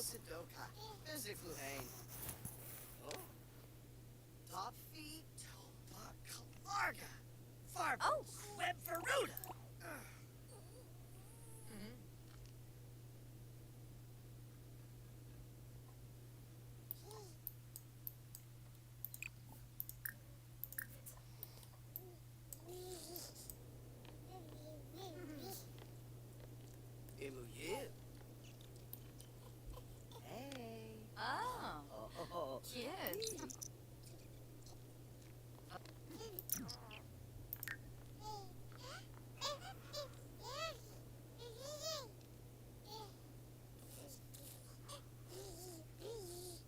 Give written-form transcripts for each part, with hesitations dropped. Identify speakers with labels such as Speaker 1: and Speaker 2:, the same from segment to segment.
Speaker 1: Sidoka, Bezifluhain. Oh, Top Feet, Toba, Kalarga, Farbo,
Speaker 2: Oh.
Speaker 1: Web Faruda. Imuyu. Hey.
Speaker 2: Oh.
Speaker 1: Oh.
Speaker 2: Cute.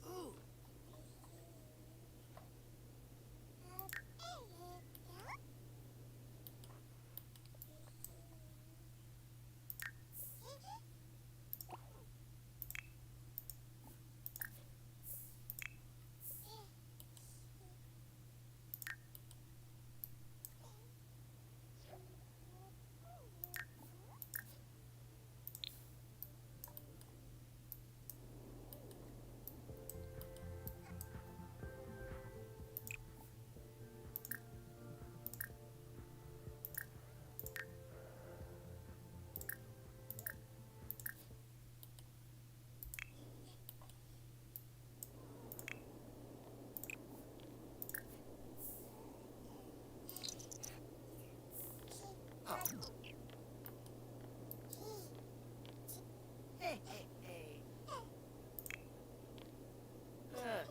Speaker 1: Ooh. Oh. Hey, hey, hey. Superb.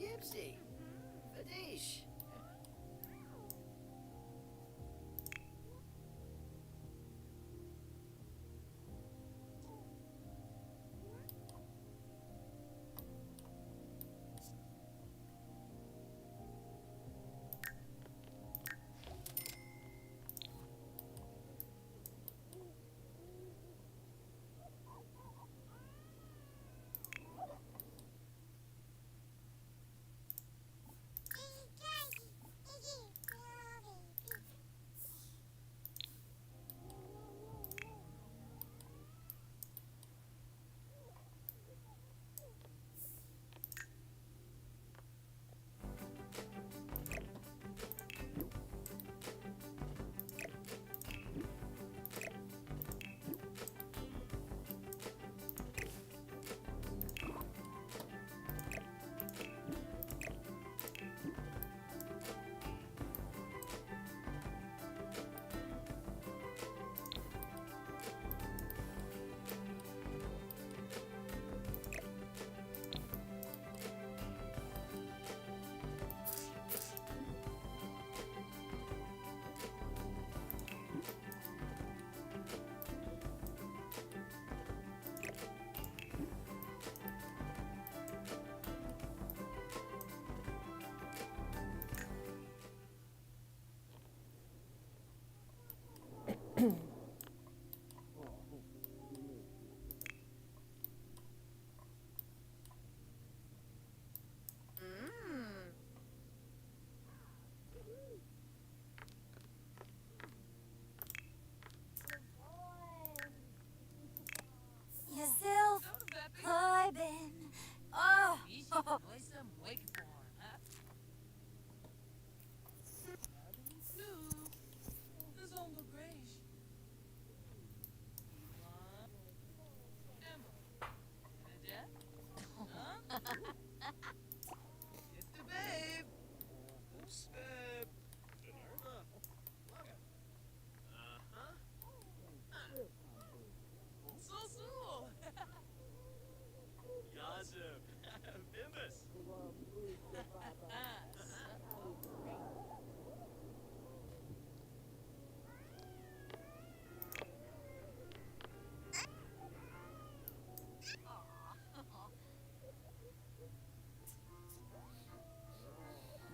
Speaker 1: Yipsy. Fadish.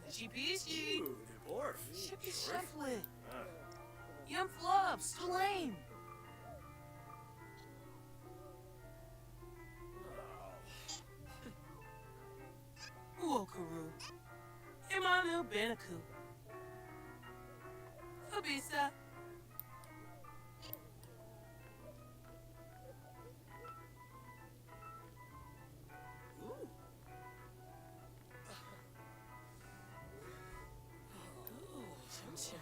Speaker 2: Chipisci.
Speaker 3: Ooh, the dwarf.
Speaker 2: Chippy Shufflet. Yum Flubs. Flame. Uokaru. Emanu Benaku. Fabisa.
Speaker 3: Ooh.
Speaker 2: Chimcha.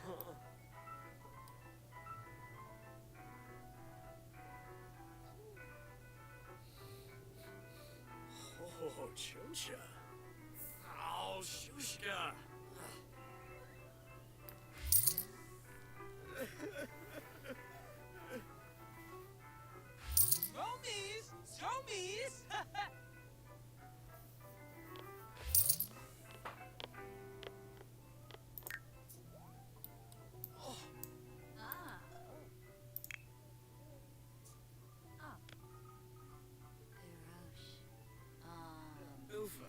Speaker 3: Oh, Chuncha. Oh, Shushka.
Speaker 2: Romies. Stromies.
Speaker 3: Ufa.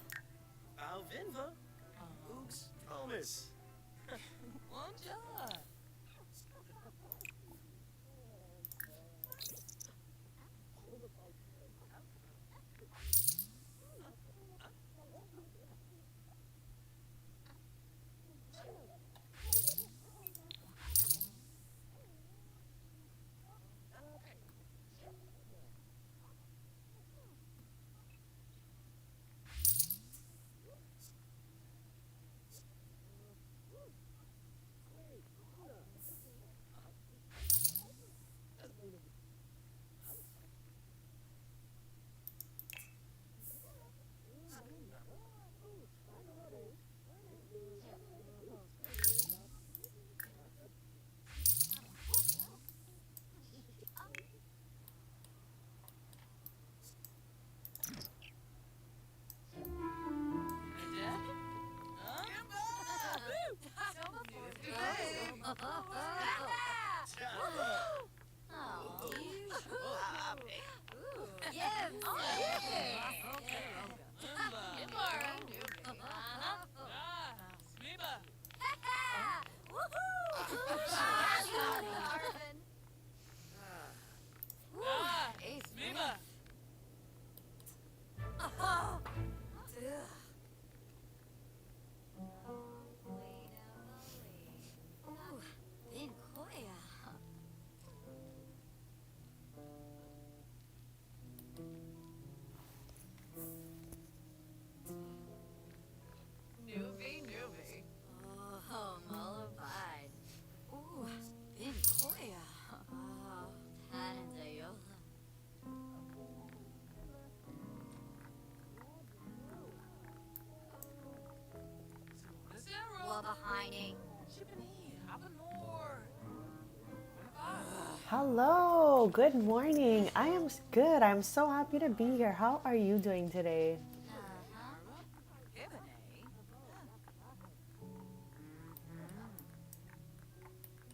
Speaker 3: Alvinva. Oogs. Thomas.
Speaker 2: One job.
Speaker 4: Hello, good morning. I am good. I'm so happy to be here. How are you doing today?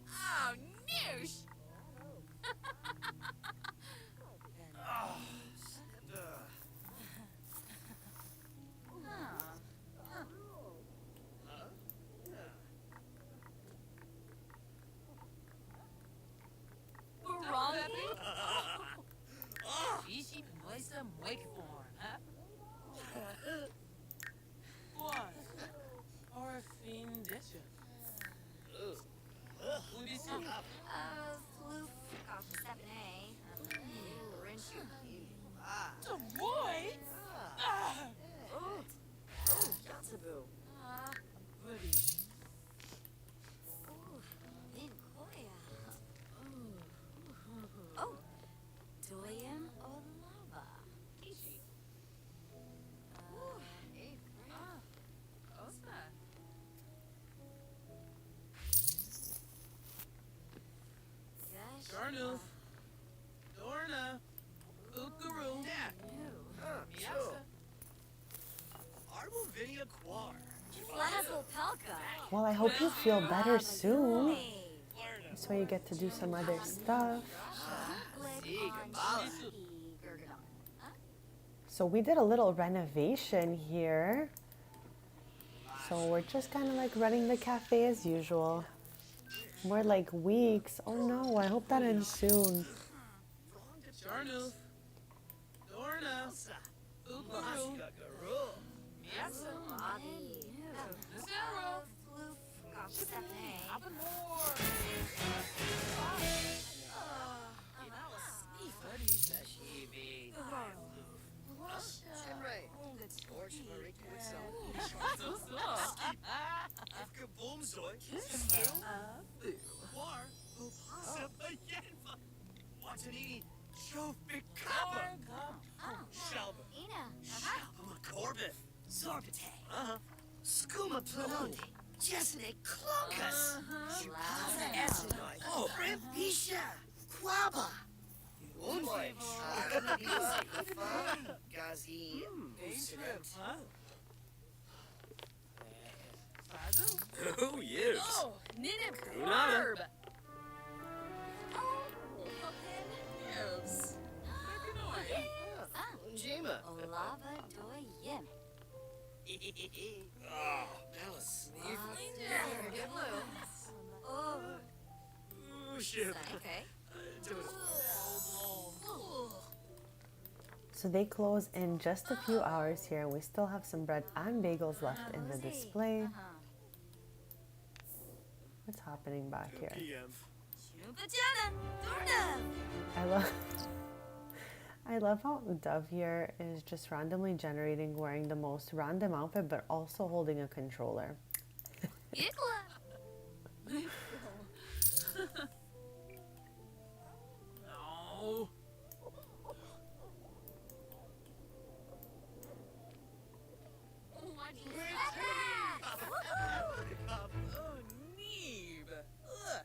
Speaker 2: Oh, noosh! Ishi Benoisa Wakeform, huh?
Speaker 3: Via Quar.
Speaker 5: Flazzle Pelka.
Speaker 4: Well, I hope you feel better soon. So you get to do some other stuff. So we did a little renovation here. So we're just kind of like running the cafe as usual. More like weeks. Oh no, I hope that ends soon.
Speaker 2: Jarnuf. Dorna. Ukaru. Miasa. Nazaro. Abenor.
Speaker 1: Sashimi. Chenray. Torch Marika with some.
Speaker 3: Ifka Boomzoy. Quar. Upasa Bayenva. Watanini. Chofik Kappa. Shalba. Shalba Corbett.
Speaker 1: Zorbite.
Speaker 3: Skuma
Speaker 1: Planonde. Jessene Cloncus. Shipaza Esinoi.
Speaker 3: Oh.
Speaker 1: Rimpisha. Quaba. Unboy. Gazi.
Speaker 3: Who you?
Speaker 2: Oh, Ninip
Speaker 3: Unana.
Speaker 2: Barb. Yes.
Speaker 1: Unjima.
Speaker 5: Olava Doyim.
Speaker 3: Oh, Malice. Ooh, shit.
Speaker 5: Okay.
Speaker 4: So they close in just a few hours here. We still have some bread and bagels left in the display. What's happening back here?
Speaker 3: PM.
Speaker 4: I love how Dove here is just randomly generating wearing the most random outfit but also holding a controller.
Speaker 2: No. Oh, Neeb. Ugh.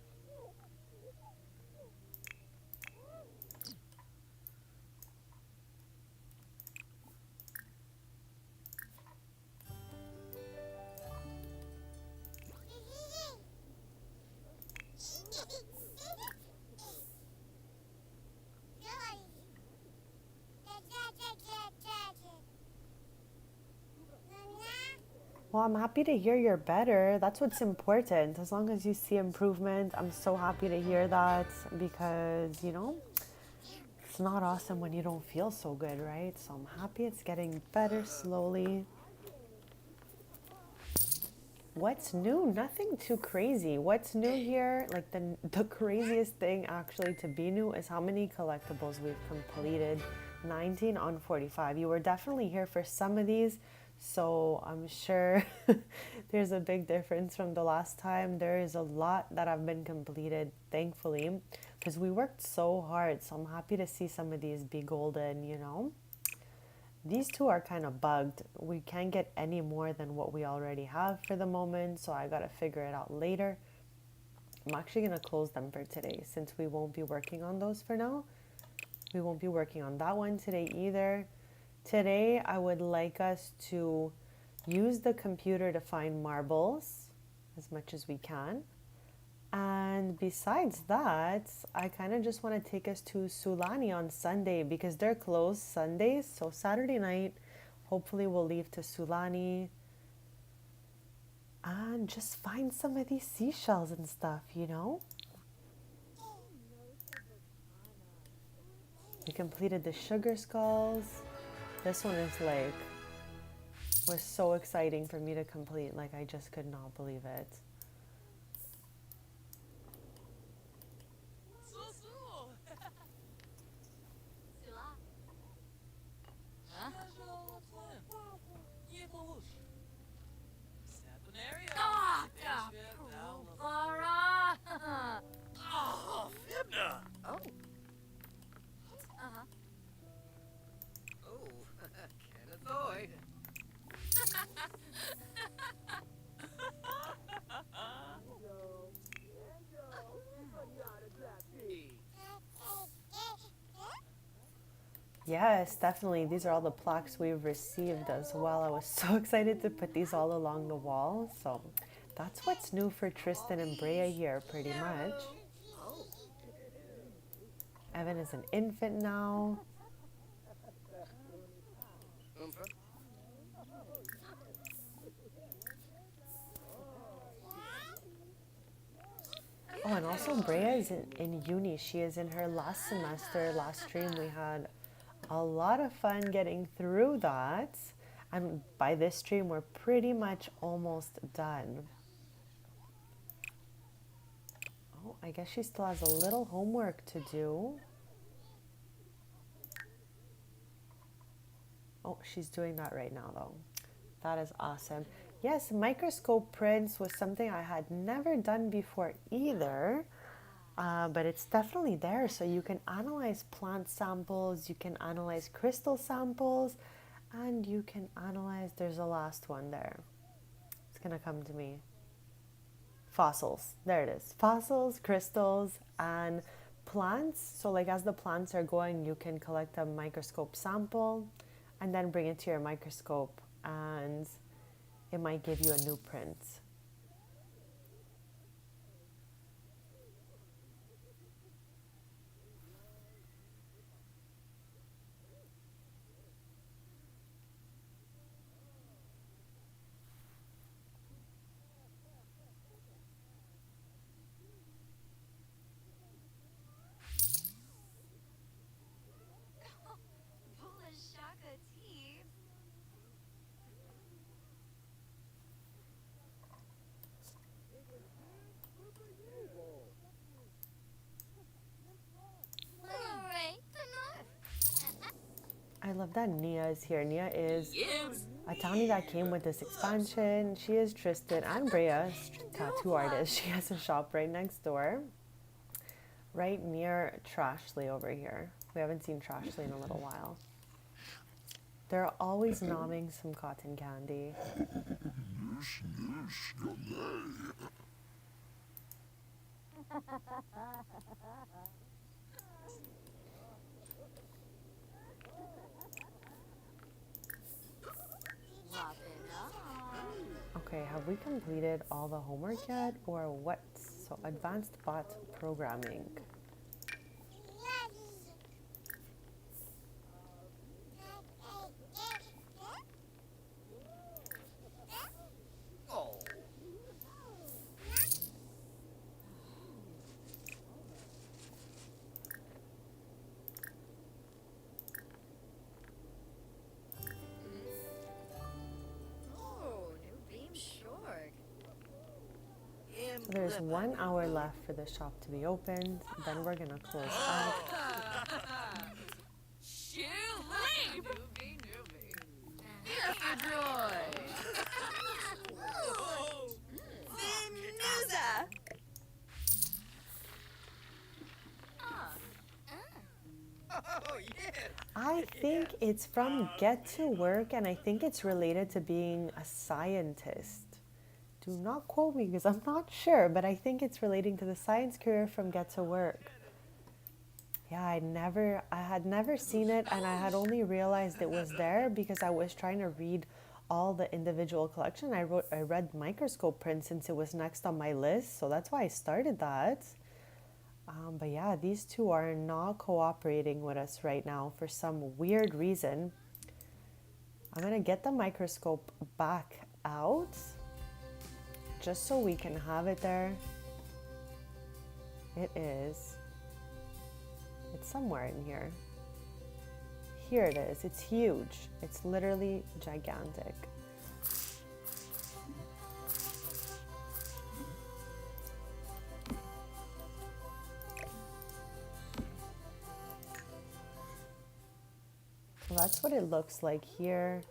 Speaker 4: Well, I'm happy to hear you're better. That's what's important. As long as you see improvement, I'm so happy to hear that because, you know, it's not awesome when you don't feel so good, right? So I'm happy it's getting better slowly. What's new? Nothing too crazy. What's new here? Like the craziest thing actually to be new is how many collectibles we've completed. 19 on 45. You were definitely here for some of these. So I'm sure there's a big difference from the last time. There is a lot that have been completed, thankfully, because we worked so hard. So I'm happy to see some of these be golden, you know. These two are kind of bugged. We can't get any more than what we already have for the moment. So I got to figure it out later. I'm actually going to close them for today since we won't be working on those for now. We won't be working on that one today either. Today, I would like us to use the computer to find marbles as much as we can. And besides that, I kind of just want to take us to Sulani on Sunday because they're closed Sundays. So Saturday night, hopefully we'll leave to Sulani and just find some of these seashells and stuff, you know? We completed the sugar skulls. This one is like, was so exciting for me to complete. Like, I just could not believe it.
Speaker 3: Oh, Fibna.
Speaker 1: Oh. Oh, Kenneth Lloyd.
Speaker 4: Yes, definitely. These are all the plaques we've received as well. I was so excited to put these all along the wall. So that's what's new for Tristan and Brea here, pretty much.
Speaker 1: Oh,
Speaker 4: Evan is an infant now.
Speaker 1: Oompa.
Speaker 4: Oh, and also Brea is in uni. She is in her last semester. Last stream we had a lot of fun getting through that. And by this stream, we're pretty much almost done. Oh, I guess she still has a little homework to do. Oh, she's doing that right now, though. That is awesome. Yes, microscope prints was something I had never done before either. But it's definitely there. So you can analyze plant samples, you can analyze crystal samples, and you can analyze, there's a last one there. It's going to come to me. Fossils. There it is. Fossils, crystals, and plants. So like as the plants are going, you can collect a microscope sample and then bring it to your microscope, and it might give you a new print.
Speaker 5: Polish Shaka tea. Alright,
Speaker 4: I love that Nia is here. Nia is
Speaker 2: Yibs.
Speaker 4: a townie that came with this expansion. She is Tristan and Brea's tattoo artist. She has a shop right next door, right near Trashley over here. We haven't seen Trashley in a little while. They're always nomming some cotton candy.
Speaker 5: Wop it up.
Speaker 4: Okay, have we completed all the homework yet, or what? So advanced bot programming.
Speaker 1: Oh,
Speaker 5: Oh, new beam short.
Speaker 4: So there's 1 hour left for the shop to be opened. Then we're gonna close up.
Speaker 2: Chili. Newbie, newbie. Here for joy.
Speaker 1: Venusa. Oh, yeah.
Speaker 4: I think it's from Get to Work, and I think it's related to being a scientist. Do not quote me because I'm not sure, but I think it's relating to the science career from Get to Work. Yeah, I had never seen it, and I had only realized it was there because I was trying to read all the individual collection. I read microscope prints since it was next on my list, so that's why I started that. But yeah, these two are not cooperating with us right now for some weird reason. I'm gonna get the microscope back out just so we can have it there. It is. It's somewhere in here. Here it is. It's huge. It's literally gigantic. So that's what it looks like here.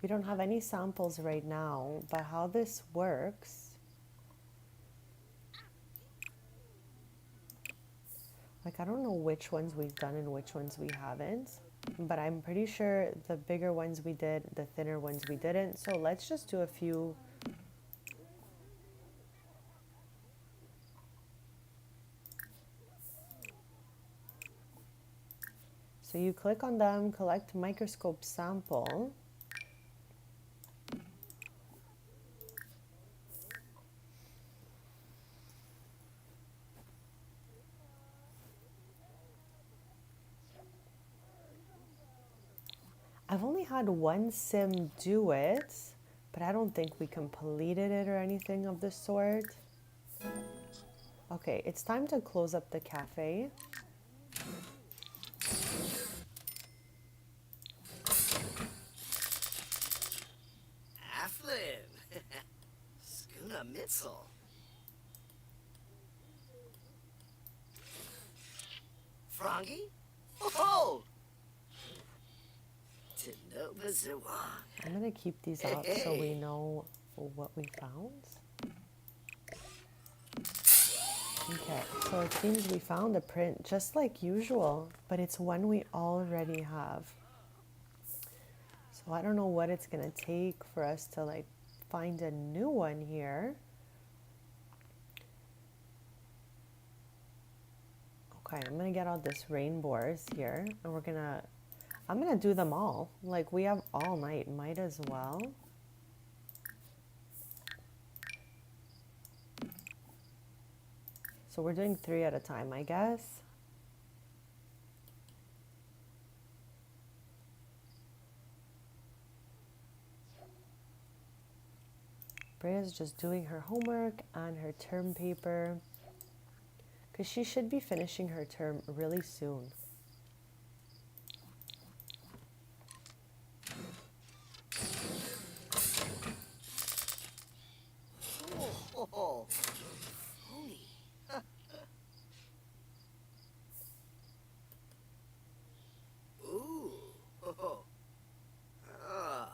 Speaker 4: We don't have any samples right now, but how this works, like I don't know which ones we've done and which ones we haven't, but I'm pretty sure the bigger ones we did, the thinner ones we didn't. So let's just do a few. So you click on them, collect microscope sample. I've only had one sim do it, but I don't think we completed it or anything of the sort. Okay, it's time to close up the cafe.
Speaker 3: Aflin. Skuna Mitzel. Frangi? Oh! Tinova Zewang.
Speaker 4: I'm gonna keep these out so we know what we found. Okay, so it seems we found a print just like usual, but it's one we already have. So I don't know what it's gonna take for us to like find a new one here. Okay, I'm gonna get all this rainbows here and I'm gonna do them all. Like we have all night, might as well. So we're doing 3 at a time, I guess. Brea's just doing her homework and her term paper because she should be finishing her term really soon.
Speaker 3: Oh. Phony. Ooh. Oh. Ah.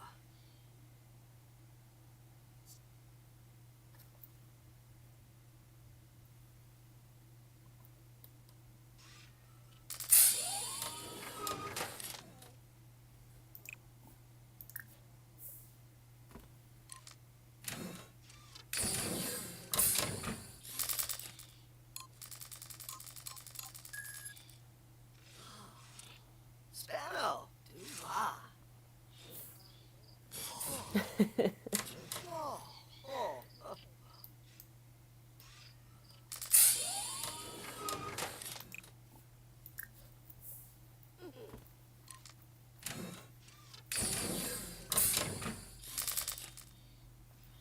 Speaker 3: Spano. Duva. Oh. Oh.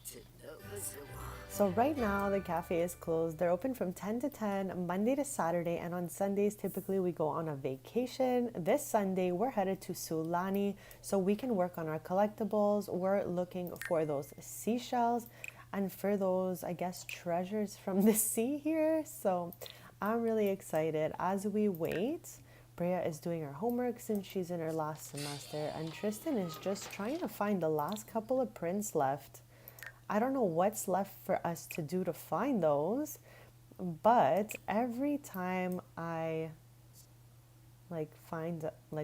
Speaker 3: Tinova Zewang.
Speaker 4: So right now the cafe is closed. They're open from 10 to 10, Monday to Saturday, and on Sundays typically we go on a vacation. This Sunday we're headed to Sulani so we can work on our collectibles. We're looking for those seashells and for those, I guess, treasures from the sea here. So I'm really excited. As we wait, Brea is doing her homework since she's in her last semester, and Tristan is just trying to find the last couple of prints left. I don't know what's left for us to do to find those, but every time I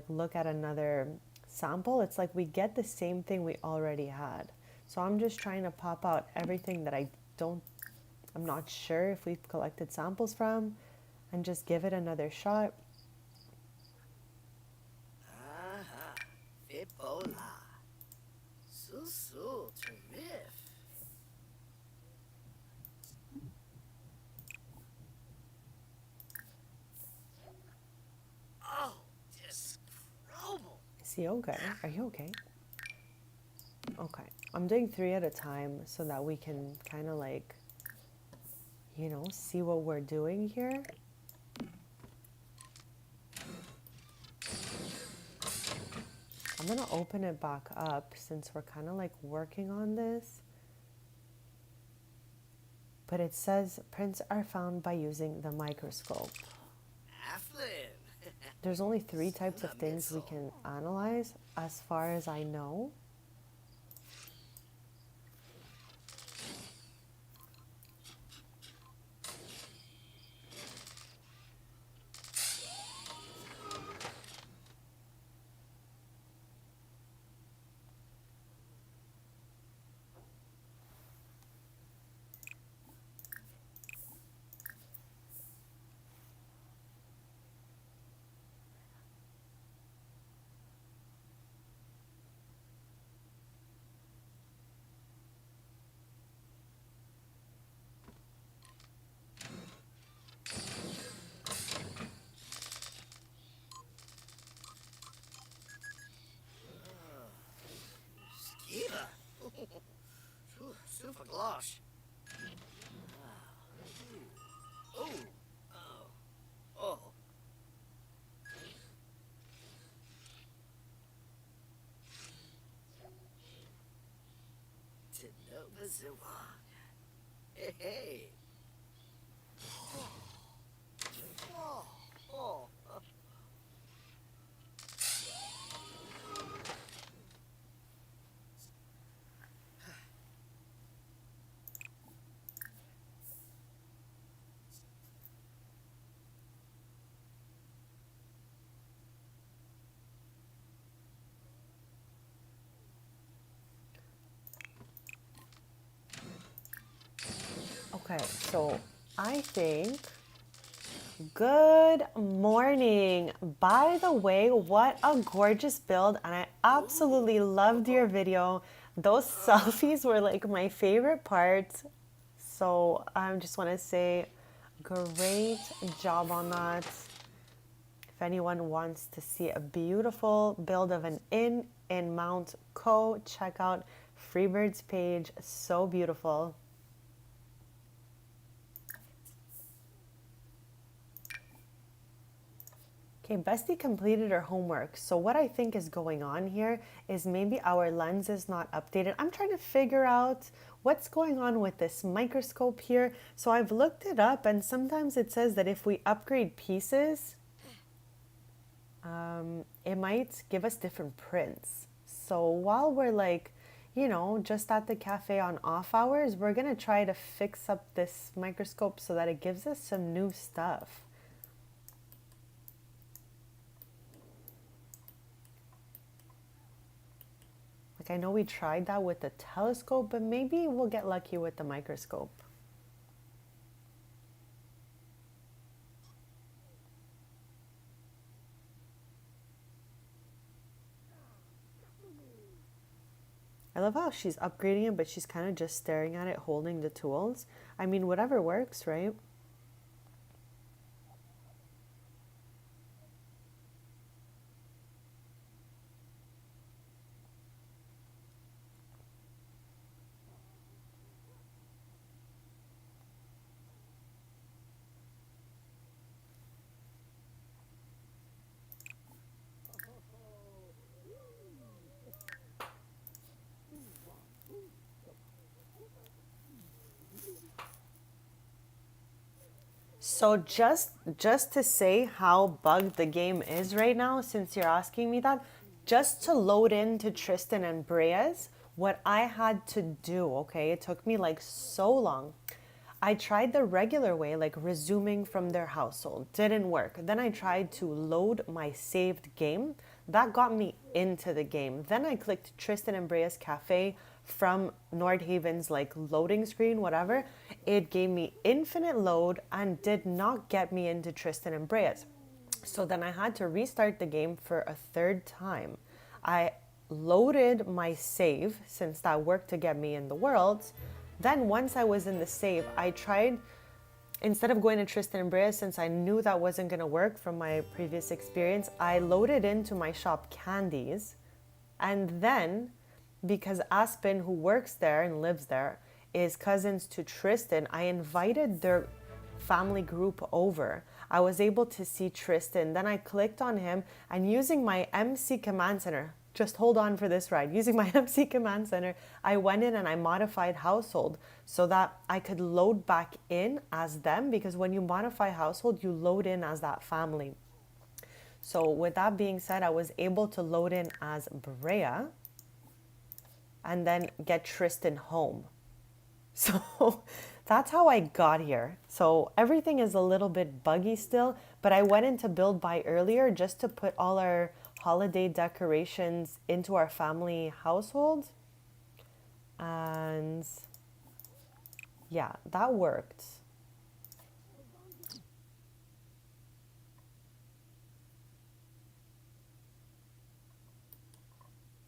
Speaker 4: look at another sample, it's like we get the same thing we already had. So I'm just trying to pop out everything that I'm not sure if we've collected samples from and just give it another shot.
Speaker 3: Aha. Fibola. Susu. Terrific. Oh, disgrobel.
Speaker 4: Is he okay? Are you okay? Okay. I'm doing 3 at a time so that we can kind of like, see what we're doing here. I'm going to open it back up since we're kind of like working on this. But it says prints are found by using the microscope.
Speaker 3: Aflin.
Speaker 4: There's only 3 types of things we can analyze as far as I know.
Speaker 3: Losh. Oh. Oh. Oh. Tinobazawa. Hey, hey. Oh. Oh.
Speaker 4: Okay, so I think good morning. By the way, what a gorgeous build, and I absolutely loved your video. Those selfies were like my favorite part. So I just want to say great job on that. If anyone wants to see a beautiful build of an inn in Mount Co, check out Freebird's page. So beautiful. Okay, Bestie completed her homework. So what I think is going on here is maybe our lens is not updated. I'm trying to figure out what's going on with this microscope here. So I've looked it up, and sometimes it says that if we upgrade pieces, it might give us different prints. So while we're like, you know, just at the cafe on off hours, we're gonna try to fix up this microscope so that it gives us some new stuff. Like, I know we tried that with the telescope, but maybe we'll get lucky with the microscope. I love how she's upgrading it, but she's kind of just staring at it, holding the tools. I mean, whatever works, right? So just to say how bugged the game is right now, since you're asking me that, just to load into Tristan and Brea's, what I had to do, okay, it took me like so long. I tried the regular way, like resuming from their household. Didn't work. Then I tried to load my saved game. That got me into the game. Then I clicked Tristan and Brea's Cafe from Nordhaven's like loading screen, whatever. It gave me infinite load and did not get me into Tristan and Brea's. So then I had to restart the game for a third time. I loaded my save since that worked to get me in the worlds. Then once I was in the save, I tried, instead of going to Tristan and Brea, since I knew that wasn't going to work from my previous experience, I loaded into my shop candies. And then, because Aspen, who works there and lives there, is cousins to Tristan, I invited their family group over. I was able to see Tristan. Then I clicked on him, and using my MC Command Center, just hold on for this ride. Using my MC Command Center, I went in and I modified household so that I could load back in as them, because when you modify household, you load in as that family. So with that being said, I was able to load in as Brea and then get Tristan home. So that's how I got here. So everything is a little bit buggy still, but I went into build by earlier just to put all our holiday decorations into our family household. And yeah, that worked.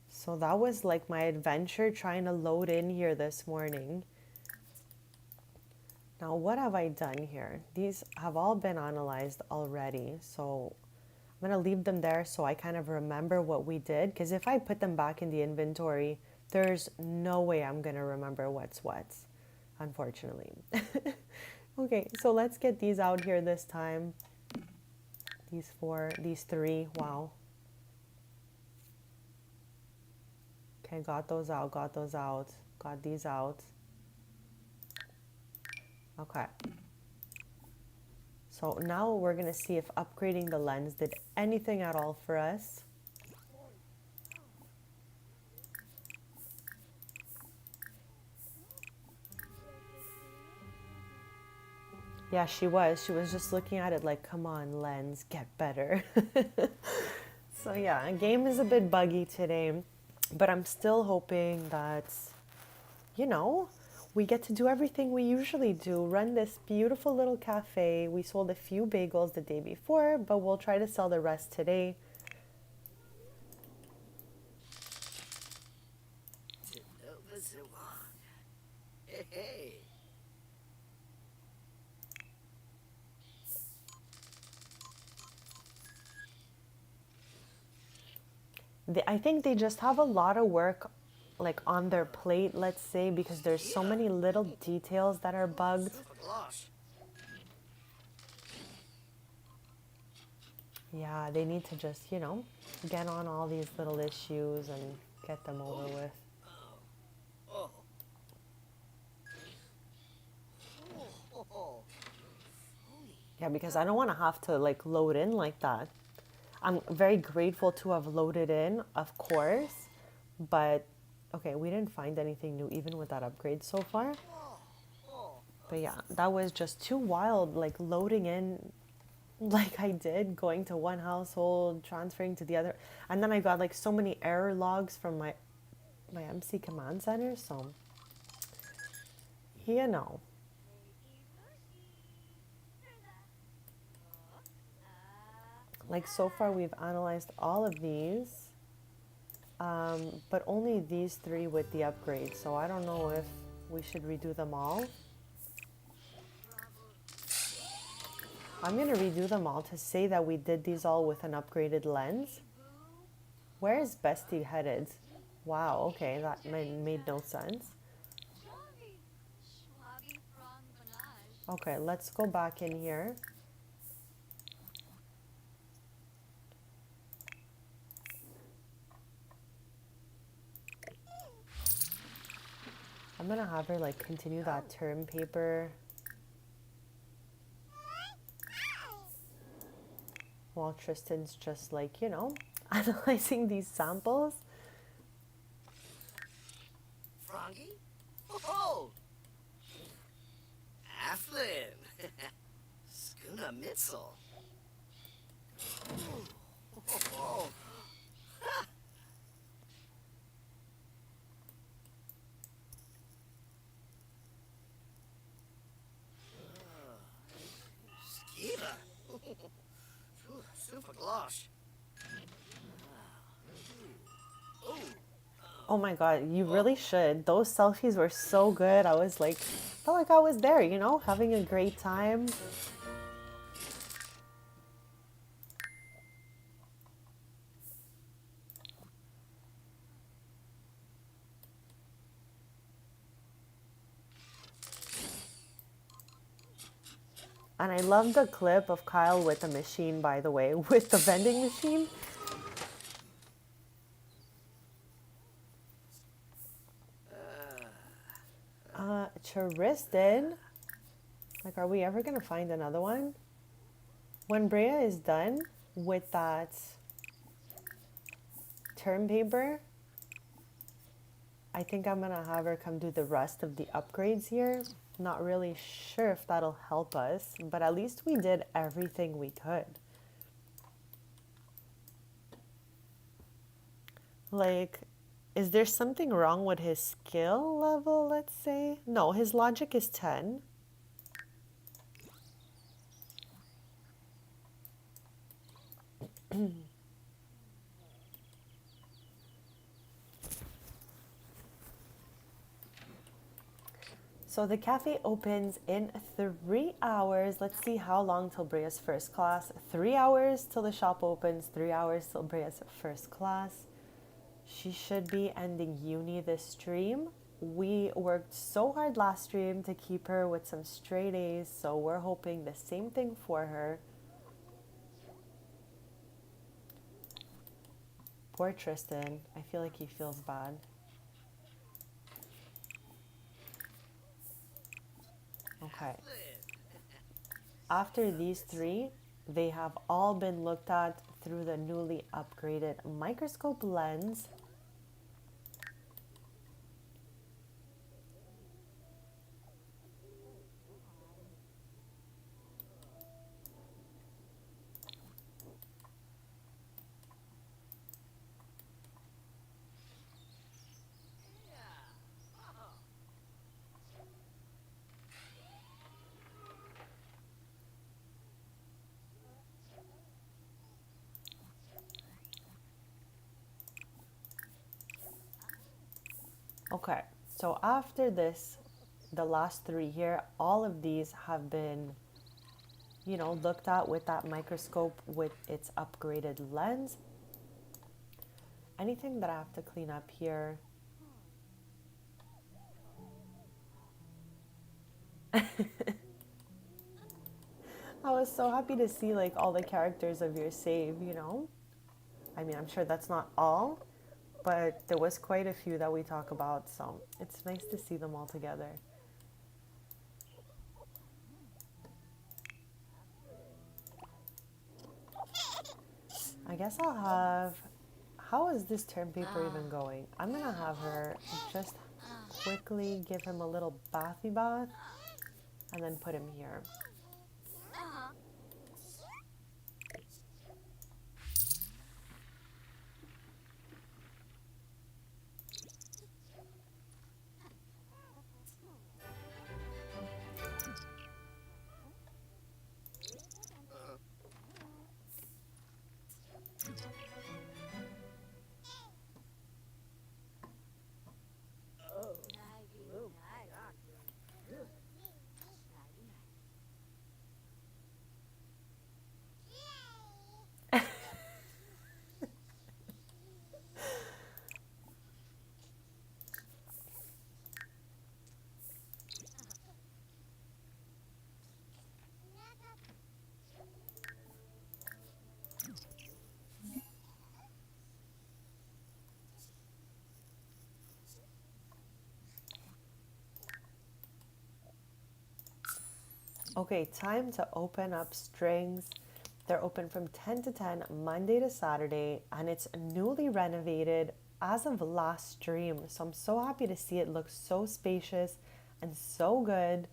Speaker 4: So that was like my adventure trying to load in here this morning. Now, what have I done here? These have all been analyzed already. So I'm going to leave them there so I kind of remember what we did. Because if I put them back in the inventory, there's no way I'm going to remember what's what. unfortunately. Okay, so let's get these out here this time. These 4, these 3, wow. Okay, got those out, got those out, got these out. Okay. So now we're gonna see if upgrading the lens did anything at all for us. Yeah, she was. She was just looking at it like, come on, lens, get better. So yeah, game is a bit buggy today, but I'm still hoping that, you know, we get to do everything we usually do. Run this beautiful little cafe. We sold a few bagels the day before, but we'll try to sell the rest today.
Speaker 3: Hey.
Speaker 4: I think they just have a lot of work like on their plate, let's say, because there's so many little details that are bugged. Yeah, they need to just, you know, get on all these little issues and get them over with.
Speaker 3: Oh. Oh.
Speaker 4: Yeah, because I don't want to have to like load in like that. I'm very grateful to have loaded in, of course, but okay, we didn't find anything new even with that upgrade so far. But yeah, that was just too wild, like loading in like I did, going to one household, transferring to the other, and then I got like so many error logs from my MC command center, so you know. Like so far we've analyzed all of these, but only these 3 with the upgrade, so I don't know if we should redo them all. I'm gonna redo them all to say that we did these all with an upgraded lens. Where is Bestie headed? Wow, okay, that made no sense. Okay, let's go back in here. I'm gonna have her like continue that term paper while Tristan's just like, you know, analyzing these samples.
Speaker 3: Froggy? Oh! Aflin! Skuna Mitzel. Oh. Skiva. Super glosh.
Speaker 4: Oh my god, you really should. Those selfies were so good. I was like, felt like I was there, you know, having a great time. And I love the clip of Kyle with the machine, by the way, with the vending machine. Tristan, like, are we ever gonna find another one? When Brea is done with that term paper, I think I'm gonna have her come do the rest of the upgrades here. Not really sure if that'll help us, but at least we did everything we could. Like, is there something wrong with his skill level, let's say? No, his logic is 10. So the cafe opens in 3 hours. Let's see how long till Brea's first class. 3 hours till the shop opens, 3 hours till Brea's first class. She should be ending uni this stream. We worked so hard last stream to keep her with some straight A's, so we're hoping the same thing for her. Poor Tristan. I feel like he feels bad. Okay. After these three, they have all been looked at through the newly upgraded microscope lens. Okay, so after this, the last three here, all of these have been, looked at with that microscope with its upgraded lens. Anything that I have to clean up here? I was so happy to see like all the characters of your save. I mean, I'm sure that's not all, but there was quite a few that we talk about, so it's nice to see them all together. I guess I'll have, how is this term paper even going? I'm gonna have her just quickly give him a little bathy bath and then put him here. Okay, time to open up strings. They're open from 10 to 10, Monday to Saturday, and it's newly renovated as of last stream. So I'm so happy to see it look so spacious and so good.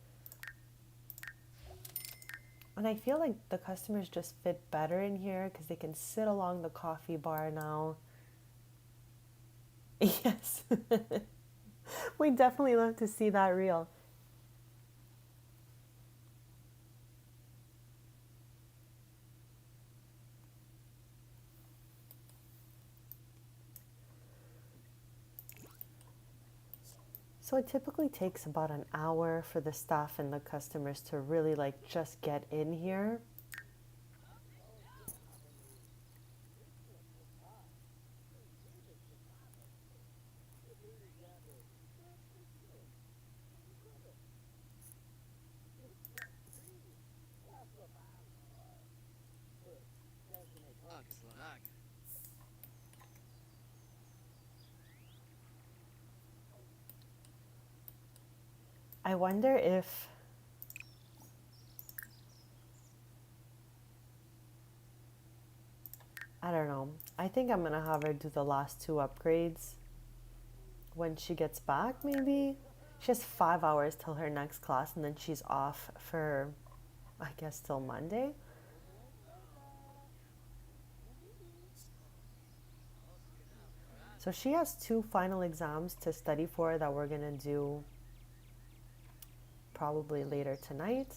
Speaker 4: And I feel like the customers just fit better in here because they can sit along the coffee bar now. Yes. We definitely love to see that reel. So it typically takes about an hour for the staff and the customers to really like just get in here. I wonder if I don't know. I think I'm gonna have her do the last two upgrades when she gets back, maybe. She has 5 hours till her next class and then she's off for, I guess, till Monday. So she has two final exams to study for that we're gonna do probably later tonight.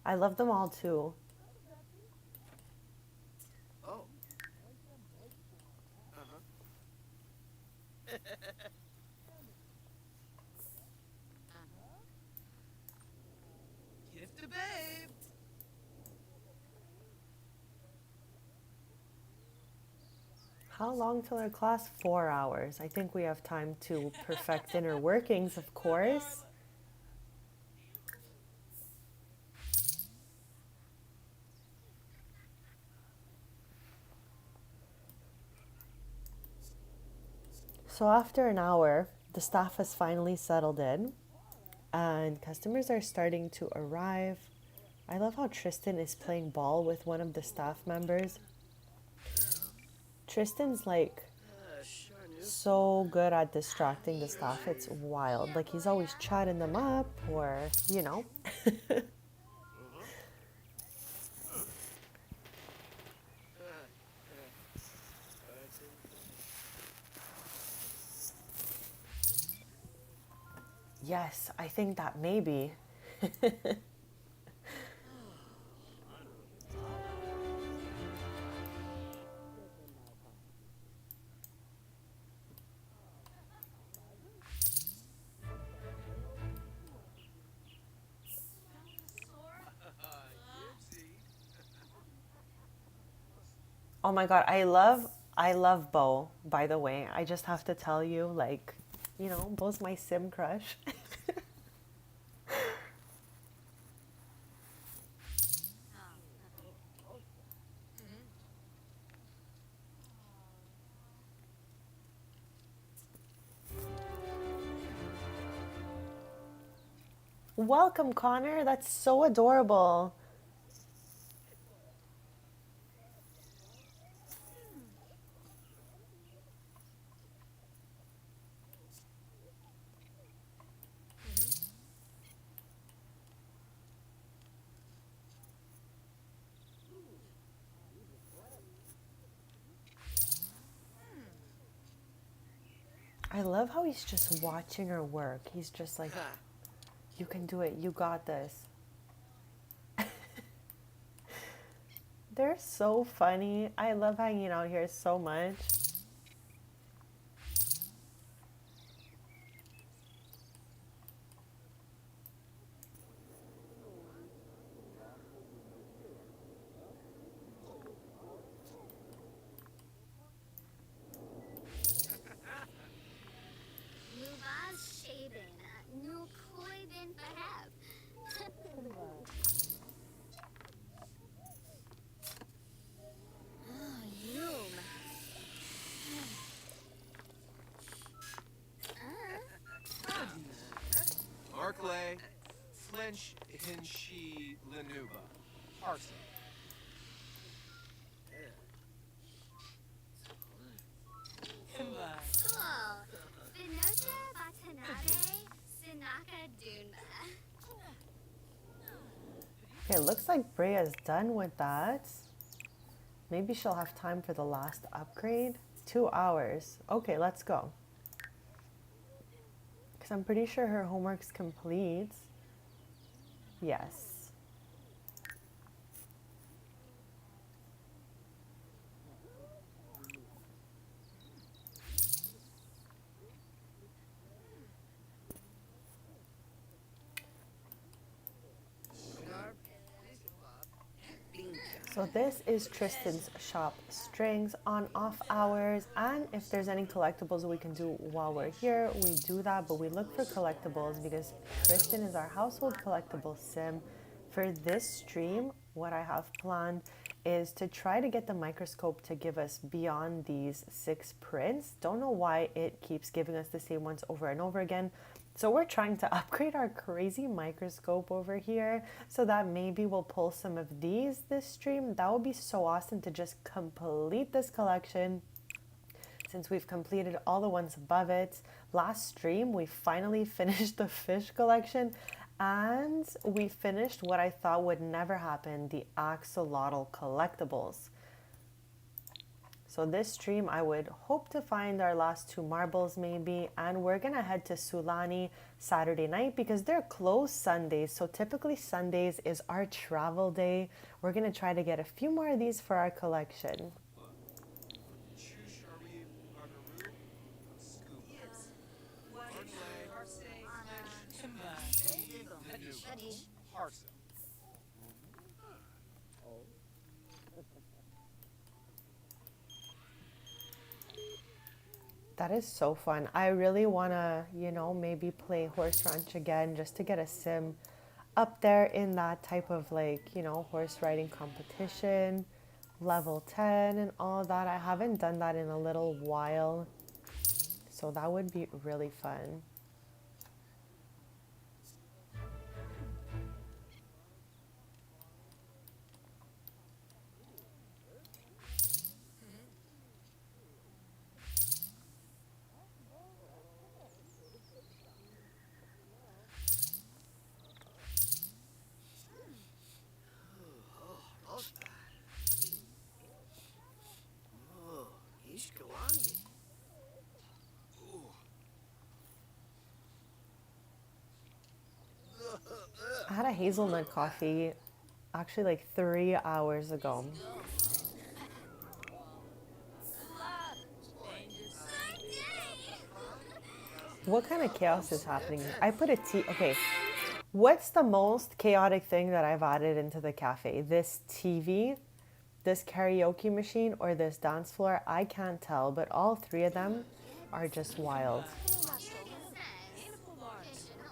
Speaker 4: I love them all too.
Speaker 3: Oh. Uh-huh.
Speaker 1: Gift to babe.
Speaker 4: How long till our class? 4 hours. I think we have time to perfect inner workings, of course. So after an hour, the staff has finally settled in and customers are starting to arrive. I love how Tristan is playing ball with one of the staff members. Tristan's like
Speaker 3: Sure knew.
Speaker 4: so good at distracting the staff. It's wild. Like he's always chatting them up or, you know. Yes, I think that maybe. Oh my god, I love Bo, by the way. I just have to tell you, like, you know, Bo's my sim crush. Welcome, Connor. That's so adorable. I love how he's just watching her work. He's just like,
Speaker 3: Ha.
Speaker 4: you can do it. You got this. They're so funny. I love hanging out here so much.
Speaker 5: Luvaz Shaven, nu Koibin Fahab. Oh, Yum.
Speaker 1: Markley, Flinch, Hinshi, Lenuba. Parson.
Speaker 5: Cool. Spinoza Watanabe, Sinaka Dunba.
Speaker 4: Okay, looks like Brea's done with that. Maybe she'll have time for the last upgrade. 2 hours. Okay, let's go. Because I'm pretty sure her homework's complete. Yes. So this is Tristan's shop strings on off hours, and if there's any collectibles we can do while we're here, we do that, but we look for collectibles because Tristan is our household collectible sim. For this stream, what I have planned is to try to get the microscope to give us beyond these 6 prints. Don't know why it keeps giving us the same ones over and over again. So we're trying to upgrade our crazy microscope over here so that maybe we'll pull some of these this stream. That would be so awesome to just complete this collection since we've completed all the ones above it. Last stream, we finally finished the fish collection and we finished what I thought would never happen, the axolotl collectibles. So this stream, I would hope to find our last two marbles maybe, and we're gonna head to Sulani Saturday night because they're closed Sundays. So typically Sundays is our travel day. We're gonna try to get a few more of these for our collection.
Speaker 1: Shush, are we Argaroo? Scoop.
Speaker 2: Yes.
Speaker 1: Arclay,
Speaker 2: Flinch,
Speaker 1: Lanuba, Harsa.
Speaker 4: That is so fun. I really wanna, maybe play Horse Ranch again just to get a sim up there in that type of horse riding competition, level 10 and all that. I haven't done that in a little while. So that would be really fun.
Speaker 3: Rosta. Oh, Ishkawangi.
Speaker 4: I had a hazelnut coffee actually like 3 hours ago. What kind of chaos is happening? I put a tea. Okay, what's the most chaotic thing that I've added into the cafe? This TV, this karaoke machine, or this dance floor? I can't tell, but all three of them are just wild.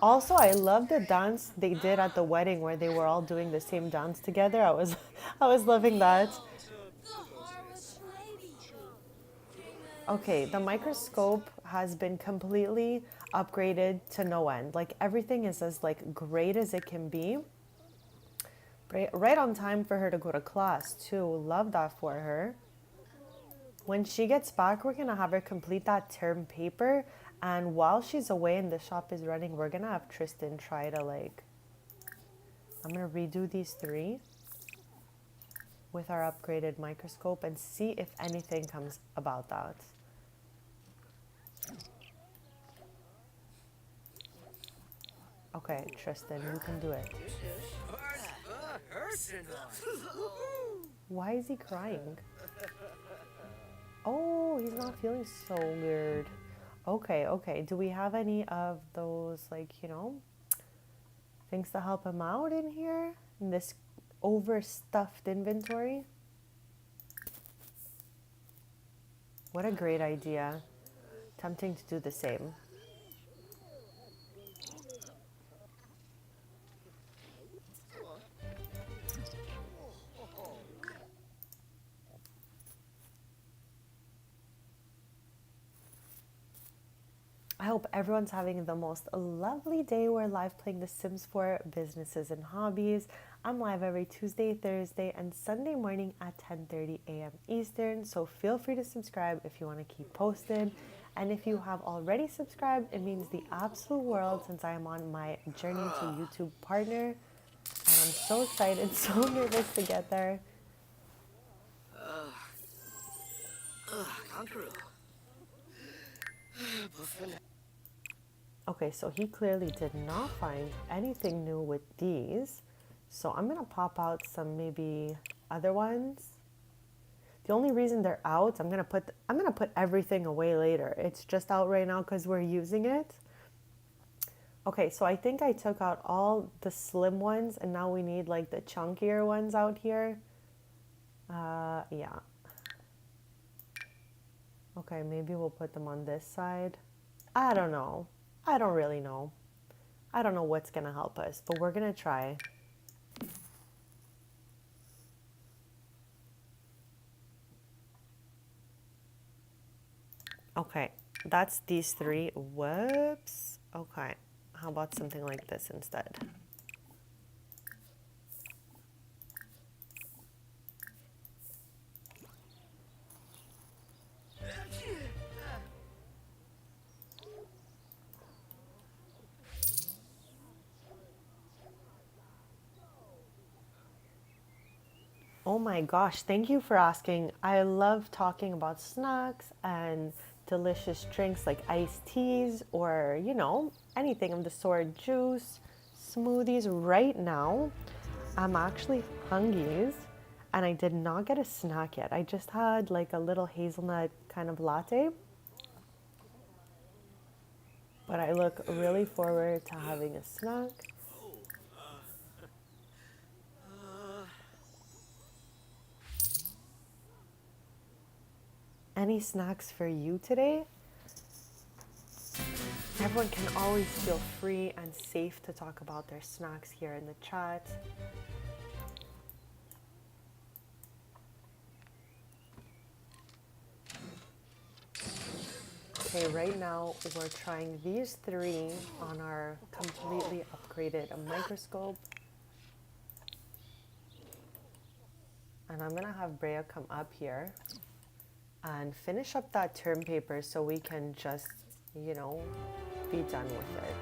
Speaker 4: Also, I love the dance they did at the wedding where they were all doing the same dance together. I was loving that. Okay, the microscope has been completely upgraded to no end. Like everything is as great as it can be. Right on time for her to go to class too. Love that for her. When she gets back, we're gonna have her complete that term paper. And while she's away and the shop is running, we're gonna have Tristan try to I'm gonna redo these three with our upgraded microscope and see if anything comes about that. Okay, Tristan, you can do it. Why is he crying? Oh, he's not feeling so good. Okay. Do we have any of those, things to help him out in here? In this overstuffed inventory? What a great idea. Tempting to do the same. I hope everyone's having the most lovely day. We're live playing The Sims 4 Businesses and Hobbies. I'm live every Tuesday, Thursday, and Sunday morning at 10:30 a.m. Eastern. So feel free to subscribe if you want to keep posted. And if you have already subscribed, it means the absolute world since I am on my journey to YouTube partner. And I'm so excited, so nervous to get there.
Speaker 3: Conqueror.
Speaker 4: Okay, so he clearly did not find anything new with these. So I'm gonna pop out some maybe other ones. The only reason they're out, I'm gonna put everything away later. It's just out right now because we're using it. Okay, so I think I took out all the slim ones and now we need the chunkier ones out here. Yeah. Okay, maybe we'll put them on this side. I don't know. I don't really know. I don't know what's gonna help us, but we're gonna try. Okay, that's these three. Whoops. Okay, how about something like this instead? Oh my gosh, thank you for asking. I love talking about snacks and delicious drinks like iced teas or, anything of the sort, juice, smoothies. Right now, I'm actually Hungries and I did not get a snack yet. I just had like a little hazelnut kind of latte. But I look really forward to having a snack. Any snacks for you today? Everyone can always feel free and safe to talk about their snacks here in the chat. Okay, right now we're trying these three on our completely upgraded microscope. And I'm gonna have Brea come up here and finish up that term paper so we can just, be done with it.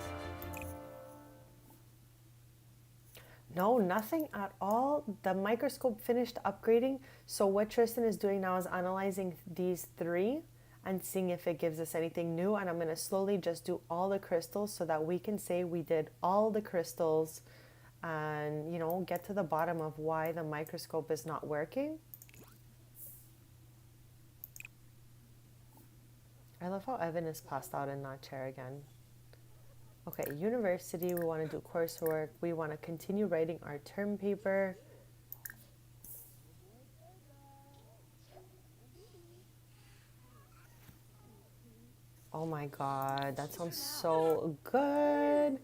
Speaker 4: No, nothing at all. The microscope finished upgrading. So what Tristan is doing now is analyzing these three and seeing if it gives us anything new. And I'm going to slowly just do all the crystals so that we can say we did all the crystals and, get to the bottom of why the microscope is not working. I love how Evan is passed out in that chair again. Okay, university, we want to do coursework. We want to continue writing our term paper. Oh my god, that sounds so good.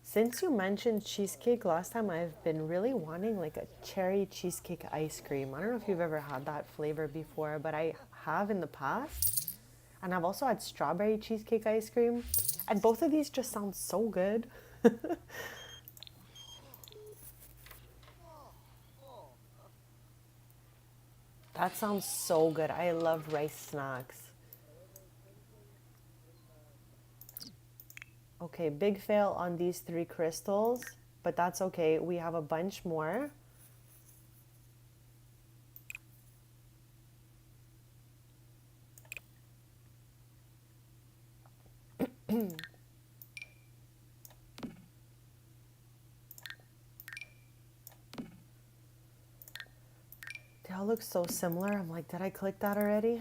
Speaker 4: Since you mentioned cheesecake last time, I've been really wanting like a cherry cheesecake ice cream. I don't know if you've ever had that flavor before, but I have in the past. And I've also had strawberry cheesecake ice cream. And both of these just sound so good. That sounds so good. I love rice snacks. Okay, big fail on these three crystals, but that's okay. We have a bunch more. They all look so similar. I'm like, did I click that already?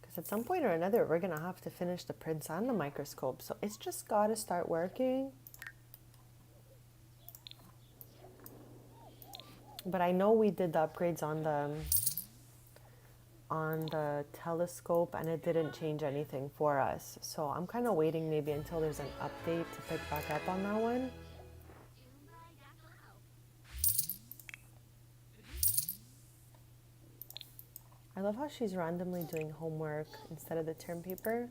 Speaker 4: Because at some point or another, we're going to have to finish the prints and the microscope. So it's just got to start working. But I know we did the upgrades on the telescope and it didn't change anything for us. So I'm kind of waiting maybe until there's an update to pick back up on that one. I love how she's randomly doing homework instead of the term paper.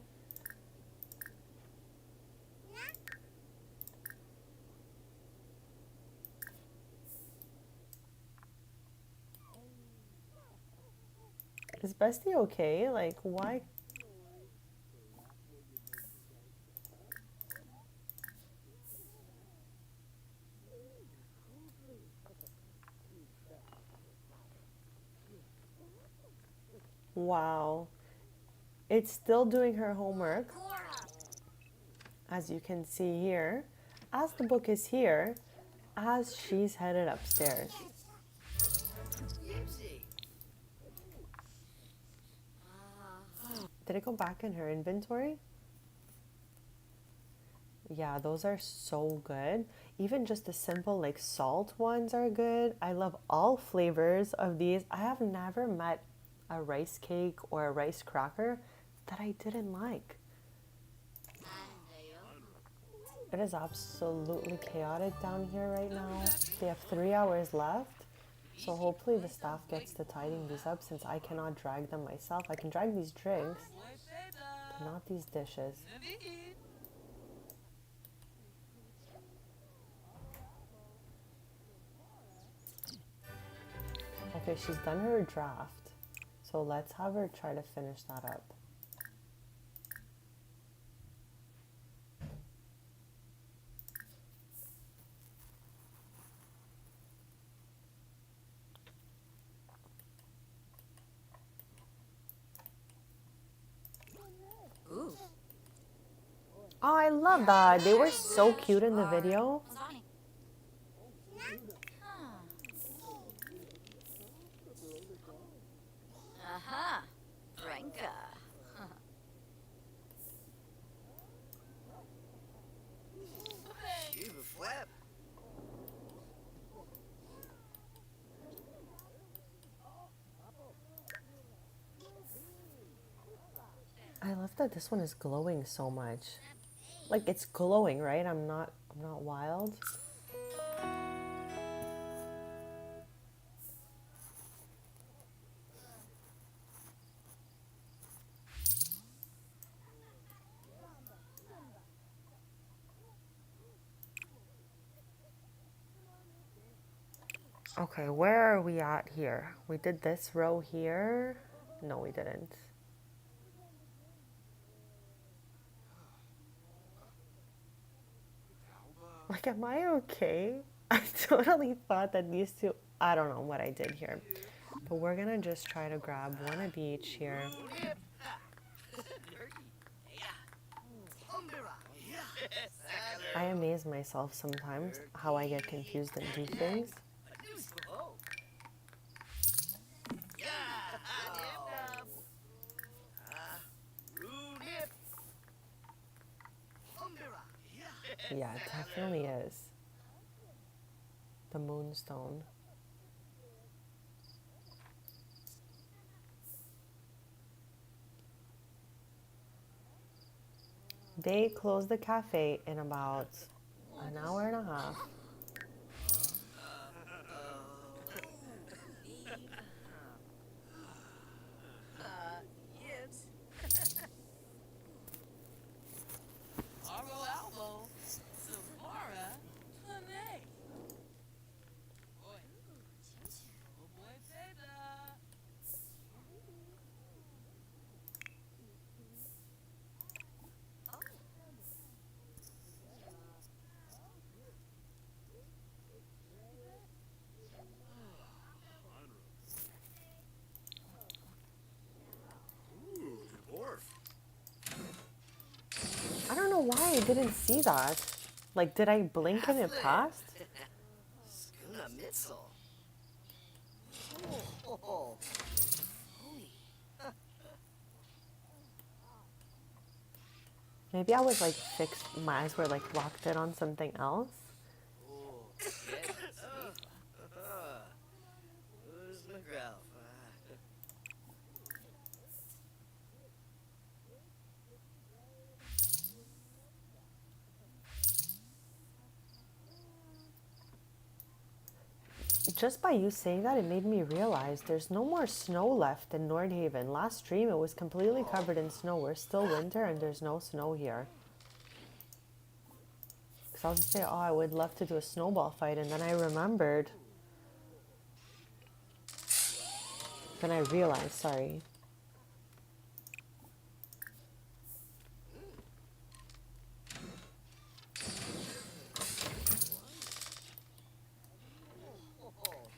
Speaker 4: Is Bestie okay? Like, why? Wow. It's still doing her homework, as you can see here, as the book is here, as she's headed upstairs. Did it go back in her inventory? Yeah, those are so good. Even just the simple like salt ones are good. I love all flavors of these. I have never met a rice cake or a rice cracker that I didn't like. It is absolutely chaotic down here right now. They have 3 hours left. So hopefully the staff gets to tidying these up since I cannot drag them myself. I can drag these drinks, but not these dishes. Okay, she's done her draft. So let's have her try to finish that up. Oh, I love that. They were so cute in the video.
Speaker 2: Lasagna. Huh. Aha. Franca.
Speaker 3: Shiva flap.
Speaker 4: I love that this one is glowing so much. Like it's glowing, right? I'm not wild. Okay, where are we at here? We did this row here. No, we didn't. Like, am I okay? I totally thought that these two, I don't know what I did here. But we're gonna just try to grab one of each here. I amaze myself sometimes how I get confused and do things. Yeah, it definitely is. The moonstone. They close the cafe in about an hour and a half.
Speaker 2: Arlo Albo. Samara. Panay. Boy. Oh boy, Peda.
Speaker 3: Ooh, dwarf.
Speaker 4: I don't know why I didn't see that. Like, did I blink and it passed?
Speaker 3: Skuna Mitzel. Oh.
Speaker 4: Maybe I was like fixed, my eyes were like locked in on something else.
Speaker 3: Who's McGrath?
Speaker 4: Just by you saying that, it made me realize there's no more snow left in Nordhaven. Last stream, it was completely covered in snow. We're still winter and there's no snow here. Because I was just saying, oh, I would love to do a snowball fight. And then I remembered. Then I realized, sorry.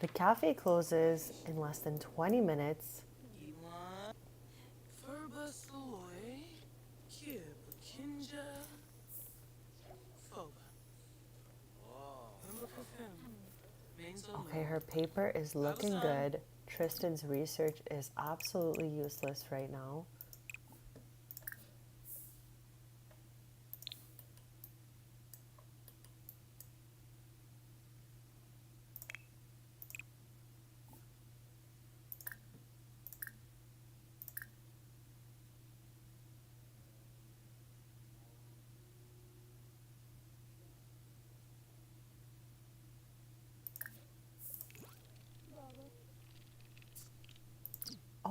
Speaker 4: The cafe closes in less than 20 minutes.
Speaker 2: Iwan. Furbasloy. Kib. Kinja. Foba. Number for him.
Speaker 4: Okay, her paper is looking good. Tristan's research is absolutely useless right now.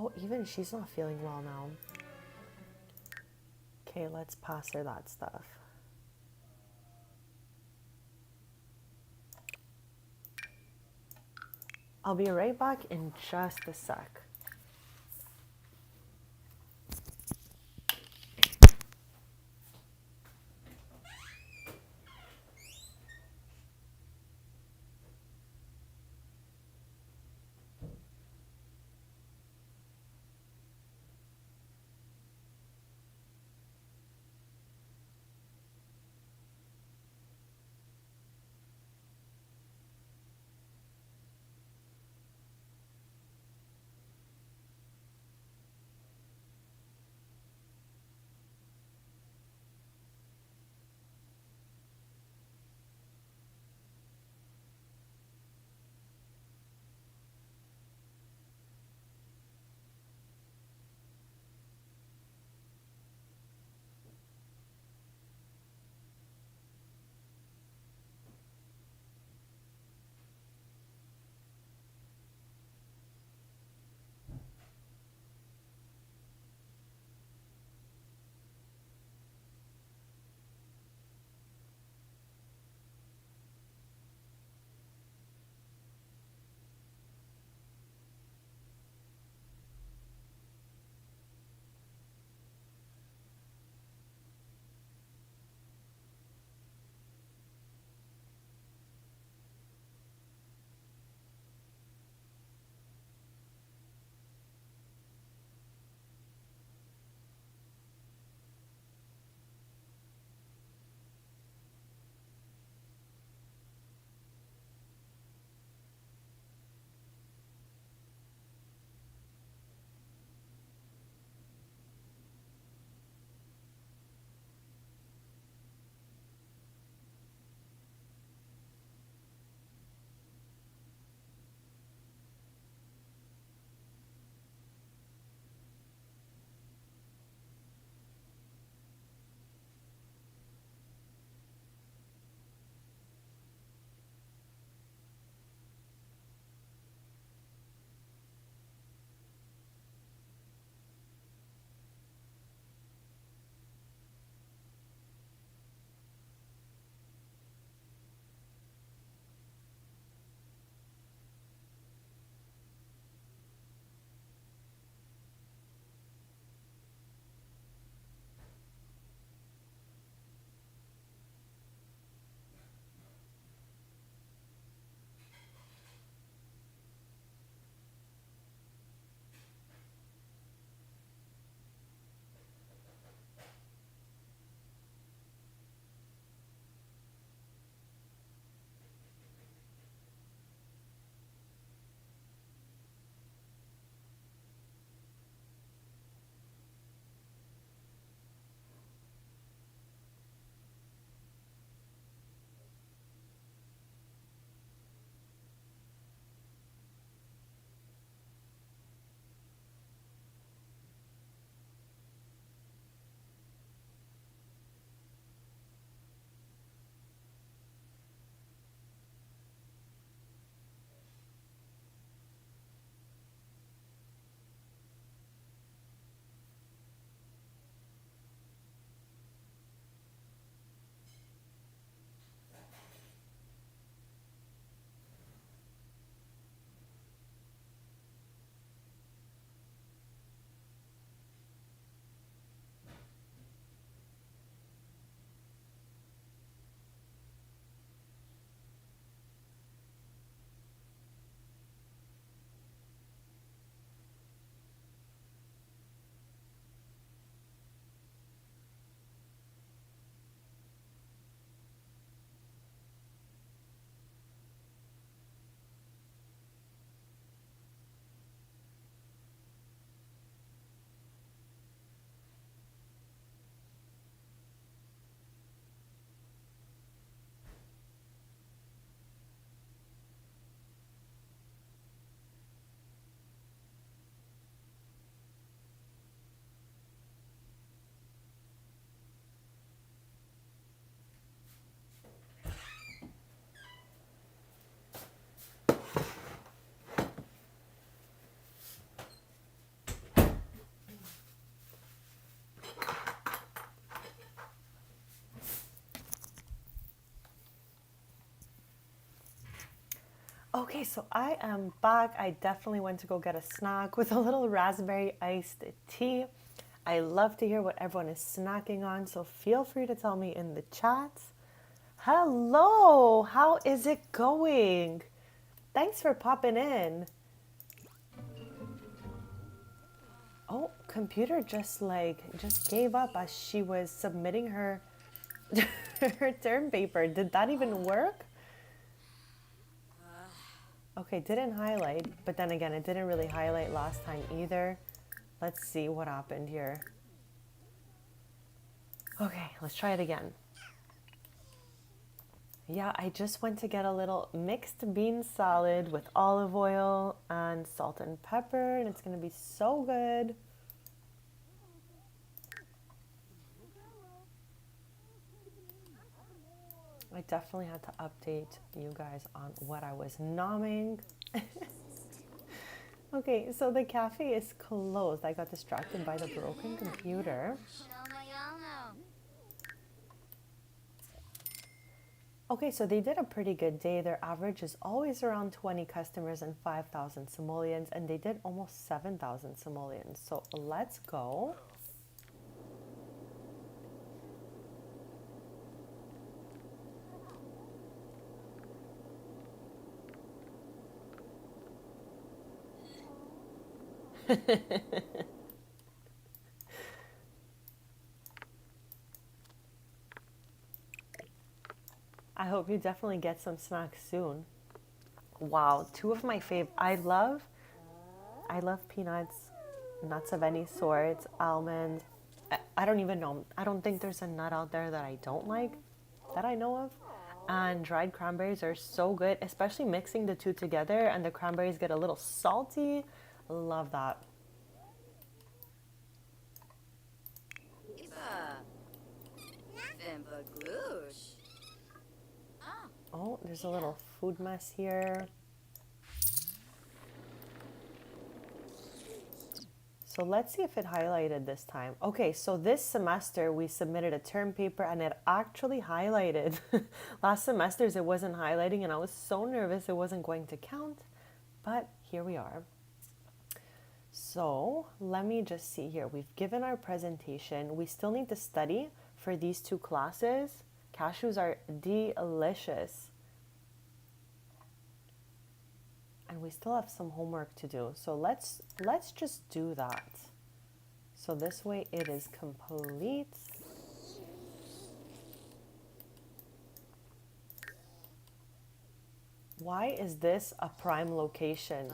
Speaker 4: Oh, even she's not feeling well now. Okay, let's pass her that stuff. I'll be right back in just a sec. Okay, so I am back. I definitely went to go get a snack with a little raspberry iced tea. I love to hear what everyone is snacking on, so feel free to tell me in the chats. Hello, how is it going? Thanks for popping in. Oh, computer just gave up as she was submitting her her term paper. Did that even work? Okay, didn't highlight, but then again, it didn't really highlight last time either. Let's see what happened here. Okay, let's try it again. Yeah, I just went to get a little mixed bean salad with olive oil and salt and pepper, and it's gonna be so good. I definitely had to update you guys on what I was nomming. Okay, so the cafe is closed. I got distracted by the broken computer. Okay, so they did a pretty good day. Their average is always around 20 customers and 5,000 simoleons, and they did almost 7,000 simoleons. So let's go. I hope you definitely get some snacks soon. Wow, two of my favorite. I love peanuts, nuts of any sort, almonds. I don't even know. I don't think there's a nut out there that I don't like, that I know of. And dried cranberries are so good, especially mixing the two together and the cranberries get a little salty. Love that. Oh, there's a little food mess here. So let's see if it highlighted this time. Okay, so this semester we submitted a term paper and it actually highlighted. Last semesters it wasn't highlighting and I was so nervous it wasn't going to count, but here we are. So let me just see here. We've given our presentation. We still need to study for these two classes. Cashews are delicious. And we still have some homework to do. So let's just do that. So this way it is complete. Why is this a prime location?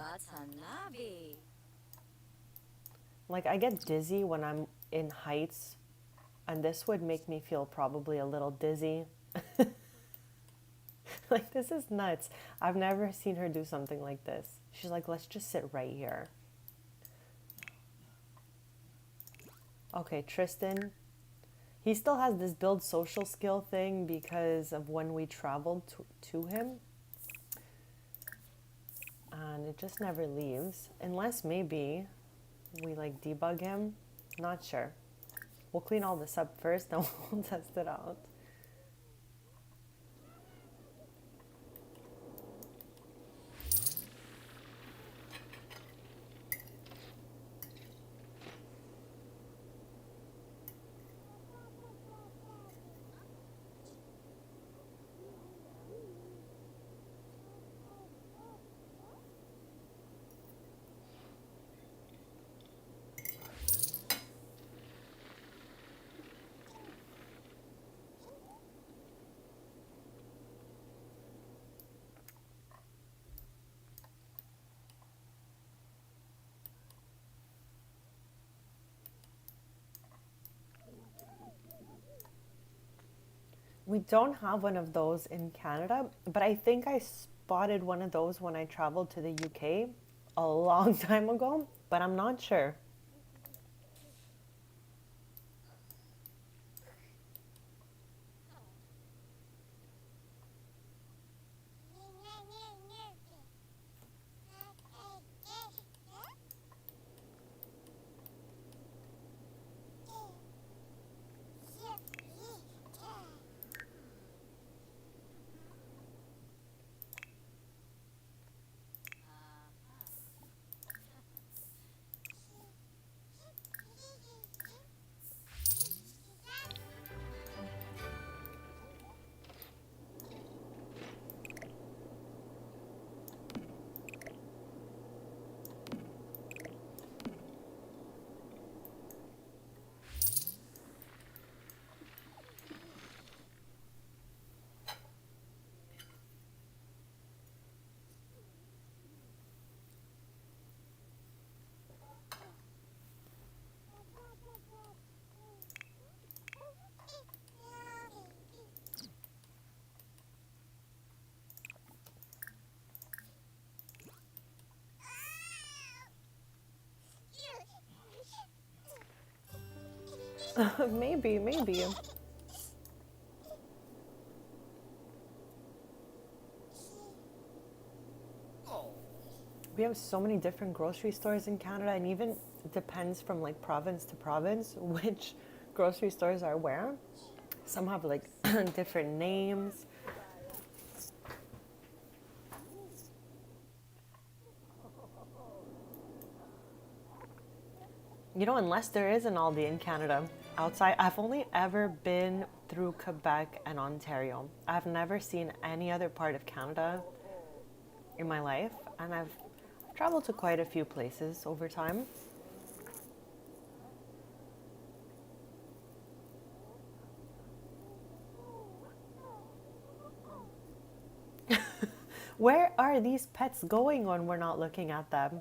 Speaker 4: Like I get dizzy when I'm in heights, and this would make me feel probably a little dizzy. Like, this is nuts. I've never seen her do something like this. She's like, let's just sit right here. Okay, Tristan. He still has this build social skill thing because of when we traveled to him. And it just never leaves. Unless maybe we like debug him. Not sure. We'll clean all this up first, then we'll test it out. We don't have one of those in Canada, but I think I spotted one of those when I traveled to the UK a long time ago, but I'm not sure. Maybe, maybe.
Speaker 3: Oh.
Speaker 4: We have so many different grocery stores in Canada, and even depends from like province to province which grocery stores are where. Some have like different names. You know, unless there is an Aldi in Canada, outside, I've only ever been through Quebec and Ontario. I've never seen any other part of Canada in my life, and I've traveled to quite a few places over time. Where are these pets going when we're not looking at them?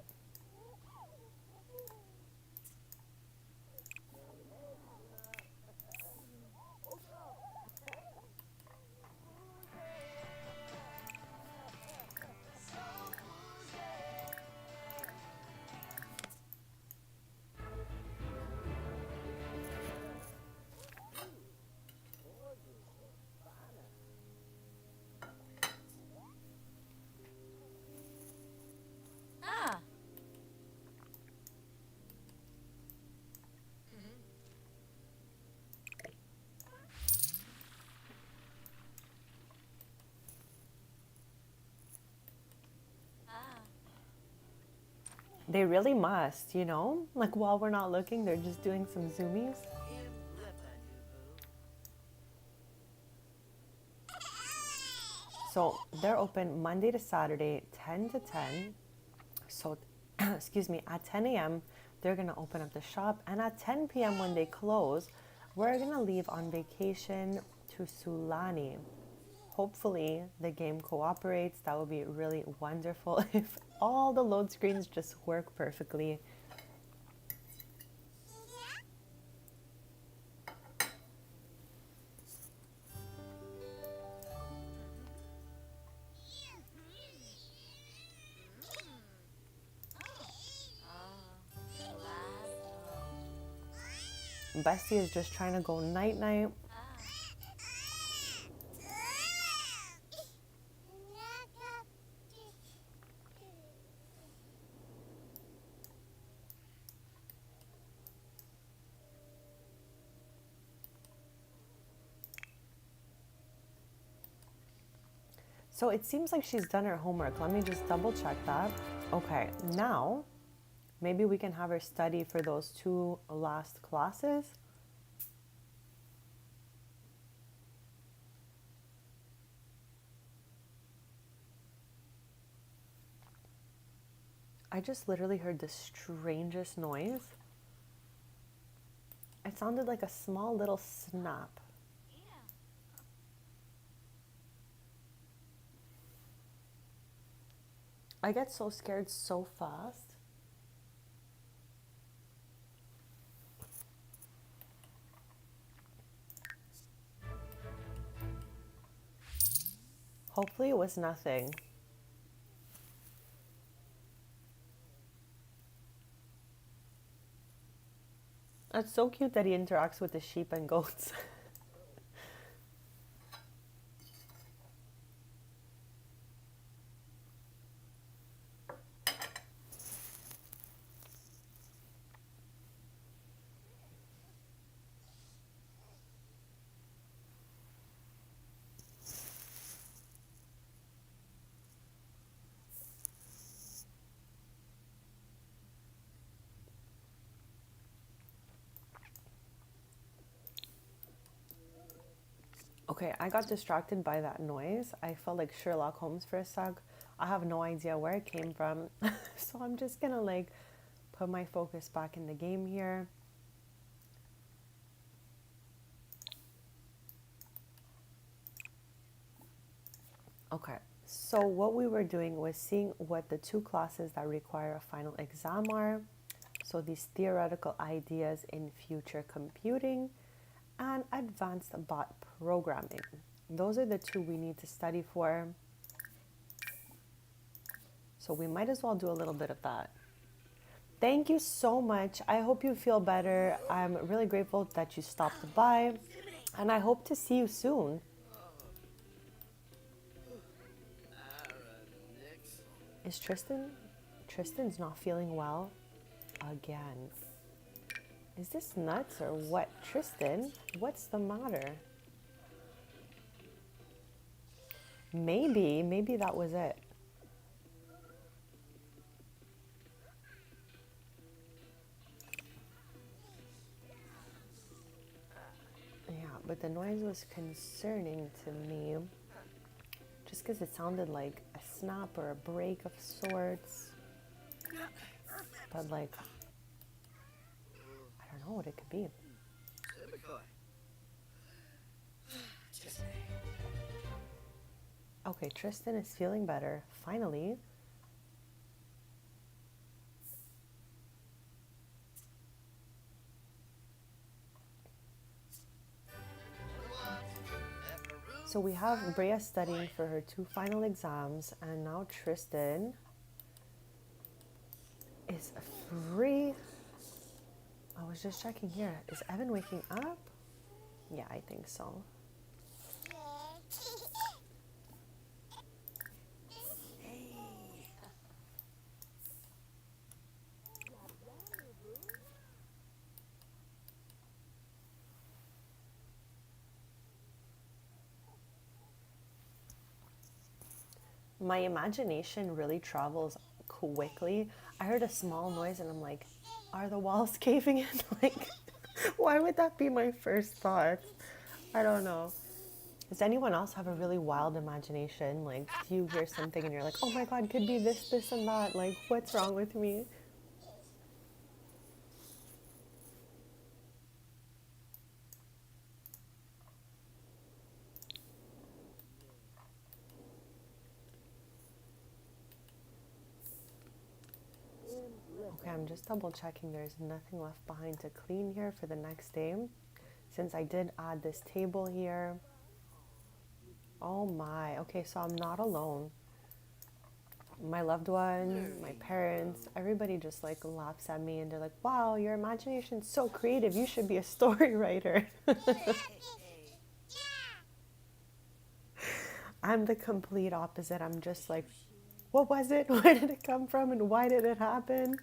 Speaker 5: Ah. Ah.
Speaker 4: They really must, you know? Like while we're not looking, they're just doing some zoomies. So they're open Monday to Saturday, 10 to 10. So, excuse me, at 10 a.m., they're going to open up the shop. And at 10 p.m., when they close, we're going to leave on vacation to Sulani. Hopefully, the game cooperates. That would be really wonderful if all the load screens just work perfectly. Bestie is just trying to go night night. So it seems like she's done her homework. Let me just double check that. Okay, now maybe we can have her study for those 2 last classes. I just literally heard the strangest noise. It sounded like a small little snap. I get so scared so fast. Hopefully it was nothing. It's so cute that he interacts with the sheep and goats. Okay, I got distracted by that noise. I felt like Sherlock Holmes for a sec. I have no idea where it came from. So I'm just gonna like put my focus back in the game here. Okay, so what we were doing was seeing what the 2 classes that require a final exam are. So these theoretical ideas in future computing and advanced bot programming. Those are the 2 we need to study for. So we might as well do a little bit of that. Thank you so much. I hope you feel better. I'm really grateful that you stopped by, and I hope to see you soon. Is Tristan? Tristan's not feeling well again. Is this nuts or what? Tristan, what's the matter? Maybe that was it. Yeah, but the noise was concerning to me just because it sounded like a snap or a break of sorts. But like, I don't know what it could be. Okay, Tristan is feeling better, finally. So we have Brea studying for her 2 final exams, and now Tristan is free. I was just checking here. Is Evan waking up? Yeah, I think so. My imagination really travels quickly. I heard a small noise and I'm like, are the walls caving in? Like, why would that be my first thought? I don't know. Does anyone else have a really wild imagination? Like, do you hear something and you're like, oh my God, could be this, this, and that. Like, what's wrong with me? Okay, I'm just double checking there's nothing left behind to clean here for the next day. Since I did add this table here. Oh my, okay, so I'm not alone. My loved one, my parents, everybody just like laughs at me and they're like, wow, your imagination's so creative. You should be a story writer. I'm the complete opposite. I'm just like, what was it? Where did it come from? And why did it happen?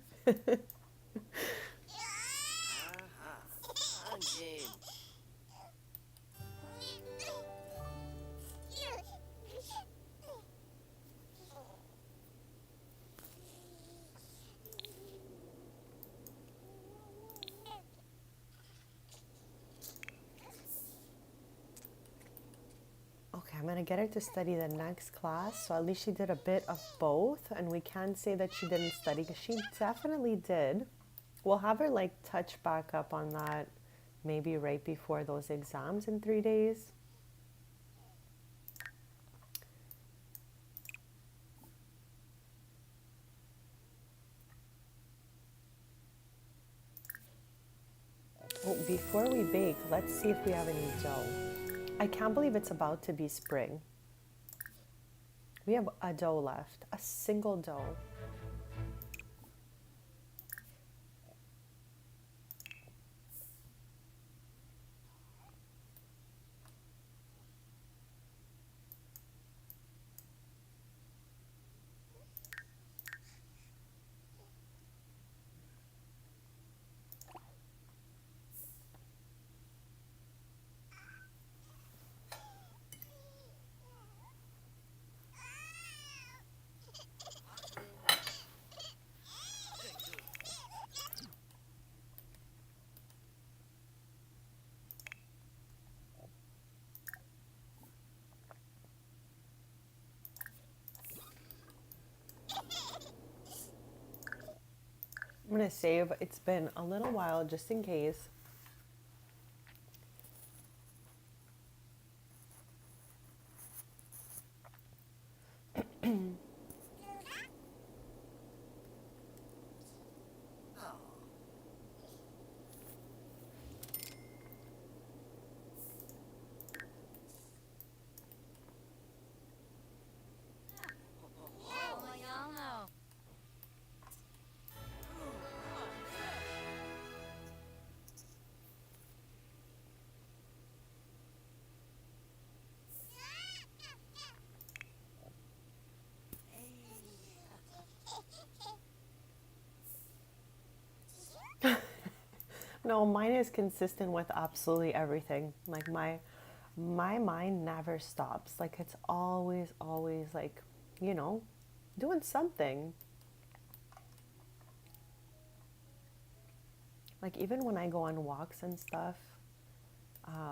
Speaker 4: Okay, I'm gonna get her to study the next class. So at least she did a bit of both. And we can't say that she didn't study because she definitely did. We'll have her like touch back up on that maybe right before those exams in 3 days. Oh, before we bake, let's see if we have any dough. I can't believe it's about to be spring. We have a dough left, a single dough. I'm gonna save. It's been a little while just in case.
Speaker 5: Oh, y'all know.
Speaker 4: No, mine is consistent with absolutely everything. Like my mind never stops. Like it's always like, you know, doing something. Like even when I go on walks and stuff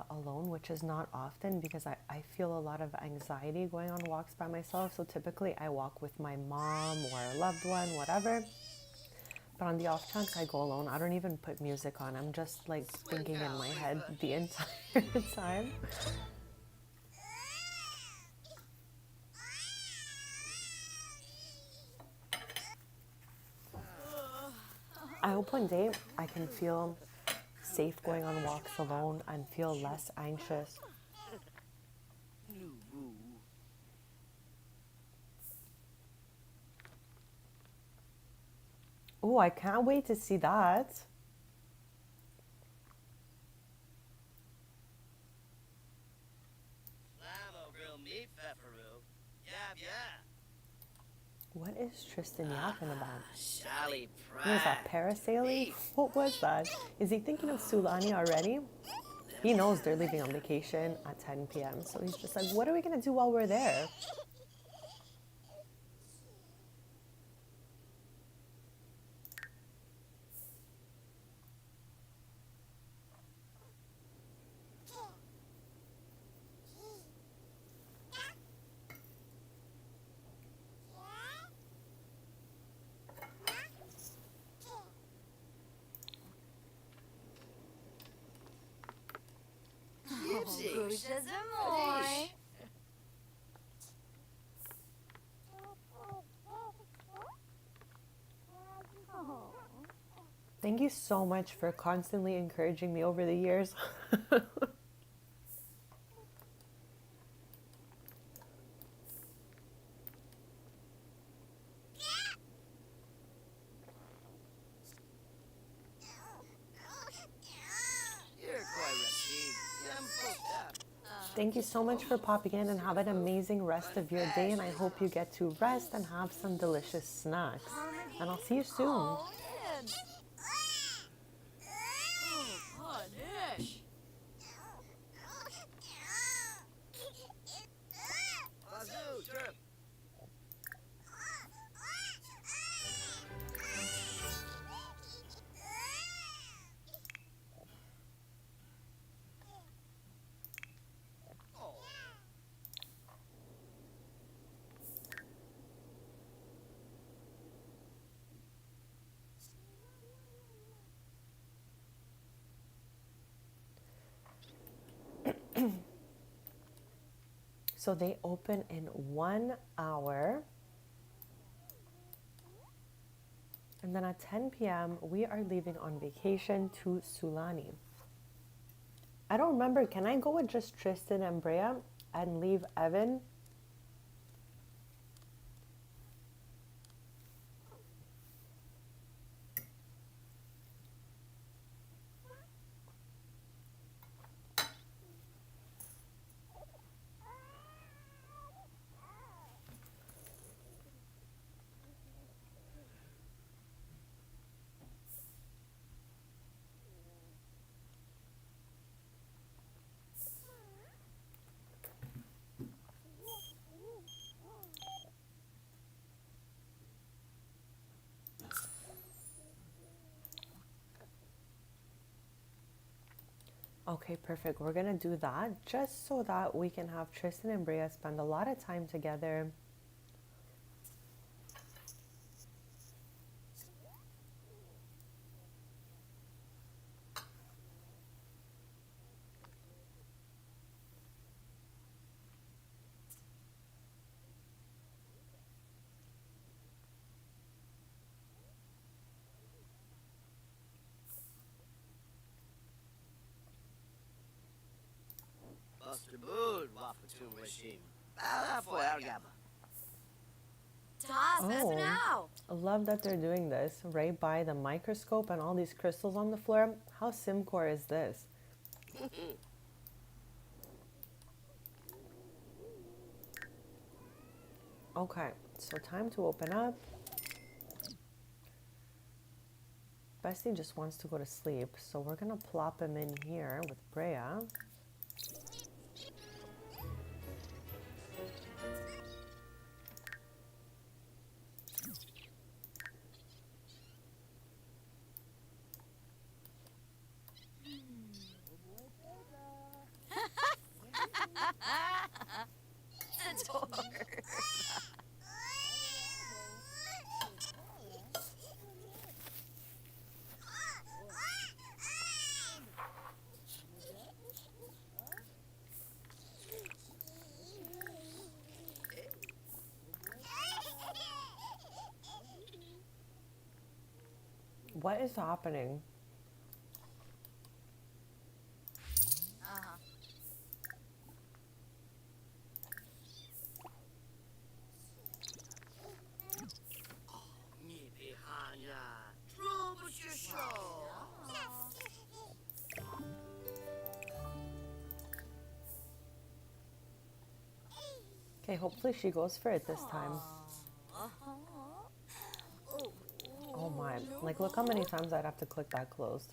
Speaker 4: alone, which is not often because I feel a lot of anxiety going on walks by myself. So typically I walk with my mom or a loved one, whatever. But on the off chance I go alone, I don't even put music on. I'm just like thinking in my head the entire time. I hope one day I can feel safe going on walks alone and feel less anxious. Oh, I can't wait to see that.
Speaker 3: Lamo grill meat pepperoo. Yab yab.
Speaker 4: What is Tristan yapping about?
Speaker 3: Shally
Speaker 4: Was that
Speaker 3: Pratt.
Speaker 4: parasailing? What was that? Is he thinking of Sulani already? He knows they're leaving on vacation at 10 p.m. So he's just like, what are we going to do while we're there?
Speaker 5: Gujas amoy.
Speaker 4: Thank you so much for constantly encouraging me over the years.
Speaker 3: You're quite Rashid. Yum up.
Speaker 4: Thank you so much for popping in and have an amazing rest of your day. And I hope you get to rest and have some delicious snacks. And I'll see you soon.
Speaker 5: Oh, man.
Speaker 2: Punish.
Speaker 3: Wazoo, trip.
Speaker 4: So they open in 1 hour. And then at 10 p.m., we are leaving on vacation to Sulani. I don't remember, can I go with just Tristan and Brea and leave Evan? Okay, perfect. We're gonna do that just so that we can have Tristan and Brea spend a lot of time together.
Speaker 3: Buster Bood, Wafatum Rashim. Alafo Argaba.
Speaker 5: Tas,
Speaker 4: Oh.
Speaker 5: now.
Speaker 4: I love that they're doing this right by the microscope and all these crystals on the floor. How Simcore is this? Okay, so time to open up. Bestie just wants to go to sleep, so we're gonna plop him in here with Brea. What is happening? Okay, hopefully she goes for it this time. Oh my, like look how many times I'd have to click that closed.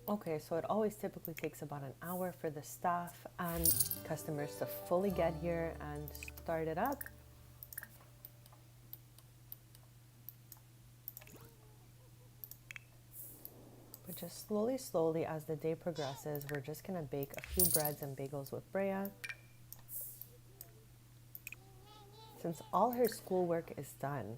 Speaker 4: Okay, so it always typically takes about an hour for the staff and customers to fully get here and start it up. But just slowly, as the day progresses, we're just gonna bake a few breads and bagels with Brea. Since all her schoolwork is done.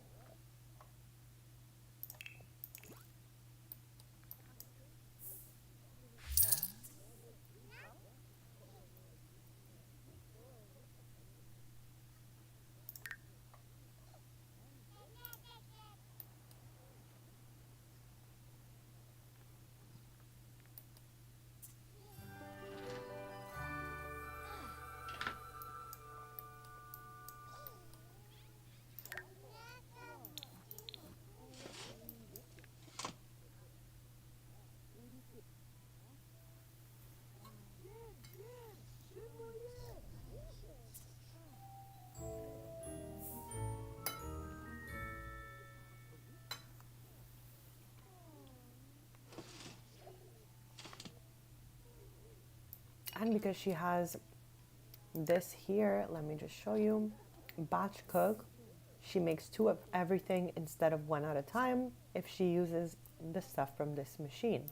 Speaker 4: And because she has this here, let me just show you, batch cook, she makes 2 of everything instead of 1 at a time if she uses the stuff from this machine.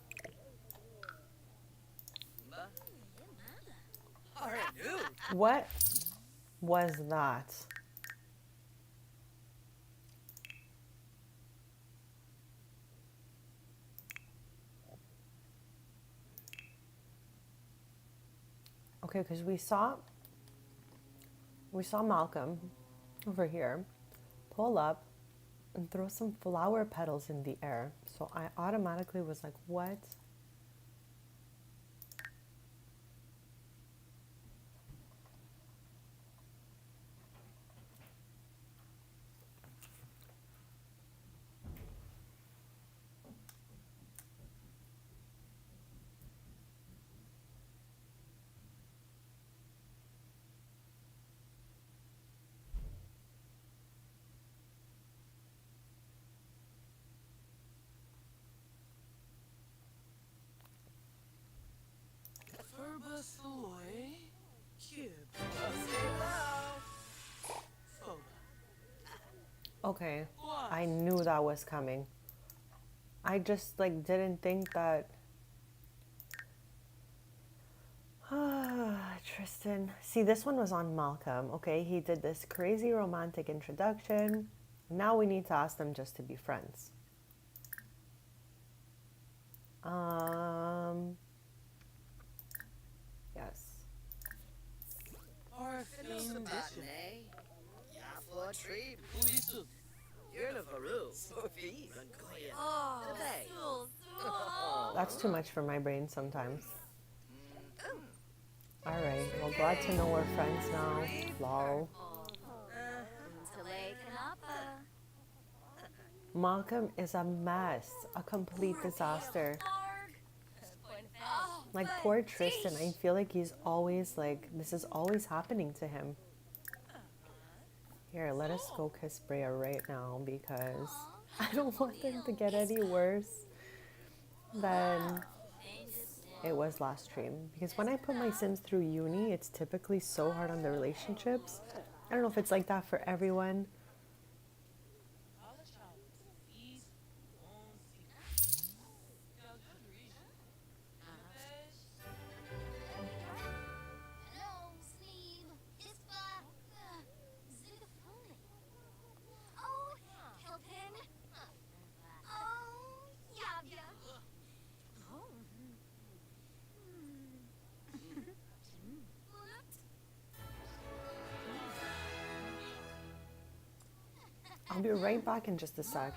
Speaker 4: What was that? Okay, because we saw Malcolm over here pull up and throw some flower petals in the air. So I automatically was like, what? Okay, I knew that was coming. I just like didn't think that. Tristan. See, this one was on Malcolm. Okay, he did this crazy romantic introduction. Now we need to ask them just to be friends. Yes. That's too much for my brain sometimes. Alright, well, glad to know we're friends now. Lol. Malcolm is a mess, a complete disaster. Like poor Tristan, I feel like he's always like, this is always happening to him. Here, let us go kiss Brea right now because I don't want them to get any worse than it was last stream. Because when I put my Sims through uni, it's typically so hard on the relationships. I don't know if it's like that for everyone. I'll be right back in just a sec.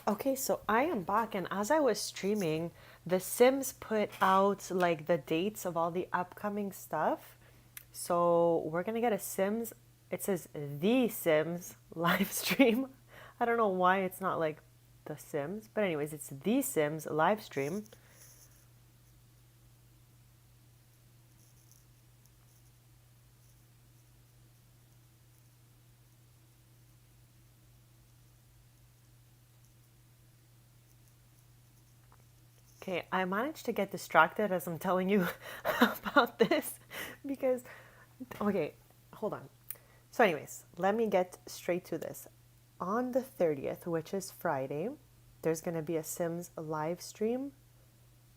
Speaker 4: Okay, so I am back, and as I was streaming, The Sims put out like the dates of all the upcoming stuff. So we're gonna get a Sims, it says The Sims live stream. I don't know why it's not like The Sims, but anyways, it's The Sims live stream. Okay, I managed to get distracted as I'm telling you about this because, okay, hold on. So, anyways, let me get straight to this. On the 30th, which is Friday, there's going to be a Sims live stream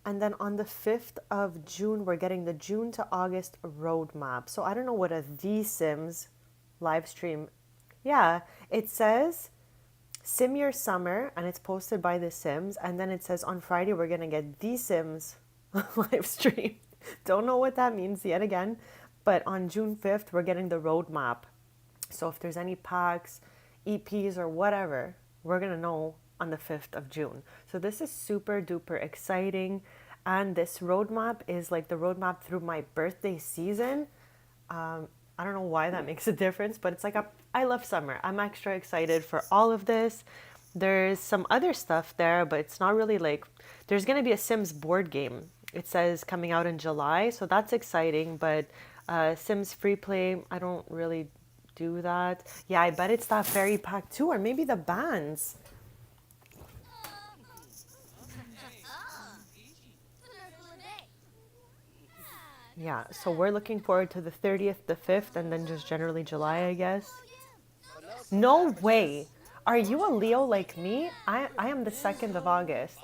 Speaker 4: And then on the 5th of June, we're getting the June to August roadmap. So I don't know what a The Sims live stream. Yeah, it says Sim Your Summer, and it's posted by The Sims. And then it says on Friday, we're going to get The Sims live stream. Don't know what that means yet again. But on June 5th, we're getting the roadmap. So if there's any packs, EPs, or whatever, we're going to know on the 5th of June. So this is super duper exciting. And this roadmap is like the roadmap through my birthday season. I don't know why that makes a difference, but it's like I love summer. I'm extra excited for all of this. There's some other stuff there, but it's not really like, there's going to be a Sims board game. It says coming out in July, so that's exciting, but Sims free play, I don't really do that. Yeah, I bet it's that fairy pack too, or maybe the bands. Yeah, so we're looking forward to the 30th, the 5th, and then just generally July, I guess. No way. Are you a Leo like me? I am the 2nd of August.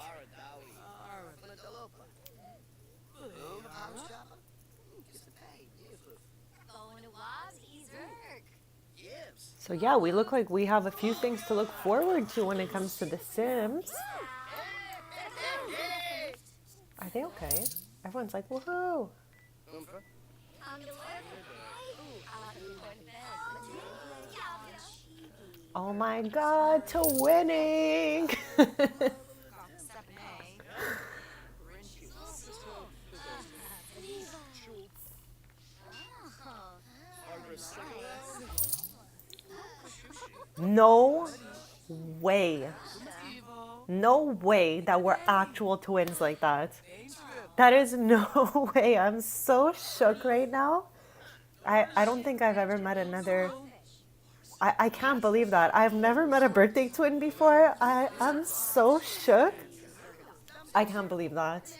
Speaker 4: So yeah, we look like we have a few things to look forward to when it comes to The Sims. Are they okay? Everyone's like, woohoo! Oh my god, to winning! No way. No way that we're actual twins like that. That is no way. I'm so shook right now. I don't think I've ever met another. I can't believe that. I've never met a birthday twin before. I'm so shook. I can't believe that.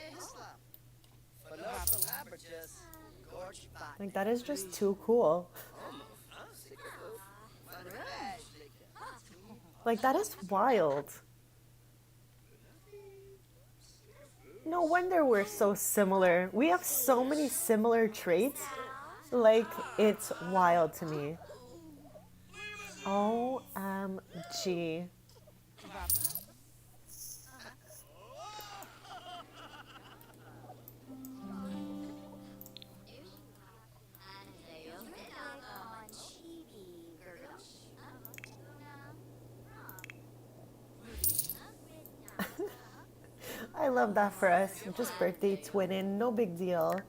Speaker 4: Like, that is just too cool. Like, that is wild. No wonder we're so similar. We have so many similar traits. Like, it's wild to me. OMG. I love that for us. Just birthday twinning, no big deal.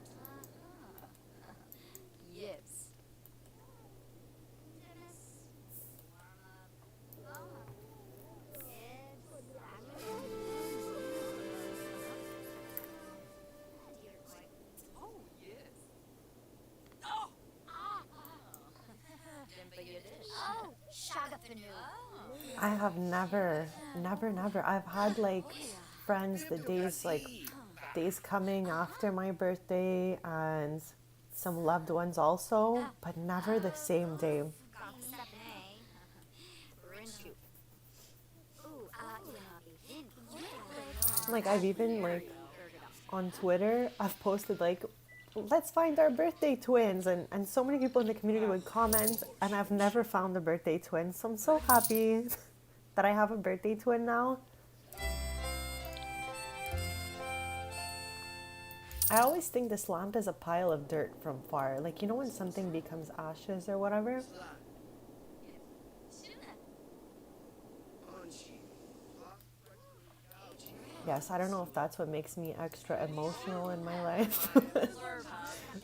Speaker 4: I have never. I've had like friends the days coming after my birthday and some loved ones also, but never the same day. Like, I've even like on Twitter, I've posted like, let's find our birthday twins, and so many people in the community would comment, and I've never found the birthday twin, so I'm so happy that I have a birthday twin now. I always think this lamp is a pile of dirt from far, like, you know when something becomes ashes or whatever. Yes, I don't know if that's what makes me extra emotional in my life.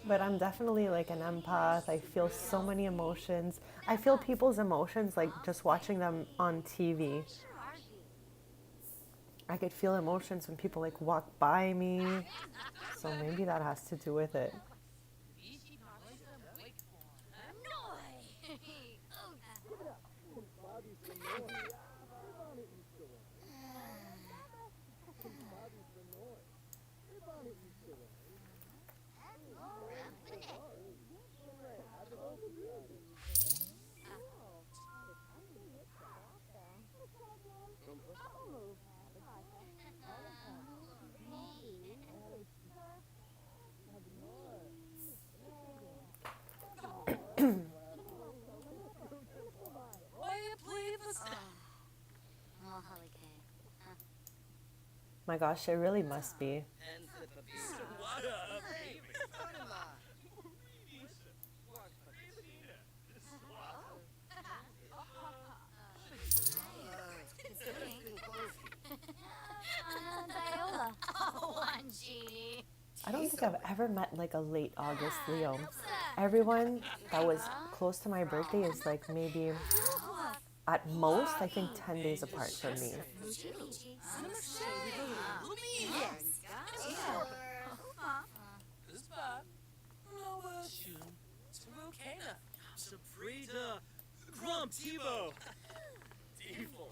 Speaker 4: But I'm definitely like an empath. I feel so many emotions. I feel people's emotions like just watching them on TV. I could feel emotions when people like walk by me. So maybe that has to do with it. My gosh, it really must be. I don't think I've ever met like a late August Leo. Everyone that was close to my birthday is like maybe at most, I think 10 days apart from me.
Speaker 3: Sabrina, Grum, Tivo, Devo,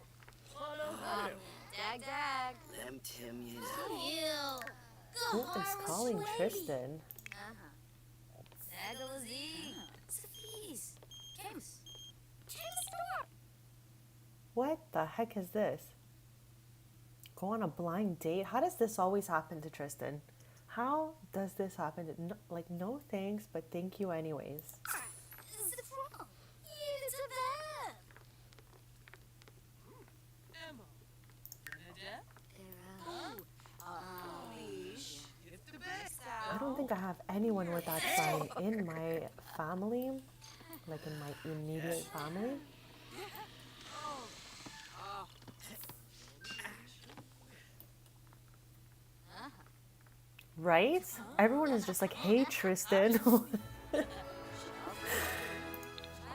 Speaker 5: Dag dag.
Speaker 3: Lem Tim, you know.
Speaker 4: Who is calling Tristan? What the heck is this? Go on a blind date? How does this always happen to Tristan? How does this happen? No, like, no thanks, but thank you anyways.
Speaker 1: Emma. Bernadette. If the best
Speaker 4: I don't think I have anyone with that sign in my family, like in my immediate family. Right? Everyone is just like, hey, Tristan.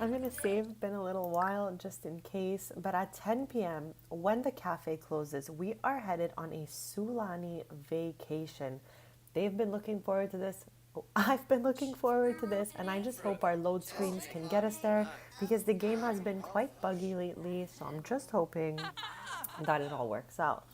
Speaker 4: I'm gonna save, been a little while just in case, but at 10 p.m. when the cafe closes, we are headed on a Sulani vacation. They've been looking forward to this. I've been looking forward to this, and I just hope our load screens can get us there because the game has been quite buggy lately, so I'm just hoping that it all works out.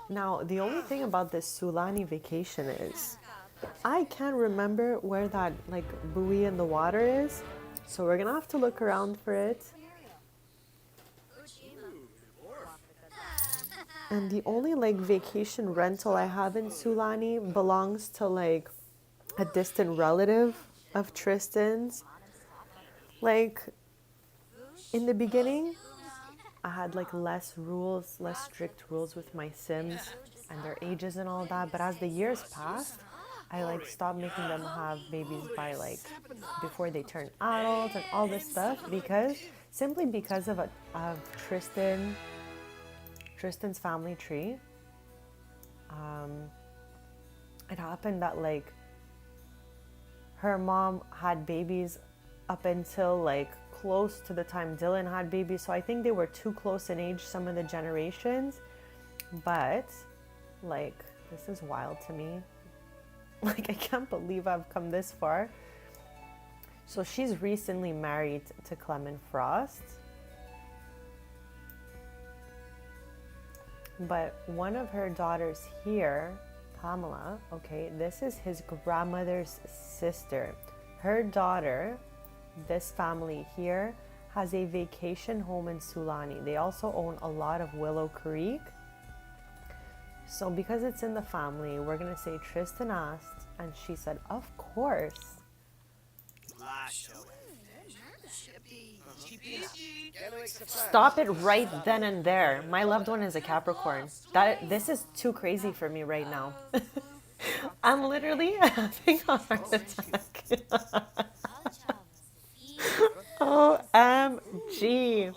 Speaker 4: Now, the only thing about this Sulani vacation is I can't remember where that like buoy in the water is, so we're gonna have to look around for it. And the only like vacation rental I have in Sulani belongs to like a distant relative of Tristan's. Like in the beginning, I had like less strict rules with my Sims and their ages and all that. But as the years passed, I like stopped making them have babies by like before they turn adults and all this stuff because of Tristan's family tree. It happened that like her mom had babies up until like close to the time Dylan had babies, so I think they were too close in age, some of the generations. But like, this is wild to me. Like, I can't believe I've come this far. So she's recently married to Clement Frost, but one of her daughters here, Pamela, okay, this is his grandmother's sister. Her daughter, this family here, has a vacation home in Sulani. They also own a lot of Willow Creek. So because it's in the family, we're gonna say Tristan asked, and she said, of course. Stop it right then and there. My loved one is a Capricorn. This is too crazy for me right now. I'm literally having a heart attack. OMG.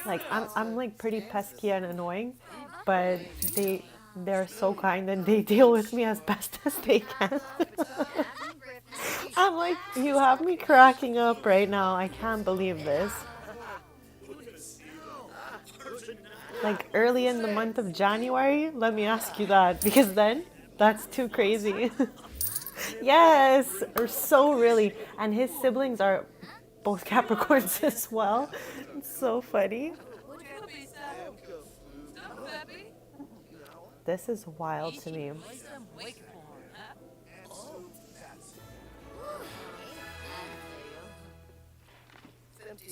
Speaker 4: Like I'm like pretty pesky and annoying, but they're so kind and they deal with me as best as they can. I'm like, you have me cracking up right now. I can't believe this. Like early in the month of January, let me ask you that, because then that's too crazy. Yes, or so really. And his siblings are both Capricorns as well. It's so funny. This is wild to me.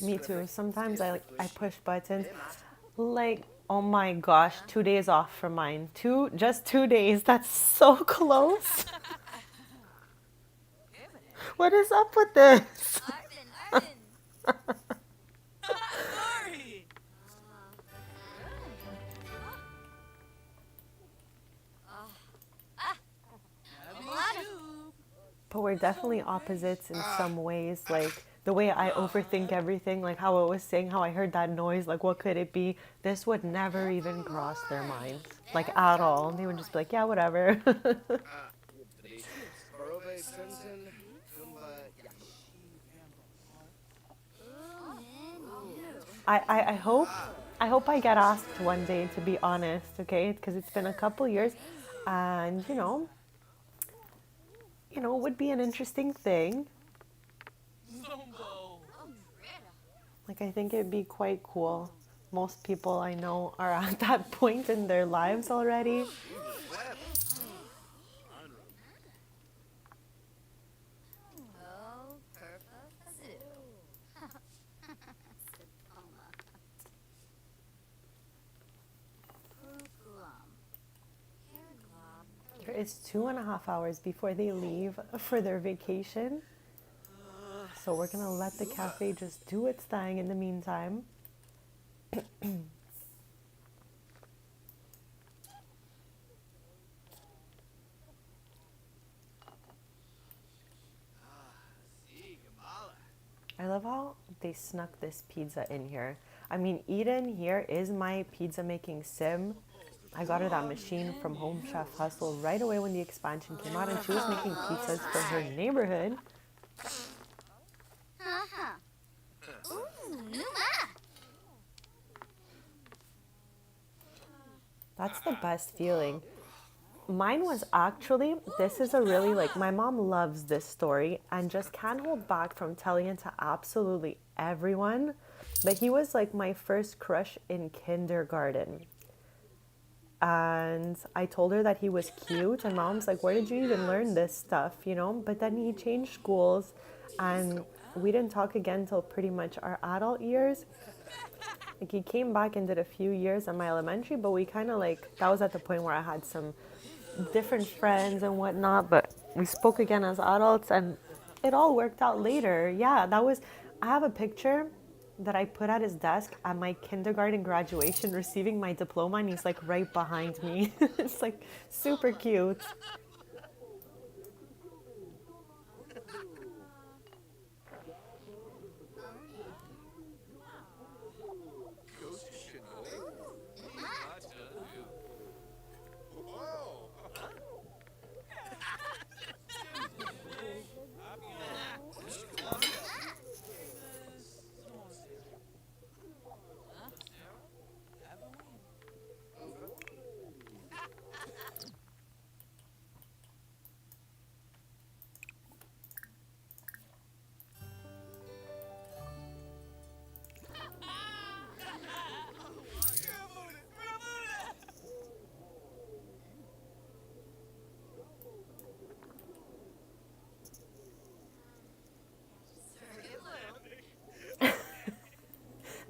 Speaker 4: Me too. Sometimes I push buttons. Like Oh my gosh, 2 days off from mine. Just 2 days. That's so close. What is up with this?
Speaker 5: Arvin.
Speaker 1: Sorry.
Speaker 4: But we're definitely opposites in some ways. Like the way I overthink everything, like how I was saying, how I heard that noise, like what could it be? This would never even cross their minds, like at all. They would just be like, yeah, whatever.
Speaker 3: Barove Sensen, Kumba
Speaker 4: I hope I get asked one day, to be honest, okay? Because it's been a couple years, and it would be an interesting thing.
Speaker 1: Zumbo.
Speaker 4: Like, I think it'd be quite cool. Most people I know are at that point in their lives already.
Speaker 5: Oh, purple zoo.
Speaker 4: There is 2.5 hours before they leave for their vacation. So we're gonna let the cafe just do its thing in the meantime. I love how they snuck this pizza in here. I mean, Eden here is my pizza making sim. I got her that machine from Home Chef Hustle right away when the expansion came out, and she was making pizzas for her neighborhood.
Speaker 5: Ooh, Numa.
Speaker 4: That's the best feeling. Mine was actually, this is a really, like, my mom loves this story and just can't hold back from telling it to absolutely everyone. But he was like my first crush in kindergarten. And I told her that he was cute, and mom's like, where did you even learn this stuff, But then he changed schools, and we didn't talk again till pretty much our adult years. Like, he came back and did a few years in my elementary, but we kind of like, that was at the point where I had some different friends and whatnot, but we spoke again as adults, and it all worked out later. Yeah, I have a picture that I put at his desk at my kindergarten graduation receiving my diploma, and he's like right behind me. It's like super cute.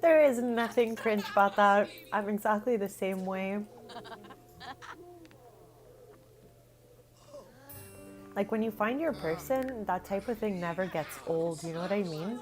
Speaker 4: There is nothing cringe about that. I'm exactly the same way. Like, when you find your person, that type of thing never gets old, you know what I mean?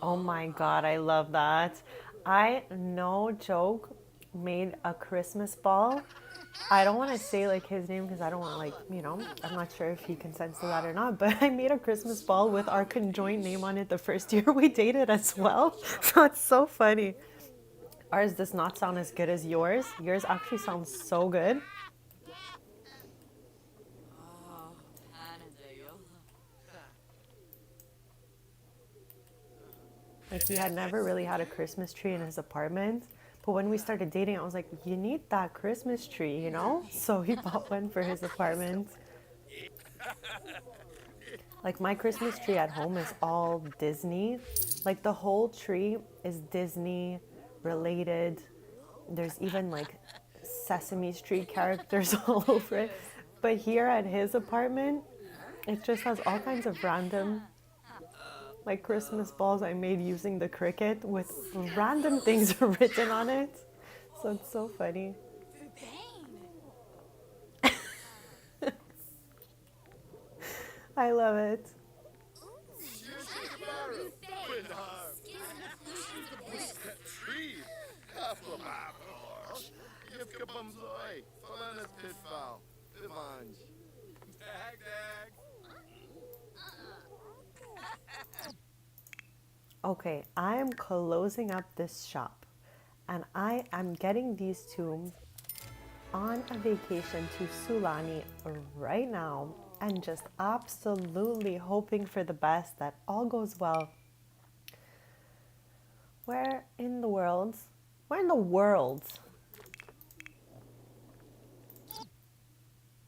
Speaker 4: Oh my God, I love that. I, no joke, made a Christmas ball. I don't want to say like his name because I don't want to, like, I'm not sure if he consents to that or not, but I made a Christmas ball with our conjoined name on it the first year we dated as well. So it's so funny. Ours does not sound as good as yours. Yours actually sounds so good. Like he had never really had a Christmas tree in his apartment. But when we started dating, I was like, you need that Christmas tree, you know? So he bought one for his apartment. Like my Christmas tree at home is all Disney. Like the whole tree is Disney related. There's even like Sesame Street characters all over it. But here at his apartment, it just has all kinds of random like Christmas balls I made using the Cricut with random things written on it. So it's so funny. I love it.
Speaker 6: Tree. Give Kabumzoy. Falanas Pitfall. Bivanj. Dag, dag.
Speaker 4: Okay, I am closing up this shop and I am getting these two on a vacation to Sulani right now and just absolutely hoping for the best that all goes well. Where in the world? Where in the world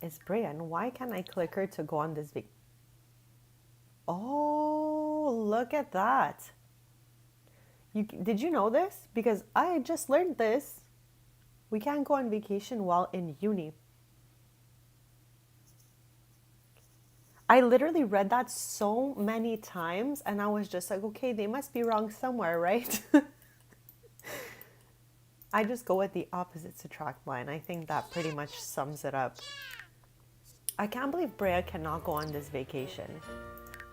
Speaker 4: is Brea and why can't I click her to go on this vacation? Oh, look at that. Did you know this? Because I just learned this. We can't go on vacation while in uni. I literally read that so many times and I was just like, okay, they must be wrong somewhere, right? I just go with the opposite subtract line. I think that pretty much sums it up. I can't believe Brea cannot go on this vacation.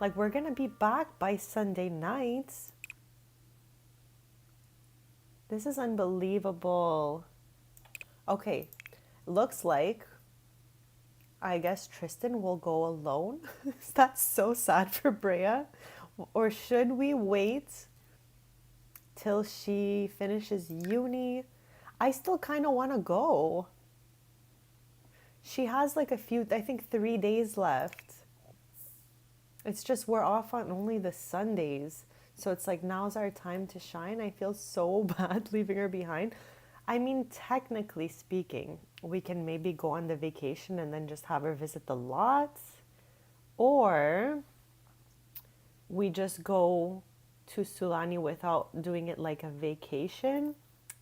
Speaker 4: Like, we're gonna be back by Sunday night. This is unbelievable. Okay, looks like I guess Tristan will go alone. That's so sad for Brea. Or should we wait till she finishes uni? I still kind of want to go. She has like a few, I think 3 days left. It's just we're off on only the Sundays. So it's like now's our time to shine. I feel so bad leaving her behind. I mean, technically speaking, we can maybe go on the vacation and then just have her visit the lots. Or we just go to Sulani without doing it like a vacation.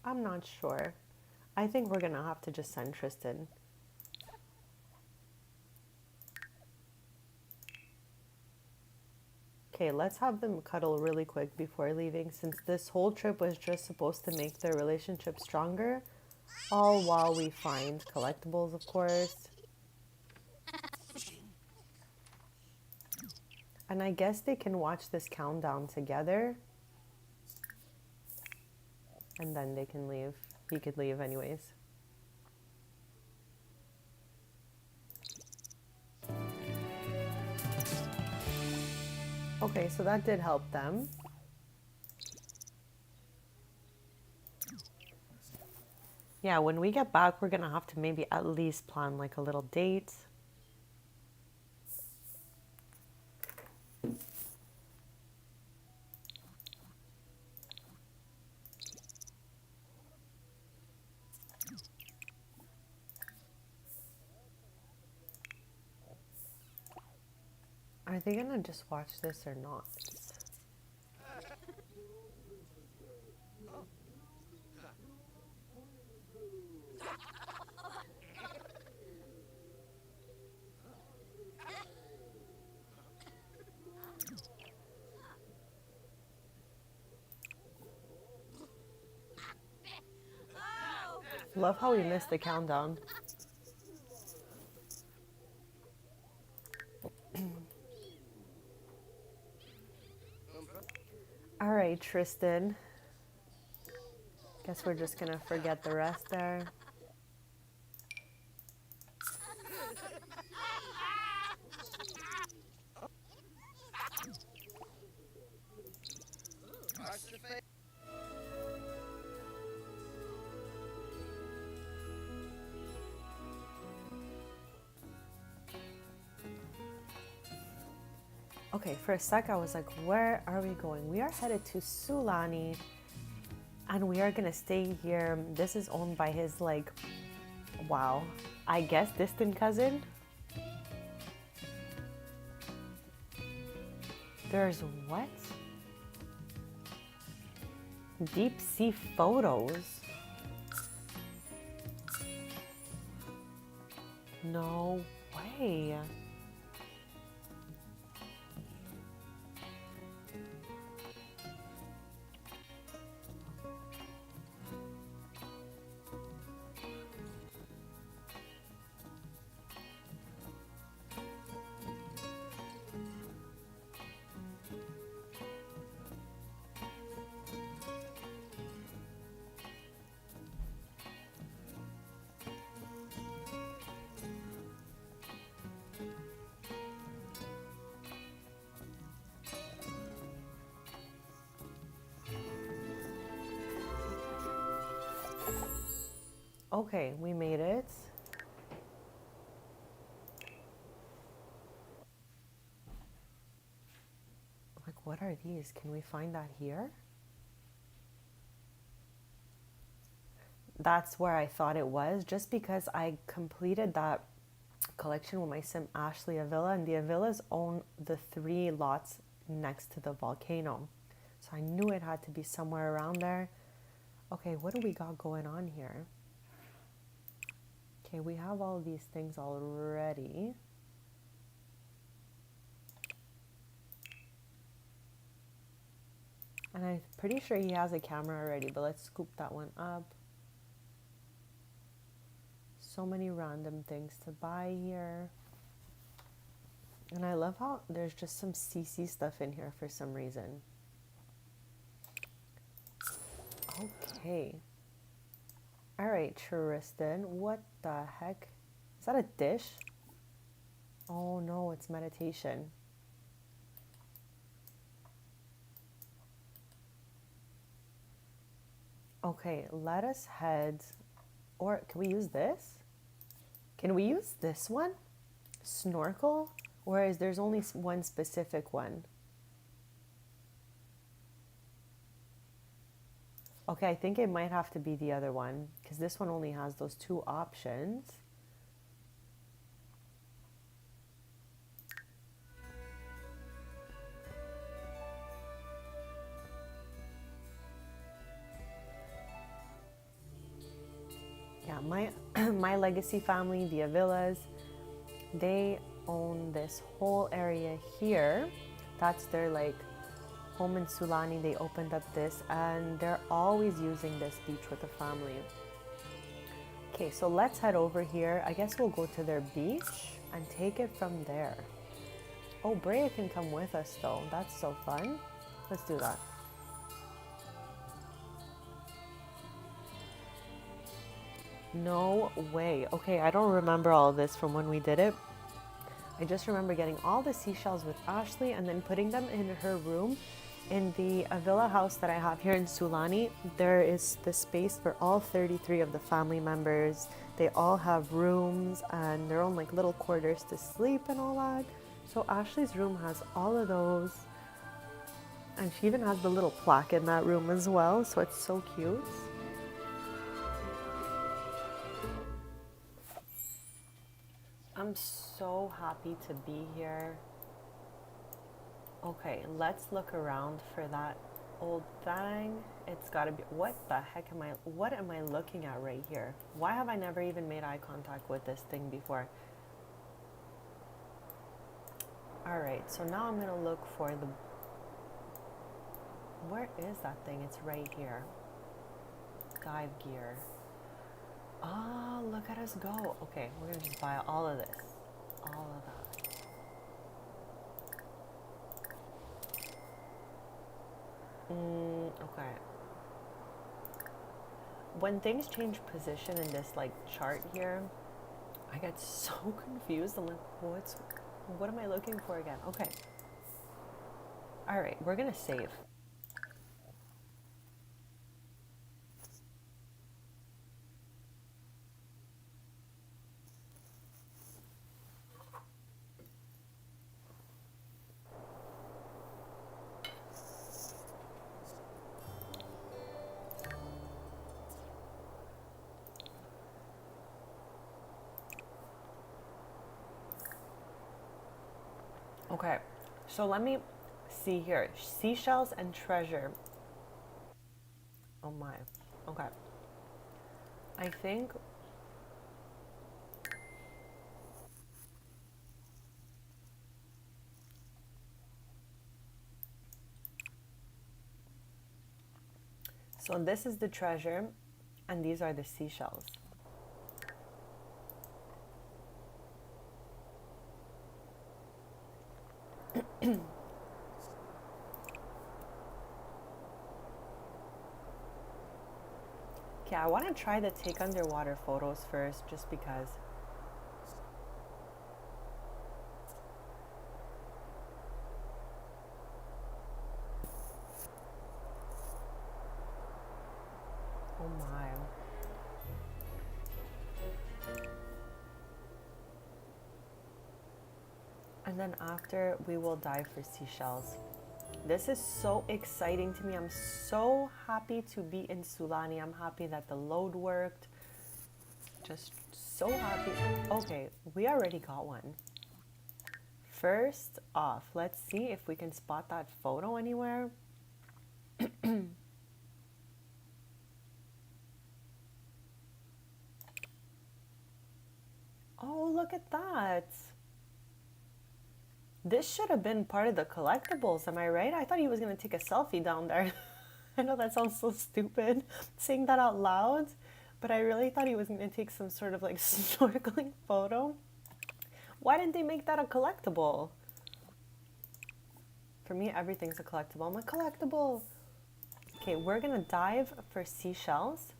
Speaker 4: I'm not sure. I think we're going to have to just send Tristan. Okay, let's have them cuddle really quick before leaving, since this whole trip was just supposed to make their relationship stronger, all while we find collectibles, of course. And I guess they can watch this countdown together, and then they can leave. He could leave anyways. Okay, so that did help them. Yeah, when we get back, we're gonna have to maybe at least plan like a little date. Are they gonna just watch this or not? Love how we missed the countdown. All right, Tristan. Guess we're just gonna forget the rest there. Okay, for a sec I was like, where are we going? We are headed to Sulani and we are gonna stay here. This is owned by his like, wow, I guess distant cousin. There's what? Deep sea photos? No way. Okay, we made it. Like, what are these? Can we find that here? That's where I thought it was, just because I completed that collection with my sim Ashley Avila, and the Avilas own the 3 lots next to the volcano. So I knew it had to be somewhere around there. Okay, what do we got going on here? Okay, we have all these things already. And I'm pretty sure he has a camera already, but let's scoop that one up. So many random things to buy here. And I love how there's just some CC stuff in here for some reason. Okay. All right, Tristan, what the heck? Is that a dish? Oh no, it's meditation. Okay, let us head, or can we use this? Can we use this one? Snorkel? Or is there's only one specific one? Okay, I think it might have to be the other one because this one only has those 2 options. Yeah, my legacy family, the Avilas, they own this whole area here. That's their like home in Sulani. They opened up this and they're always using this beach with the family. Okay, so let's head over here. I guess we'll go to their beach and take it from there. Oh, Brea can come with us though. That's so fun. Let's do that. No way. Okay, I don't remember all this from when we did it. I just remember getting all the seashells with Ashley and then putting them in her room. In the Avila house that I have here in Sulani, there is the space for all 33 of the family members. They all have rooms and their own like little quarters to sleep and all that. So Ashley's room has all of those. And she even has the little plaque in that room as well. So it's so cute. I'm so happy to be here. Okay, let's look around for that old thing. It's gotta be, what am I looking at right here? Why have I never even made eye contact with this thing before? All right, so now I'm gonna look for the, where is that thing? It's right here. Dive gear. Oh, look at us go. Okay, we're gonna just buy all of this. All of that. Okay. When things change position in this like chart here, I get so confused. I'm like, what am I looking for again? Okay. All right, we're gonna save. Okay, so let me see here. Seashells and treasure. Oh my. Okay. I think so this is the treasure and these are the seashells. Okay, I want to try the take underwater photos first just because. Oh my. And then after we will dive for seashells. This is so exciting to me. I'm so happy to be in Sulani. I'm happy that the load worked. Just so happy. Okay, we already got one. First off, let's see if we can spot that photo anywhere. Oh, look at that. This should have been part of the collectibles, am I right? I thought he was going to take a selfie down there. I know that sounds so stupid, saying that out loud, but I really thought he was going to take some sort of like snorkeling photo. Why didn't they make that a collectible? For me, everything's a collectible. I'm a collectible. Okay, we're going to dive for seashells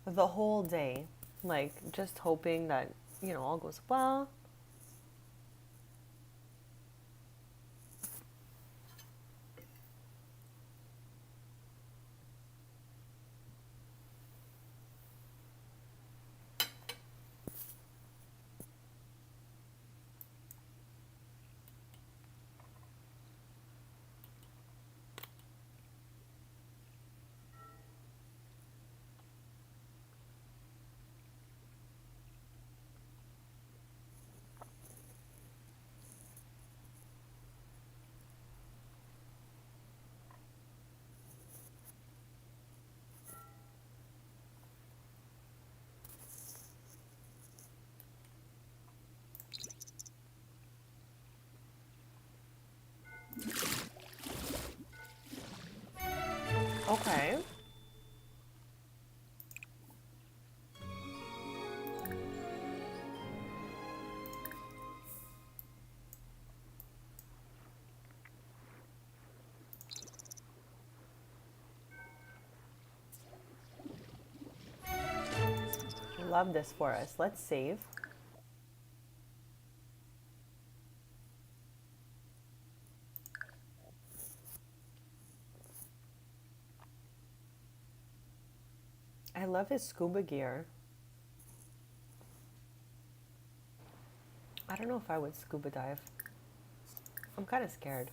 Speaker 4: the whole day. Like, just hoping that, you know, all goes well. Okay. Love this for us. Let's save. I love his scuba gear. I don't know if I would scuba dive. I'm kind of scared.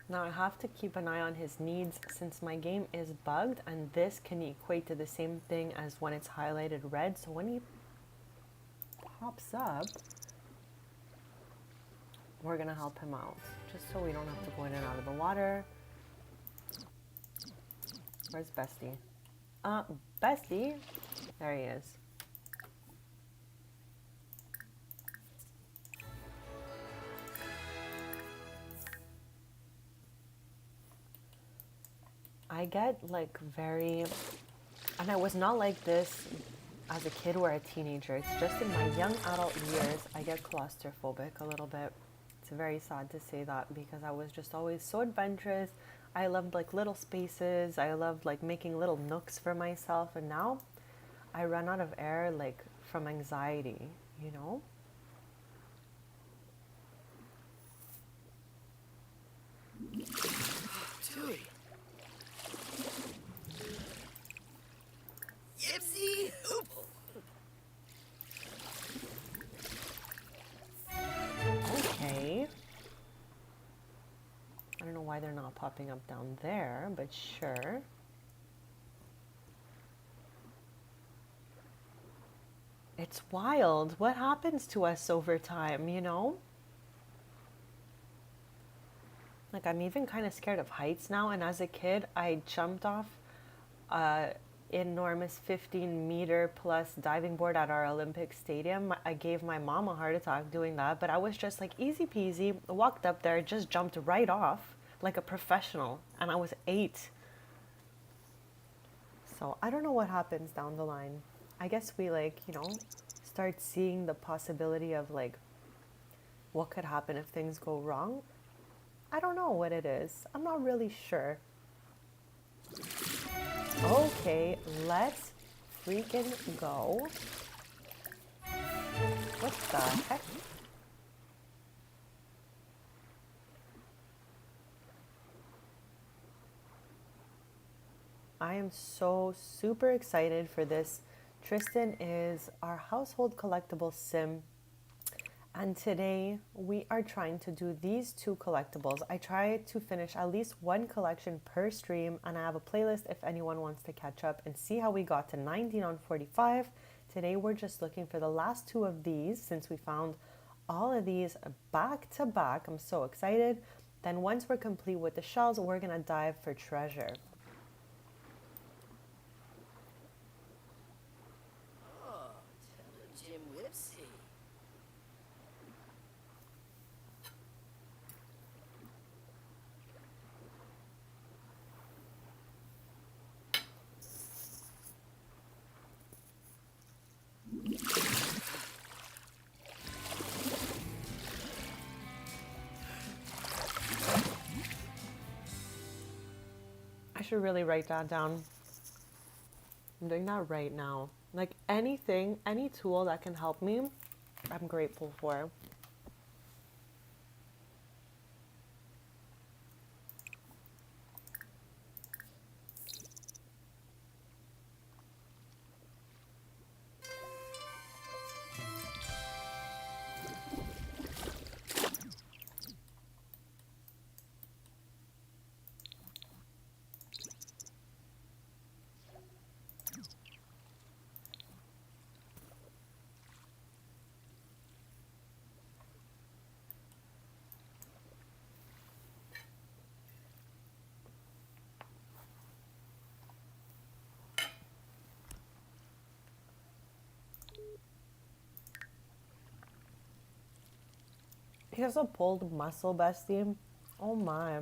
Speaker 4: Now I have to keep an eye on his needs since my game is bugged and this can equate to the same thing as when it's highlighted red. So when he pops up, we're gonna help him out just so we don't have to go in and out of the water. Where's Bestie? Bestie? There he is. I get like very, and I was not like this as a kid or a teenager. It's just in my young adult years, I get claustrophobic a little bit. It's very sad to say that because I was just always so adventurous. I loved like little spaces. I loved like making little nooks for myself. And now I run out of air like from anxiety, you know?
Speaker 3: Tui. Yipsy hoople.
Speaker 4: popping up down there, but sure. It's wild. What happens to us over time, you know? Like, I'm even kind of scared of heights now. And as a kid, I jumped off an enormous 15-meter plus diving board at our Olympic stadium. I gave my mom a heart attack doing that, but I was just like easy peasy, walked up there, just jumped right off like a professional. And I was 8. So I don't know what happens down the line. I guess we like, you know, start seeing the possibility of like what could happen if things go wrong. I don't know what it is. I'm not really sure. Okay, let's freaking go. What the heck? I am so super excited for this. Tristan is our household collectible sim. And today we are trying to do these 2 collectibles. I try to finish at least 1 collection per stream, and I have a playlist if anyone wants to catch up and see how we got to 19 on 45. Today we're just looking for the last 2 of these since we found all of these back to back. I'm so excited. Then once we're complete with the shells, we're gonna dive for treasure.
Speaker 3: Oh, tell her Jim Whipsy.
Speaker 4: I should really write that down. I'm doing that right now. Like anything, any tool that can help me, I'm grateful for. He has a pulled muscle, bestie. Oh my.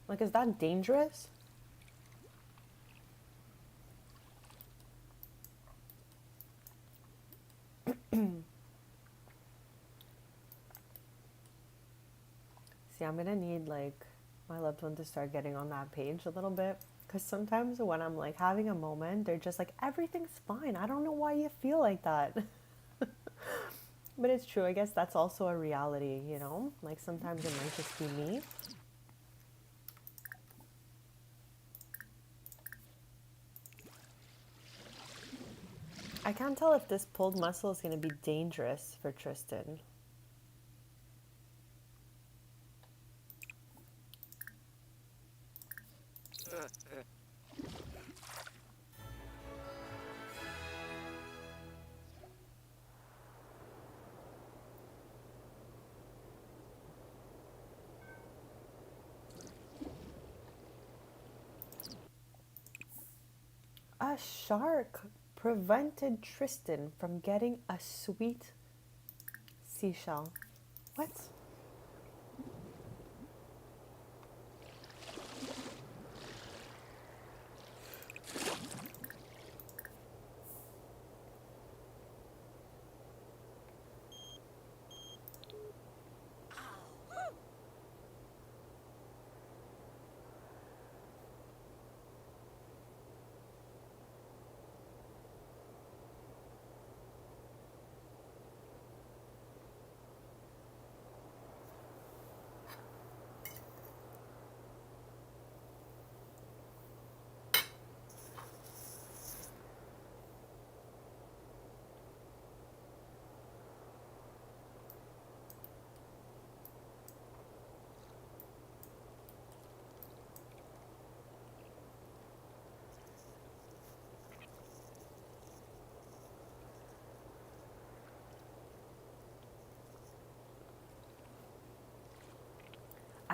Speaker 4: Like, is that dangerous? See, I'm gonna need like my loved one to start getting on that page a little bit. Because sometimes when I'm like having a moment, they're just like, everything's fine. I don't know why you feel like that. But it's true. I guess that's also a reality, you know? Like sometimes it might just be me. I can't tell if this pulled muscle is going to be dangerous for Tristan. A shark prevented Tristan from getting a sweet seashell. What?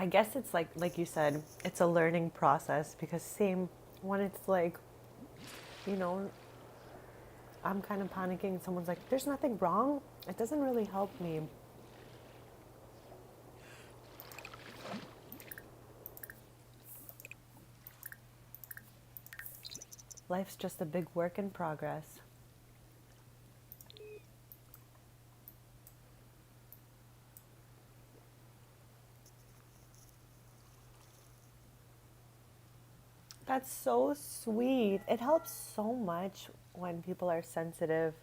Speaker 4: I guess it's like you said, it's a learning process because same when it's like, you know, I'm kind of panicking. Someone's like, there's nothing wrong. It doesn't really help me. Life's just a big work in progress. That's so sweet. It helps so much when people are sensitive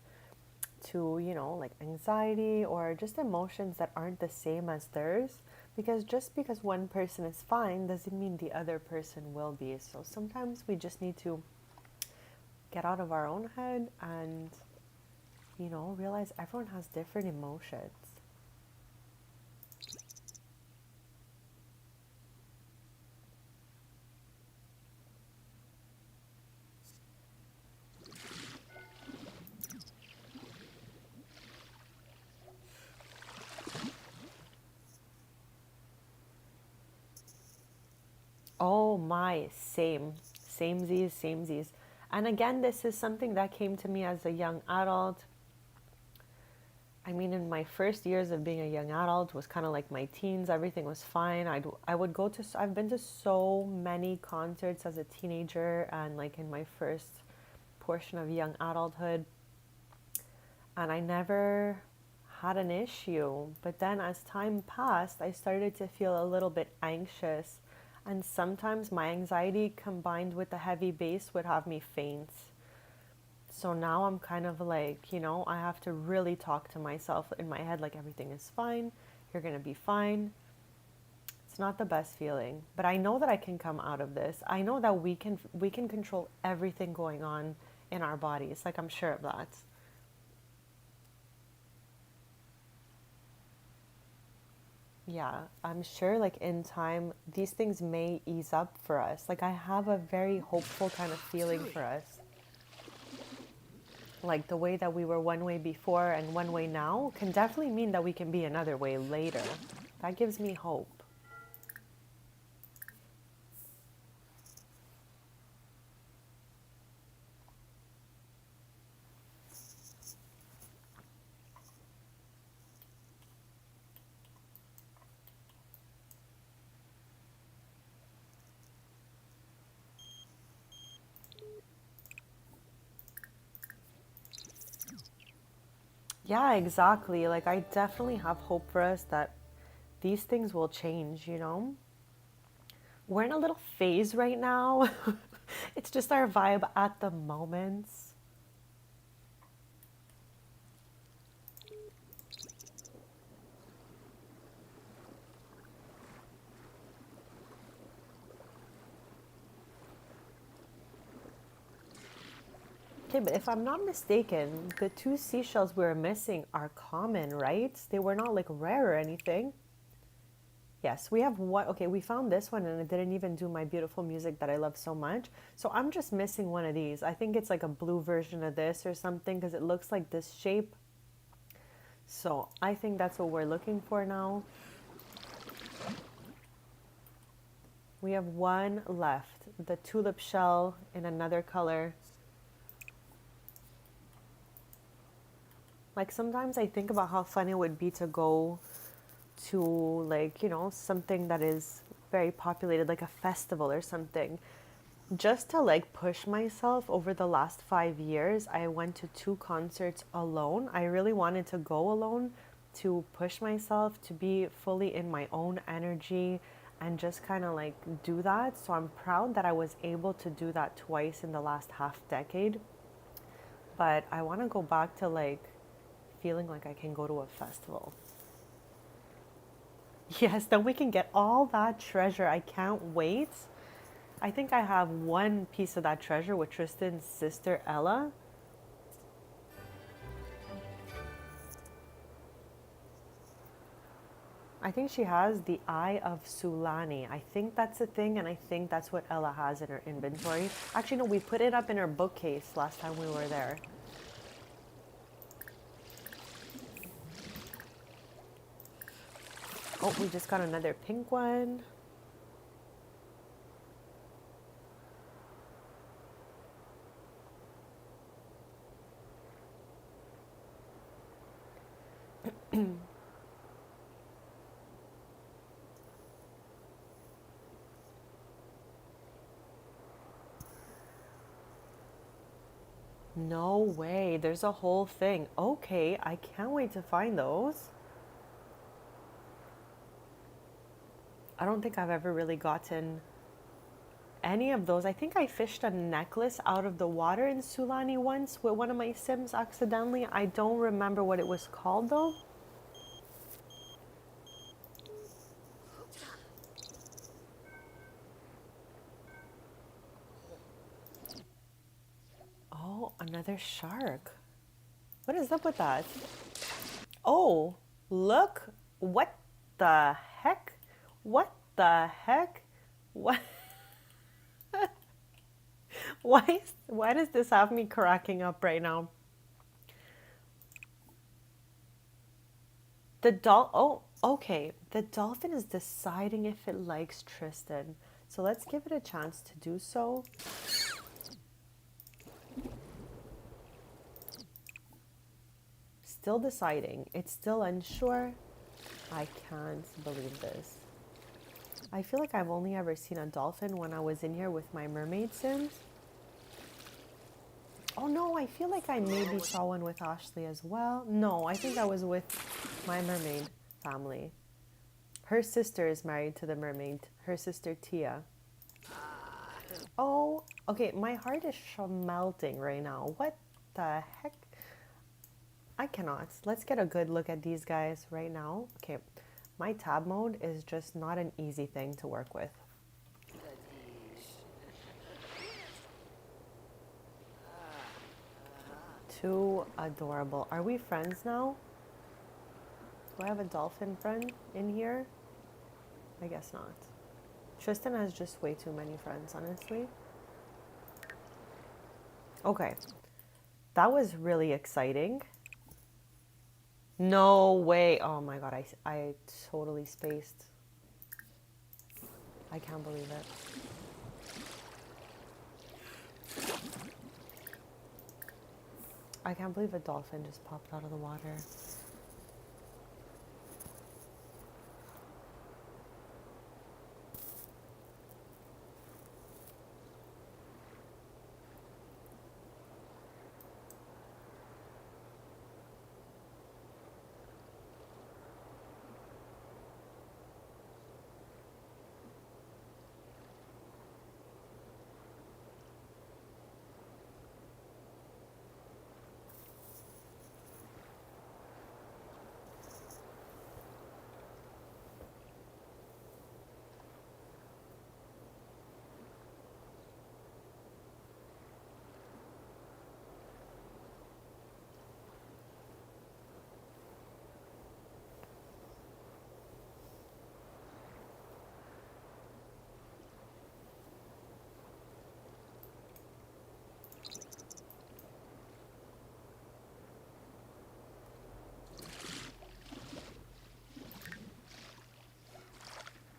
Speaker 4: to, you know, like anxiety or just emotions that aren't the same as theirs. Because just because one person is fine doesn't mean the other person will be. So sometimes we just need to get out of our own head and, you know, realize everyone has different emotions. Oh my, same. Samesies, samesies. And again, this is something that came to me as a young adult. I mean, in my first years of being a young adult was kind of like my teens. Everything was fine. I would go to, I've been to so many concerts as a teenager and like in my first portion of young adulthood. And I never had an issue. But then as time passed, I started to feel a little bit anxious. And sometimes my anxiety combined with the heavy bass would have me faint. So now I'm kind of like, you know, I have to really talk to myself in my head like everything is fine. You're going to be fine. It's not the best feeling, but I know that I can come out of this. I know that we can control everything going on in our bodies. Like I'm sure of that. Yeah, I'm sure like in time these things may ease up for us. Like I have a very hopeful kind of feeling for us. Like the way that we were one way before and one way now can definitely mean that we can be another way later. That gives me hope. Yeah, exactly. Like I definitely have hope for us that these things will change, you know? We're in a little phase right now. It's just our vibe at the moment. Okay, but if I'm not mistaken, the two seashells we were missing are common, right? They were not like rare or anything. Yes, we have one. Okay, we found this one and it didn't even do my beautiful music that I love so much. So I'm just missing one of these. I think it's like a blue version of this or something because it looks like this shape. So I think that's what we're looking for now. We have one left, the tulip shell in another color. Like sometimes I think about how fun it would be to go to like, you know, something that is very populated, like a festival or something. Just to like push myself over the last 5 years, I went to 2 concerts alone. I really wanted to go alone to push myself to be fully in my own energy and just kind of like do that. So I'm proud that I was able to do that twice in the last half decade. But I want to go back to like feeling like I can go to a festival. Yes, then we can get all that treasure. I can't wait. I think I have one piece of that treasure with Tristan's sister Ella. I think she has the Eye of Sulani. I think that's a thing, and I think that's what Ella has in her inventory. Actually, no, we put it up in her bookcase last time we were there. Oh, we just got another pink one. No way, there's a whole thing. Okay, I can't wait to find those. I don't think I've ever really gotten any of those. I think I fished a necklace out of the water in Sulani once with one of my Sims accidentally. I don't remember what it was called though. Oh, another shark. What is up with that? Oh, look. What the heck? What the heck? What? Why does this have me cracking up right now? Oh, okay. The dolphin is deciding if it likes Tristan. So let's give it a chance to do so. Still deciding. It's still unsure. I can't believe this. I feel like I've only ever seen a dolphin when I was in here with my mermaid Sims. Oh no, I feel like I maybe saw one with Ashley as well. No, I think I was with my mermaid family. Her sister is married to the mermaid. Her sister Tia. Oh, okay, my heart is melting right now. What the heck? I cannot. Let's get a good look at these guys right now. Okay, my tab mode is just not an easy thing to work with. Too adorable. Are we friends now? Do I have a dolphin friend in here? I guess not. Tristan has just way too many friends, honestly. Okay. That was really exciting. No way. Oh my god, I totally spaced. I can't believe it. I can't believe a dolphin just popped out of the water.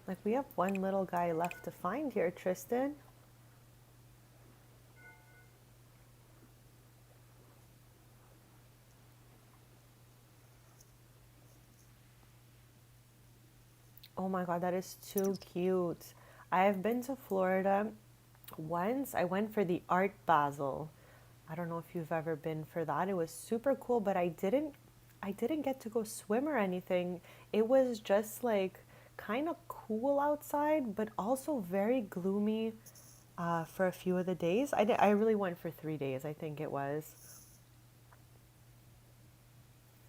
Speaker 4: Like, we have one little guy left to find here, Tristan. Oh my god, that is too cute. I have been to Florida once. I went for the Art Basel. I don't know if you've ever been for that. It was super cool, but I didn't get to go swim or anything. It was just like kind of cool outside, but also very gloomy for a few of the days. I really went for 3 days, I think it was.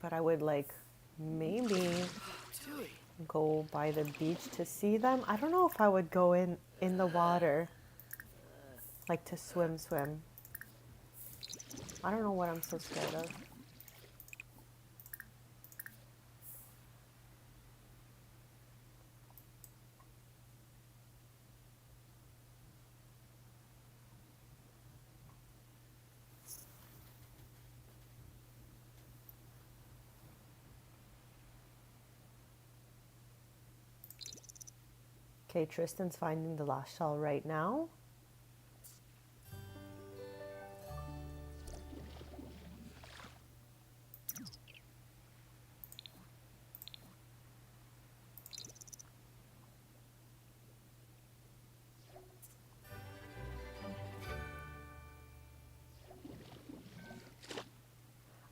Speaker 4: But I would like maybe go by the beach to see them. I don't know if I would go in the water, like to swim. I don't know what I'm so scared of. Okay, Tristan's finding the last shell right now.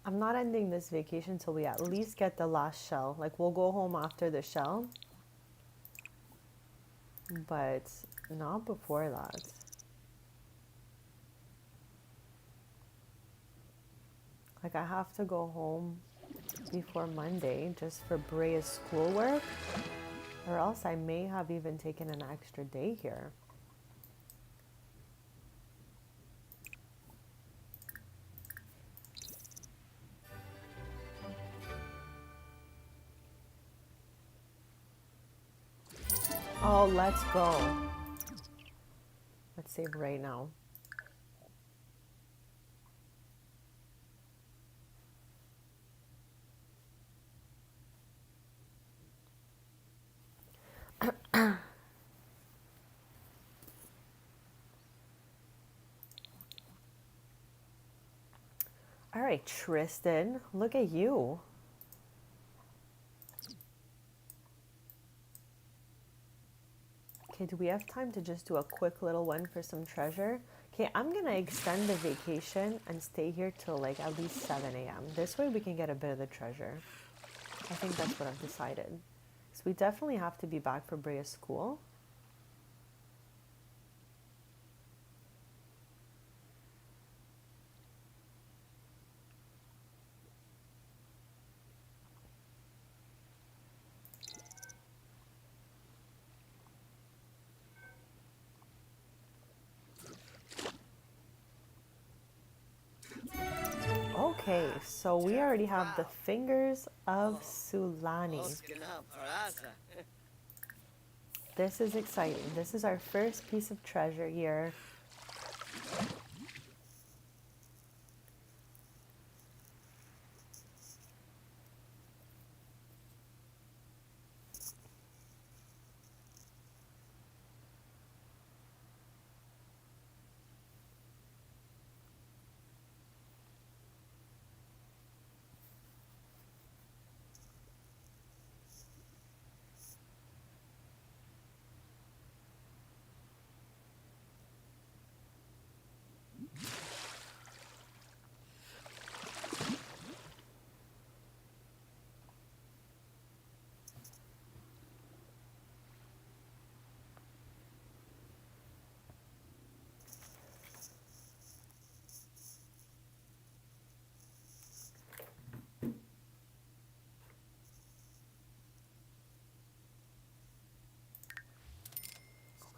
Speaker 4: I'm not ending this vacation till we at least get the last shell. Like, we'll go home after the shell, but not before that. Like, I have to go home before Monday just for Brea's schoolwork, or else I may have even taken an extra day here. Oh, let's go. Let's save right now. All right, Tristan, look at you. Okay, do we have time to just do a quick little one for some treasure? Okay, I'm gonna extend the vacation and stay here till like at least 7 a.m. This way we can get a bit of the treasure. I think that's what I've decided. So we definitely have to be back for Brea's school. Okay, so we already have the fingers of Sulani. This is exciting. This is our first piece of treasure here.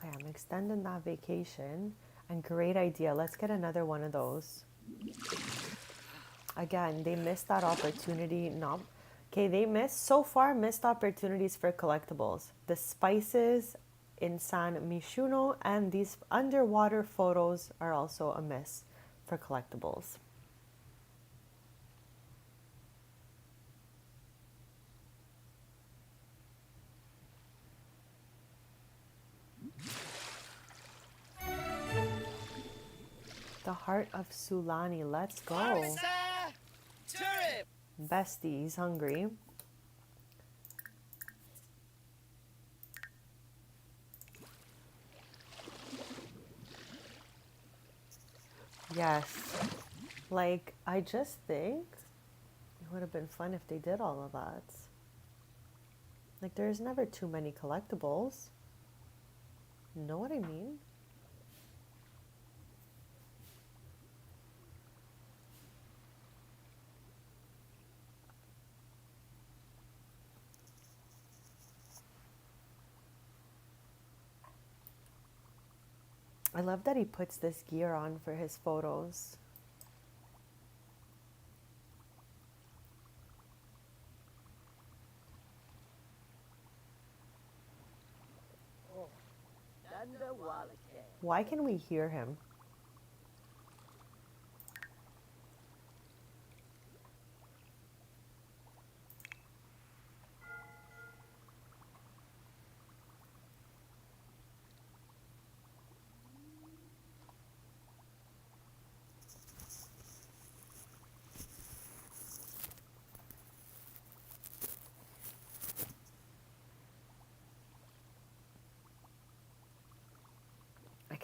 Speaker 4: Okay, I'm extending that vacation. And great idea. Let's get another one of those. Again, they missed that opportunity. Not okay, they missed so far missed opportunities for collectibles. The spices in San Mishuno and these underwater photos are also a miss for collectibles. The heart of Sulani. Let's go. Besties, hungry. Yes. Like, I just think it would have been fun if they did all of that. Like, there's never too many collectibles. Know what I mean? I love that he puts this gear on for his photos. Why can we hear him?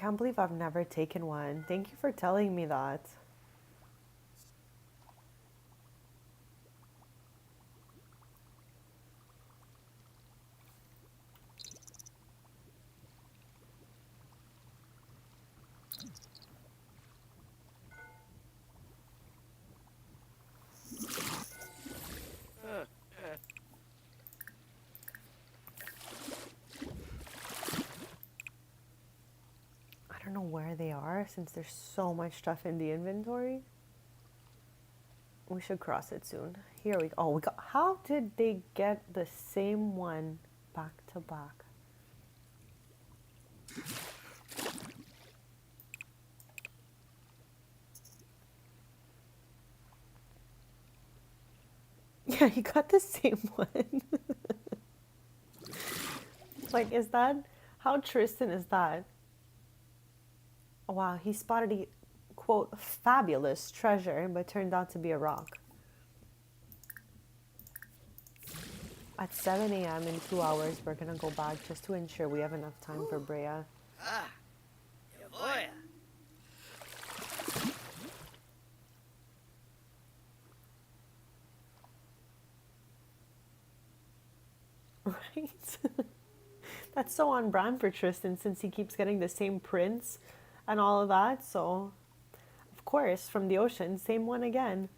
Speaker 4: can't believe I've never taken one. Thank you for telling me that. I don't know where they are since there's so much stuff in the inventory. We should cross it soon. Here we go. Oh, we got. How did they get the same one back to back? Yeah, you got the same one. Like, is that how Tristan is that? Oh, wow, he spotted a quote fabulous treasure, but turned out to be a rock. At 7 a.m. in 2 hours, we're gonna go back just to ensure we have enough time for Brea.
Speaker 3: Ah, Yavoya.
Speaker 4: Right? That's so on brand for Tristan since he keeps getting the same prints and all of that. So, of course, from the ocean, same one again.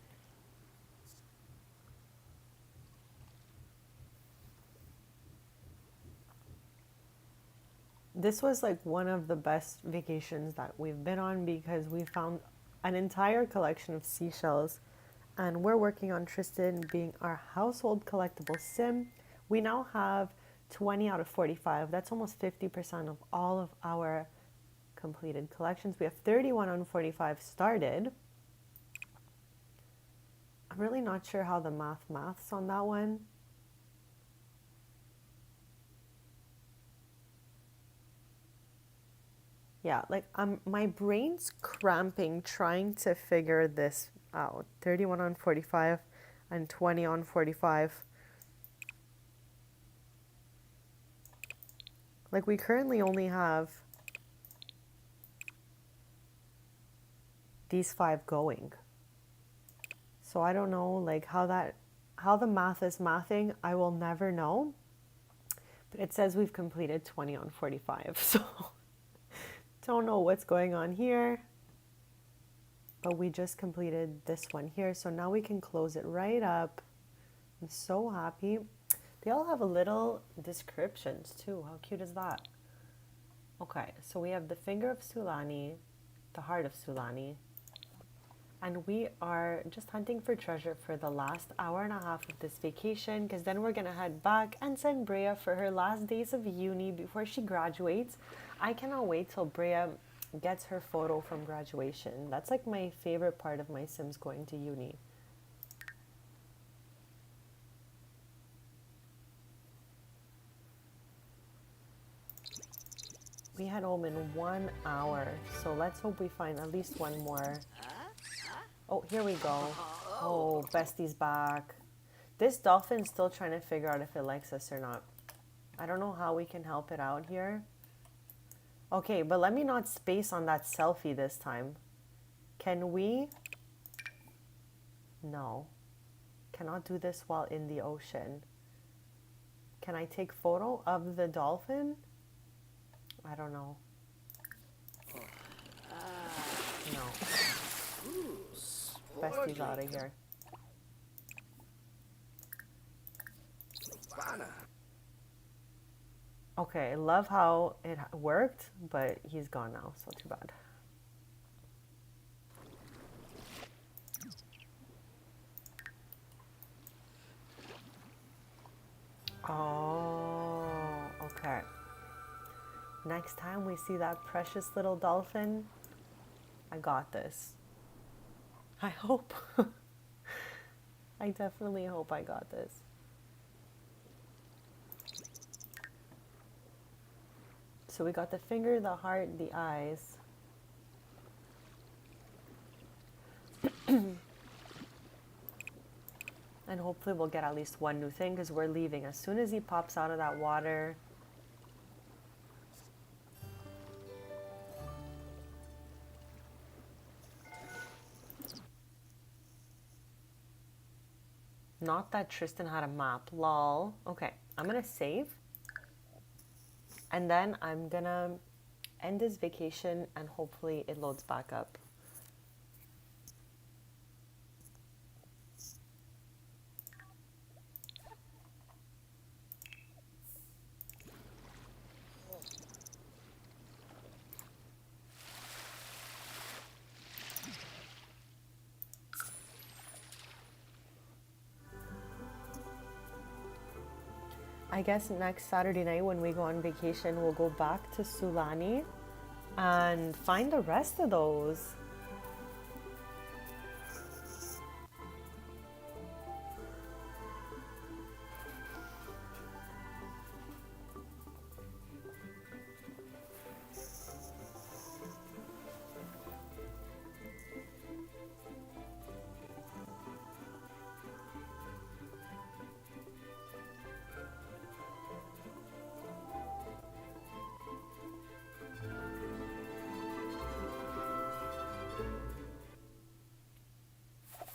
Speaker 4: This was like one of the best vacations that we've been on because we found an entire collection of seashells, and we're working on Tristan being our household collectible sim. We now have 20 out of 45. That's almost 50% of all of our completed collections. We have 31 on 45 started. I'm really not sure how the maths on that one. Yeah, like my brain's cramping trying to figure this out. 31 on 45 and 20 on 45. Like we currently only have these 5 going. So I don't know like how the math is mathing, I will never know. But it says we've completed 20 on 45. So don't know what's going on here. But we just completed this one here. So now we can close it right up. I'm so happy. They all have a little descriptions too. How cute is that? Okay, so we have the finger of Sulani, the heart of Sulani, and we are just hunting for treasure for the last hour and a half of this vacation because then we're gonna head back and send Brea for her last days of uni before she graduates. I cannot wait till Brea gets her photo from graduation. That's like my favorite part of my Sims going to uni. We head home in 1 hour, so let's hope we find at least one more. Oh, here we go. Oh, Bestie's back. This dolphin's still trying to figure out if it likes us or not. I don't know how we can help it out here. Okay, but let me not space on that selfie this time. Can we? No. Cannot do this while in the ocean. Can I take photo of the dolphin? I don't know. No. Bestie's out of here. Okay, love how it worked, but he's gone now, so too bad. Oh, okay. Next time we see that precious little dolphin, I got this. I hope. I definitely hope I got this. So we got the finger, the heart, the eyes. And hopefully we'll get at least one new thing because we're leaving. As soon as he pops out of that water, Not that Tristan had a map. Lol. Okay, I'm gonna save. And then I'm gonna end this vacation and hopefully it loads back up. I guess next Saturday night when we go on vacation, we'll go back to Sulani and find the rest of those.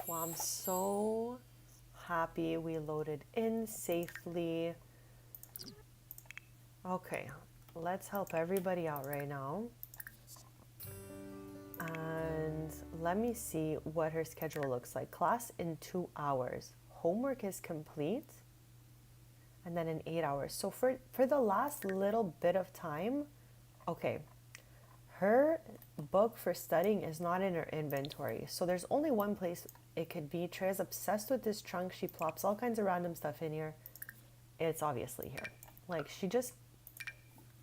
Speaker 4: Well, I'm so happy we loaded in safely. Okay, let's help everybody out right now. And let me see what her schedule looks like. Class in 2 hours. Homework is complete. And then in 8 hours. So for the last little bit of time, okay, her book for studying is not in her inventory. So there's only one place it could be. Treya's obsessed with this trunk. She plops all kinds of random stuff in here. It's obviously here. Like, she just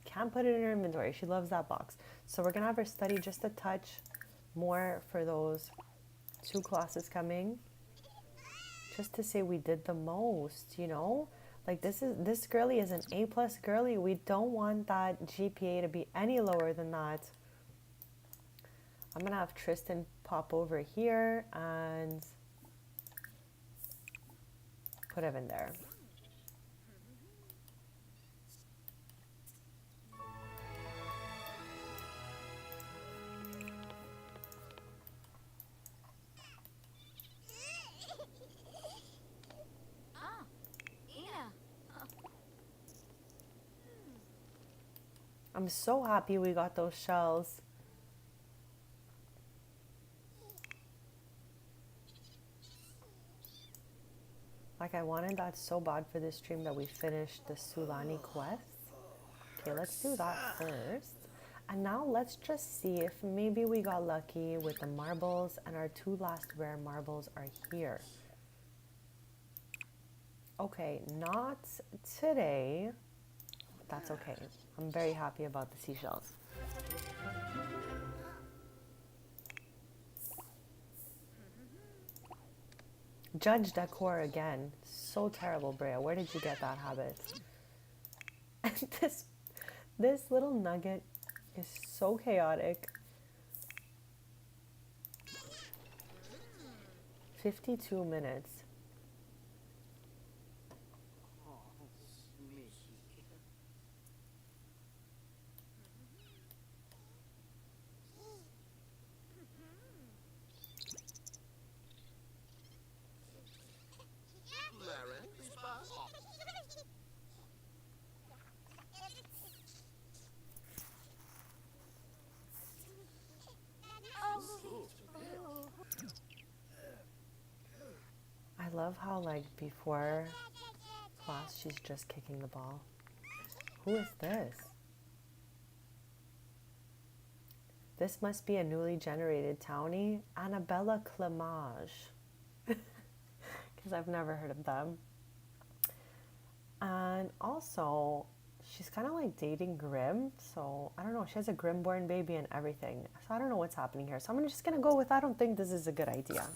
Speaker 4: can't put it in her inventory. She loves that box. So we're going to have her study just a touch more for those 2 classes coming. Just to say we did the most, you know? Like, this girlie is an A+ girlie. We don't want that GPA to be any lower than that. I'm going to have Tristan pop over here and put him in there. I'm so happy we got those shells. Like, I wanted that so bad for this stream that we finished the Sulani quest. Okay, let's do that first. And now let's just see if maybe we got lucky with the marbles and our 2 last rare marbles are here. Okay, not today. That's okay. I'm very happy about the seashells. Judge decor again. So terrible, Brea. Where did you get that habit? And this little nugget is so chaotic. 52 minutes. I love how, like, before class, she's just kicking the ball. Who is this? This must be a newly generated townie. Annabella Clemage. Because I've never heard of them. And also, she's kind of like dating Grim. So, I don't know. She has a Grim-born baby and everything. So, I don't know what's happening here. So, I'm just going to go with, I don't think this is a good idea.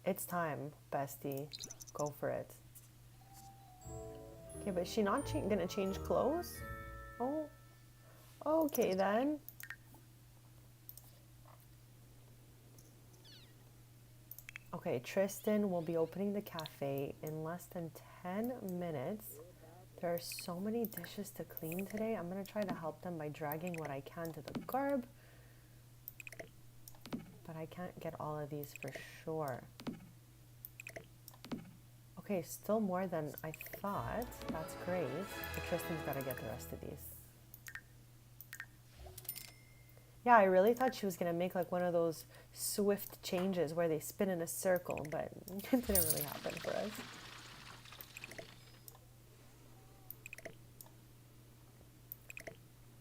Speaker 4: It's time, bestie. Go for it. Okay, but is she not gonna change clothes? Oh, okay then. Okay, Tristan will be opening the cafe in less than 10 minutes. There are so many dishes to clean today. I'm gonna try to help them by dragging what I can to the garb. But I can't get all of these for sure. Okay, still more than I thought. That's great. But Tristan's gotta get the rest of these. Yeah, I really thought she was gonna make like one of those swift changes where they spin in a circle, but it didn't really happen for us.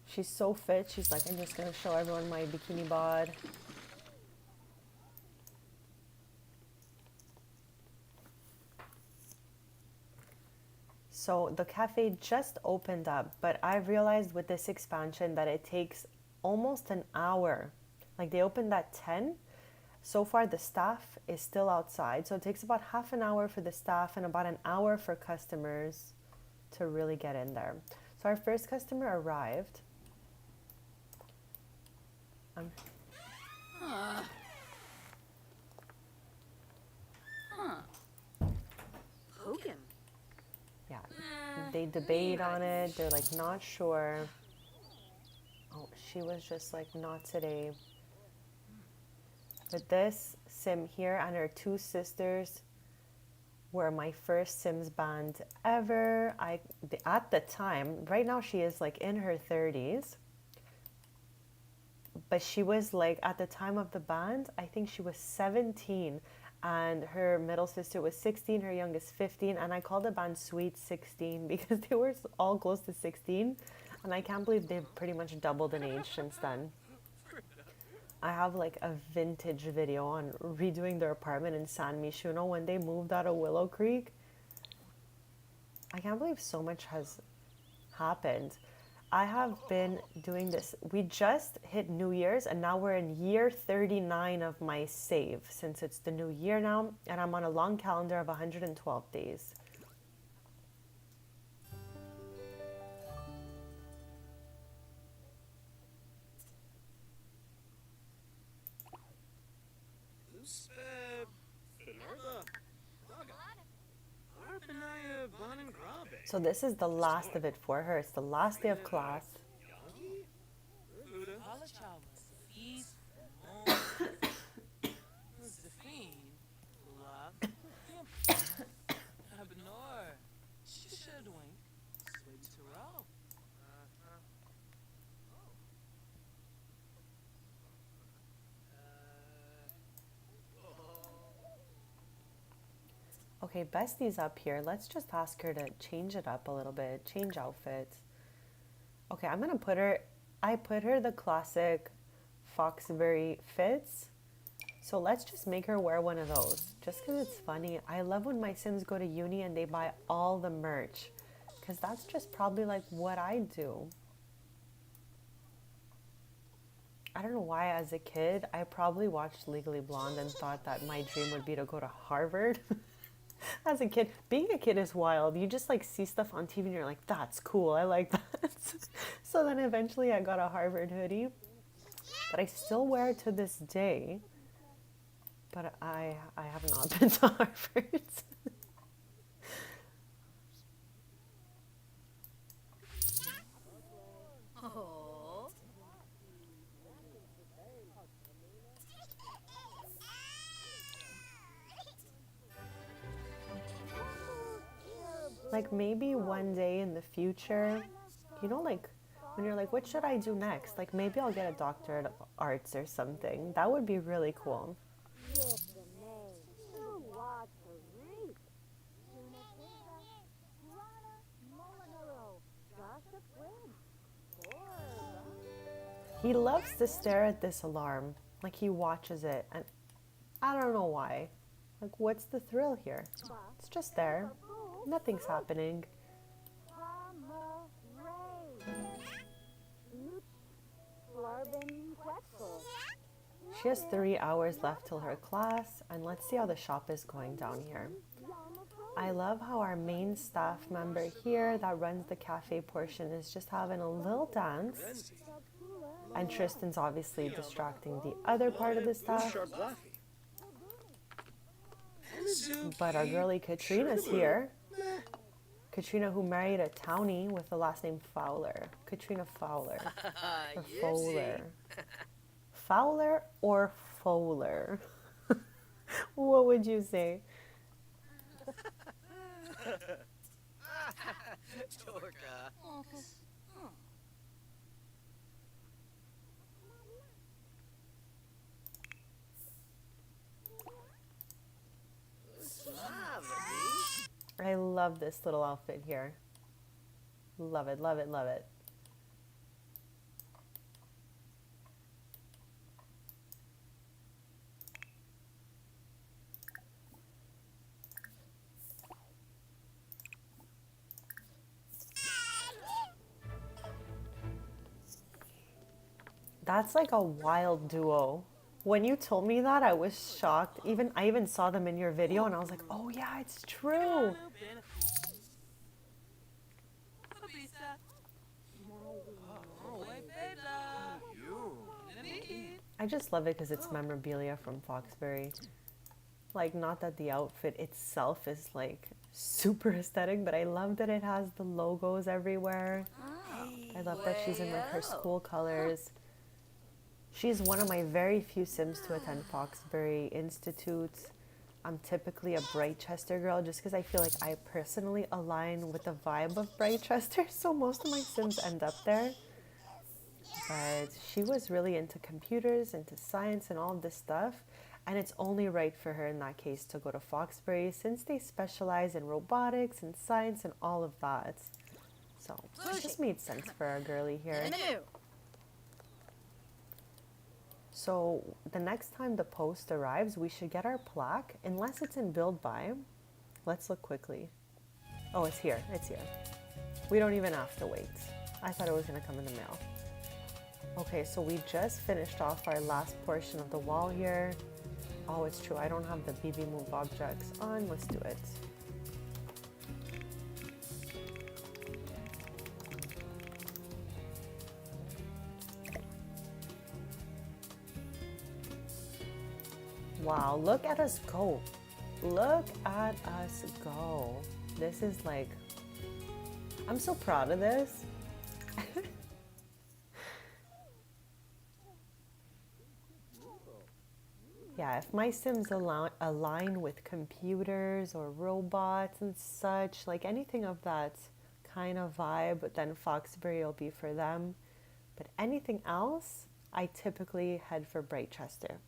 Speaker 4: She's so fit. She's like, I'm just gonna show everyone my bikini bod. So the cafe just opened up, but I've realized with this expansion that it takes almost an hour. Like they opened at 10. So far the staff is still outside. So it takes about half an hour for the staff and about an hour for customers to really get in there. So our first customer arrived.
Speaker 2: Poke him.
Speaker 4: Yeah, they debate on it. They're like not sure. Oh, she was just like not today. But this sim here and her two sisters were my first Sims band ever. At the time, right now she is like in her 30s. But she was like, at the time of the band, I think she was 17 and her middle sister was 16, her youngest 15. And I called the band Sweet 16 because they were all close to 16. And I can't believe they've pretty much doubled in age since then. I have like a vintage video on redoing their apartment in San Michuno when they moved out of Willow Creek. I can't believe so much has happened. I have been doing this. We just hit New Year's and now we're in year 39 of my save since it's the new year now and I'm on a long calendar of 112 days. So this is the last of it for her. It's the last day of class. Okay, Bestie's up here. Let's just ask her to change it up a little bit, change outfits. Okay, I'm gonna put her, I put her the classic Foxbury fits. So let's just make her wear one of those, just because it's funny. I love when my Sims go to uni and they buy all the merch, because that's just probably like what I do. I don't know why as a kid, I probably watched Legally Blonde and thought that my dream would be to go to Harvard. As a kid, being a kid is wild. You just like see stuff on TV and you're like, that's cool, I like that. So then eventually I got a Harvard hoodie, but I still wear it to this day. But I have not been to Harvard.
Speaker 2: Oh.
Speaker 4: Like maybe one day in the future, you know, like when you're like, what should I do next? Like maybe I'll get a doctorate of arts or something. That would be really cool. He loves to stare at this alarm, like he watches it, and I don't know why. Like, what's the thrill here? It's just there. Nothing's happening. She has 3 hours left till her class, and let's see how the shop is going down here. I love how our main staff member here that runs the cafe portion is just having a little dance. And Tristan's obviously distracting the other part of the staff. But our girlie Katrina's here. Katrina, who married a townie with the last name Fowler. Katrina Fowler. Or Fowler. Fowler or Fowler? What would you say?
Speaker 3: Dorka.
Speaker 4: I love this little outfit here. Love it, love it, love it. That's like a wild duo. When you told me that, I was shocked. I even saw them in your video and I was like, oh yeah, it's true.
Speaker 1: Hobbies.
Speaker 4: I just love it because it's memorabilia from Foxbury. Like, not that the outfit itself is like super aesthetic, but I love that it has the logos everywhere. I love that she's in like her school colors. She's one of my very few Sims to attend Foxbury Institute. I'm typically a Brightchester girl just because I feel like I personally align with the vibe of Brightchester, so most of my Sims end up there. But she was really into computers, into science and all of this stuff, and it's only right for her in that case to go to Foxbury since they specialize in robotics and science and all of that. So it just made sense for our girly here. So the next time the post arrives, we should get our plaque, unless it's in build by. Let's look quickly. Oh, it's here, it's here. We don't even have to wait. I thought it was gonna come in the mail. Okay, so we just finished off our last portion of the wall here. Oh, it's true, I don't have the BB Move objects on. Let's do it. Wow, look at us go. Look at us go. This is like, I'm so proud of this. Yeah, if my Sims align with computers or robots and such, like anything of that kind of vibe, then Foxbury will be for them. But anything else, I typically head for Brightchester.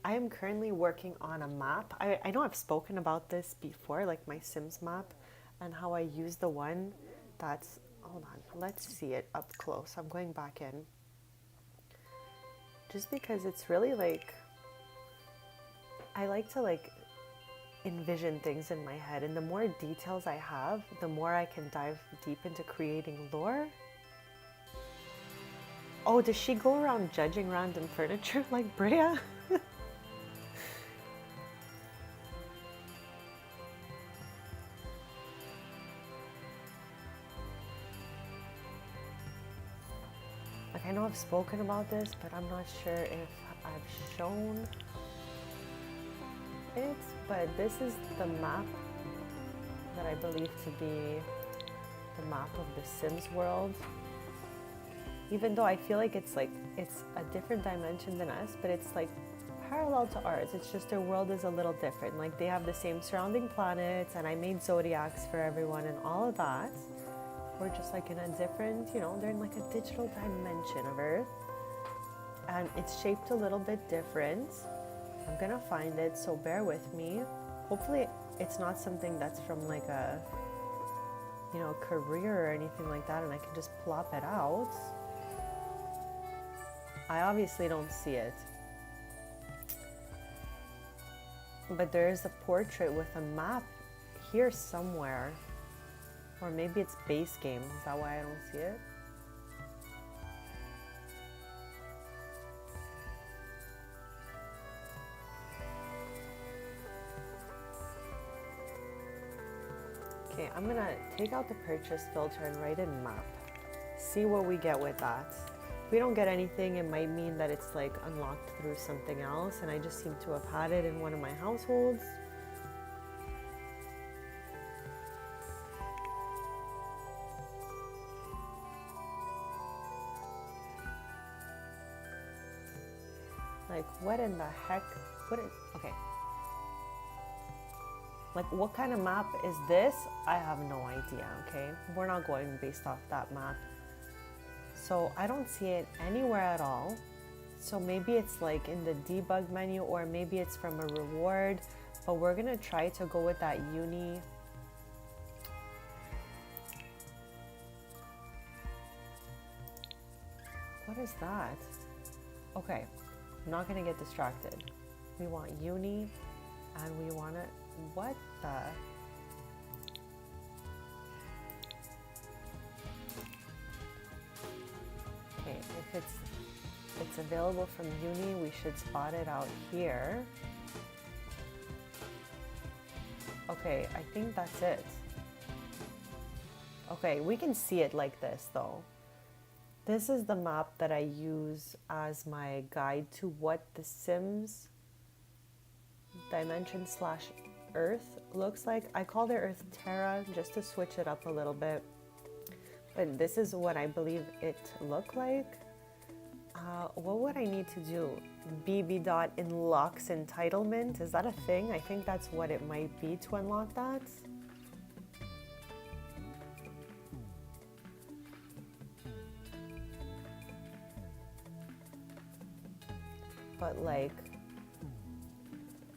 Speaker 4: I am currently working on a map. I know I've spoken about this before, like my Sims map, and how I use the one that's, hold on, let's see it up close. I'm going back in. Just because it's really like, I like to like envision things in my head, and the more details I have, the more I can dive deep into creating lore. Oh, does she go around judging random furniture like Brea? Like, I know I've spoken about this, but I'm not sure if I've shown it, but this is the map that I believe to be the map of the Sims world. Even though I feel like it's a different dimension than us, but it's like parallel to ours. It's just their world is a little different. Like, they have the same surrounding planets, and I made zodiacs for everyone and all of that. We're just like in a different, you know, they're in like a digital dimension of Earth, and it's shaped a little bit different. I'm gonna find it, so bear with me. Hopefully it's not something that's from like a, you know, career or anything like that, and I can just plop it out. I obviously don't see it, but there is a portrait with a map here somewhere. Or maybe it's base game. Is that why I don't see it? Okay, I'm gonna take out the purchase filter and write in map. See what we get with that. we don't get anything, it might mean that it's like unlocked through something else, and I just seem to have had it in one of my households. Like, what in the heck? Okay. Like, what kind of map is this? I have no idea, okay? We're not going based off that map. So I don't see it anywhere at all. So maybe it's like in the debug menu, or maybe it's from a reward, but we're gonna try to go with that uni. What is that? Okay, I'm not gonna get distracted. We want uni, and we want it. What the? Okay, if it's available from uni, we should spot it out here. Okay, I think that's it. Okay, we can see it like this though. This is the map that I use as my guide to what the Sims dimension / Earth looks like. I called it Earth Terra just to switch it up a little bit. But this is what I believe it looked like. What would I need to do? BB dot unlocks entitlement. Is that a thing? I think that's what it might be to unlock that. But like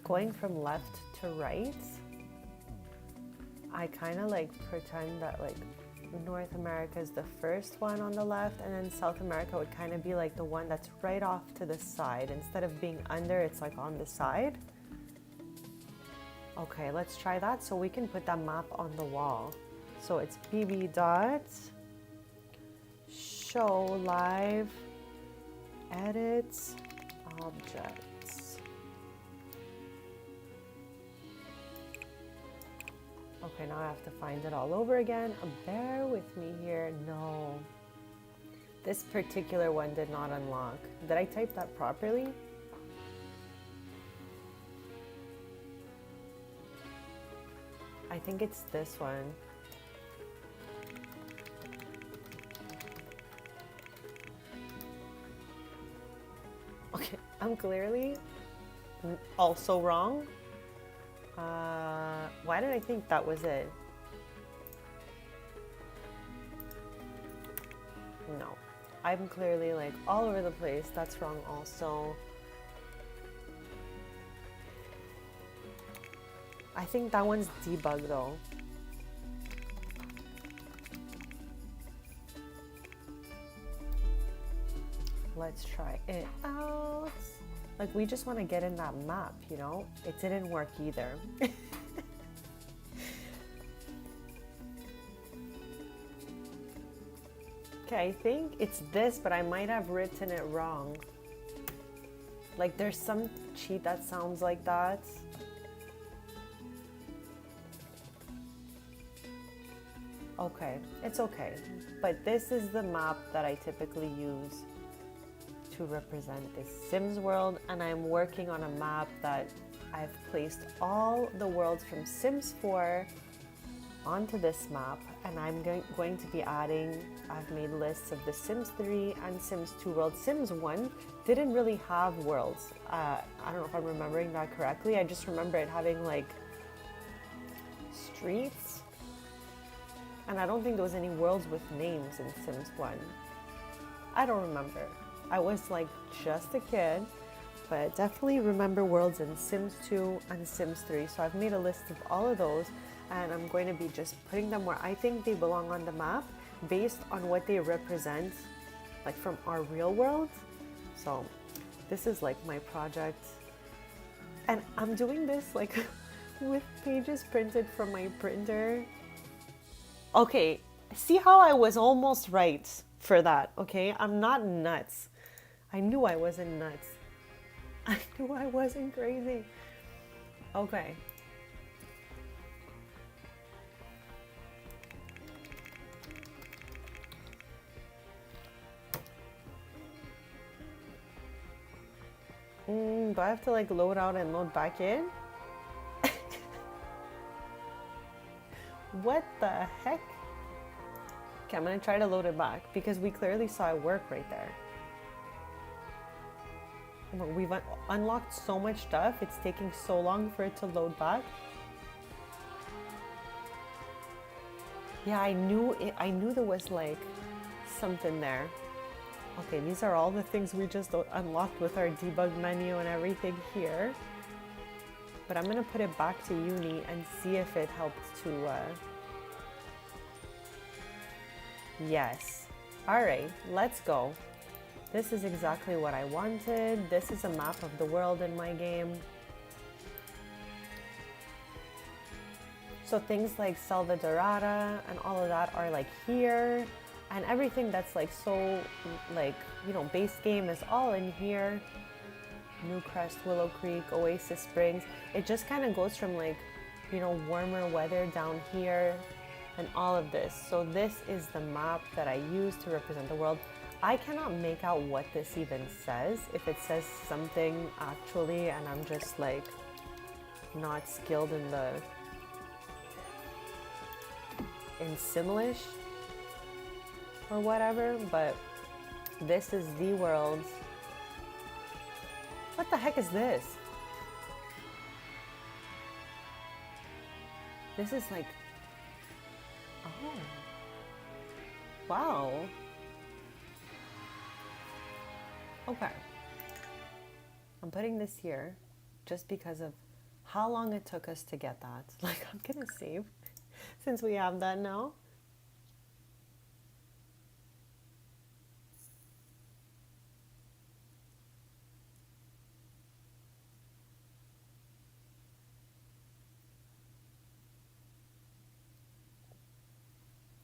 Speaker 4: going from left to right, I kind of like pretend that like North America is the first one on the left, and then South America would kind of be like the one that's right off to the side. Instead of being under, it's like on the side. Okay, let's try that so we can put that map on the wall. So it's BB dot show live edits objects. Okay, now I have to find it all over again. Bear with me here. No. This particular one did not unlock. Did I type that properly? I think it's this one. Okay, I'm clearly also wrong. Why did I think that was it? No, I'm clearly like all over the place. That's wrong also. I think that one's debug though. Let's try it out. Like, we just want to get in that map, you know? It didn't work either. Okay, I think it's this, but I might have written it wrong. Like, there's some cheat that sounds like that. Okay, it's okay. But this is the map that I typically use to represent this Sims world, and I'm working on a map that I've placed all the worlds from Sims 4 onto this map, and I'm going to be adding, I've made lists of the Sims 3 and Sims 2 worlds. Sims 1 didn't really have worlds. I don't know if I'm remembering that correctly. I just remember it having like streets, and I don't think there was any worlds with names in Sims 1. I don't remember. I was like just a kid, but I definitely remember worlds in Sims 2 and Sims 3. So I've made a list of all of those, and I'm going to be just putting them where I think they belong on the map based on what they represent, like from our real world. So this is like my project, and I'm doing this like with pages printed from my printer. Okay, see how I was almost right for that, okay? I'm not nuts. I knew I wasn't nuts. I knew I wasn't crazy. Okay. Do I have to like load out and load back in? What the heck? Okay, I'm gonna try to load it back because we clearly saw it work right there. We've unlocked so much stuff, it's taking so long for it to load back. Yeah, I knew there was like something there. Okay, these are all the things we just unlocked with our debug menu and everything here. But I'm gonna put it back to uni and see if it helped to, yes. All right, let's go. This is exactly what I wanted. This is a map of the world in my game. So things like Selva Dorada and all of that are like here. And everything that's like so like, you know, base game is all in here. New Crest, Willow Creek, Oasis Springs. It just kind of goes from like, you know, warmer weather down here and all of this. So this is the map that I use to represent the world. I cannot make out what this even says. If it says something actually and I'm just like not skilled in Simlish or whatever, but this is the world. What the heck is this? This is like, oh, wow. Okay. I'm putting this here just because of how long it took us to get that. Like, I'm gonna save since we have that now.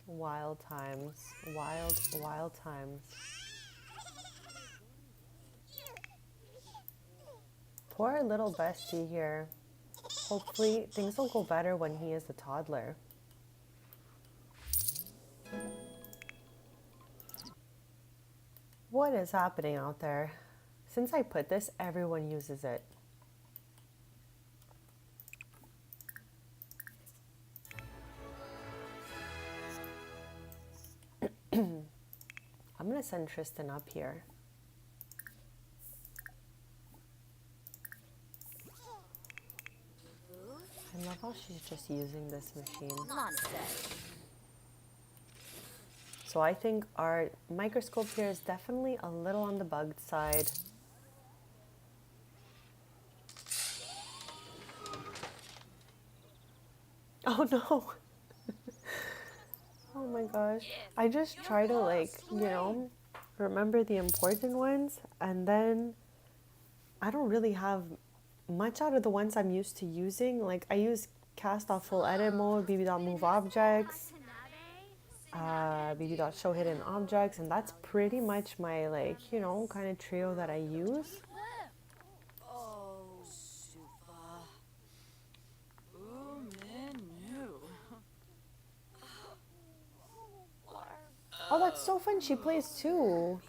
Speaker 4: Wild times, wild times. Poor little bestie here. Hopefully things will go better when he is a toddler. What is happening out there? Since I put this, everyone uses it. I'm gonna send Tristan up here. I love how she's just using this machine. So I think our microscope here is definitely a little on the bugged side. Oh no. Oh my gosh. I just try to like, you know, remember the important ones, and then I don't really have much out of the ones I'm used to using. Like I use cast off full edit mode, bb.move objects, bb.show hidden objects, and that's pretty much my like, you know, kind of trio that I use. Oh, that's so fun. She plays too.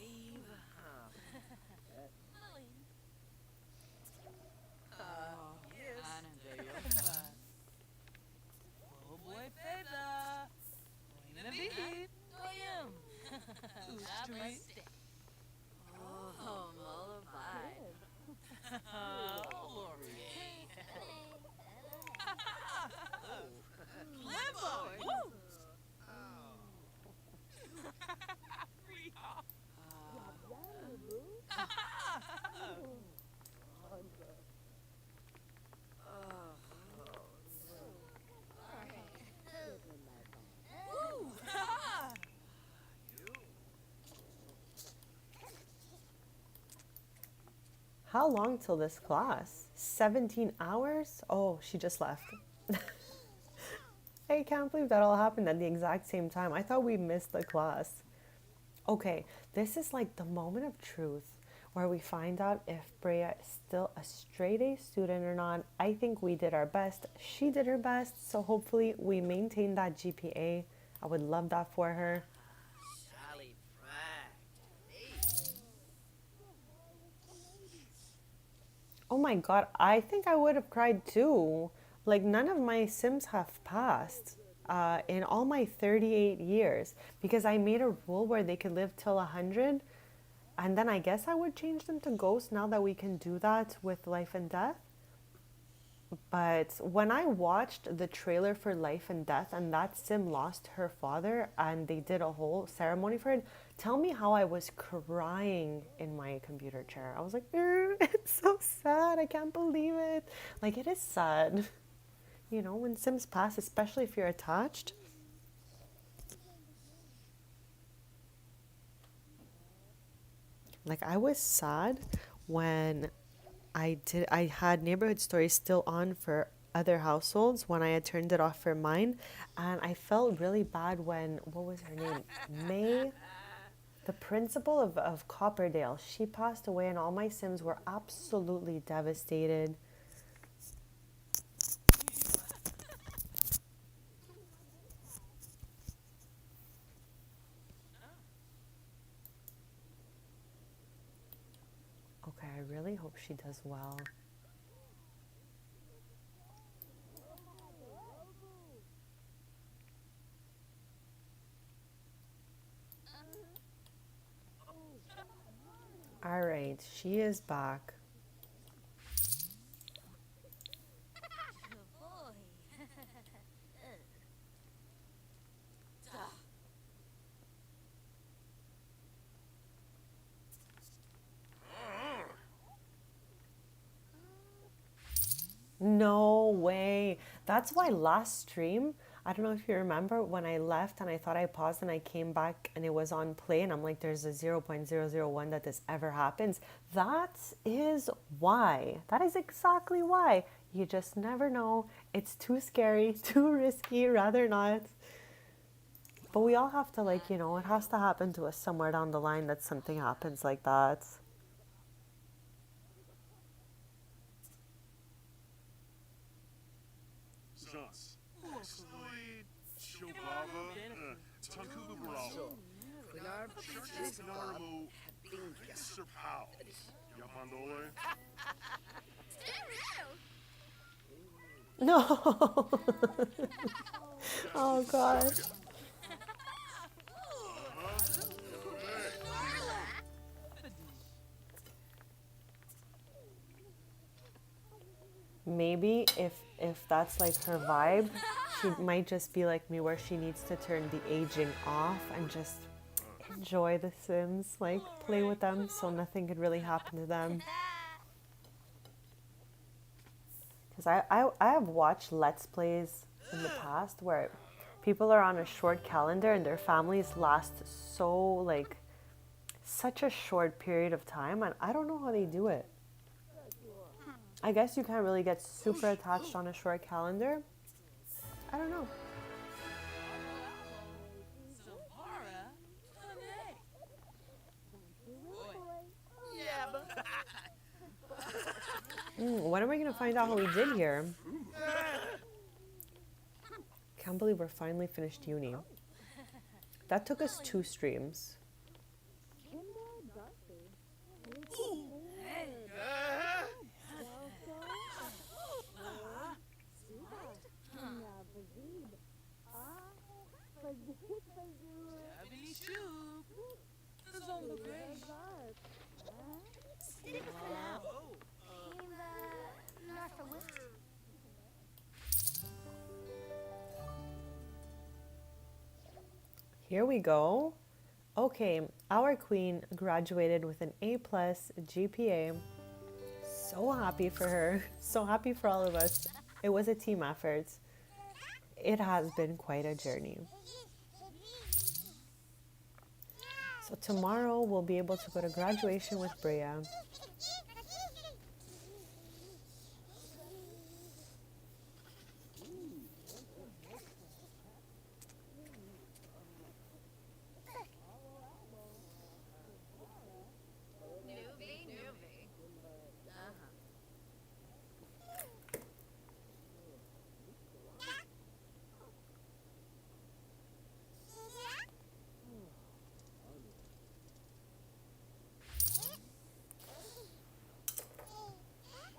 Speaker 4: How long till this class? 17 hours? Oh, she just left. I can't believe that all happened at the exact same time. I thought we missed the class. Okay, this is like the moment of truth where we find out if Brea is still a straight A student or not. I think we did our best. She did her best, so hopefully we maintain that GPA. I would love that for her. Oh my god, I think I would have cried too. Like, none of my Sims have passed in all my 38 years because I made a rule where they could live till 100. And then I guess I would change them to ghosts now that we can do that with life and death. But when I watched the trailer for Life and Death and that sim lost her father and they did a whole ceremony for it, tell me how I was crying in my computer chair. I was like, it's so sad. I can't believe it. Like, it is sad. You know, when sims pass, especially if you're attached. Like, I was sad when I had neighborhood stories still on for other households when I had turned it off for mine, and I felt really bad when, what was her name, May, the principal of Copperdale, she passed away and all my sims were absolutely devastated. Okay, I really hope she does well. All right, she is back. No way. That's why last stream, I don't know if you remember when I left and I thought I paused and I came back and it was on play and I'm like, there's a 0.001 that this ever happens. That is why. That is exactly why. You just never know. It's too scary, too risky, rather not. But we all have to, like, you know, it has to happen to us somewhere down the line that something happens like that.
Speaker 6: Zas. Slui. Shobava. Tankubu Barao. Churches Naramo. Serpao. Yapandole.
Speaker 4: No. Oh, God. Maybe if that's like her vibe, she might just be like me where she needs to turn the aging off and just enjoy the Sims, like play with them so nothing could really happen to them. Because I have watched Let's Plays in the past where people are on a short calendar and their families last so like such a short period of time and I don't know how they do it. I guess you can't really get super attached on a short calendar. I don't know.
Speaker 1: Savara, honey.
Speaker 4: When are we gonna find out how we did here? Can't believe we're finally finished uni. That took us 2 streams.
Speaker 1: Abby Shoop. This is on the bridge.
Speaker 4: Here we go. Okay, our queen graduated with an A+ GPA. So happy for her. So happy for all of us. It was a team effort. It has been quite a journey. So tomorrow we'll be able to go to graduation with Brea.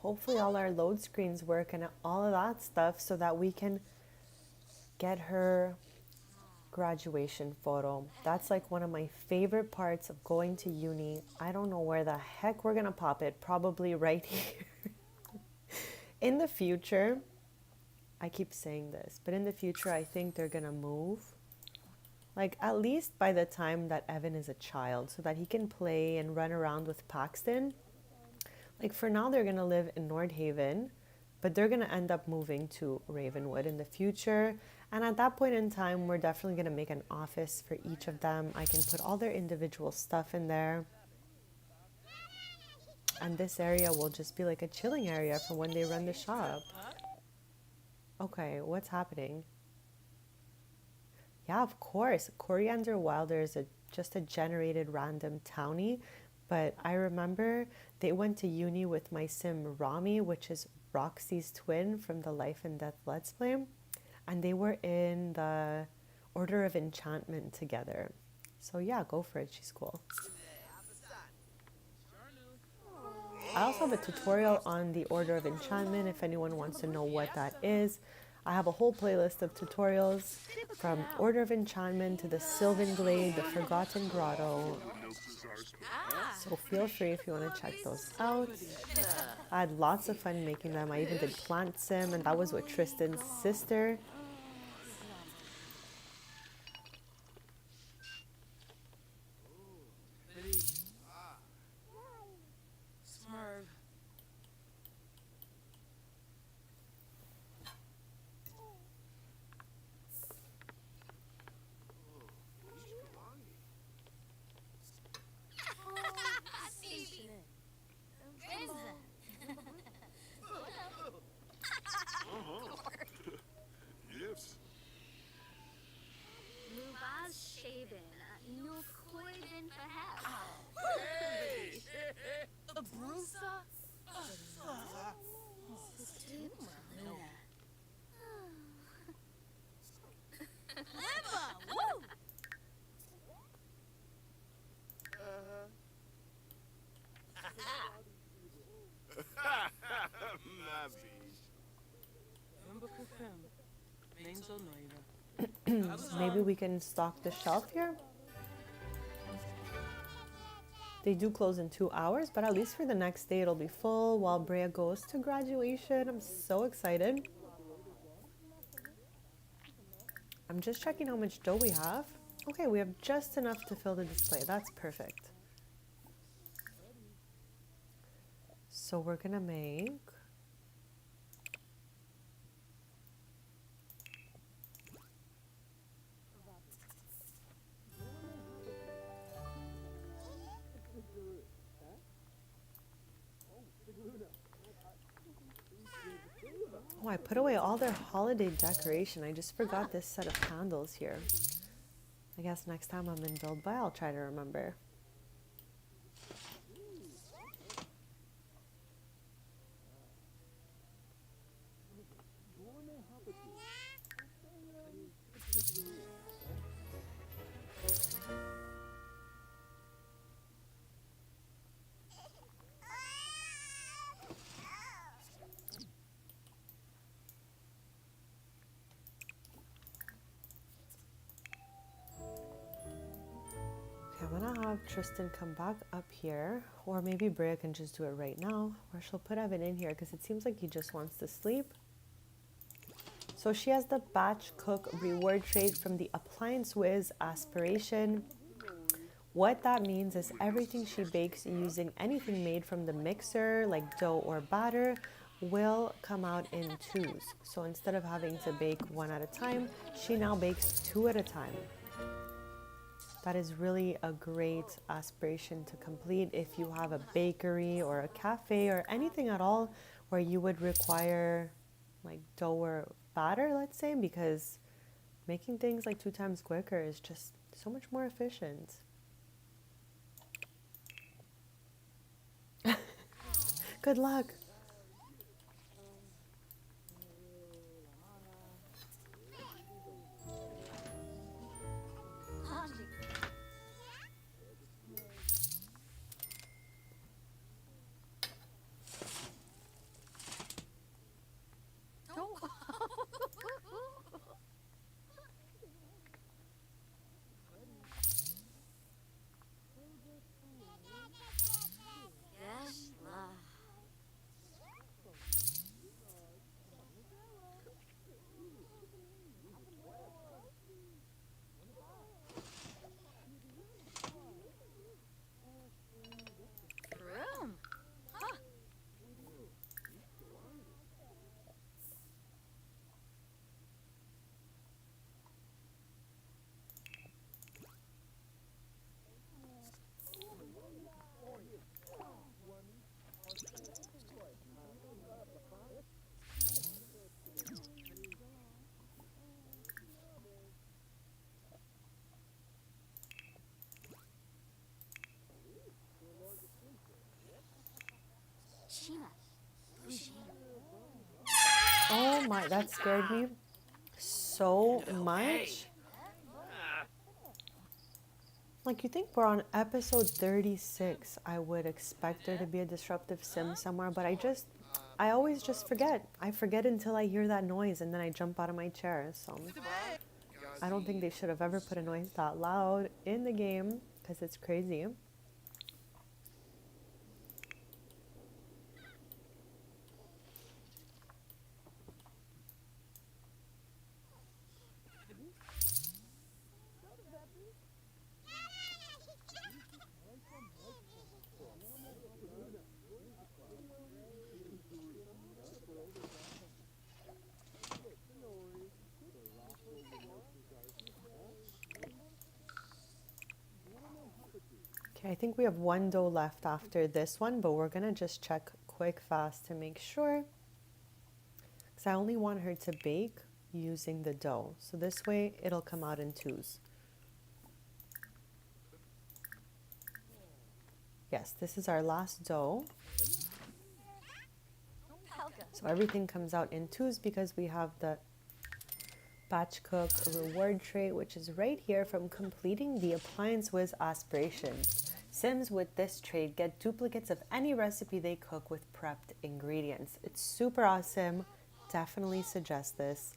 Speaker 4: hopefully all our load screens work and all of that stuff so that we can get her graduation photo. That's like one of my favorite parts of going to uni. I don't know where the heck we're gonna pop it, probably right here. In the future, I keep saying this, but in the future I think they're gonna move, like at least by the time that Evan is a child, so that he can play and run around with Paxton. Like for now they're gonna live in Nordhaven, but they're gonna end up moving to Ravenwood in the future. And at that point in time, we're definitely gonna make an office for each of them. I can put all their individual stuff in there. And this area will just be like a chilling area for when they run the shop. Okay, what's happening? Yeah, of course. Coriander Wilder is just a generated random townie. But I remember they went to uni with my sim Rami, which is Roxy's twin from the Life and Death Let's Play. And they were in the Order of Enchantment together. So yeah, go for it. She's cool. I also have a tutorial on the Order of Enchantment if anyone wants to know what that is. I have a whole playlist of tutorials from Order of Enchantment to the Sylvan Glade, the Forgotten Grotto. So feel free if you want to check those out. I had lots of fun making them. I even did Plant Sim, and that was with Tristan's sister.
Speaker 1: Smurf.
Speaker 6: Yes.
Speaker 5: Mubaz Shaven. No Koiden perhaps.
Speaker 1: A bruiser?
Speaker 4: Maybe we can stock the shelf here. They do close in 2 hours, but at least for the next day it'll be full while Brea goes to graduation. I'm so excited. I'm just checking how much dough we have. Okay, we have just enough to fill the display. That's perfect. So we're gonna make oh, I put away all their holiday decoration. I just forgot this set of candles here. I guess next time I'm in Build Buy, I'll try to remember. I'm gonna have Tristan come back up here, or maybe Brea can just do it right now, or she'll put Evan in here because it seems like he just wants to sleep. So she has the batch cook reward trade from the Appliance Whiz Aspiration. What that means is everything she bakes using anything made from the mixer, like dough or batter, will come out in twos. So instead of having to bake one at a time, she now bakes 2 at a time. That is really a great aspiration to complete if you have a bakery or a cafe or anything at all where you would require like dough or batter, let's say, because making things like 2 times quicker is just so much more efficient. Good luck. Oh my, that scared me so much. Like, you think we're on episode 36, I would expect there to be a disruptive sim somewhere, but I always just forget. I forget until I hear that noise and then I jump out of my chair. So I don't think they should have ever put a noise that loud in the game because it's crazy. Okay, I think we have one dough left after this one, but we're gonna just check quick fast to make sure. Because I only want her to bake using the dough. So this way it'll come out in twos. Yes, this is our last dough. So everything comes out in twos because we have the batch cook reward tray, which is right here from completing the Appliance Whiz aspirations. Sims with this trade get duplicates of any recipe they cook with prepped ingredients. It's super awesome. Definitely suggest this.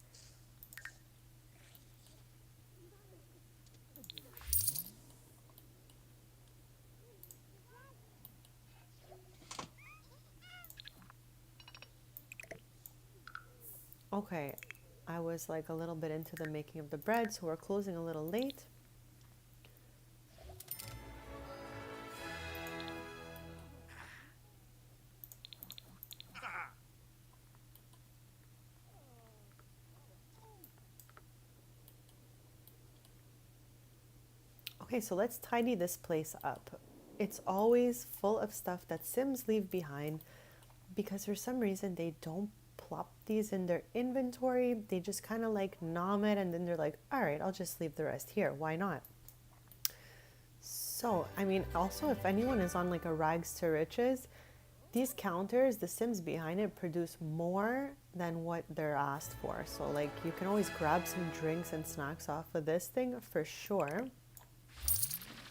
Speaker 4: Okay, I was like a little bit into the making of the bread, so we're closing a little late. Okay, so let's tidy this place up. It's always full of stuff that Sims leave behind because for some reason they don't plop these in their inventory. They just kind of like nom it and then they're like, all right, I'll just leave the rest here. Why not? So, I mean, also if anyone is on like a rags to riches, these counters, the Sims behind it produce more than what they're asked for. So like you can always grab some drinks and snacks off of this thing for sure.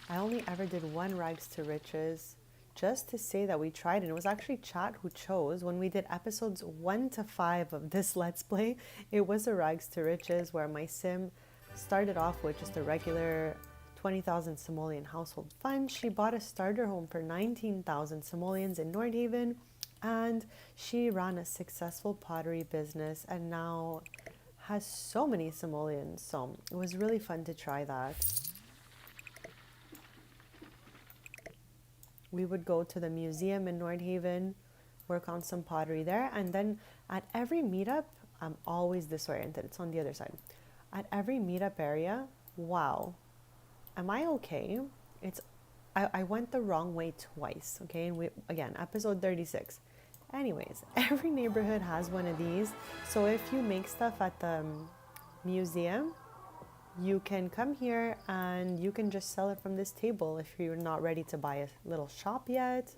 Speaker 4: I only ever did one rags to riches just to say that we tried, and it was actually chat who chose when we did episodes 1 to 5 of this Let's Play. It was a rags to riches where my sim started off with just a regular 20,000 simoleon household fund. She bought a starter home for 19,000 simoleons in Nordhaven, and she ran a successful pottery business and now has so many simoleons. So it was really fun to try that. We would go to the museum in Nordhaven, work on some pottery there, and then at every meetup, I'm always disoriented. It's on the other side. At every meetup area, wow, am I okay? I went the wrong way twice, okay? And again, episode 36. Anyways, every neighborhood has one of these. So if you make stuff at the museum, you can come here and you can just sell it from this table. If you're not ready to buy a little shop yet,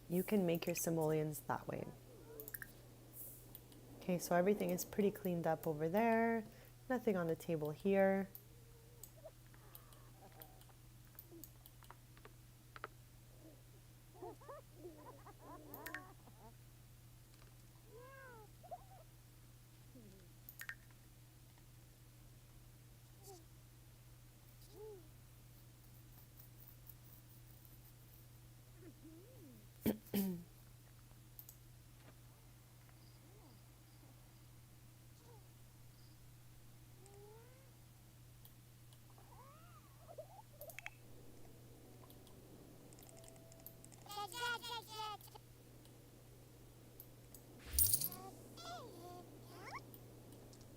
Speaker 4: you can make your simoleons that way. Okay, so everything is pretty cleaned up over there. Nothing on the table here.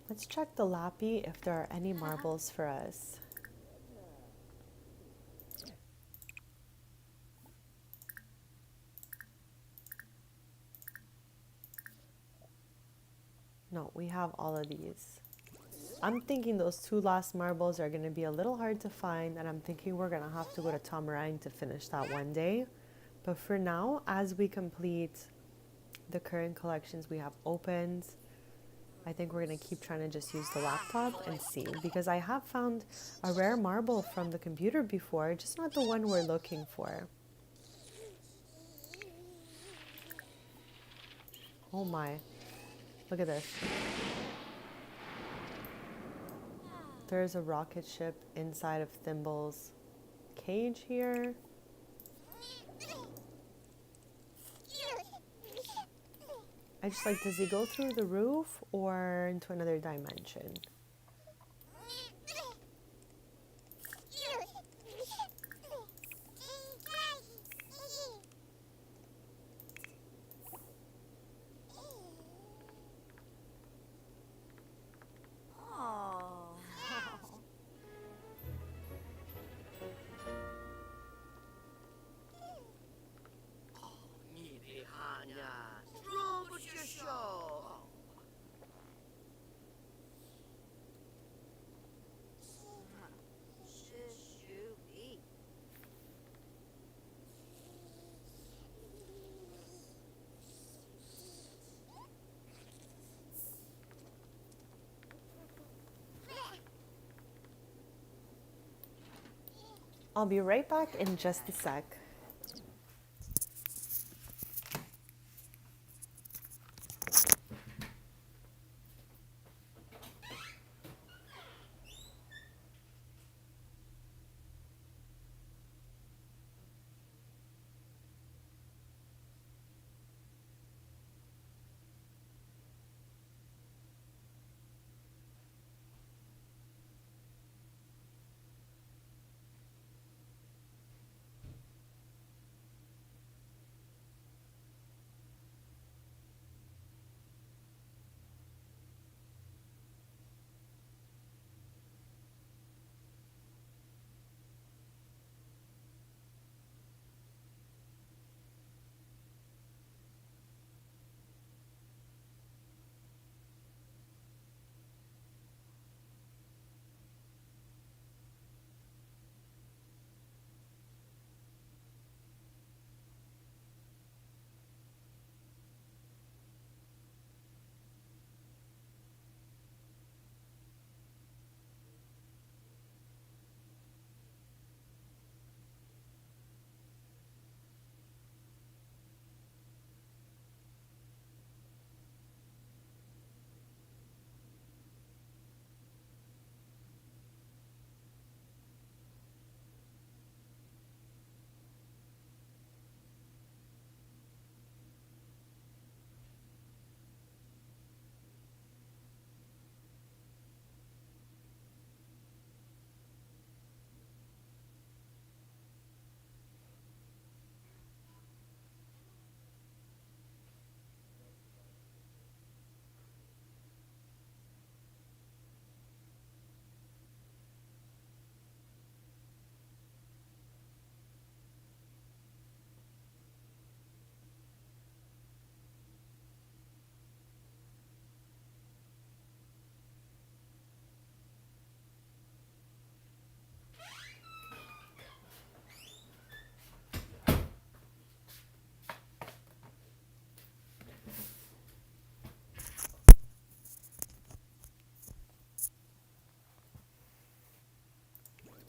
Speaker 4: Let's check the lappy if there are any marbles for us. No, we have all of these. I'm thinking those 2 last marbles are going to be a little hard to find, and I'm thinking we're going to have to go to Tomarang to finish that one day. But for now, as we complete the current collections we have opened, I think we're going to keep trying to just use the laptop and see. Because I have found a rare marble from the computer before, just not the one we're looking for. Oh my. Look at this. There's a rocket ship inside of Thimble's cage here. I just like, does he go through the roof or into another dimension? I'll be right back in just a sec.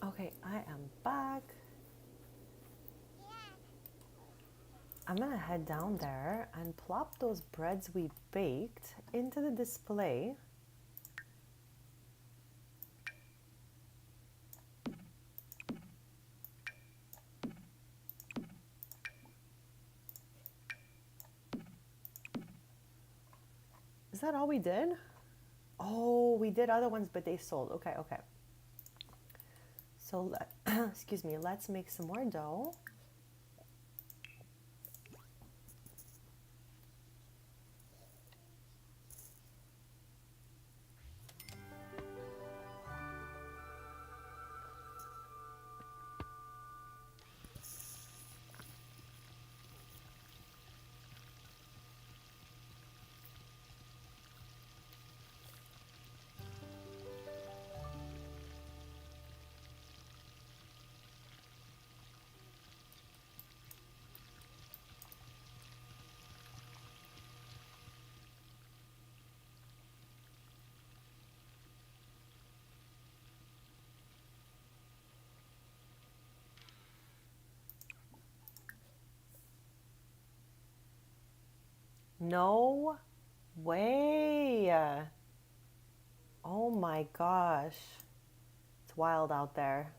Speaker 4: Okay, I am back. I'm gonna head down there and plop those breads we baked into the display. Is that all we did? Oh, we did other ones, but they sold. Okay, okay. So, excuse me, let's make some more dough. No way. Oh my gosh. It's wild out there.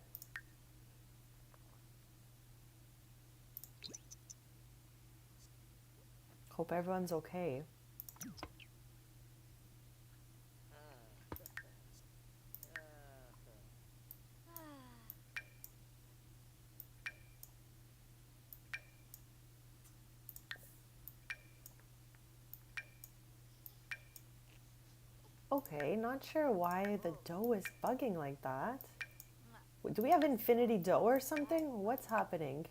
Speaker 4: Hope everyone's okay. Okay, not sure why the dough is bugging like that. Do we have infinity dough or something? What's happening?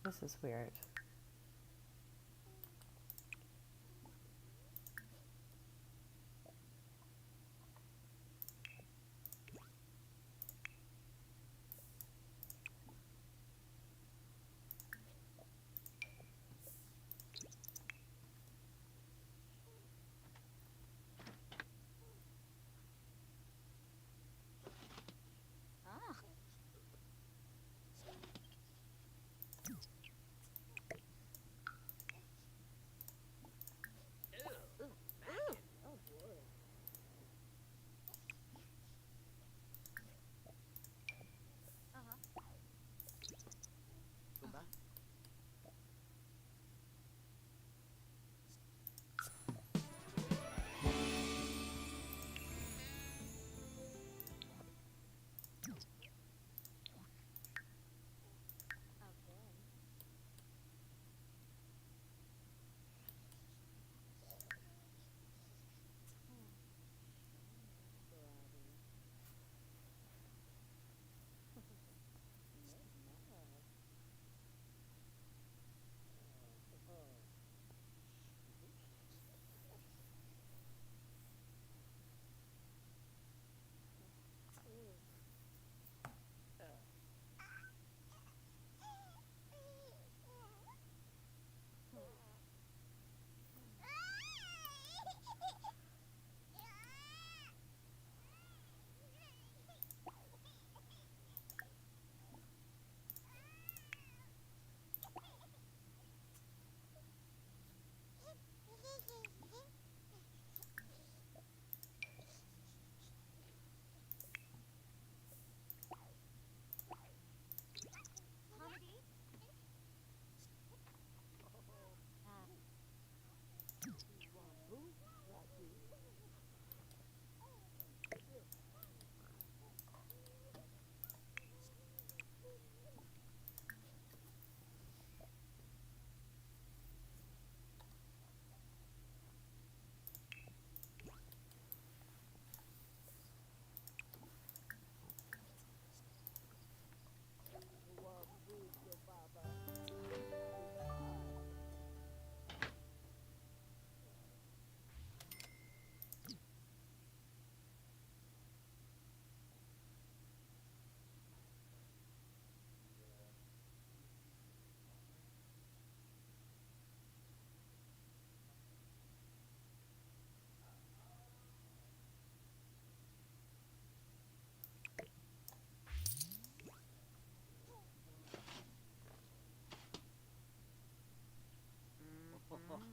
Speaker 4: This is weird.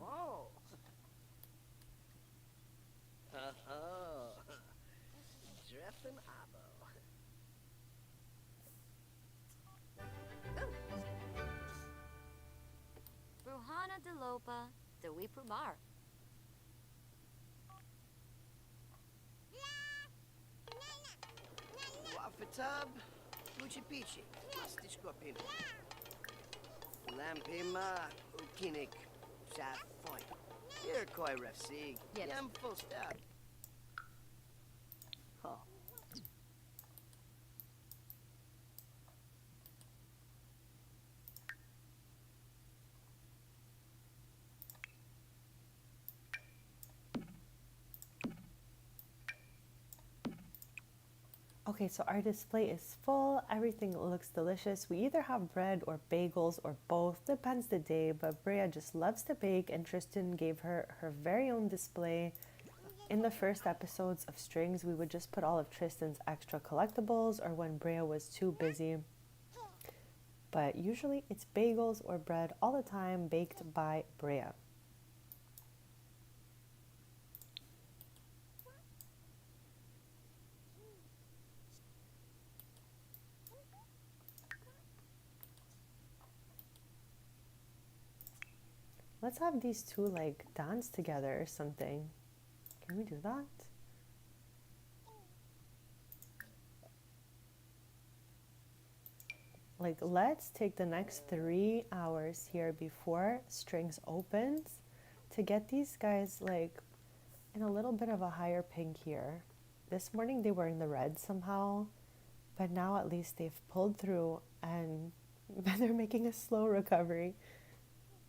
Speaker 3: Oh. Oh. Dreffen Abo.
Speaker 2: Bruhana de Lopa, de Wipumar.
Speaker 3: Wafatab. Muchi Pichi. Stishkopim. Lampima. Ukinik. Shafoy. Here, Koi Refsig.
Speaker 2: Yep.
Speaker 3: Yam full step. Huh.
Speaker 4: Okay, so our display is full. Everything looks delicious. We either have bread or bagels or both, depends the day, but Brea just loves to bake and Tristan gave her her very own display. In the first episodes of Strings, we would just put all of Tristan's extra collectibles or when Brea was too busy. But usually it's bagels or bread all the time baked by Brea. Let's have these two like dance together or something. Can we do that? Like, let's take the next 3 hours here before Strings opens to get these guys like in a little bit of a higher pink here. This morning they were in the red somehow, but now at least they've pulled through and they're making a slow recovery.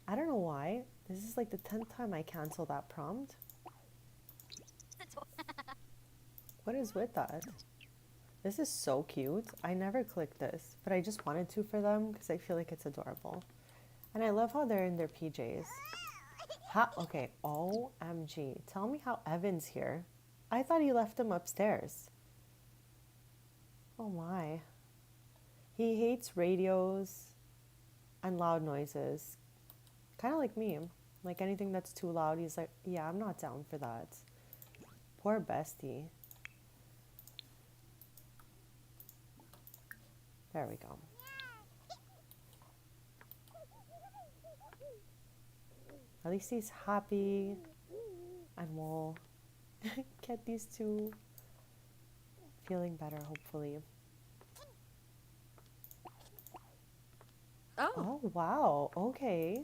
Speaker 4: I don't know why. This is like the 10th time I cancel that prompt. What is with that? This is so cute. I never clicked this, but I just wanted to for them because I feel like it's adorable. And I love how they're in their PJs. Okay, OMG. Tell me how Evan's here. I thought he left him upstairs. Oh my. He hates radios and loud noises. Kind of like me. Like anything that's too loud, he's like, yeah, I'm not down for that. Poor Bestie. There we go. At least he's happy and we'll get these two feeling better, hopefully. Oh, wow. Okay.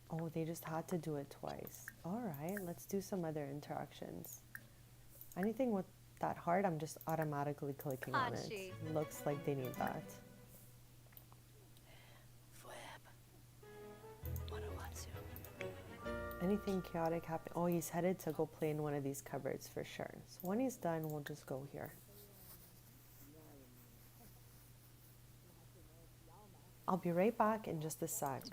Speaker 4: Oh, they just had to do it twice. All right, let's do some other interactions. Anything with that heart, I'm just automatically clicking on it. Looks like they need that. Anything chaotic happen? Oh, he's headed to go play in one of these cupboards for sure. So when he's done, we'll just go here. I'll be right back in just a sec.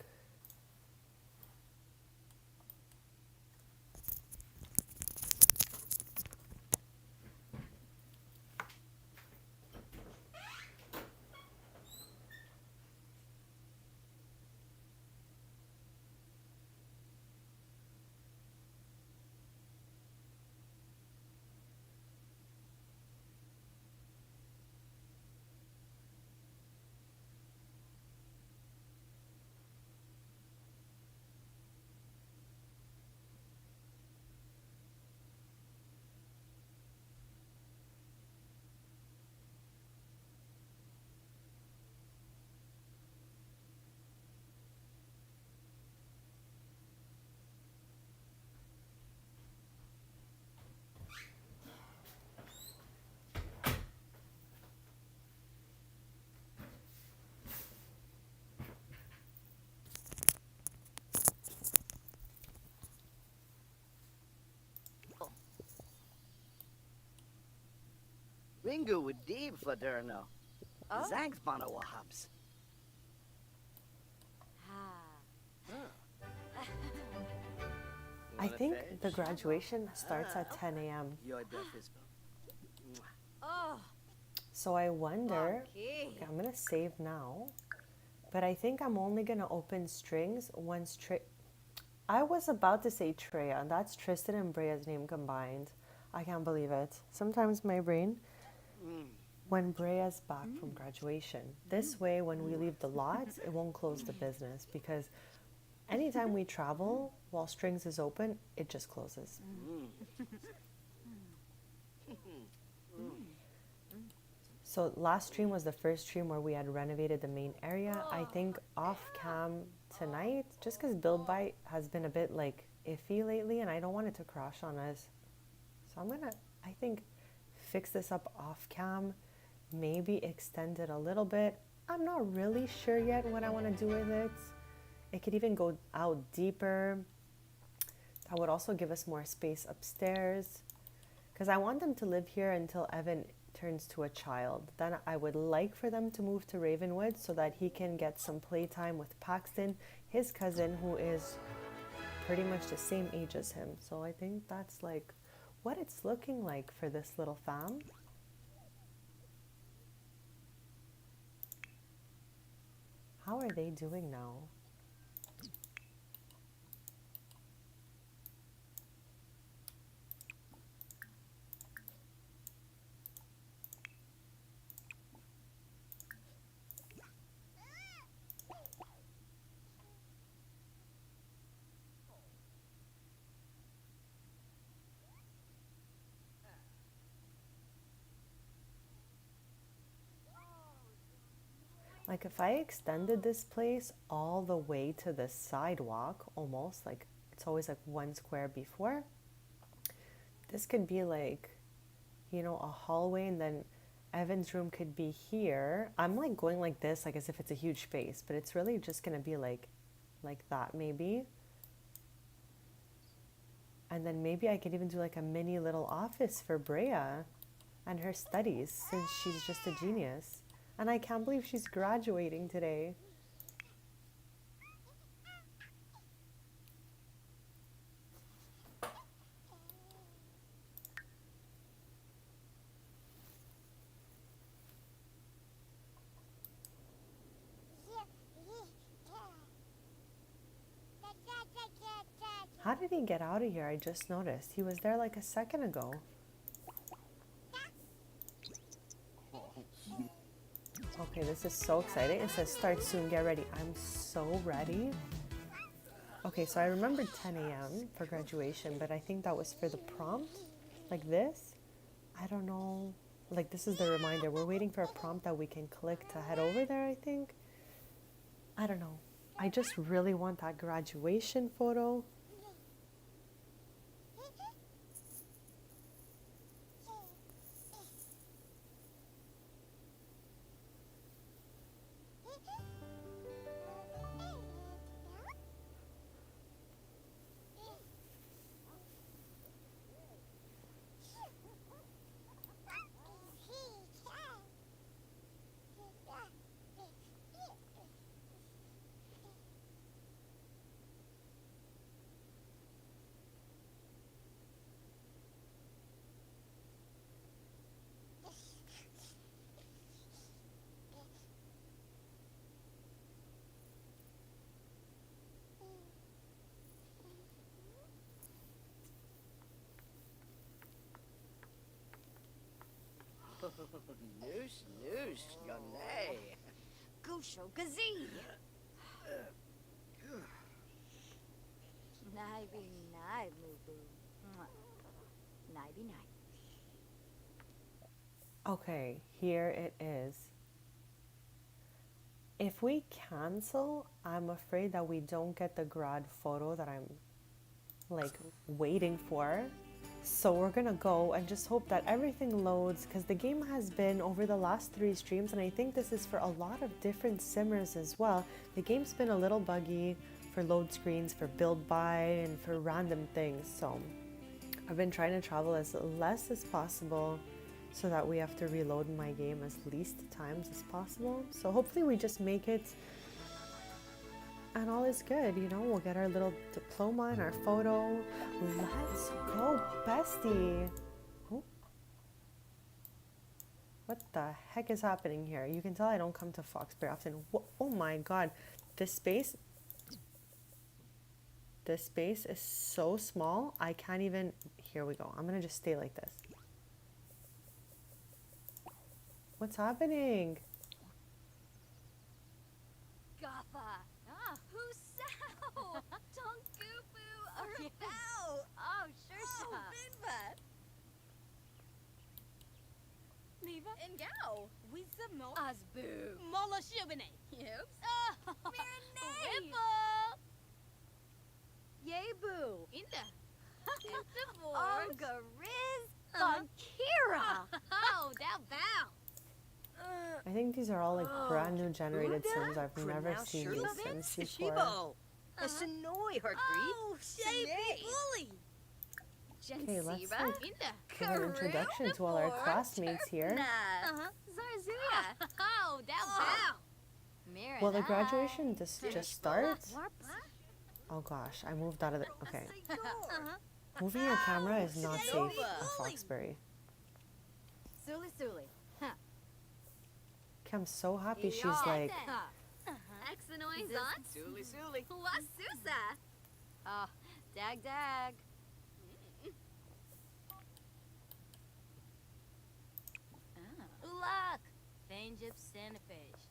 Speaker 3: Ringu would deep for Durno. Zangs Bono Hobs.
Speaker 4: I think the graduation starts at 10 a.m. So I wonder, okay, I'm going to save now, but I think I'm only going to open Strings once I was about to say Treya, and that's Tristan and Brea's name combined. I can't believe it. Sometimes my brain, when Brea's back from graduation. This way, when we leave the lots, it won't close the business because anytime we travel while Strings is open, it just closes. So last stream was the first stream where we had renovated the main area. I think off cam tonight, just because Build Bite has been a bit like iffy lately and I don't want it to crash on us. So I'm gonna, I think, fix this up off cam, maybe extend it a little bit. I'm not really sure yet what I want to do with it. It could even go out deeper. That would also give us more space upstairs because I want them to live here until Evan turns to a child. Then I would like for them to move to Ravenwood so that he can get some playtime with Paxton, his cousin, who is pretty much the same age as him. So I think that's like what it's looking like for this little fam. How are they doing now? Like if I extended this place all the way to the sidewalk, almost like it's always like one square before, this could be like, you know, a hallway, and then Evan's room could be here. I'm like going like this, like as if it's a huge space, but it's really just gonna be like that maybe. And then maybe I could even do like a mini little office for Brea and her studies, since she's just a genius. And I can't believe she's graduating today. How did he get out of here? I just noticed. He was there like a second ago. Okay, this is so exciting. It says start soon, get ready. I'm so ready. Okay, so I remembered 10 a.m. for graduation, but I think that was for the prompt, like this. I don't know. Like this is the reminder. We're waiting for a prompt that we can click to head over there, I think. I don't know. I just really want that graduation photo.
Speaker 3: Noosh, noosh, yonay.
Speaker 2: Gusho Gazee! Nighty night, moo boo. Nighty night.
Speaker 4: Okay, here it is. If we cancel, I'm afraid that we don't get the grad photo that I'm like waiting for. So we're gonna go and just hope that everything loads, because the game has been over the last 3 streams, and I think this is for a lot of different simmers as well. The game's been a little buggy for load screens, for build buy, and for random things. So I've been trying to travel as less as possible so that we have to reload my game as least times as possible. So hopefully we just make it and all is good, you know. We'll get our little diploma and our photo. Let's go, bestie. Oh. What the heck is happening here? You can tell I don't come to Fox very often. Oh my god, this space is so small. I can't even, here we go. I'm gonna just stay like this. What's happening?
Speaker 5: Gaffa. Husao. Tonkufu. Arabao.
Speaker 2: Oh, sure,
Speaker 1: Binvat. Neva and Gao. We submo.
Speaker 5: Asboo.
Speaker 1: Mola Shibane. Yes.
Speaker 5: Oh,
Speaker 1: Marinade.
Speaker 5: Yebu.
Speaker 1: Inda.
Speaker 5: Ongariz. Bankira.
Speaker 1: Oh, thou bow.
Speaker 4: I think these are all like brand new generated sims. I've never seen these sims before.
Speaker 7: Sonoy, Heartbreed.
Speaker 1: Oh, Shavy Bully.
Speaker 4: Okay, let's
Speaker 1: Jensiba.
Speaker 4: like
Speaker 1: Inda.
Speaker 4: give an introduction to all our classmates here.
Speaker 5: Zarzuya.
Speaker 1: Oh, thou bow.
Speaker 2: Mira.
Speaker 4: Will the graduation just start? Oh gosh, I moved out of the. Okay.
Speaker 1: Uh-huh.
Speaker 4: Moving your camera is not safe
Speaker 1: Nova.
Speaker 4: at Foxbury.
Speaker 2: Suli Suli. Huh.
Speaker 4: Okay, I'm so happy she's
Speaker 2: Yeah.
Speaker 4: like.
Speaker 2: Huh.
Speaker 1: Exanoizon?
Speaker 7: Suli Suli.
Speaker 1: Wasusa.
Speaker 2: Dag dag.
Speaker 5: Ulak. Thanjip Sanafage.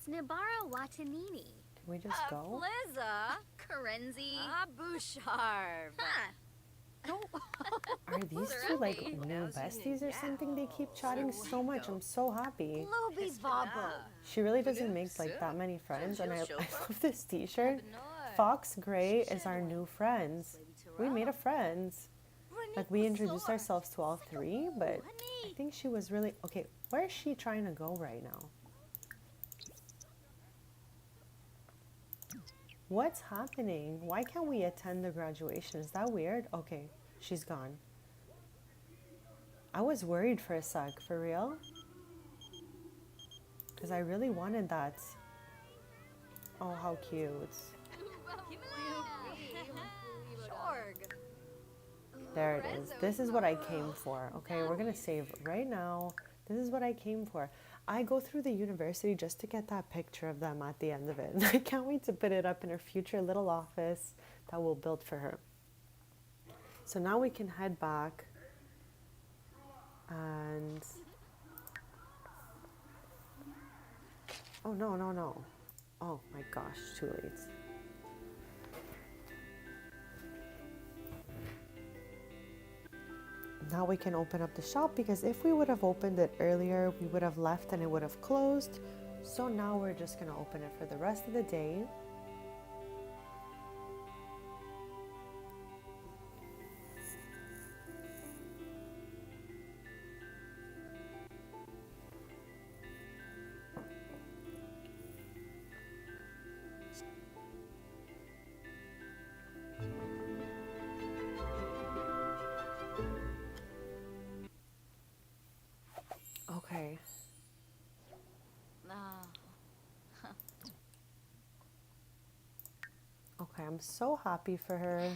Speaker 5: Snibara Watanini.
Speaker 4: Can we just go?
Speaker 5: Pliza.
Speaker 1: Karenzi.
Speaker 5: Abusharv.
Speaker 1: Huh.
Speaker 4: Are these two like new besties or something? They keep chatting so much. I'm so happy.
Speaker 2: Luby Babo.
Speaker 4: She really doesn't make like that many friends, and I love this T-shirt. Fox Gray is our new friends. We made a friends. Like we introduced ourselves to all three, but I think she was really okay. Where is she trying to go right now? What's happening? Why can't we attend the graduation? Is that weird? Okay, she's gone. I was worried for a sec, for real. Because I really wanted that. Oh, how cute. There it is. This is what I came for. Okay, we're going to save right now. This is what I came for. I go through the university just to get that picture of them at the end of it. I can't wait to put it up in her future little office that we'll build for her. So now we can head back. And... oh, no, no, no. Oh my gosh, too late. Now we can open up the shop, because if we would have opened it earlier, we would have left and it would have closed. So now we're just going to open it for the rest of the day. Okay. Okay, I'm so happy for her.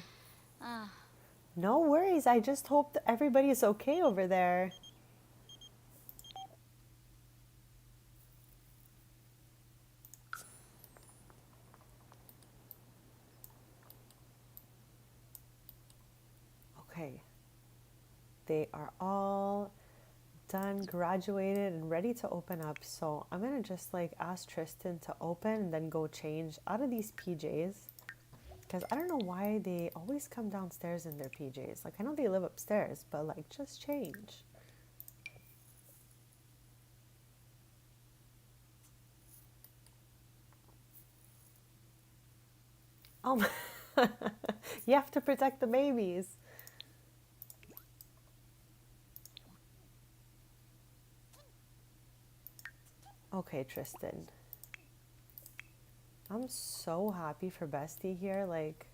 Speaker 4: No worries. I just hope that everybody is okay over there. Okay. They are all done, graduated, and ready to open up. So I'm gonna just like ask Tristan to open and then go change out of these PJs, because I don't know why they always come downstairs in their PJs. Like I know they live upstairs, but like just change. Oh, you have to protect the babies. Okay, Tristan. I'm so happy for Bestie here. Like,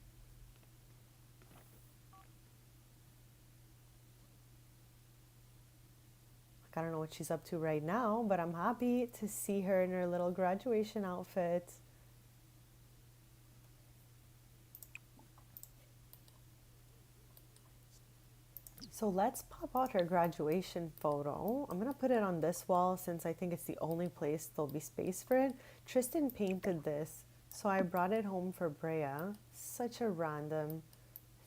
Speaker 4: I don't know what she's up to right now, but I'm happy to see her in her little graduation outfit. So let's pop out her graduation photo. I'm gonna put it on this wall since I think it's the only place there'll be space for it. Tristan painted this, so I brought it home for Brea. Such a random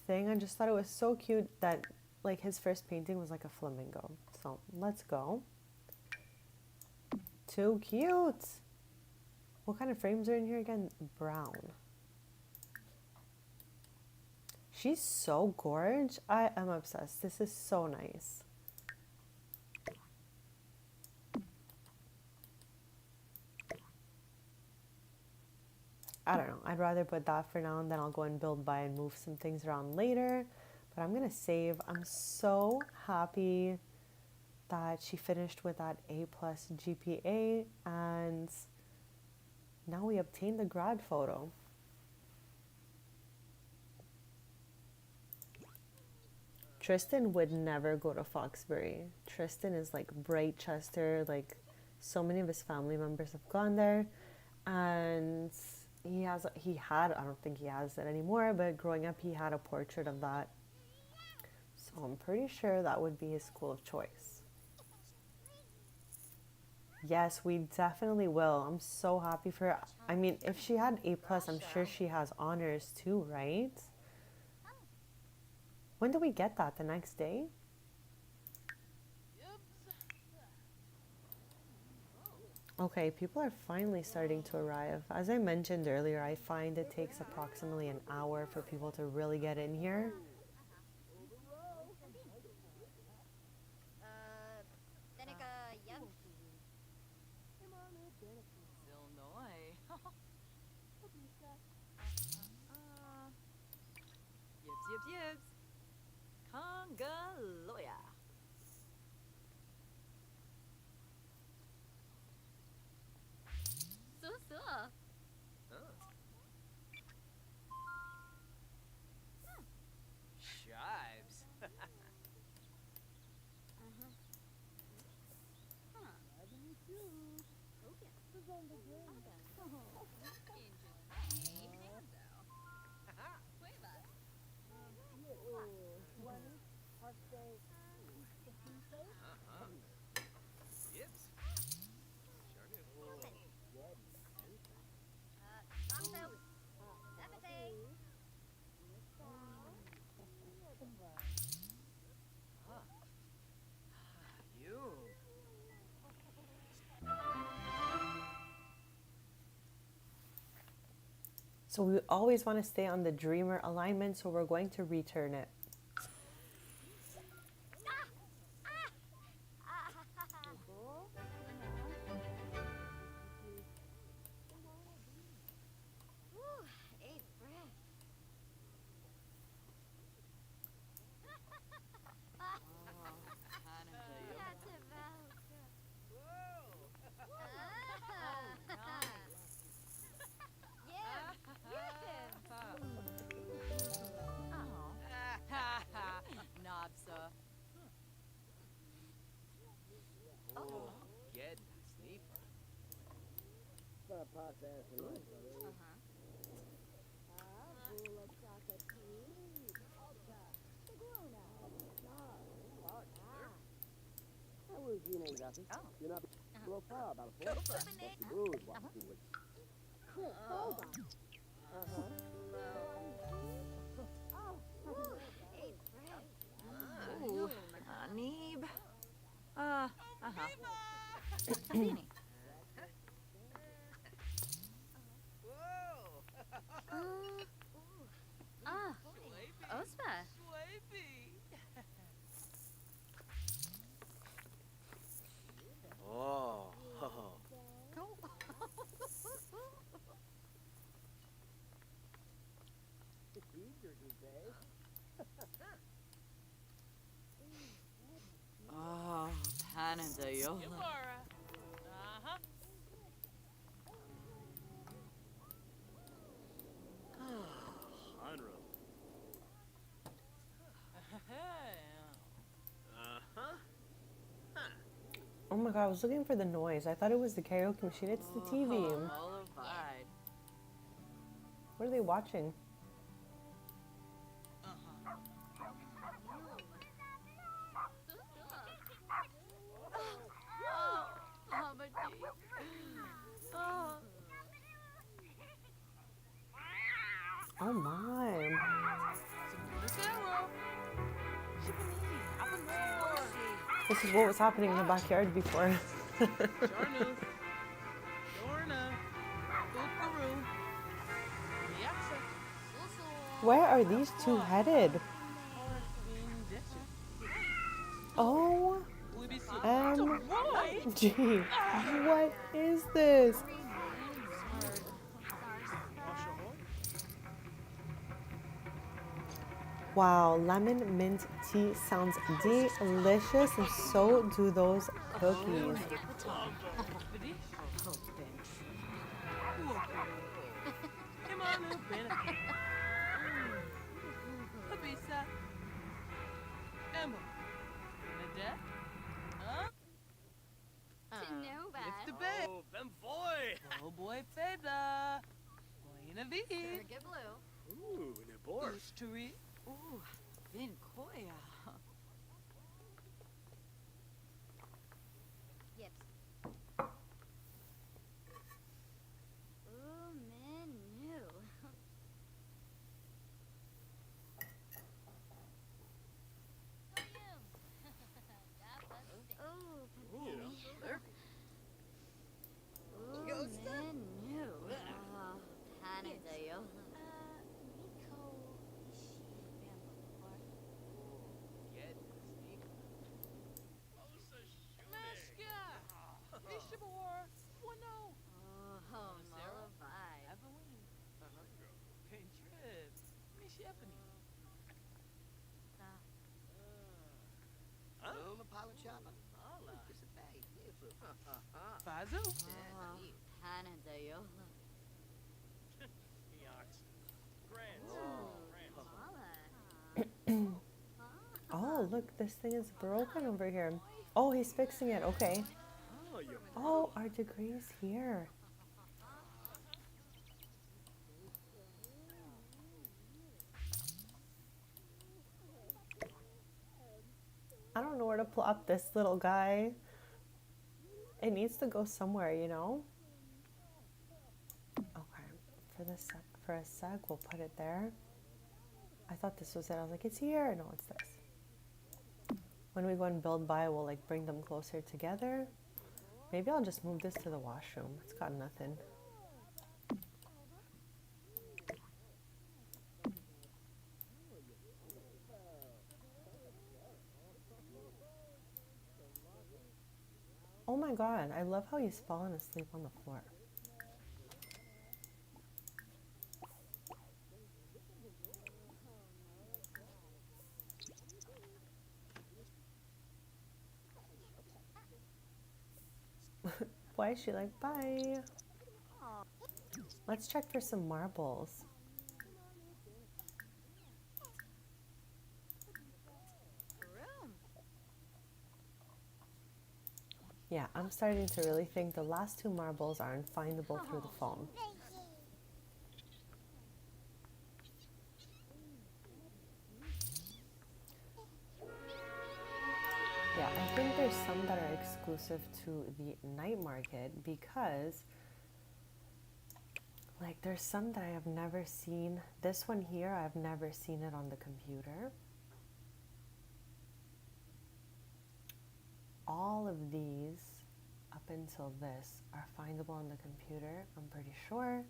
Speaker 4: thing. I just thought it was so cute that like his first painting was like a flamingo. So let's go. Too cute. What kind of frames are in here again? Brown. She's so gorgeous. I am obsessed. This is so nice. I don't know. I'd rather put that for now, and then I'll go and build by and move some things around later. But I'm going to save. I'm so happy that she finished with that A+ GPA, and now we obtained the grad photo. Tristan would never go to Foxbury. Tristan is like Brightchester, like so many of his family members have gone there, and he had, I don't think he has it anymore, but growing up he had a portrait of that. So I'm pretty sure that would be his school of choice. Yes, we definitely will. I'm so happy for her. I mean, if she had A+, I'm sure she has honors too, right? When do we get that? The next day? Okay, people are finally starting to arrive. As I mentioned earlier, I find it takes approximately an hour for people to really get in here.
Speaker 1: Seneca, yep.
Speaker 5: Illinois. Yibs. Congaloya.
Speaker 1: Susa.
Speaker 8: Chives. Yips. You.
Speaker 4: So we always want to stay on the dreamer alignment, so we're going to return it.
Speaker 5: Nobsa.
Speaker 8: Oh, get sneeper.
Speaker 5: Neeb.
Speaker 1: Ospa.
Speaker 8: Oh.
Speaker 5: Oh, Panadayola.
Speaker 6: Hanro.
Speaker 4: Oh my god, I was looking for the noise. I thought it was the karaoke machine. It's the TV.
Speaker 5: Mollified.
Speaker 4: What are they watching? Oh my. This is what was happening in the backyard before. Where are these two headed? OMG. What is this? Wow, lemon mint tea sounds delicious, and so do those cookies.
Speaker 1: To know
Speaker 8: It's the
Speaker 1: that.
Speaker 8: bed. Oh, them boy.
Speaker 5: Oh boy, Feda. Navid.
Speaker 1: Get blue.
Speaker 6: Ooh, Nibor.
Speaker 5: Usturi. Ooh, Vin Koya.
Speaker 1: Yips. Ooh, menu. Oh,
Speaker 6: Ooh,
Speaker 1: ooh, menu. Panadayo.
Speaker 8: Get sneaker.
Speaker 5: Meshka. Ishabor. Wano.
Speaker 1: Oh, Mullivai.
Speaker 5: Evelyn. Pain trip. Miss Ebony.
Speaker 3: Uma pala chapa. It's a bag.
Speaker 5: Fazu.
Speaker 1: Oh, Panadayo.
Speaker 6: Eox. Grand.
Speaker 4: Oh, look, this thing is broken over here. Oh, he's fixing it. Okay.
Speaker 6: Oh, you.
Speaker 4: Oh, our degree's here. I don't know where to plop this little guy. It needs to go somewhere, you know? Okay, for a sec, we'll put it there. I thought this was it. I was like, it's here. No, it's this. When we go and build by, we'll like bring them closer together. Maybe I'll just move this to the washroom. It's got nothing. Oh my god, I love how he's fallen asleep on the floor. Why is she like, bye? Let's check for some marbles. Yeah, I'm starting to really think the last two marbles are unfindable through the phone. Yeah, I think there's some that are exclusive to the night market because like there's some that I have never seen. This one here, I've never seen it on the computer. All of these up until this are findable on the computer, I'm pretty sure.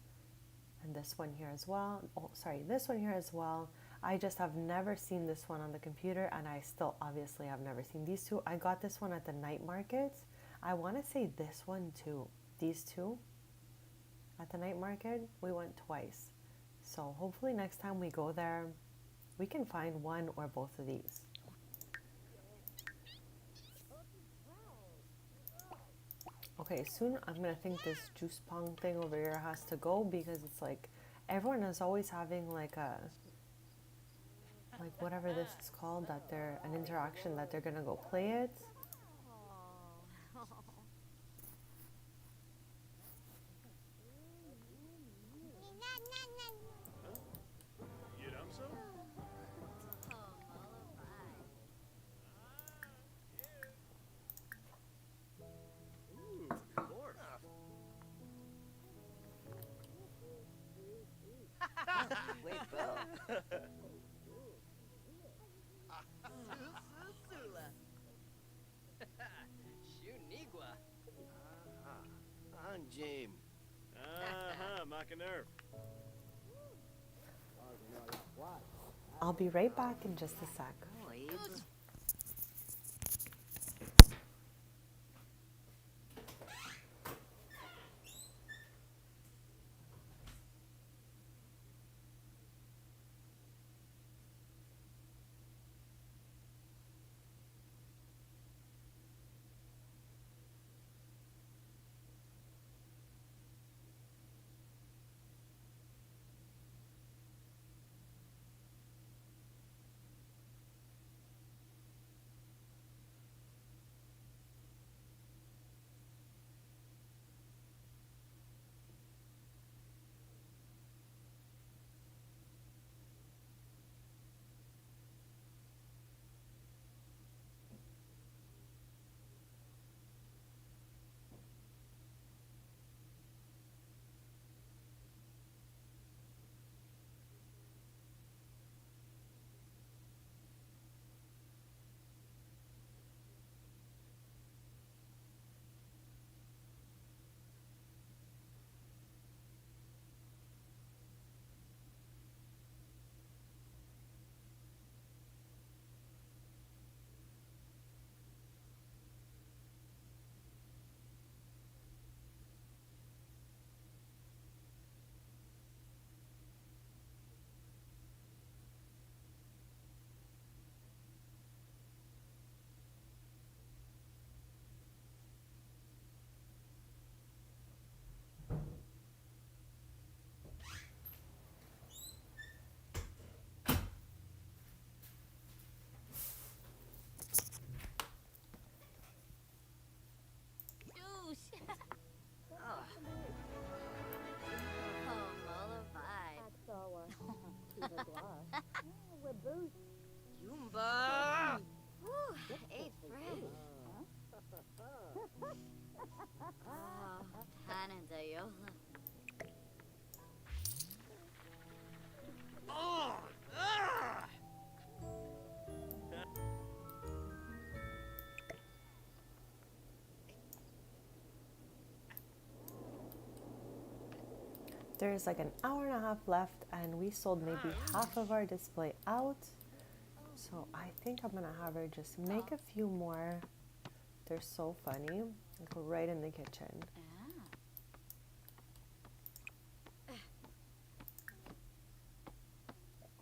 Speaker 4: And this one here as well. Oh, sorry, this one here as well. I just have never seen this one on the computer, and I still obviously have never seen these two. I got this one at the night markets. I want to say this one too. These two at the night market, we went twice. So hopefully next time we go there, we can find one or both of these. Okay, soon I'm gonna think this juice pong thing over here has to go because it's like everyone is always having like whatever this is called, that they're an interaction that they're gonna go play it.
Speaker 6: You know so? Ooh, Nibor.
Speaker 3: Wait, Bill.
Speaker 8: Susula. Shunigua.
Speaker 3: Anjim.
Speaker 6: Macanerv.
Speaker 4: I'll be right back in just a sec.
Speaker 1: Hanadayo.
Speaker 6: Oh! Ah!
Speaker 4: There's like an hour and a half left, and we sold maybe half of our display out. So I think I'm gonna have her just make a few more. They're so funny. Go right in the kitchen.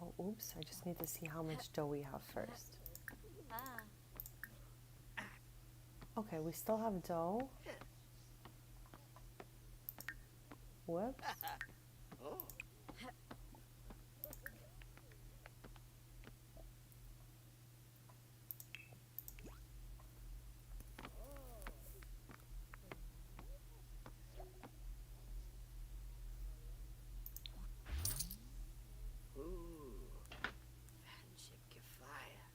Speaker 4: Oh, oops. I just need to see how much dough we have first. Okay, we still have dough. Whoops.
Speaker 3: Oh. Ooh. Fancy kefaya.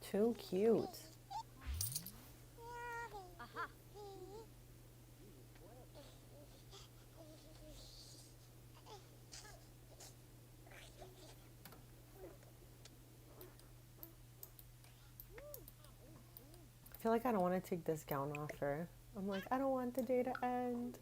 Speaker 4: Too cute. I feel like I don't want to take this gown off her. I'm like, I don't want the day to end.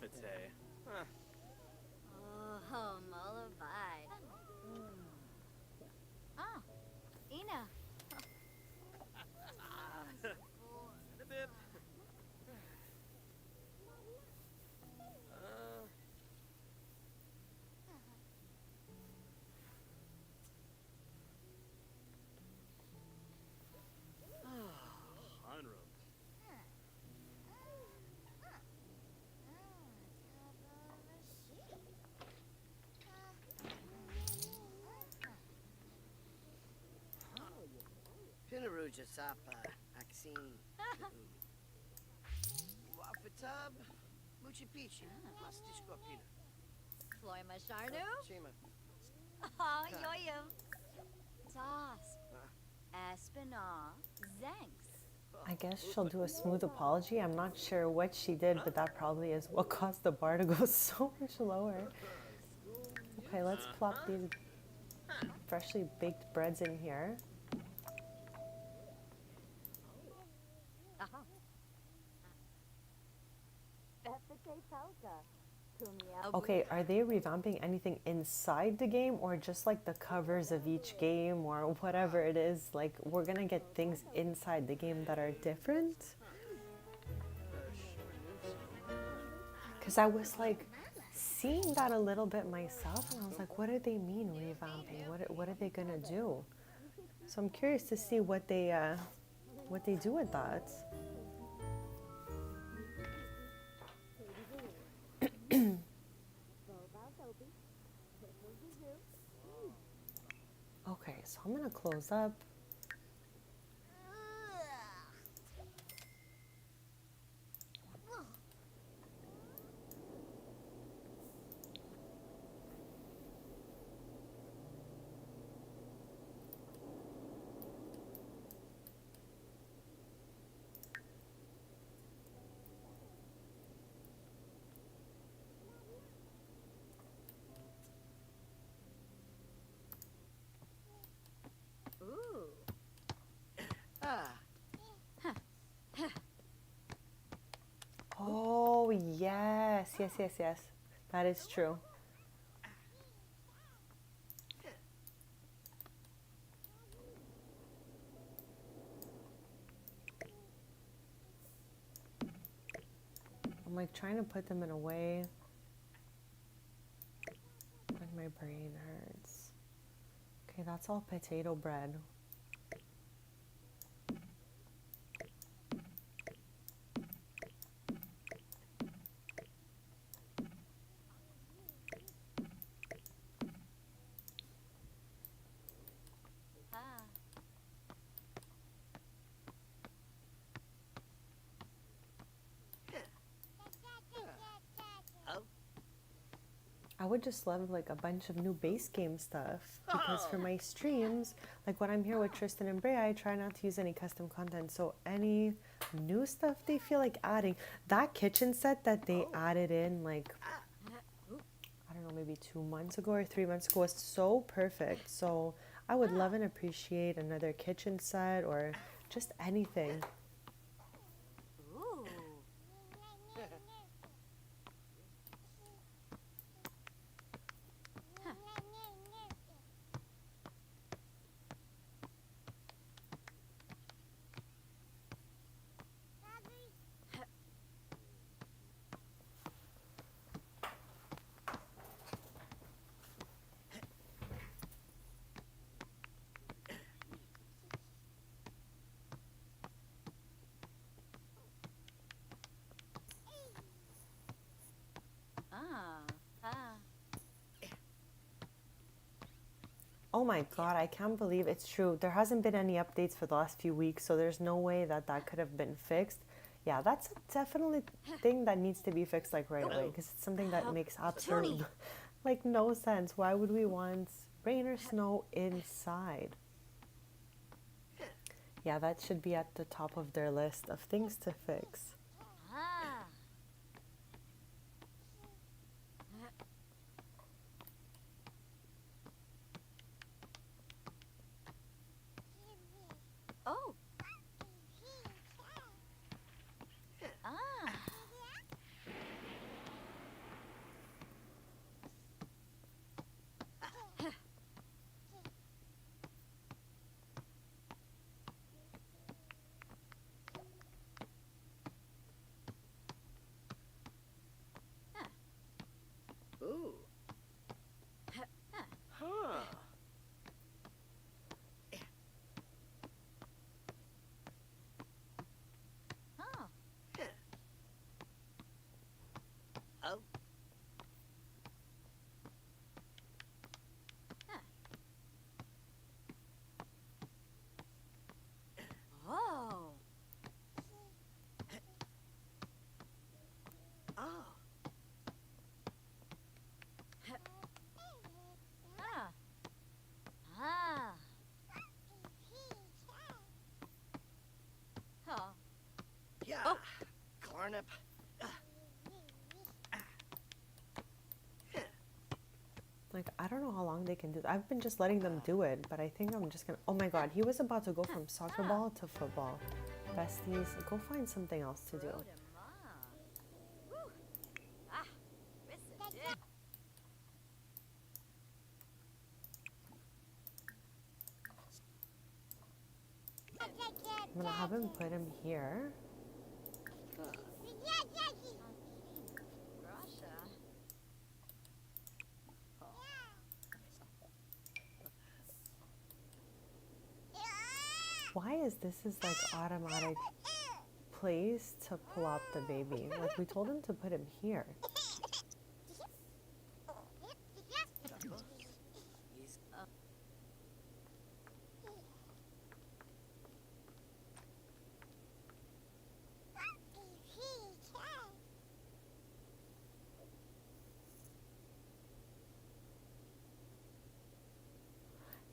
Speaker 6: Befete. Huh.
Speaker 1: Oh, mollified. Ah, Ina.
Speaker 6: A bit. Hanro.
Speaker 3: Pinaruja sapa. Aksin. Wafatab. Muchi pichi. Mastishkopina.
Speaker 1: Floy Masharnu.
Speaker 3: Chima.
Speaker 1: Oh, yoyum. Toss. Aspinall. Zanks.
Speaker 4: I guess she'll do a smooth apology. I'm not sure what she did, but that probably is what caused the bar to go so much lower. Okay, let's plop these freshly baked breads in here. Okay, are they revamping anything inside the game or just like the covers of each game or whatever it is? Like, we're gonna get things inside the game that are different? Because I was like seeing that a little bit myself and I was like, what do they mean revamping? What are they gonna do? So I'm curious to see what they do with that. Okay, so I'm gonna close up. Oh, yes. Yes, yes, yes, yes. That is true. I'm like trying to put them in a way. Like my brain hurts. Okay, that's all potato bread.
Speaker 1: Ah.
Speaker 4: I would just love like a bunch of new base game stuff because for my streams, like when I'm here with Tristan and Brea, I try not to use any custom content. So any new stuff they feel like adding, that kitchen set that they added in like, I don't know, maybe 2 months ago or 3 months ago was so perfect. So I would love and appreciate another kitchen set or just anything.
Speaker 2: Ooh.
Speaker 1: Ah. Ah.
Speaker 4: Oh my god, I can't believe it's true. There hasn't been any updates for the last few weeks, so there's no way that that could have been fixed. Yeah, that's a definitely thing that needs to be fixed like right away because it's something that makes absolute like no sense. Why would we want rain or snow inside? Yeah, that should be at the top of their list of things to fix.
Speaker 1: Ah. Oh. Ah.
Speaker 3: Ooh. Huh.
Speaker 1: Oh.
Speaker 3: Oh.
Speaker 1: Oh.
Speaker 3: Oh.
Speaker 1: Ah. Ah. Oh.
Speaker 3: Yeah. Clarnip.
Speaker 4: Like, I don't know how long they can do that. I've been just letting them do it, but I think I'm just gonna. Oh my god, he was about to go from soccer ball to football. Besties, go find something else to do.
Speaker 1: Rodema. Woo. Ah. Listen. Yeah.
Speaker 4: I'm gonna have him put him here.
Speaker 1: Russia.
Speaker 4: Why is this is like automatic place to plop the baby? Like we told him to put him here.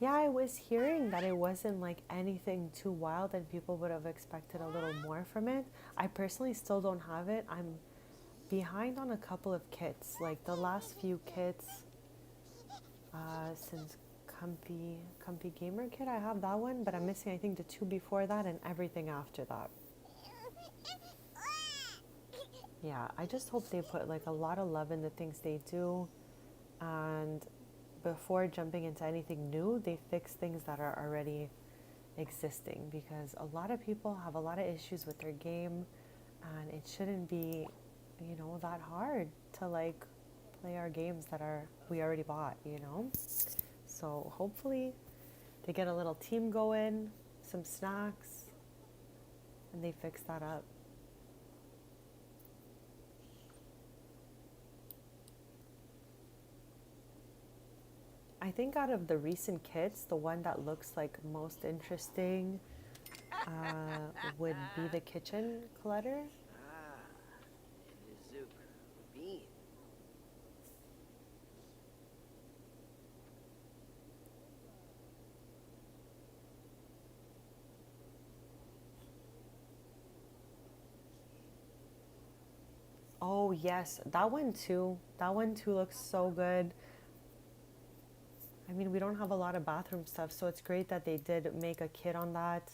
Speaker 4: Yeah, I was hearing that it wasn't like anything too wild and people would have expected a little more from it. I personally still don't have it. I'm behind on a couple of kits. Like the last few kits since Comfy Gamer Kit, I have that one, but I'm missing I think the two before that and everything after that. Yeah, I just hope they put like a lot of love in the things they do, and before jumping into anything new, they fix things that are already existing, because a lot of people have a lot of issues with their game, and it shouldn't be, that hard to like play our games that are we already bought. So hopefully they get a little team going, some snacks, and they fix that up. I think out of the recent kits, the one that looks like most interesting would be the kitchen clutter.
Speaker 3: Ah, Zook. Bean.
Speaker 4: Oh yes, that one too. That one too looks so good. I mean, we don't have a lot of bathroom stuff, so it's great that they did make a kit on that.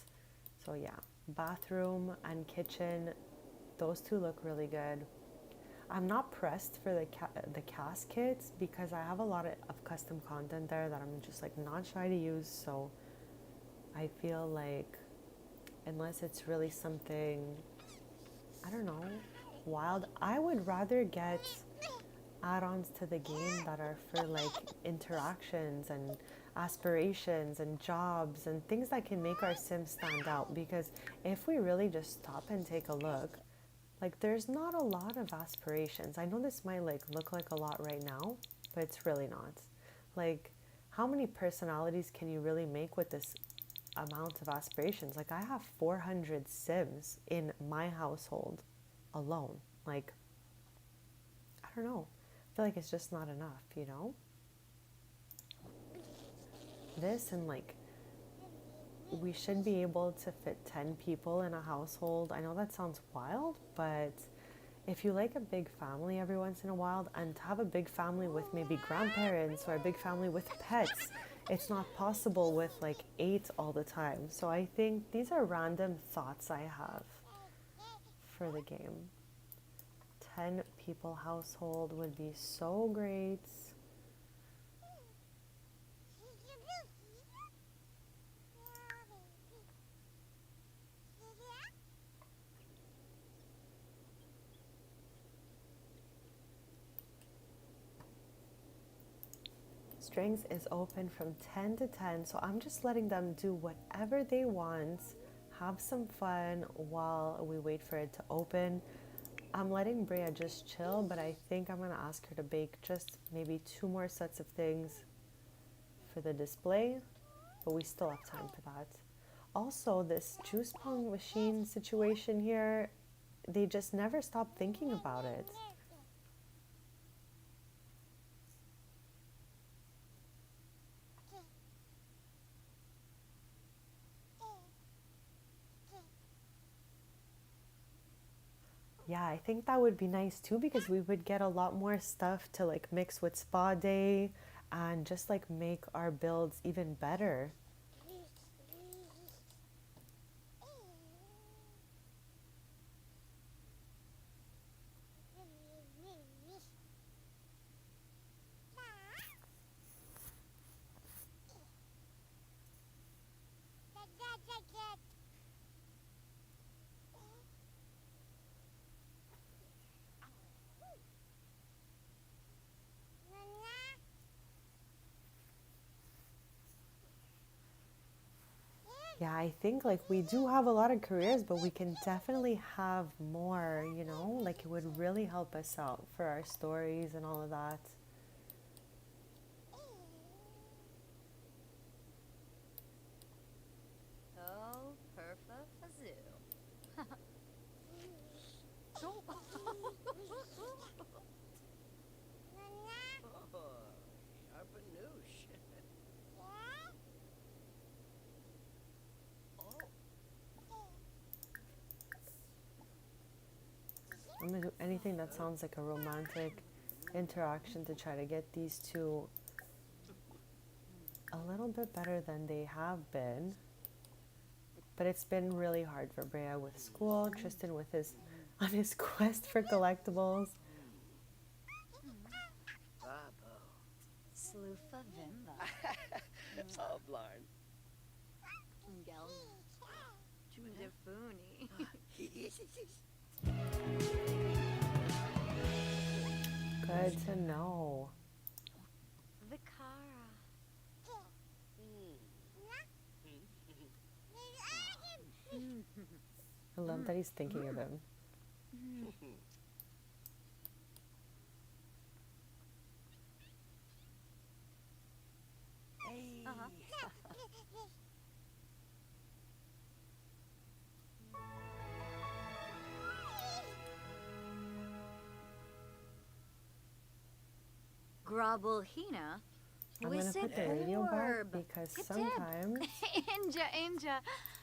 Speaker 4: So yeah, bathroom and kitchen, those two look really good. I'm not pressed for the cast kits because I have a lot of custom content there that I'm just like not shy to use. So I feel like unless it's really something, I don't know, wild, I would rather get add-ons to the game that are for like interactions and aspirations and jobs and things that can make our Sims stand out. Because if we really just stop and take a look, like there's not a lot of aspirations. I know this might like look like a lot right now, but it's really not. Like, how many personalities can you really make with this amount of aspirations? Like, I have 400 Sims in my household alone. Like, I don't know. I feel like it's just not enough. This, and like, we should be able to fit 10 people in a household. I know that sounds wild, but if you like a big family every once in a while, and to have a big family with maybe grandparents or a big family with pets, it's not possible with like 8 all the time. So I think these are random thoughts I have for the game. 10 people household would be so great. Strings is open from 10 to 10, so I'm just letting them do whatever they want, have some fun while we wait for it to open. I'm letting Brea just chill, but I think I'm gonna ask her to bake just maybe 2 more sets of things for the display, but we still have time for that. Also, this juice pong machine situation here, they just never stop thinking about it. Yeah, I think that would be nice too, because we would get a lot more stuff to like mix with spa day and just like make our builds even better. Yeah, I think like we do have a lot of careers, but we can definitely have more. Like it would really help us out for our stories and all of that.
Speaker 1: Oh, perfa fazoo.
Speaker 3: Oh, yarpanoosh.
Speaker 4: I'm gonna do anything that sounds like a romantic interaction to try to get these two a little bit better than they have been. But it's been really hard for Brea with school, Tristan with his on his quest for collectibles.
Speaker 3: Babo.
Speaker 2: Slufa Vimba.
Speaker 3: Oh, Blarn.
Speaker 2: Gelna. Judafuni.
Speaker 4: Good to know.
Speaker 2: Vikara.
Speaker 4: I love that he's thinking of him.
Speaker 2: Grabulhina.
Speaker 4: I'm gonna put the radio back because sometimes
Speaker 2: Inja.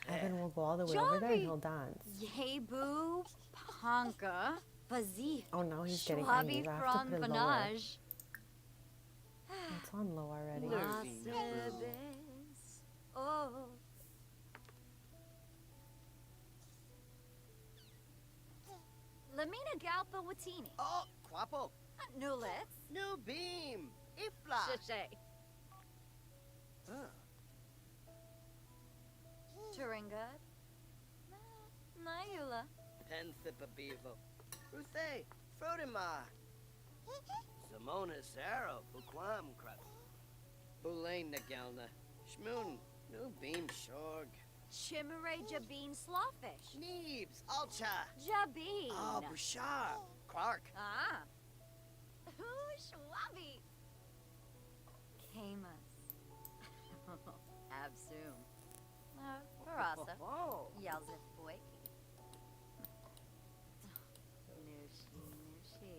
Speaker 4: Evan will go all the way over there and he'll dance.
Speaker 2: Yebu Panka. Bazi.
Speaker 4: Oh, now he's getting angry.
Speaker 2: Schwabi
Speaker 4: I have
Speaker 2: from
Speaker 4: to put it lower.
Speaker 2: Vanage.
Speaker 4: It's on low already.
Speaker 2: Wasibes. Oh. Lamina Galpa Watini.
Speaker 3: Oh, Quapo.
Speaker 2: Nulets.
Speaker 3: New beam. Ifla.
Speaker 2: Shishay. Turinga. Nayula.
Speaker 3: Pensipabivo. Ruthe. Frodima. Simona Saro. Buquam Crab. Bulain Nagelna. Shmoon. New beam Shorg.
Speaker 2: Chimere Jabeen Slawfish.
Speaker 3: Neebs. Alcha.
Speaker 2: Jabeen.
Speaker 3: Oh, Bouchard. Clark.
Speaker 2: Ah. Ooh, Schwabi. Camus. Absum. Barasa.
Speaker 3: Oh.
Speaker 2: Yalzif Boyki. Nushi.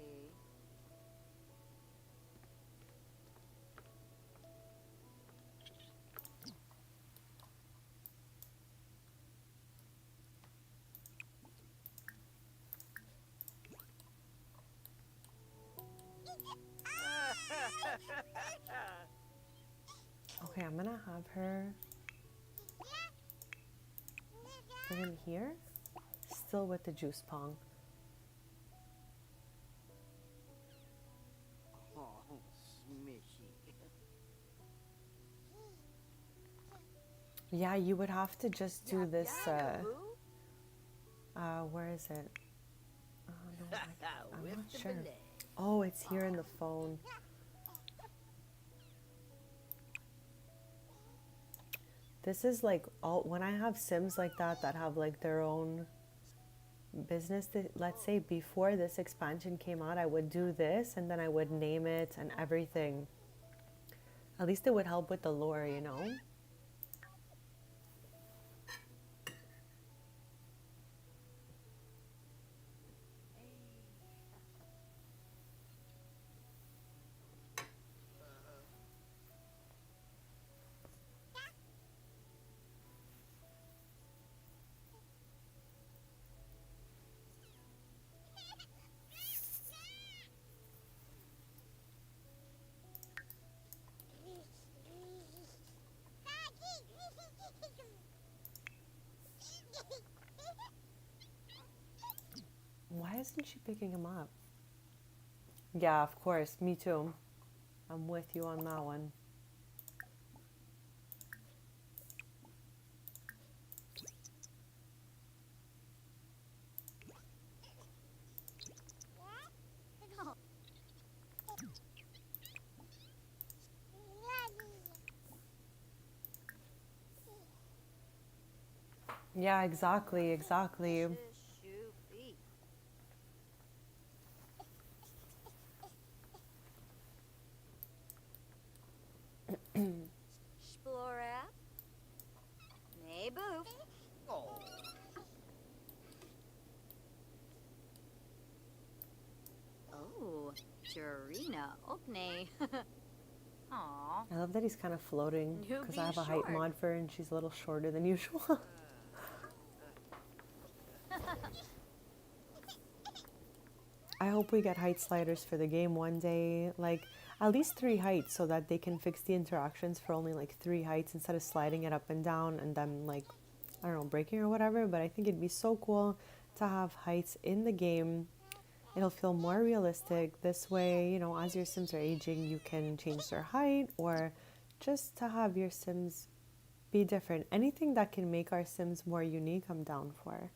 Speaker 4: Okay, I'm gonna have her bring him here, still with the juice pong.
Speaker 3: Oh, smishy.
Speaker 4: Yeah, you would have to just do this, where is it? Oh, no, I'm not sure. Oh, it's here in the phone. This is like all when I have Sims like that have like their own business. Let's say before this expansion came out, I would do this and then I would name it and everything. At least it would help with the lore, you know? Why isn't she picking him up? Yeah, of course. Me too. I'm with you on that one. Yeah, exactly.
Speaker 2: Splora. Nebu.
Speaker 3: Oh.
Speaker 2: Oh, Jurina. Opne. Aw.
Speaker 4: I love that he's kind of floating
Speaker 2: You
Speaker 4: because
Speaker 2: be
Speaker 4: I have a height
Speaker 2: short.
Speaker 4: mod for her and she's a little shorter than usual. I hope we get height sliders for the game one day, like at least 3 heights so that they can fix the interactions for only like 3 heights instead of sliding it up and down and then like, I don't know, breaking or whatever. But I think it'd be so cool to have heights in the game. It'll feel more realistic. This way, you know, as your Sims are aging, you can change their height or just to have your Sims be different. Anything that can make our Sims more unique, I'm down for.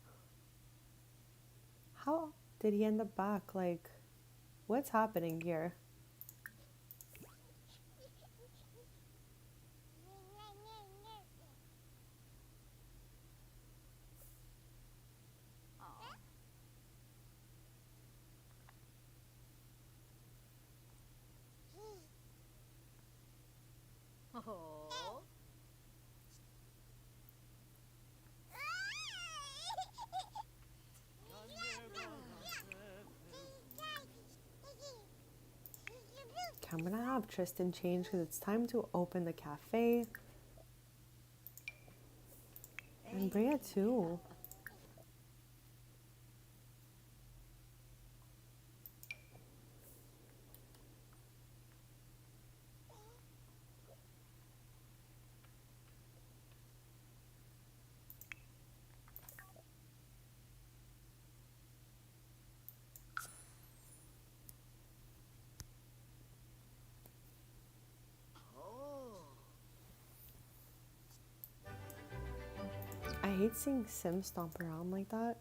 Speaker 4: How did he end up back? Like, what's happening here?
Speaker 1: Oh.
Speaker 4: Okay, I'm gonna have Tristan change because it's time to open the cafe. And Brea too. I hate seeing Sims stomp around like that.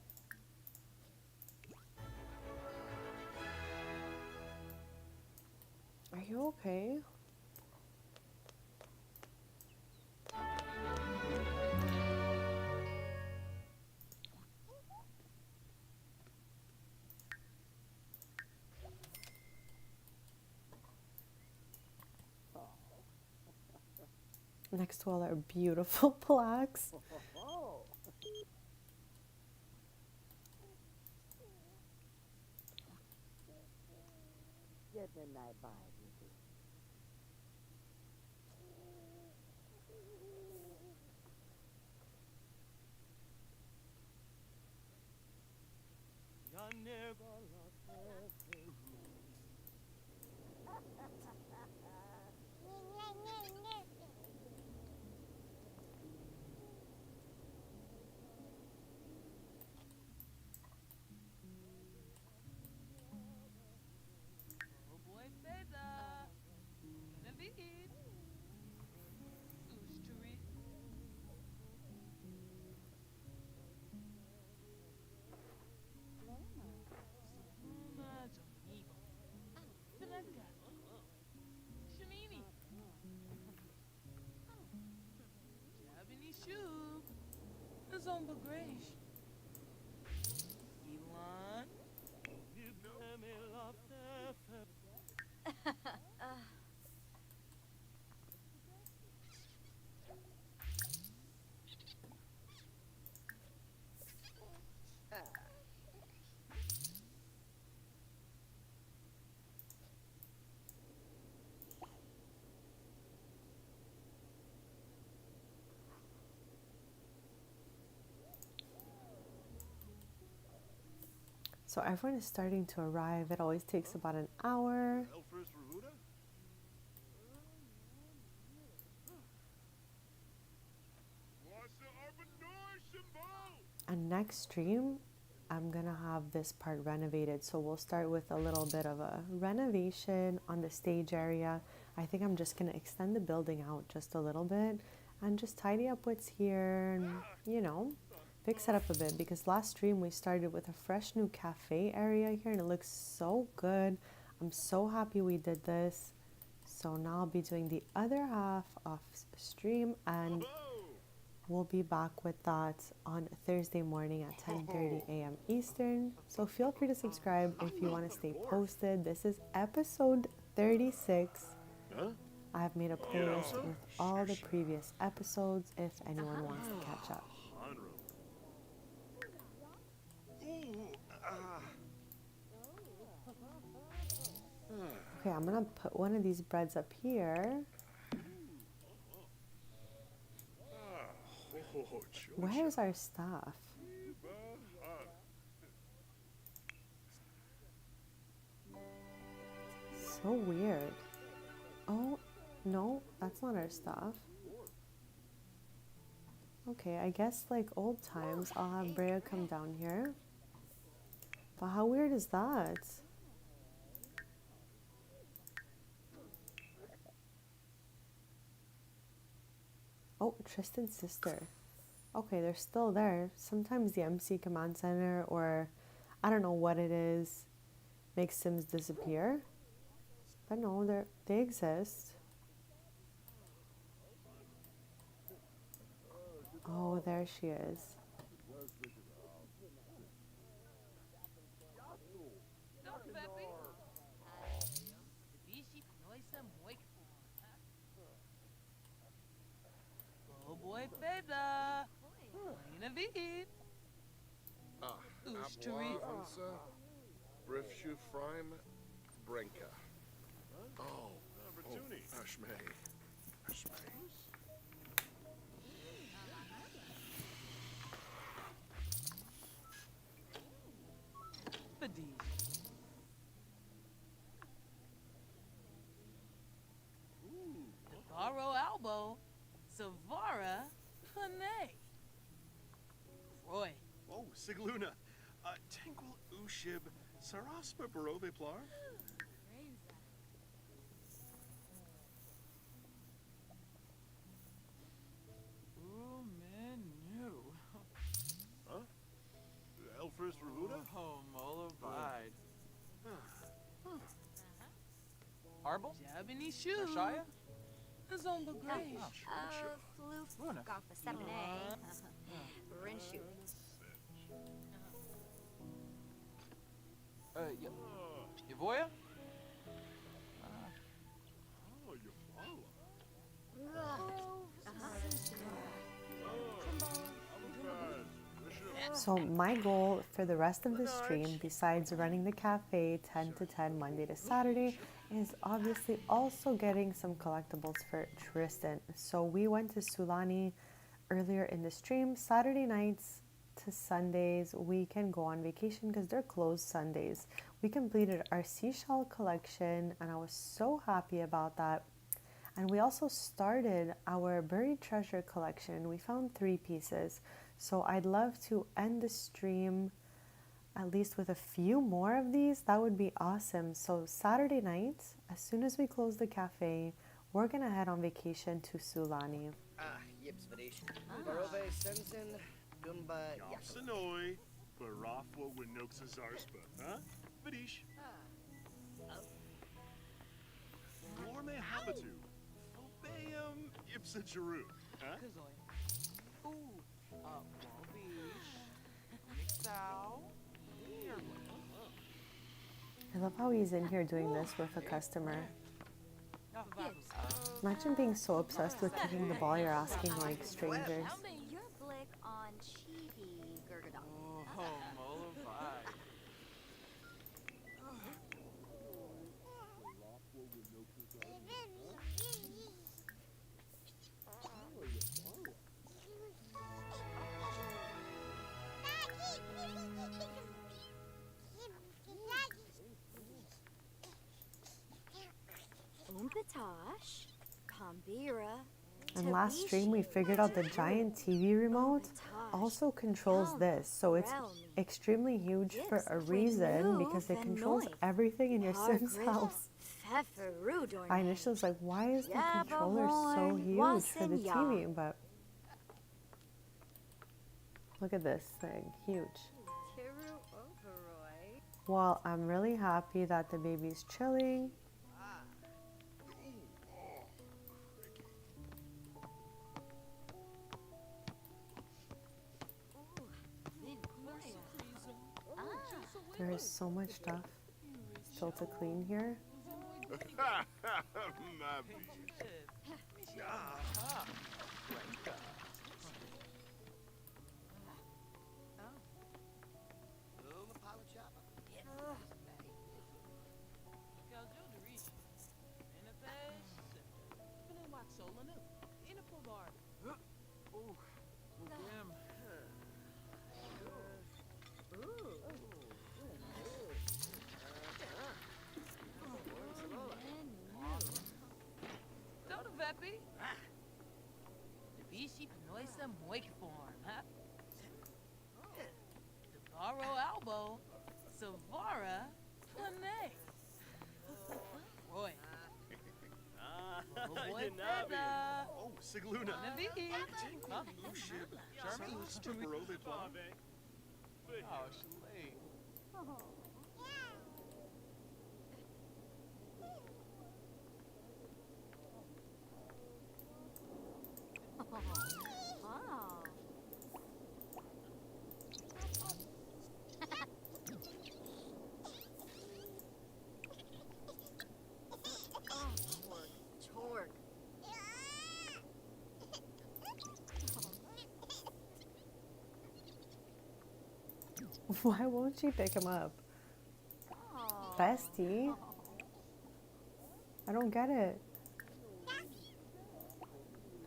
Speaker 4: Are you okay? Next to all our beautiful plaques.
Speaker 3: Get the night by.
Speaker 5: Oh boy, Feza. Navid. Ustri. Majonigo. Talaga. Shamimi. Jabini Shub. Zomba Grace. Elon.
Speaker 4: So everyone is starting to arrive. It always takes about an hour. And next stream, I'm gonna have this part renovated. So we'll start with a little bit of a renovation on the stage area. I think I'm just gonna extend the building out just a little bit and just tidy up what's here and, you know, fix it up a bit, because last stream we started with a fresh new cafe area here and it looks so good. I'm so happy we did this. So now I'll be doing the other half of stream and we'll be back with that on Thursday morning at 10:30 a.m. Eastern. So feel free to subscribe if you want to stay posted. This is episode 36. I have made a playlist with all the previous episodes if anyone wants to catch up. Okay, I'm gonna put one of these breads up here. Where's our staff? So weird. Oh, no, that's not our staff. Okay, I guess like old times, I'll have Brea come down here. But how weird is that? Oh, Tristan's sister. Okay, they're still there. Sometimes the MC Command Center, or I don't know what it is, makes Sims disappear. But no, they exist. Oh, there she is.
Speaker 5: Dr. Peppy. Bishi noisa moik for. Oh boy, Feda. Lena Vid. Ushturi.
Speaker 9: Avanza, Brifshu Frime, Brenka. Oh, Ashmay. Ashmay.
Speaker 5: Fadi. Devaro Albo. Savara. Hane. Roy.
Speaker 10: Oh, Sigluna. Tinkwil Ushib, Saraspa Barove Plar.
Speaker 5: Ooh, menu.
Speaker 10: Huh? Elfers Ravuda?
Speaker 6: Oh, Molavide. Harble?
Speaker 5: Jabini Shoe.
Speaker 6: Shaya?
Speaker 5: Zomba Grace.
Speaker 2: Floof,
Speaker 6: Luna.
Speaker 2: Golfa 7A, Rinshu.
Speaker 6: Yavoya?
Speaker 10: Oh, Yafala.
Speaker 4: So my goal for the rest of the stream, besides running the cafe 10 to 10 Monday to Saturday, is obviously also getting some collectibles for Tristan. So we went to Sulani earlier in the stream. Saturday nights to Sundays, we can go on vacation because they're closed Sundays. We completed our seashell collection and I was so happy about that. And we also started our buried treasure collection. We found 3 pieces. So I'd love to end the stream at least with a few more of these. That would be awesome. So Saturday night, as soon as we close the cafe, we're gonna head on vacation to Sulani.
Speaker 3: Yips Vadish. Barove Sensen, Gumba
Speaker 10: Yapsanoi, Barafwa Winoxa Zarspa. Huh? Vadish. Lorme Habatu. Fobeum Ipsa Jeru. Huh?
Speaker 6: Kazoy. Ooh. Walbish. Mixow.
Speaker 4: I love how he's in here doing this with a customer. Imagine being so obsessed with kicking the ball you're asking like strangers.
Speaker 2: Your blick on Chibi Gurgadon.
Speaker 6: Oh, Molavide.
Speaker 2: Umpatosh, Kambira.
Speaker 4: And last stream we figured out the giant TV remote also controls this. So it's extremely huge for a reason because it controls everything in your Sims house. I initially was like, why is the controller so huge for the TV? But look at this thing, huge. Well, I'm really happy that the baby's chilling. There is so much stuff still to clean here.
Speaker 5: Bishi noisa moik form, huh? Devaro Albo.
Speaker 10: Sigluna.
Speaker 6: Navi. Huh?
Speaker 10: Oh shit.
Speaker 6: Charmy?
Speaker 10: Stupero de plan.
Speaker 6: Oh, she's late.
Speaker 2: Wow.
Speaker 7: Oh, Torg.
Speaker 4: Why won't she pick him up? Bestie? I don't get it.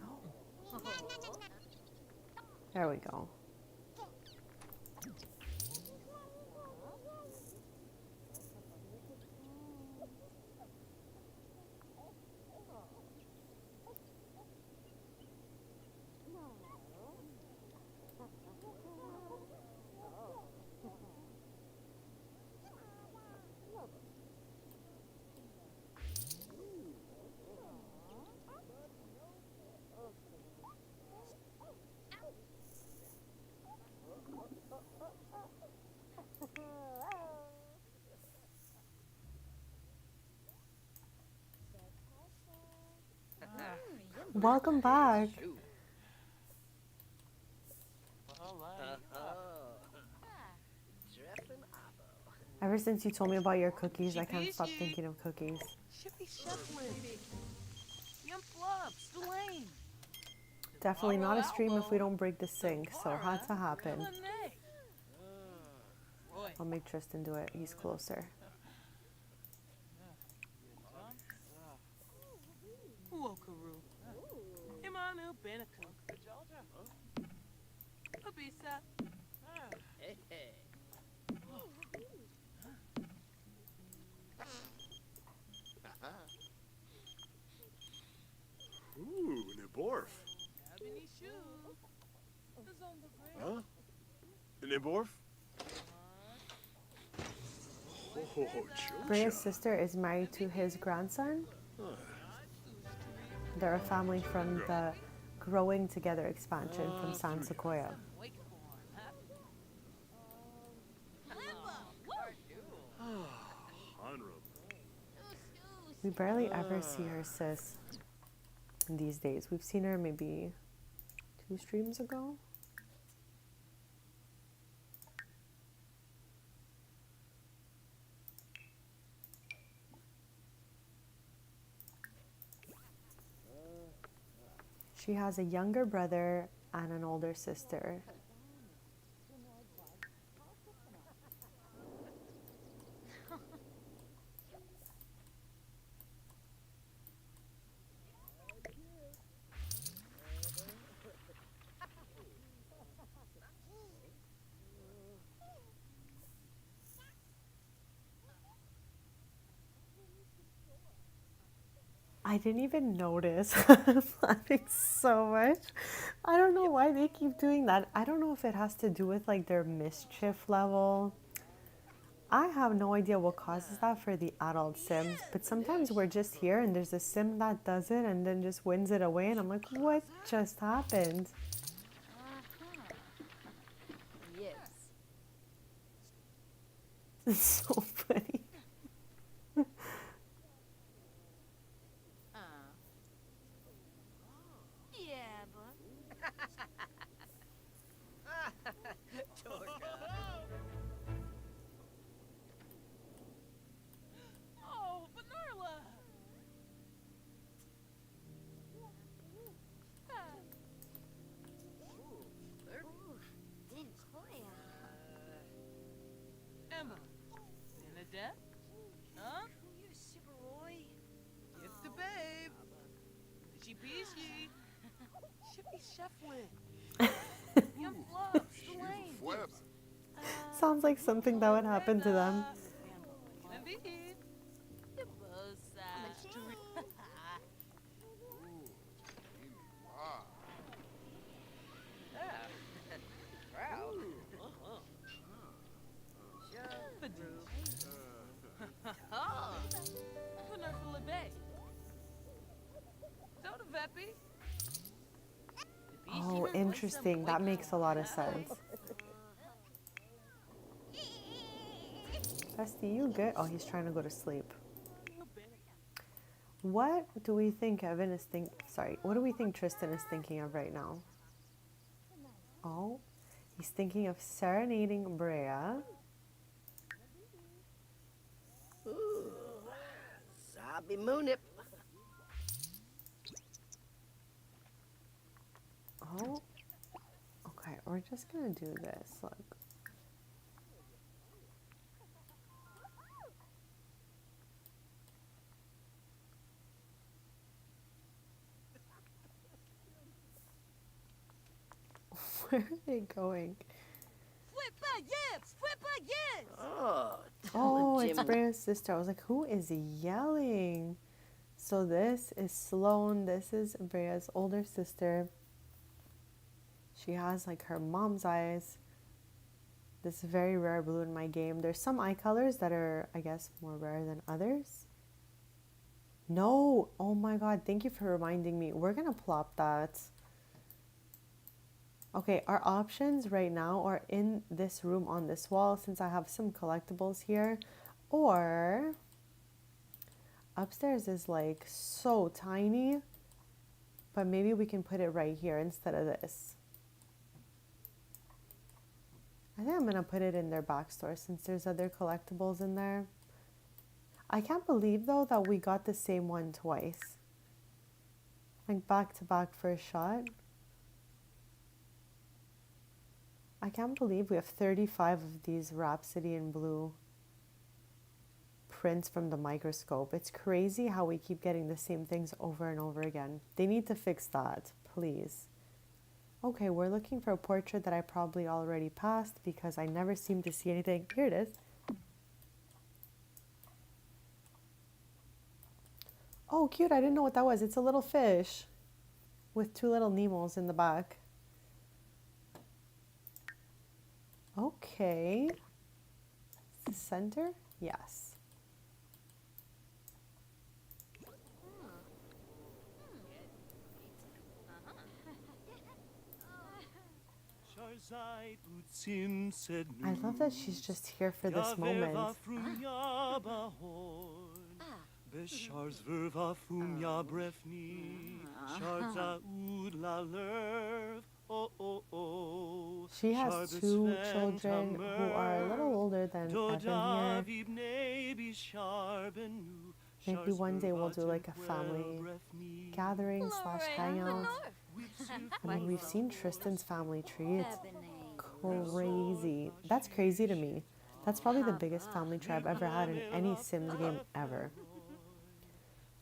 Speaker 4: No. There we go. Welcome back.
Speaker 3: Shoot. Dressing Abo.
Speaker 4: Ever since you told me about your cookies, I can't stop thinking of cookies.
Speaker 5: Shippy shuffling. Yum flops, Delane.
Speaker 4: Definitely not a stream if we don't break the sink, so had to happen.
Speaker 5: Roy.
Speaker 4: I'll make Tristan do it. He's closer.
Speaker 5: Wokaru. Imanu Benaku. Abisa.
Speaker 8: Hey, hey.
Speaker 10: Ooh, Niborf.
Speaker 5: Abini Shu. Is on the grave.
Speaker 10: Huh? Niborf? Oh,
Speaker 4: Brea's
Speaker 10: Chocha.
Speaker 4: sister is married to his grandson.
Speaker 10: Huh.
Speaker 4: They're a family from the Growing Together expansion from San Sequoia.
Speaker 5: Wake for
Speaker 10: Honorable.
Speaker 4: We barely ever see her sis these days. We've seen her maybe 2 streams ago. She has a younger brother and an older sister. I didn't even notice. I'm laughing so much. I don't know why they keep doing that. I don't know if it has to do with like their mischief level. I have no idea what causes that for the adult sims, but sometimes we're just here and there's a sim that does it and then just wins it away and I'm like, what just happened?
Speaker 2: Yes.
Speaker 4: It's so funny.
Speaker 2: Yeah, but
Speaker 5: Oh, Benorla.
Speaker 2: didn't play.
Speaker 5: Emma. Benedette. Huh?
Speaker 7: You super Roy.
Speaker 5: It's the babe. Fishy Bishy. Shippy shuffling. Yum flops, Delane.
Speaker 9: Web.
Speaker 4: Sounds like something that would happen to them.
Speaker 5: Indeed. The
Speaker 9: Wow.
Speaker 8: Proud.
Speaker 5: Benerfula Bay. Soda Veppy.
Speaker 4: Interesting. That makes a lot of sense. Bestie, you good? Oh, he's trying to go to sleep. What do we think Evan is what do we think Tristan is thinking of right now? Oh, he's thinking of serenading Brea.
Speaker 3: Ooh. Zabi Moonip.
Speaker 4: Oh, okay, we're just gonna do this. Look. Where are they going? Oh, it's Brea's sister. I was like, who is yelling? So this is Sloane. This is Brea's older sister. She has like her mom's eyes. This is very rare blue in my game. There's some eye colors that are, I guess, more rare than others. No! Oh my god, thank you for reminding me. We're gonna plop that. Okay, our options right now are in this room on this wall since I have some collectibles here. Or upstairs is like so tiny, but maybe we can put it right here instead of this. I think I'm gonna put it in their back store since there's other collectibles in there. I can't believe though that we got the same one twice. Like back to back first shot. I can't believe we have 35 of these Rhapsody in Blue prints from the microscope. It's crazy how we keep getting the same things over and over again. They need to fix that, please. Okay, we're looking for a portrait that I probably already passed because I never seem to see anything. Here it is. Oh, cute. I didn't know what that was. It's a little fish with two little Nemos in the back. Okay. Is the center? Yes. I love that she's just here for this moment. She has two children who are a little older than Evan here. Maybe one day we'll do like a family gathering / hangout. I mean, we've seen Tristan's family tree. It's crazy. That's crazy to me. That's probably the biggest family tree I've ever had in any Sims game ever.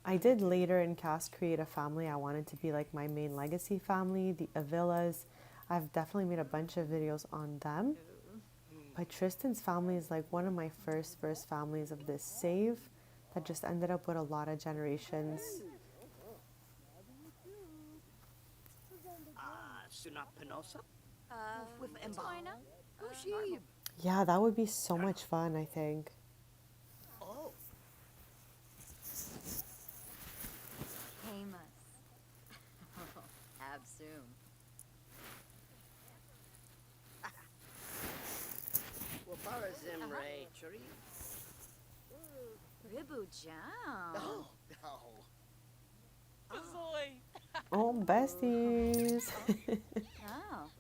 Speaker 4: I did later in cast create a family I wanted to be like my main legacy family, the Avilas. I've definitely made a bunch of videos on them. But Tristan's family is like one of my first families of this save that just ended up with a lot of generations. Yeah, that would be so much fun, I think.
Speaker 3: Oh.
Speaker 2: Absum. Ribu jam.
Speaker 3: Oh.
Speaker 4: Oh, besties.
Speaker 2: Oh.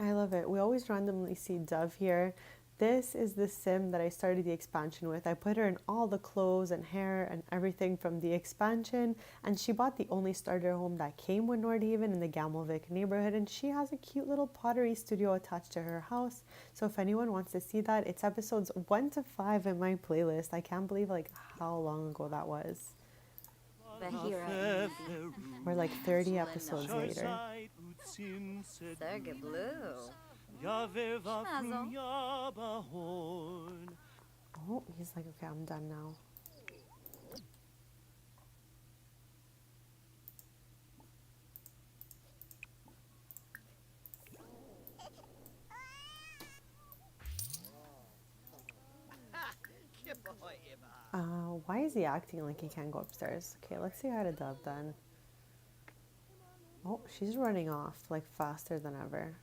Speaker 4: I love it. We always randomly see Dove here. This is the sim that I started the expansion with. I put her in all the clothes and hair and everything from the expansion, and she bought the only starter home that came with Nordhaven in the Gamelvik neighborhood, and she has a cute little pottery studio attached to her house. So if anyone wants to see that, it's episodes 1 to 5 in my playlist. I can't believe like how long ago that was. We're like 30 episodes later.
Speaker 2: Serge Blue.
Speaker 4: Oh, he's like, okay, I'm done now. Why is he acting like he can't go upstairs? Okay, let's say hi to Dove then. Oh, she's running off like faster than ever.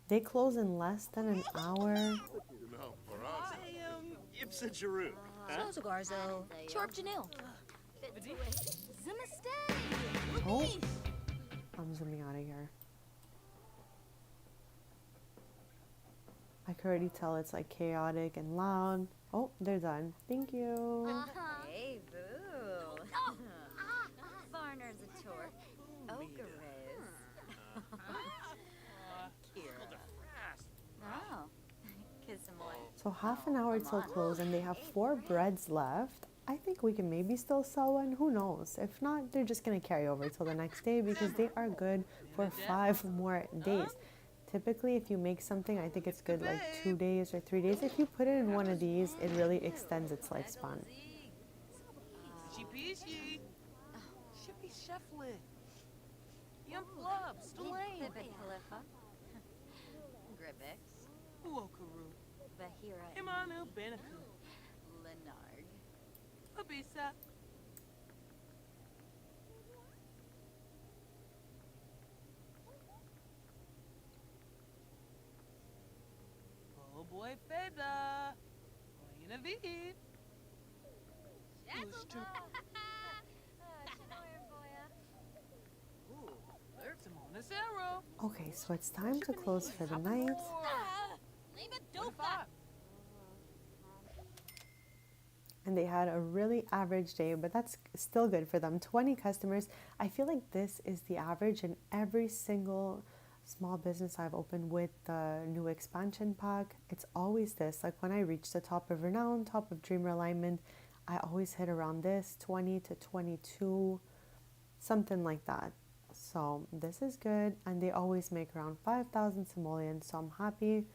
Speaker 4: They close in less than an hour.
Speaker 9: You know, Barazza.
Speaker 10: Ipsa Jeru.
Speaker 1: So Garzo. Chorp Janil.
Speaker 4: Oh, I'm zooming out of here. I can already tell it's like chaotic and loud. Oh, they're done. Thank you.
Speaker 2: Hey, boo. Varner's a torque. Ogres. Kira. Oh. Kiss him away.
Speaker 4: So half an hour till close and they have 4 breads left. I think we can maybe still sell one. Who knows? If not, they're just going to carry over till the next day because they are good for 5 more days. Typically, if you make something, I think it's good like 2 days or 3 days. If you put it in one of these, it really extends its lifespan.
Speaker 6: Peachy peachy. Shippy shuffling. Yum flub. Stalane.
Speaker 2: Pipit Khalifa. Gribix.
Speaker 6: Uokaru.
Speaker 2: Bahira.
Speaker 6: Imanu Benaku.
Speaker 2: Lenarg.
Speaker 6: Abisa. Oh boy, Feda. Playing a vid. Simona Zero.
Speaker 4: Okay, so it's time to close for the night. And they had a really average day, but that's still good for them. 20 customers. I feel like this is the average in every single small business I've opened with the new expansion pack. It's always this. Like when I reach the top of Renown, top of Dreamer Alignment, I always hit around this 20 to 22, something like that. So this is good, and they always make around 5,000 simoleons, so I'm happy.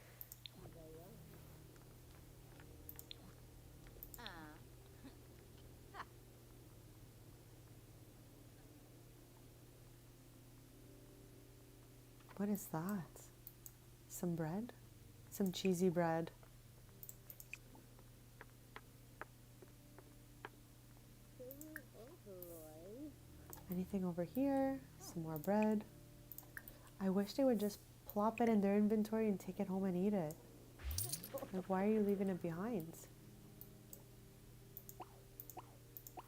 Speaker 4: What is that? Some bread? Some cheesy bread. Anything over here? Some more bread. I wish they would just plop it in their inventory and take it home and eat it. Like, why are you leaving it behind?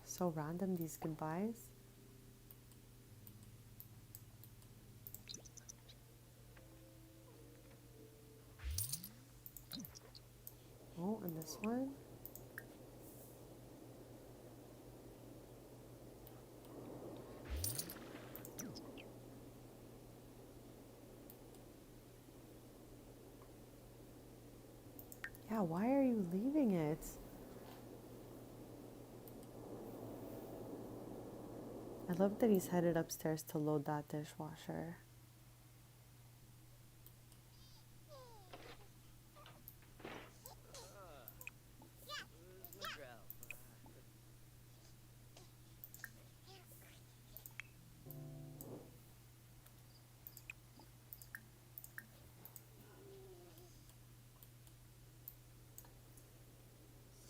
Speaker 4: So random, these goodbyes. Oh, and this one. Yeah, why are you leaving it? I love that he's headed upstairs to load that dishwasher.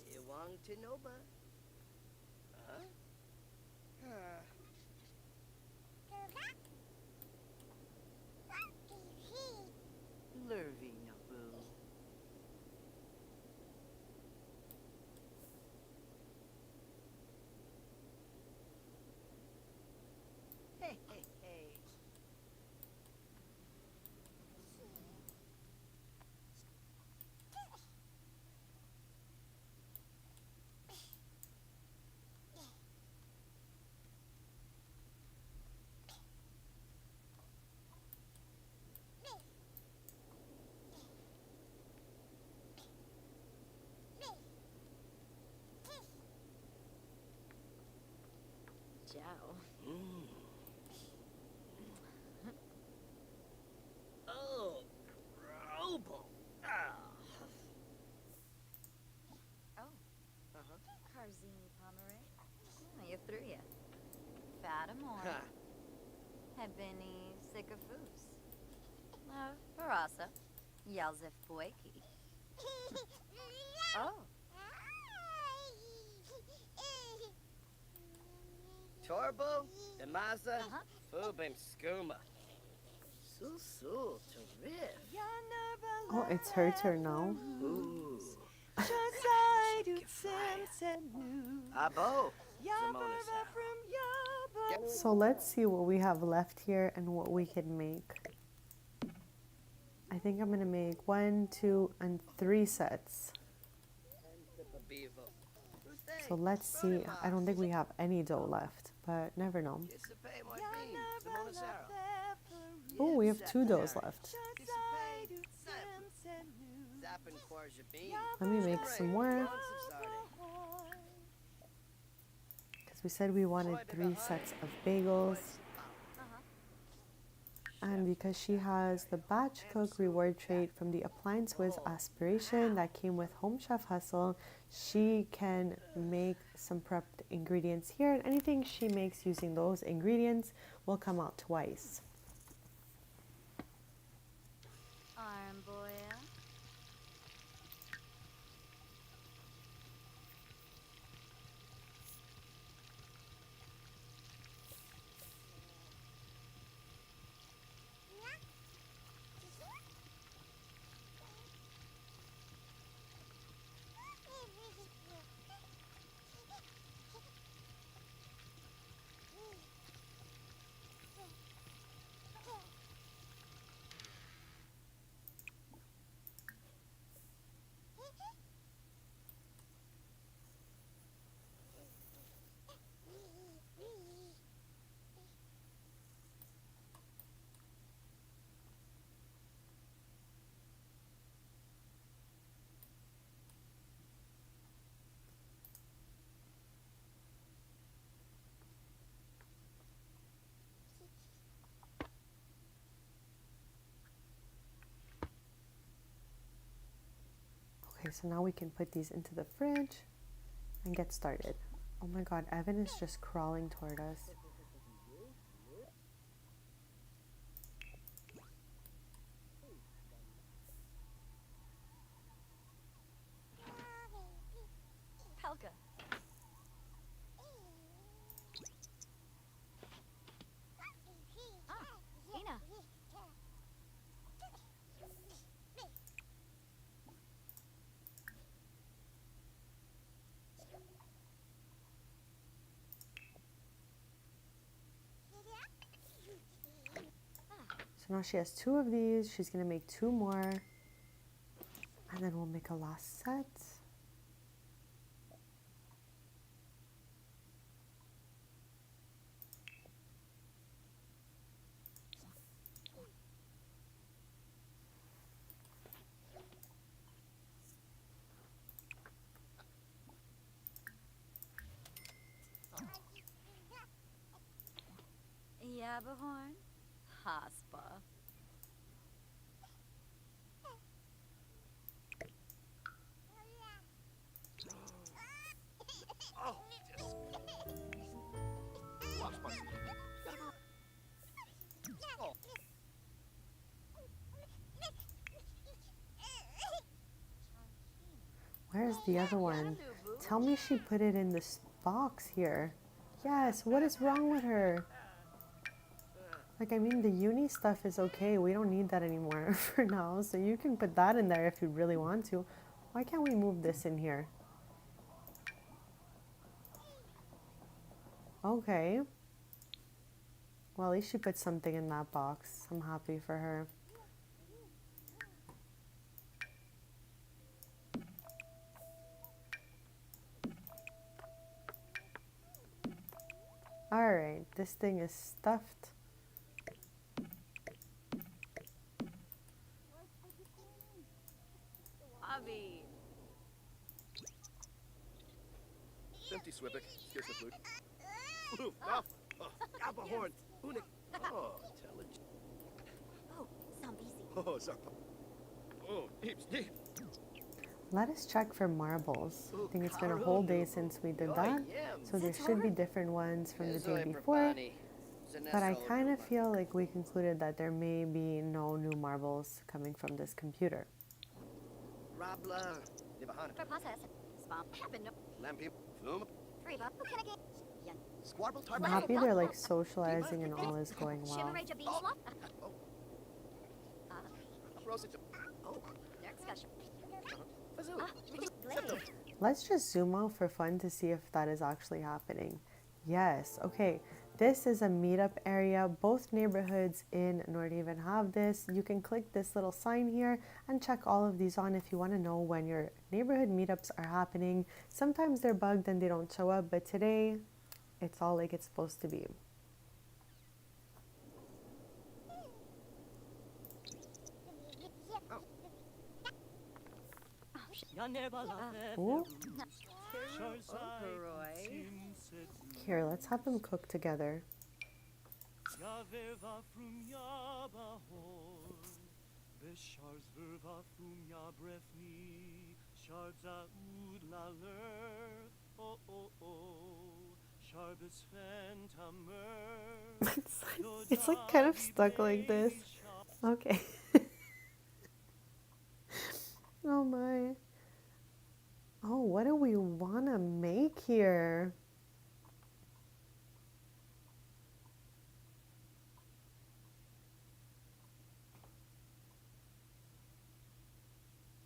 Speaker 8: Siwang Tinoba. Huh? Lurvy Nabu. Hey, hey, hey.
Speaker 2: Joe.
Speaker 8: Oh, Robo. Ah.
Speaker 2: Oh.
Speaker 8: Uh-huh.
Speaker 2: Carzini Pomeray. Oh, you threw ya. Fatamore.
Speaker 8: Ha.
Speaker 2: Hebini Sycophus. Barasa. Yalzif Boyki. Oh.
Speaker 8: Tor
Speaker 3: Purple, Demaza, Fubim Skooma. Sul, terrific.
Speaker 4: Oh, it's her turn now.
Speaker 3: Ooh. Abo.
Speaker 4: So let's see what we have left here and what we can make. I think I'm gonna make 1, 2, and 3 sets. So let's see. I don't think we have any dough left, but never know. Oh, we have 2 doughs left. Let me make some more. Because we said we wanted 3 sets of bagels. And because she has the batch cook reward trait from the Appliance Whiz aspiration that came with Home Chef Hustle, she can make some prepped ingredients here, and anything she makes using those ingredients will come out twice.
Speaker 2: Arm boy.
Speaker 4: Okay, so now we can put these into the fridge and get started. Oh my god, Evan is just crawling toward us.
Speaker 2: Helga. Ina.
Speaker 4: So now she has 2 of these. She's gonna make 2 more. And then we'll make a last set.
Speaker 2: Yabahorn. Haspa.
Speaker 10: Oh, just... Watch my... Oh.
Speaker 4: Where's the other one? Tell me she put it in this box here. Yes, what is wrong with her? Like, I mean, the uni stuff is okay. We don't need that anymore for now. So you can put that in there if you really want to. Why can't we move this in here? Okay. Well, at least she put something in that box. I'm happy for her. Alright, this thing is stuffed.
Speaker 2: Hobby.
Speaker 10: Empty Swippick. Here's the food. Ooh, no. Oh, Abahorn. Unik. Oh, intelligent.
Speaker 2: Oh, Zambisi.
Speaker 10: Oh, sorry. Oh, heaps, deep.
Speaker 4: Let us check for marbles. I think it's been a whole day since we did that. So there should be different ones from the day before. But I kind of feel like we concluded that there may be no new marbles coming from this computer.
Speaker 3: Rabla.
Speaker 2: For process. Spam. Happen.
Speaker 10: Lampi. Flum.
Speaker 2: Friba. Who can I get? Yan.
Speaker 10: Squarble
Speaker 4: I'm
Speaker 10: tarba.
Speaker 4: happy they're like socializing and all is going well.
Speaker 7: Shimmereja Beaslop?
Speaker 10: Rosita. Oh,
Speaker 7: Their discussion.
Speaker 10: Fazoo.
Speaker 4: Let's just zoom out for fun to see if that is actually happening. Yes, okay. This is a meetup area. Both neighborhoods in Nordhaven have this. You can click this little sign here and check all of these on if you want to know when your neighborhood meetups are happening. Sometimes they're bugged and they don't show up, but today it's all like it's supposed to be. Ooh. Here, let's have them cook together. It's like kind of stuck like this. Okay. Oh my. Oh, what do we want to make here?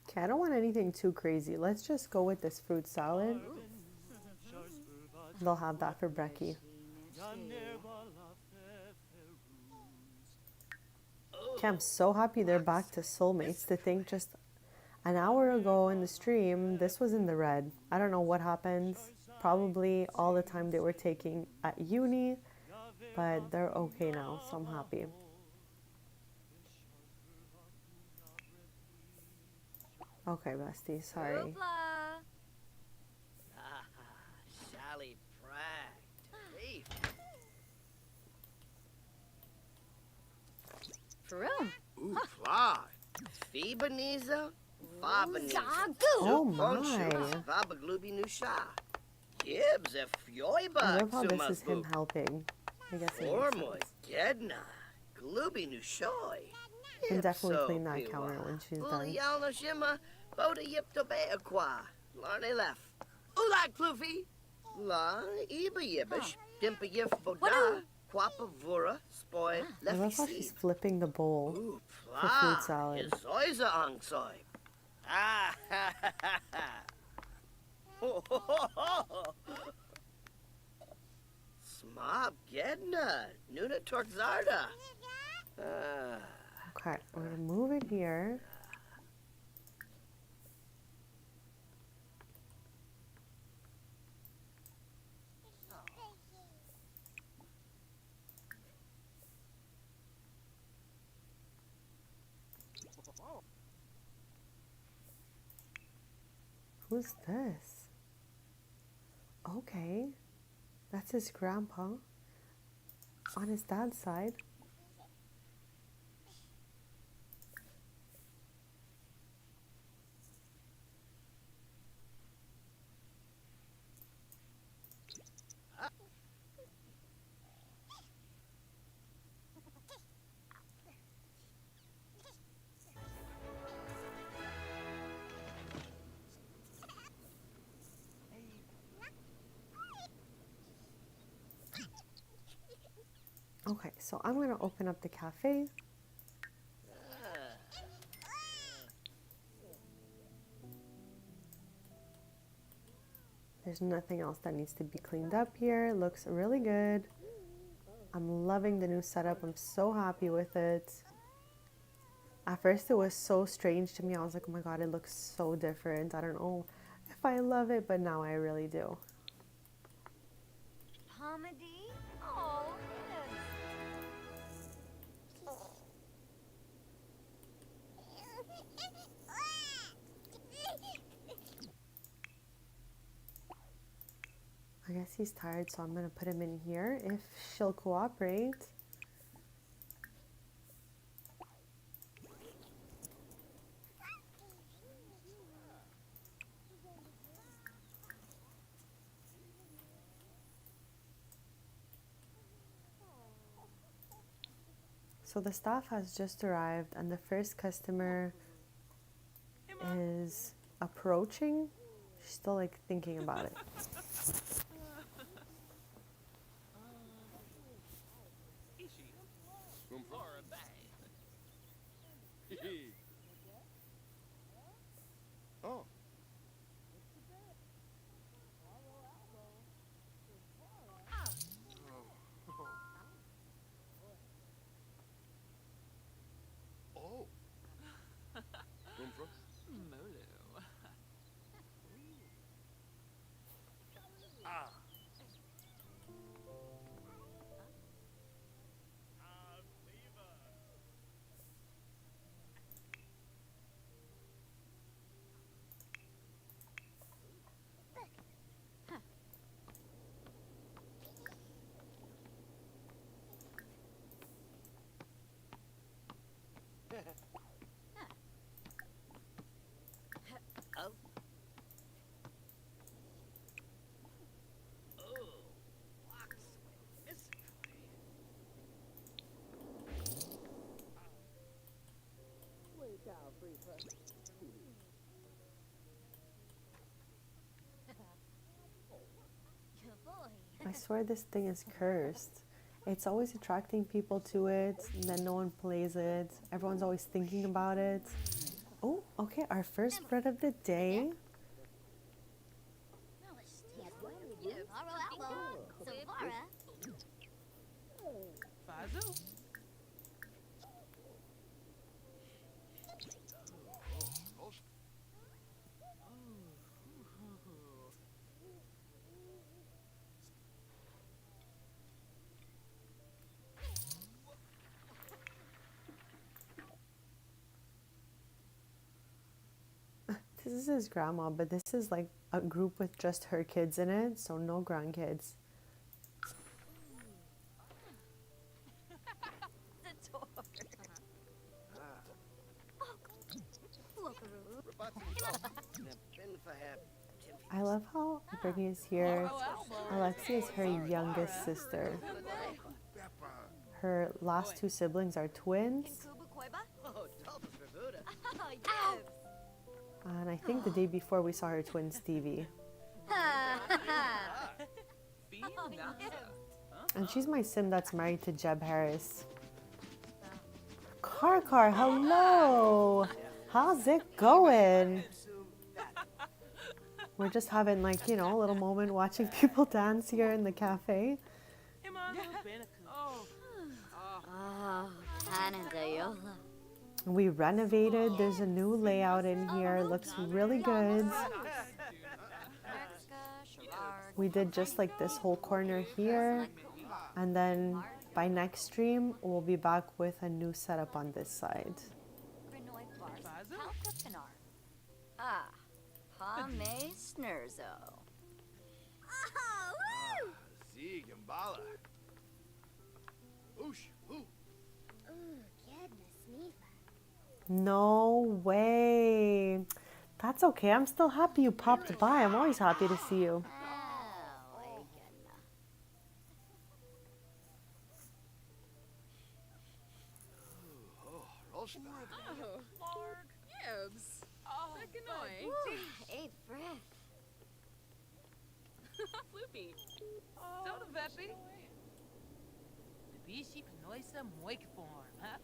Speaker 4: Okay, I don't want anything too crazy. Let's just go with this fruit salad. They'll have that for brekkie. Okay, I'm so happy they're back to soulmates. To think just an hour ago in the stream, this was in the red. I don't know what happened. Probably all the time they were taking at uni, but they're okay now, so I'm happy. Okay, bestie, sorry.
Speaker 7: Hoopla.
Speaker 3: Sally Pratt. Hey,
Speaker 7: Vroom.
Speaker 3: ooh, fly. Fibaniza, Fabaniza.
Speaker 7: Zagoo.
Speaker 4: Oh my.
Speaker 3: Vabaglubi Nusha. Gibbs, a
Speaker 4: I
Speaker 3: Fjoiba,
Speaker 4: love how this is him helping. I guess it makes
Speaker 3: Formoy,
Speaker 4: sense.
Speaker 3: Gedna, Glubi Nushoi.
Speaker 4: You can definitely clean that counter when she's done.
Speaker 3: Yalna Shima, Boda Yip to Beaqua. Larne left. Ula Clufy. La Iba Yibish. Dimpa Yif Boda. Quapa Vura. Spoy.
Speaker 4: I love how
Speaker 3: Lefty
Speaker 4: she's
Speaker 3: Seed.
Speaker 4: flipping the bowl.
Speaker 3: Ooh,
Speaker 4: for fruit salad.
Speaker 3: Is Oiza Angsoy. Ah, ha, ha, ha, ha. Ho, ho, ho, ho. Smob Gedna. Nuna Tortzarda.
Speaker 4: Okay, we're gonna move it here. Who's this? Okay, that's his grandpa on his dad's side. Okay, so I'm gonna open up the cafe. There's nothing else that needs to be cleaned up here. It looks really good. I'm loving the new setup. I'm so happy with it. At first it was so strange to me. I was like, oh my god, it looks so different. I don't know if I love it, but now I really do.
Speaker 2: Comedy? Oh,
Speaker 4: I guess he's tired, so I'm gonna put him in here if she'll cooperate. So the staff has just arrived and the first customer is approaching. She's still like thinking about it. I swear this thing is cursed. It's always attracting people to it, and then no one plays it. Everyone's always thinking about it. Oh, okay, our first bread of the day.
Speaker 6: Fazoo.
Speaker 4: This is his grandma, but this is like a group with just her kids in it, so no grandkids. I love how Brittany is here. Alexia is her youngest sister. Her last two siblings are twins. And I think the day before we saw her twin Stevie. And she's my sim that's married to Jeb Harris. Car, hello! How's it going? We're just having like, you know, a little moment watching people dance here in the cafe. We renovated. There's a new layout in here. Looks really good. We did just like this whole corner here. And then by next stream, we'll be back with a new setup on this side.
Speaker 2: Pame Snurzo.
Speaker 10: Zig and Bala. Oosh, ooh.
Speaker 4: No way. That's okay. I'm still happy you popped by. I'm always happy to see you.
Speaker 2: Hey, Fred.
Speaker 6: Floopy. Soda Peppy. The bishi panoisa moik form, huh?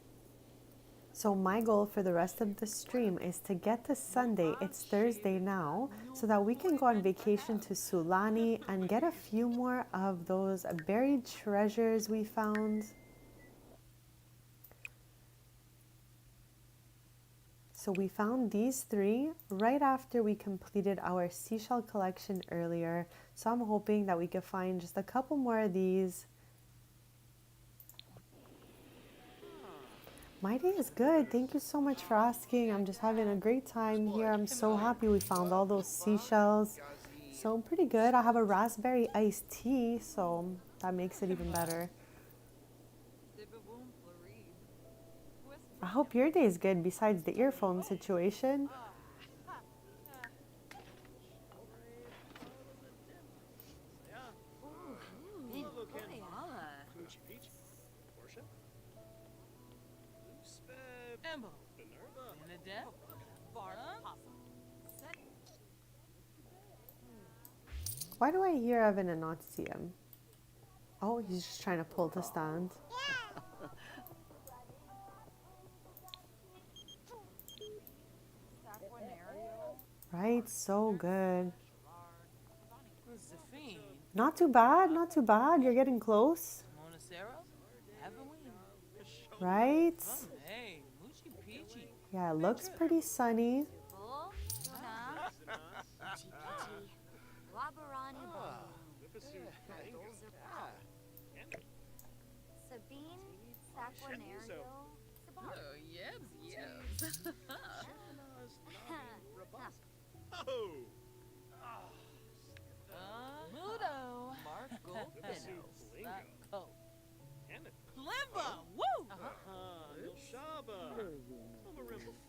Speaker 4: So my goal for the rest of the stream is to get to Sunday, it's Thursday now, so that we can go on vacation to Sulani and get a few more of those buried treasures we found. So we found these three right after we completed our seashell collection earlier. So I'm hoping that we can find just a couple more of these. My day is good. Thank you so much for asking. I'm just having a great time here. I'm so happy we found all those seashells. So I'm pretty good. I have a raspberry iced tea, so that makes it even better. I hope your day is good besides the earphone situation. Why do I hear Evan and not see him? Oh, he's just trying to pull the stand. Right, so good. Not too bad, not too bad. You're getting close. Right? Yeah, it looks pretty sunny.
Speaker 2: Sabine, Saquinario,
Speaker 6: Oh, yes.
Speaker 10: Oh!
Speaker 6: Mudo. Marco Pino. Limba. Woo.
Speaker 10: Shaba.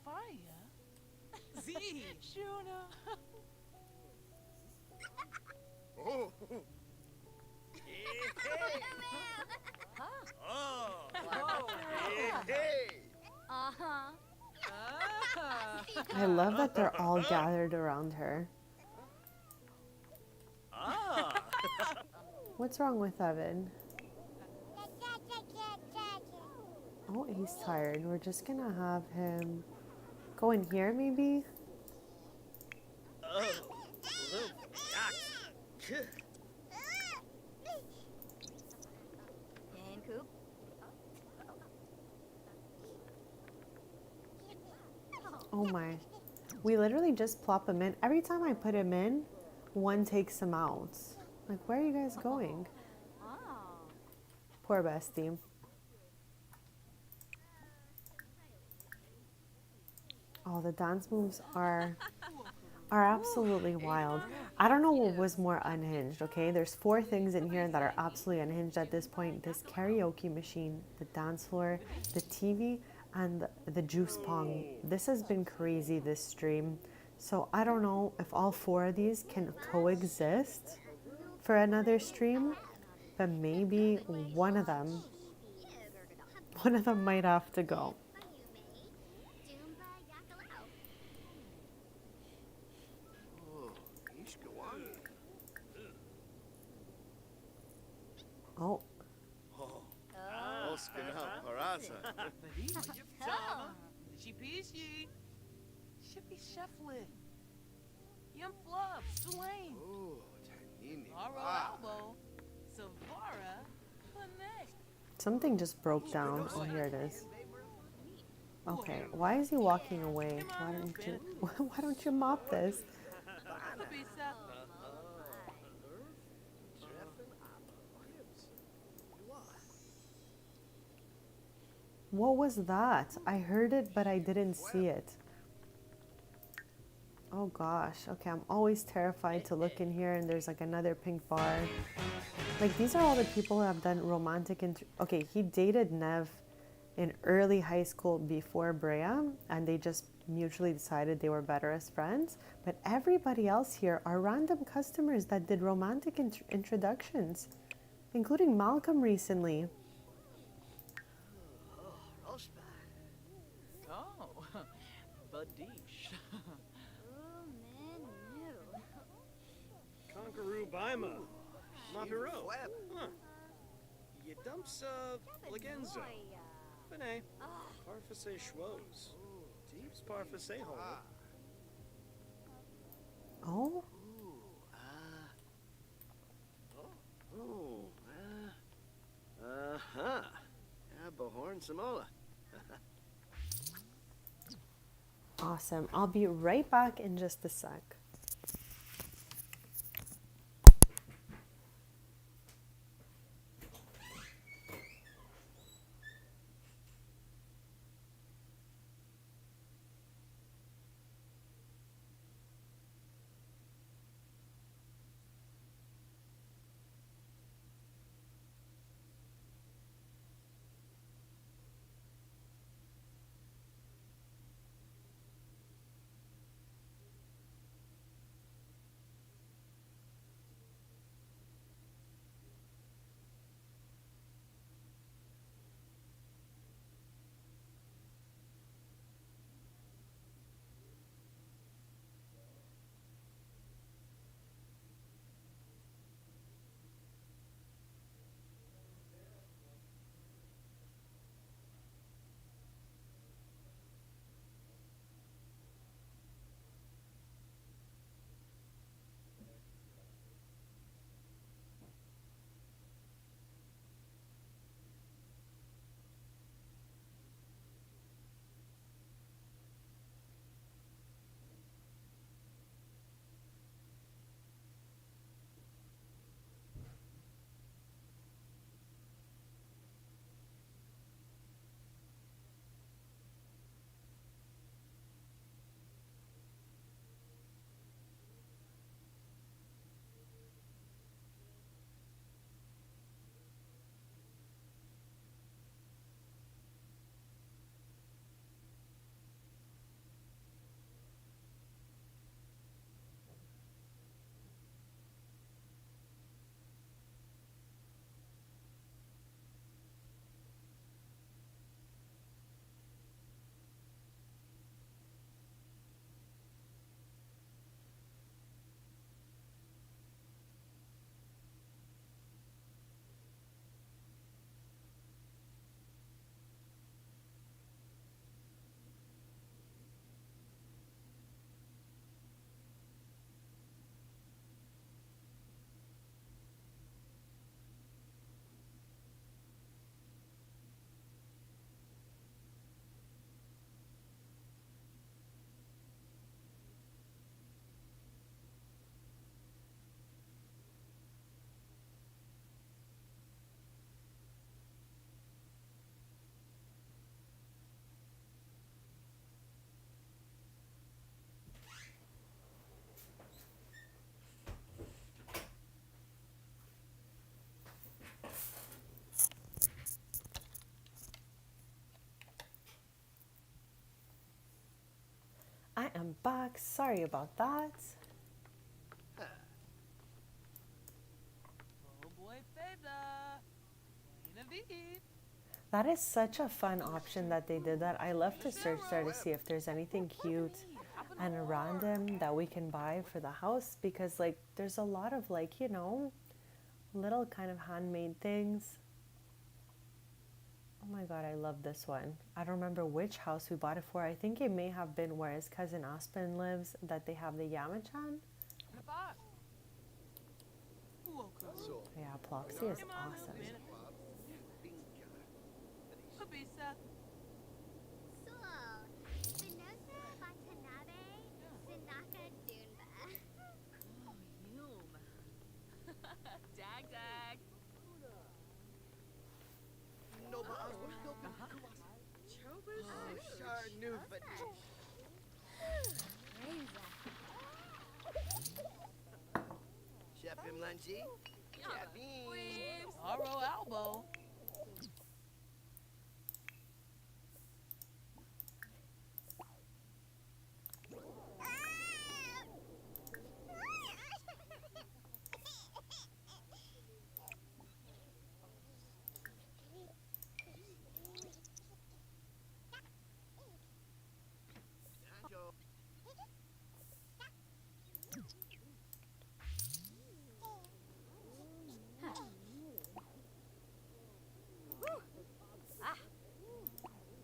Speaker 6: Fire. Z. Shuna.
Speaker 10: Oh! Oh! Hey!
Speaker 2: uh-huh.
Speaker 4: I love that they're all gathered around her. What's wrong with Evan? Oh, he's tired. We're just gonna have him go in here, maybe?
Speaker 8: Oh, Luke, yuck.
Speaker 2: In coop.
Speaker 4: Oh my. We literally just plop him in. Every time I put him in, one takes him out. Like, where are you guys going?
Speaker 2: Oh.
Speaker 4: Poor Bestie. Oh, the dance moves are absolutely wild. I don't know what was more unhinged, okay? There's 4 things in here that are absolutely unhinged at this point. This karaoke machine, the dance floor, the TV, and the juice pong. This has been crazy, this stream. So I don't know if all 4 of these can coexist for another stream, but maybe one of them might have to go.
Speaker 10: Oh, ish go on.
Speaker 4: Oh,
Speaker 10: Oscar now, Paraza.
Speaker 6: She peasy. Shippy shuffling. Yum flub, Slane.
Speaker 10: Oh, Tanini.
Speaker 6: Aro elbow. Savara. Panay.
Speaker 4: something just broke down. Oh, here it is. Okay, why is he walking away? Why don't you mop this? What was that? I heard it, but I didn't see it. Oh gosh. Okay, I'm always terrified to look in here and there's like another pink bar. Like, these are all the people who have done romantic okay, he dated Nev in early high school before Brea, and they just mutually decided they were better as friends. But everybody else here are random customers that did romantic introductions, including Malcolm recently.
Speaker 6: Oh, Badish.
Speaker 11: Conqueroo Bima. Mapiro. Huh. Yedumps, Legenzo. Bene. Parfase Schwoes. Deeps Parfase Hole.
Speaker 4: Oh?
Speaker 10: Uh-huh. Abahorn Samola.
Speaker 4: Awesome. I'll be right back in just a sec. I am back. Sorry about that.
Speaker 6: Oh boy, Feda. Queen
Speaker 4: That is such a fun option that they did that. I love to search there to see if there's anything cute and random that we can buy for the house, because like there's a lot of like, you know, little kind of handmade things. Oh my god, I love this one. I don't remember which house we bought it for. I think it may have been where his cousin Aspen lives, that they have the Yamachan. Yeah, Ploxy is awesome.
Speaker 3: Chef him lunchy.
Speaker 6: Sorrow elbow.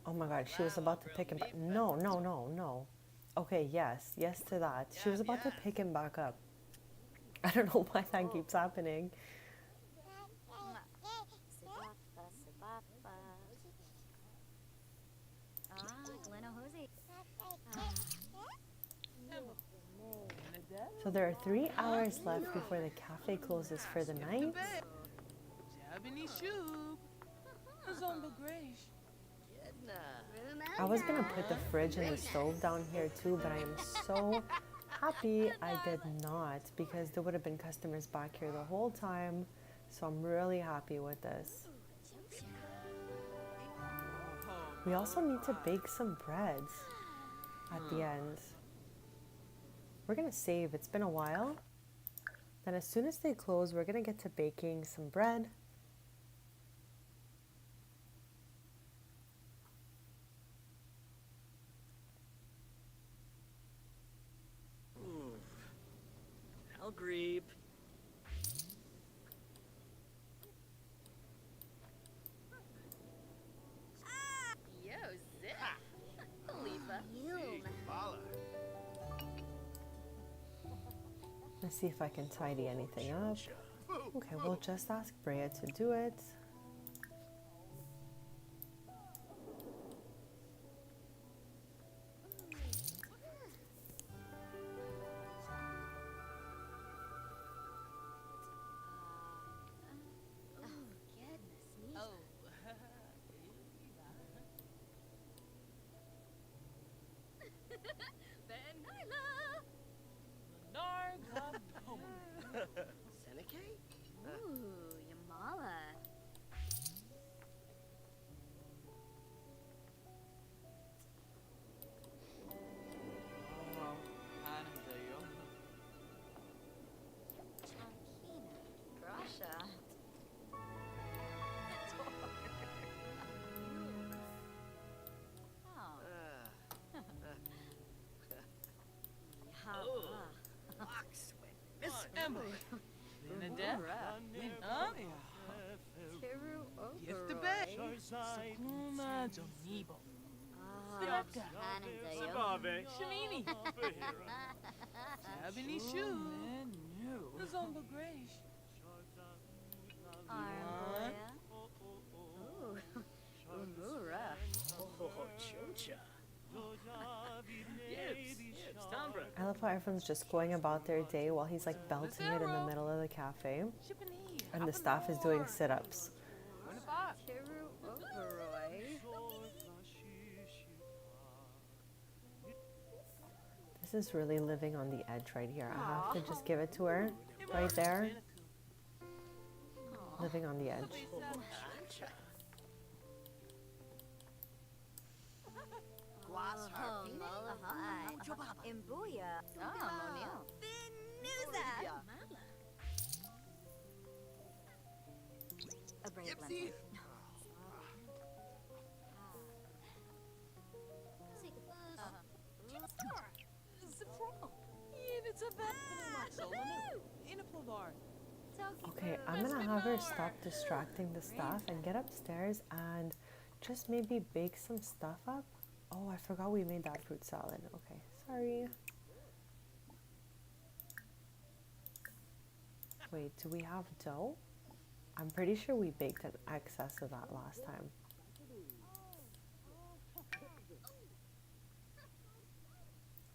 Speaker 4: Oh my god, she was about to pick him back. No, no, no, no. Okay, yes, yes to that. She was about to pick him back up. I don't know why that keeps happening. So there are 3 hours left before the cafe closes for the night. I was gonna put the fridge and the stove down here too, but I am so happy I did not, because there would have been customers back here the whole time. So I'm really happy with this. We also need to bake some breads at the end. We're gonna save, it's been a while. Then as soon as they close, we're gonna get to baking some bread.
Speaker 8: I'll greep.
Speaker 7: Yo, zip. Khalifa.
Speaker 4: Let's see if I can tidy anything up. Okay, we'll just ask Brea to do it.
Speaker 3: Seneca?
Speaker 7: Ooh, Yamala. Grasha.
Speaker 3: Miss
Speaker 6: Emily. Gift the bed. Sakuma Jonibo. Shamini. Jabini Shu. Zomba Grace.
Speaker 7: Umura.
Speaker 8: Chocha. Yips, Tombra.
Speaker 4: I love how everyone's just going about their day while he's like belting it in the middle of the cafe. And the staff is doing sit-ups. This is really living on the edge right here. I have to just give it to her right there. Living on the edge.
Speaker 3: Quas harpine.
Speaker 2: Imbuya.
Speaker 7: Monil.
Speaker 2: Finusa. A brave
Speaker 3: Gypsy.
Speaker 4: Okay, I'm gonna have her stop distracting the staff and get upstairs and just maybe bake some stuff up. Oh, I forgot we made that fruit salad. Okay, sorry. Wait, do we have dough? I'm pretty sure we baked an excess of that last time.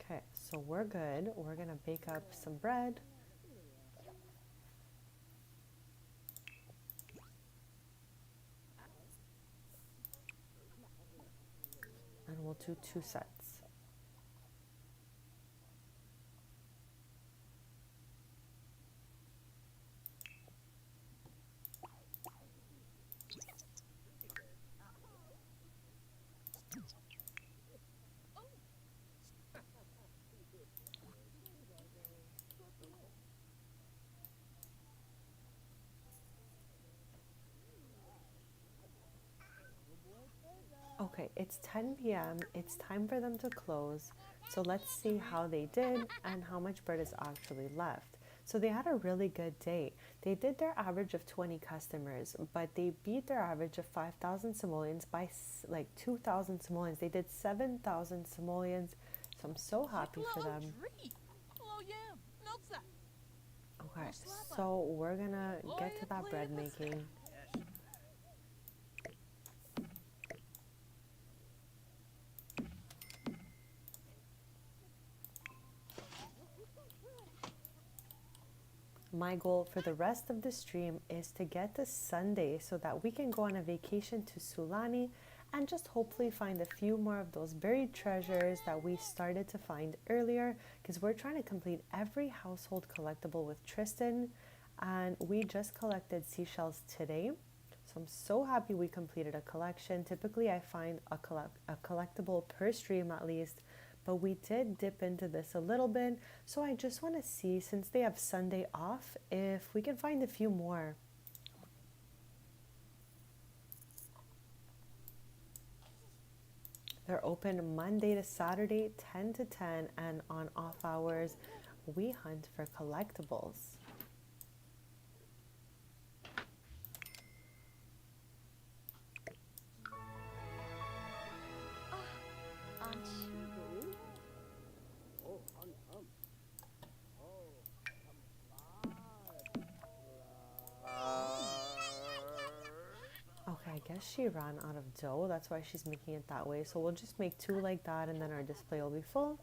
Speaker 4: Okay, so we're good. We're gonna bake up some bread. And we'll do 2 sets. Okay, it's 10 p.m. It's time for them to close. So let's see how they did and how much bread is actually left. So they had a really good day. They did their average of 20 customers, but they beat their average of 5,000 simoleons by like 2,000 simoleons. They did 7,000 simoleons. So I'm so happy for them. Okay, so we're gonna get to that bread making. My goal for the rest of the stream is to get to Sunday so that we can go on a vacation to Sulani and just hopefully find a few more of those buried treasures that we started to find earlier, because we're trying to complete every household collectible with Tristan, and we just collected seashells today. So I'm so happy we completed a collection. Typically I find a collectible per stream at least, but we did dip into this a little bit. So I just want to see, since they have Sunday off, if we can find a few more. They're open Monday to Saturday, 10 to 10, and on off hours, we hunt for collectibles. Okay, I guess she ran out of dough. That's why she's making it that way. So we'll just make 2 like that, and then our display will be full.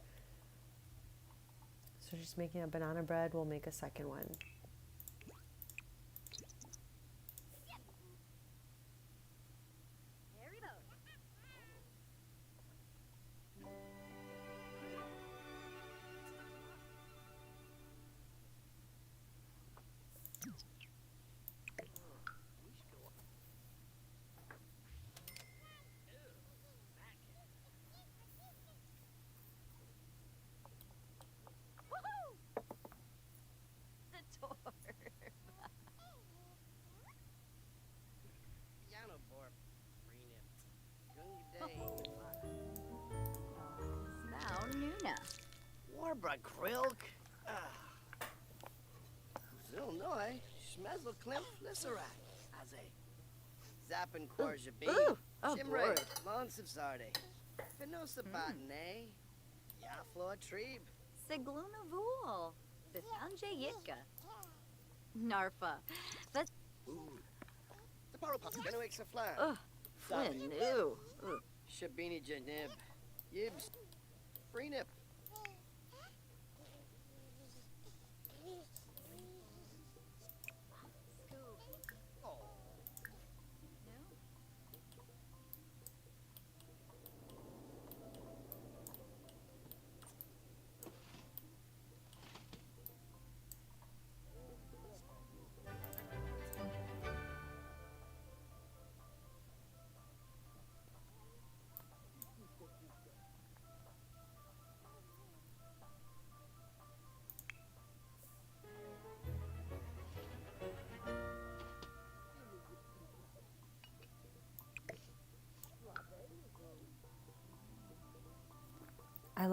Speaker 4: So she's making a banana bread. We'll make a second one.
Speaker 3: Warbra Krilk. Illinois. Schmezl Klimp Lisserat. Aze. Zappin Korjabi. Jimray. Lonsif Zarde. Finosa Batane. Yaflo Trebe.
Speaker 2: Sigluna Vool. Bithanje Yitka. Narfa. But.
Speaker 3: The Paropa. Genuik Saflan.
Speaker 2: Flynn, ew.
Speaker 3: Shabini Janib. Yibs. Freenip.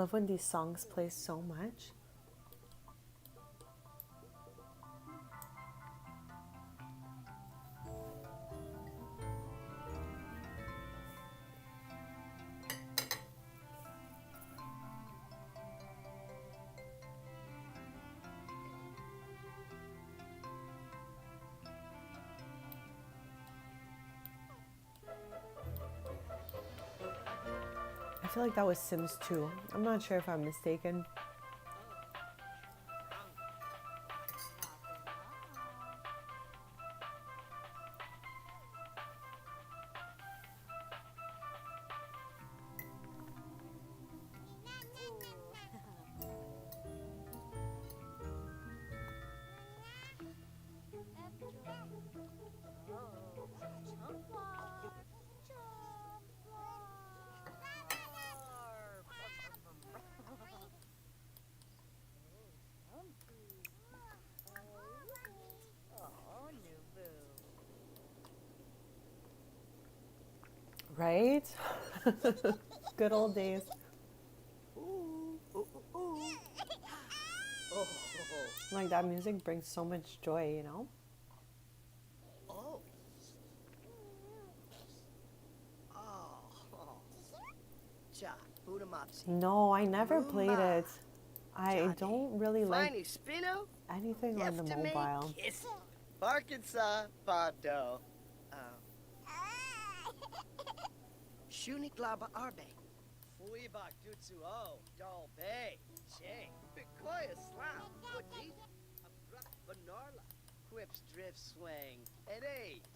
Speaker 4: love when these songs play so much. I feel like that was Sims 2. I'm not sure if I'm mistaken. Right? Good old days. Like that music brings so much joy, you know? No, I never played it. I don't really like anything on the mobile.
Speaker 3: Arkansas, Pado. Shuni glaba arbe. Fuibak dutsu o, dal bay, che. Bikoya slam, putti. Abrupt banarla. Quips drift swing. At ace.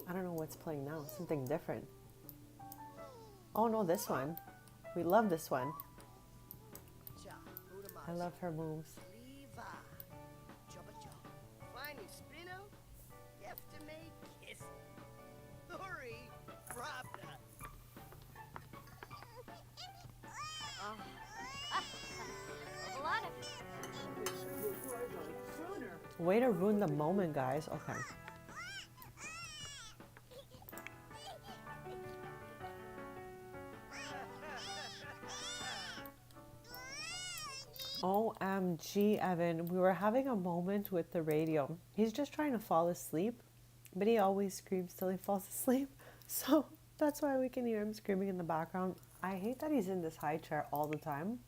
Speaker 4: I don't know what's playing now. Something different. Oh no, this one. We love this one. I love her moves. Way to ruin the moment, guys. Okay. OMG, Evan. We were having a moment with the radio. He's just trying to fall asleep, but he always screams till he falls asleep. So that's why we can hear him screaming in the background. I hate that he's in this high chair all the time.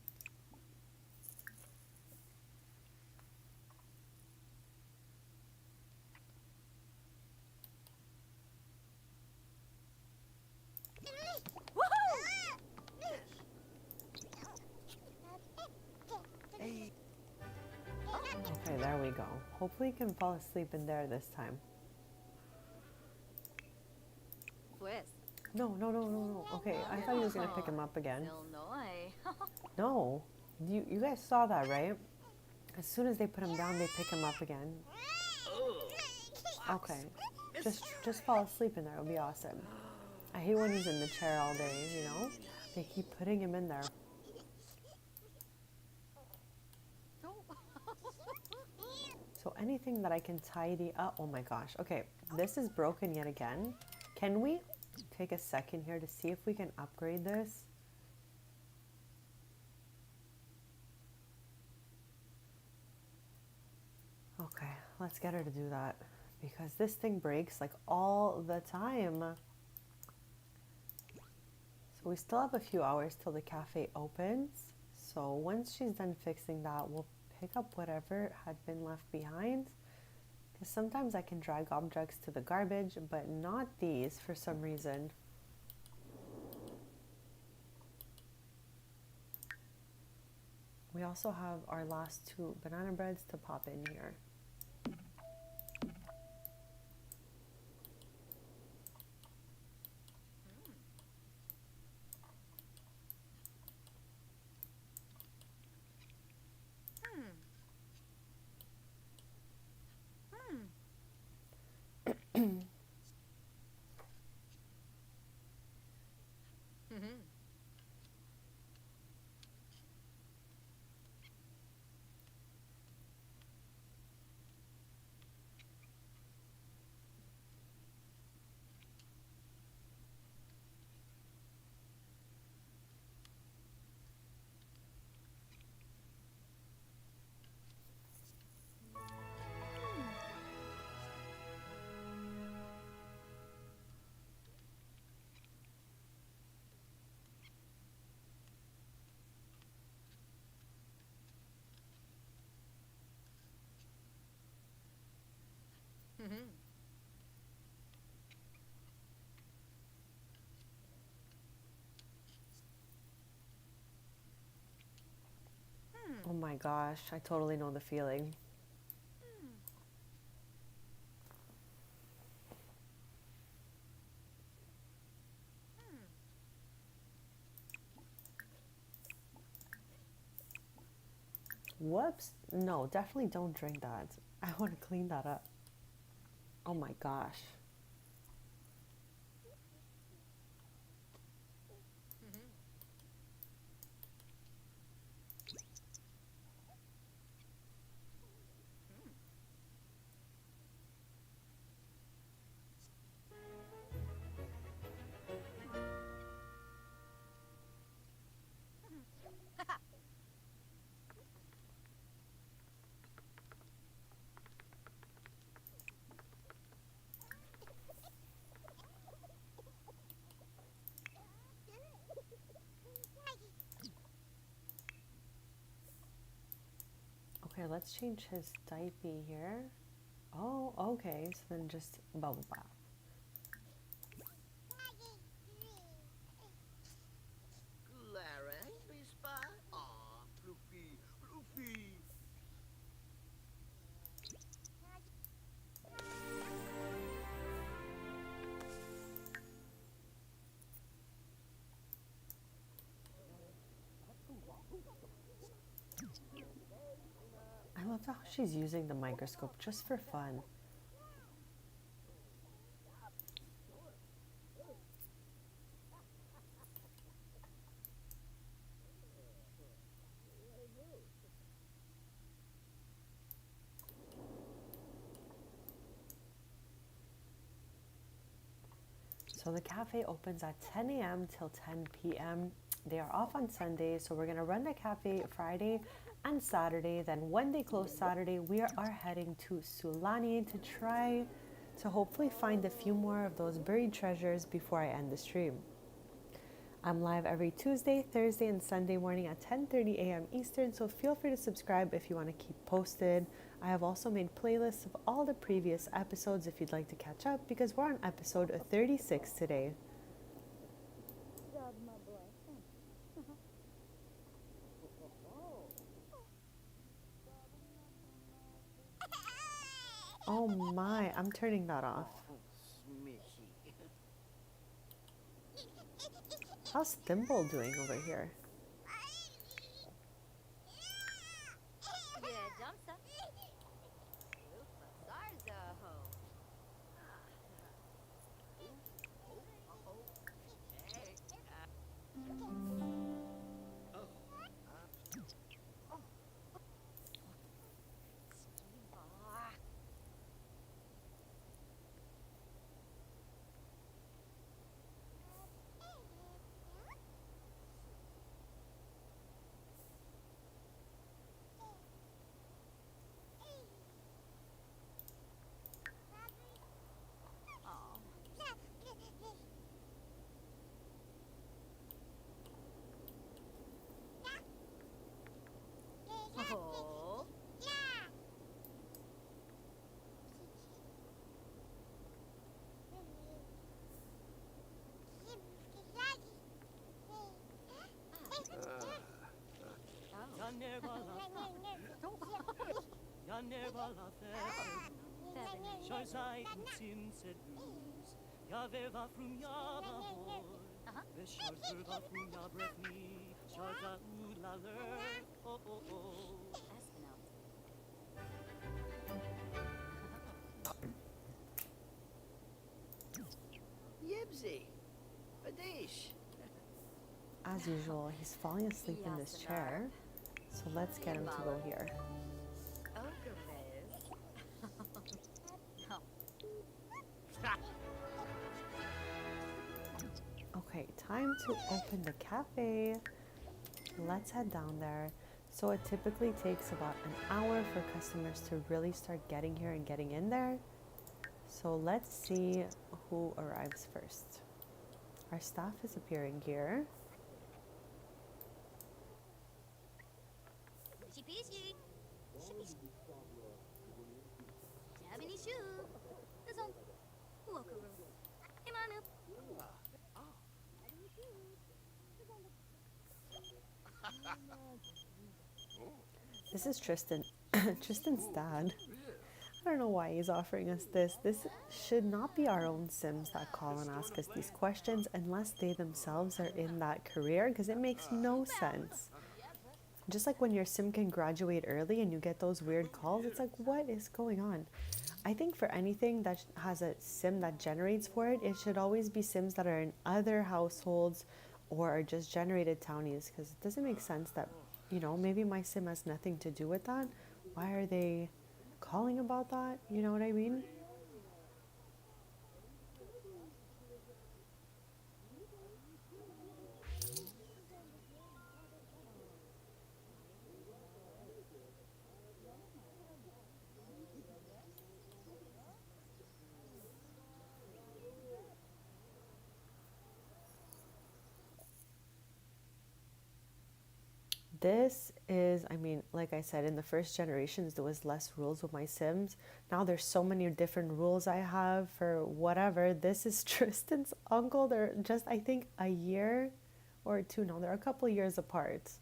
Speaker 4: Okay, there we go. Hopefully he can fall asleep in there this time. No. Okay, I thought he was going to pick him up again. No. You guys saw that, right? As soon as they put him down, they pick him up again. Okay. Just fall asleep in there. It'll be awesome. I hate when he's in the chair all day, you know? They keep putting him in there. So anything that I can tidy up. Oh my gosh. Okay, this is broken yet again. Can we take a second here to see if we can upgrade this? Okay, let's get her to do that because this thing breaks like all the time. So we still have a few hours till the cafe opens. So once she's done fixing that, we'll pick up whatever had been left behind. Because sometimes I can drag objects to the garbage, but not these for some reason. We also have our last 2 banana breads to pop in here. Oh my gosh, I totally know the feeling. Whoops. No, definitely don't drink that. I want to clean that up. Oh my gosh. Okay, let's change his diaper here. Oh, okay, so then just bubble bath.
Speaker 3: Clara, Bispa. Aw, Floofy, Floofy.
Speaker 4: I love how she's using the microscope just for fun. So the cafe opens at 10 a.m. till 10 p.m. They are off on Sunday, so we're gonna run the cafe Friday and Saturday. Then when they close Saturday, we are heading to Sulani to try to hopefully find a few more of those buried treasures before I end the stream. I'm live every Tuesday, Thursday, and Sunday morning at 10:30 a.m. Eastern, so feel free to subscribe if you want to keep posted. I have also made playlists of all the previous episodes if you'd like to catch up, because we're on episode 36 today. Oh my, I'm turning that off. How's Thimble doing over here?
Speaker 7: Oh.
Speaker 3: Yibsy. Badish.
Speaker 4: As usual, he's falling asleep in this chair, so let's get him to go here. Okay, time to open the cafe. Let's head down there. So it typically takes about an hour for customers to really start getting here and getting in there. So let's see who arrives first. Our staff is appearing here.
Speaker 1: Fishy fishy. Shippy. Jabbity shoo.
Speaker 7: Lokaru. Imanu.
Speaker 4: This is Tristan. Tristan's dad. I don't know why he's offering us this. This should not be our own Sims that call and ask us these questions unless they themselves are in that career, because it makes no sense. Just like when your Sim can graduate early and you get those weird calls, it's like, what is going on? I think for anything that has a Sim that generates for it, it should always be Sims that are in other households or are just generated townies, because it doesn't make sense that, you know, maybe my Sim has nothing to do with that. Why are they calling about that? You know what I mean? This is, I mean, like I said, in the first generations, there was less rules with my Sims. Now there's so many different rules I have for whatever. This is Tristan's uncle. They're just, I think, a year or two. No, they're a couple years apart.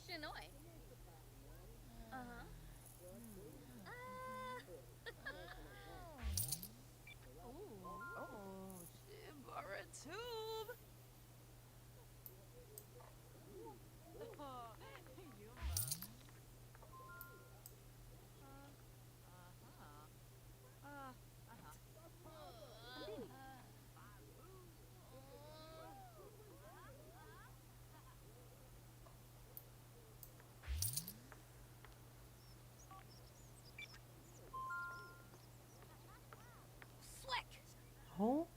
Speaker 7: Shinoi. Uh-huh.
Speaker 6: Baratube.
Speaker 7: Slick.
Speaker 4: Oh.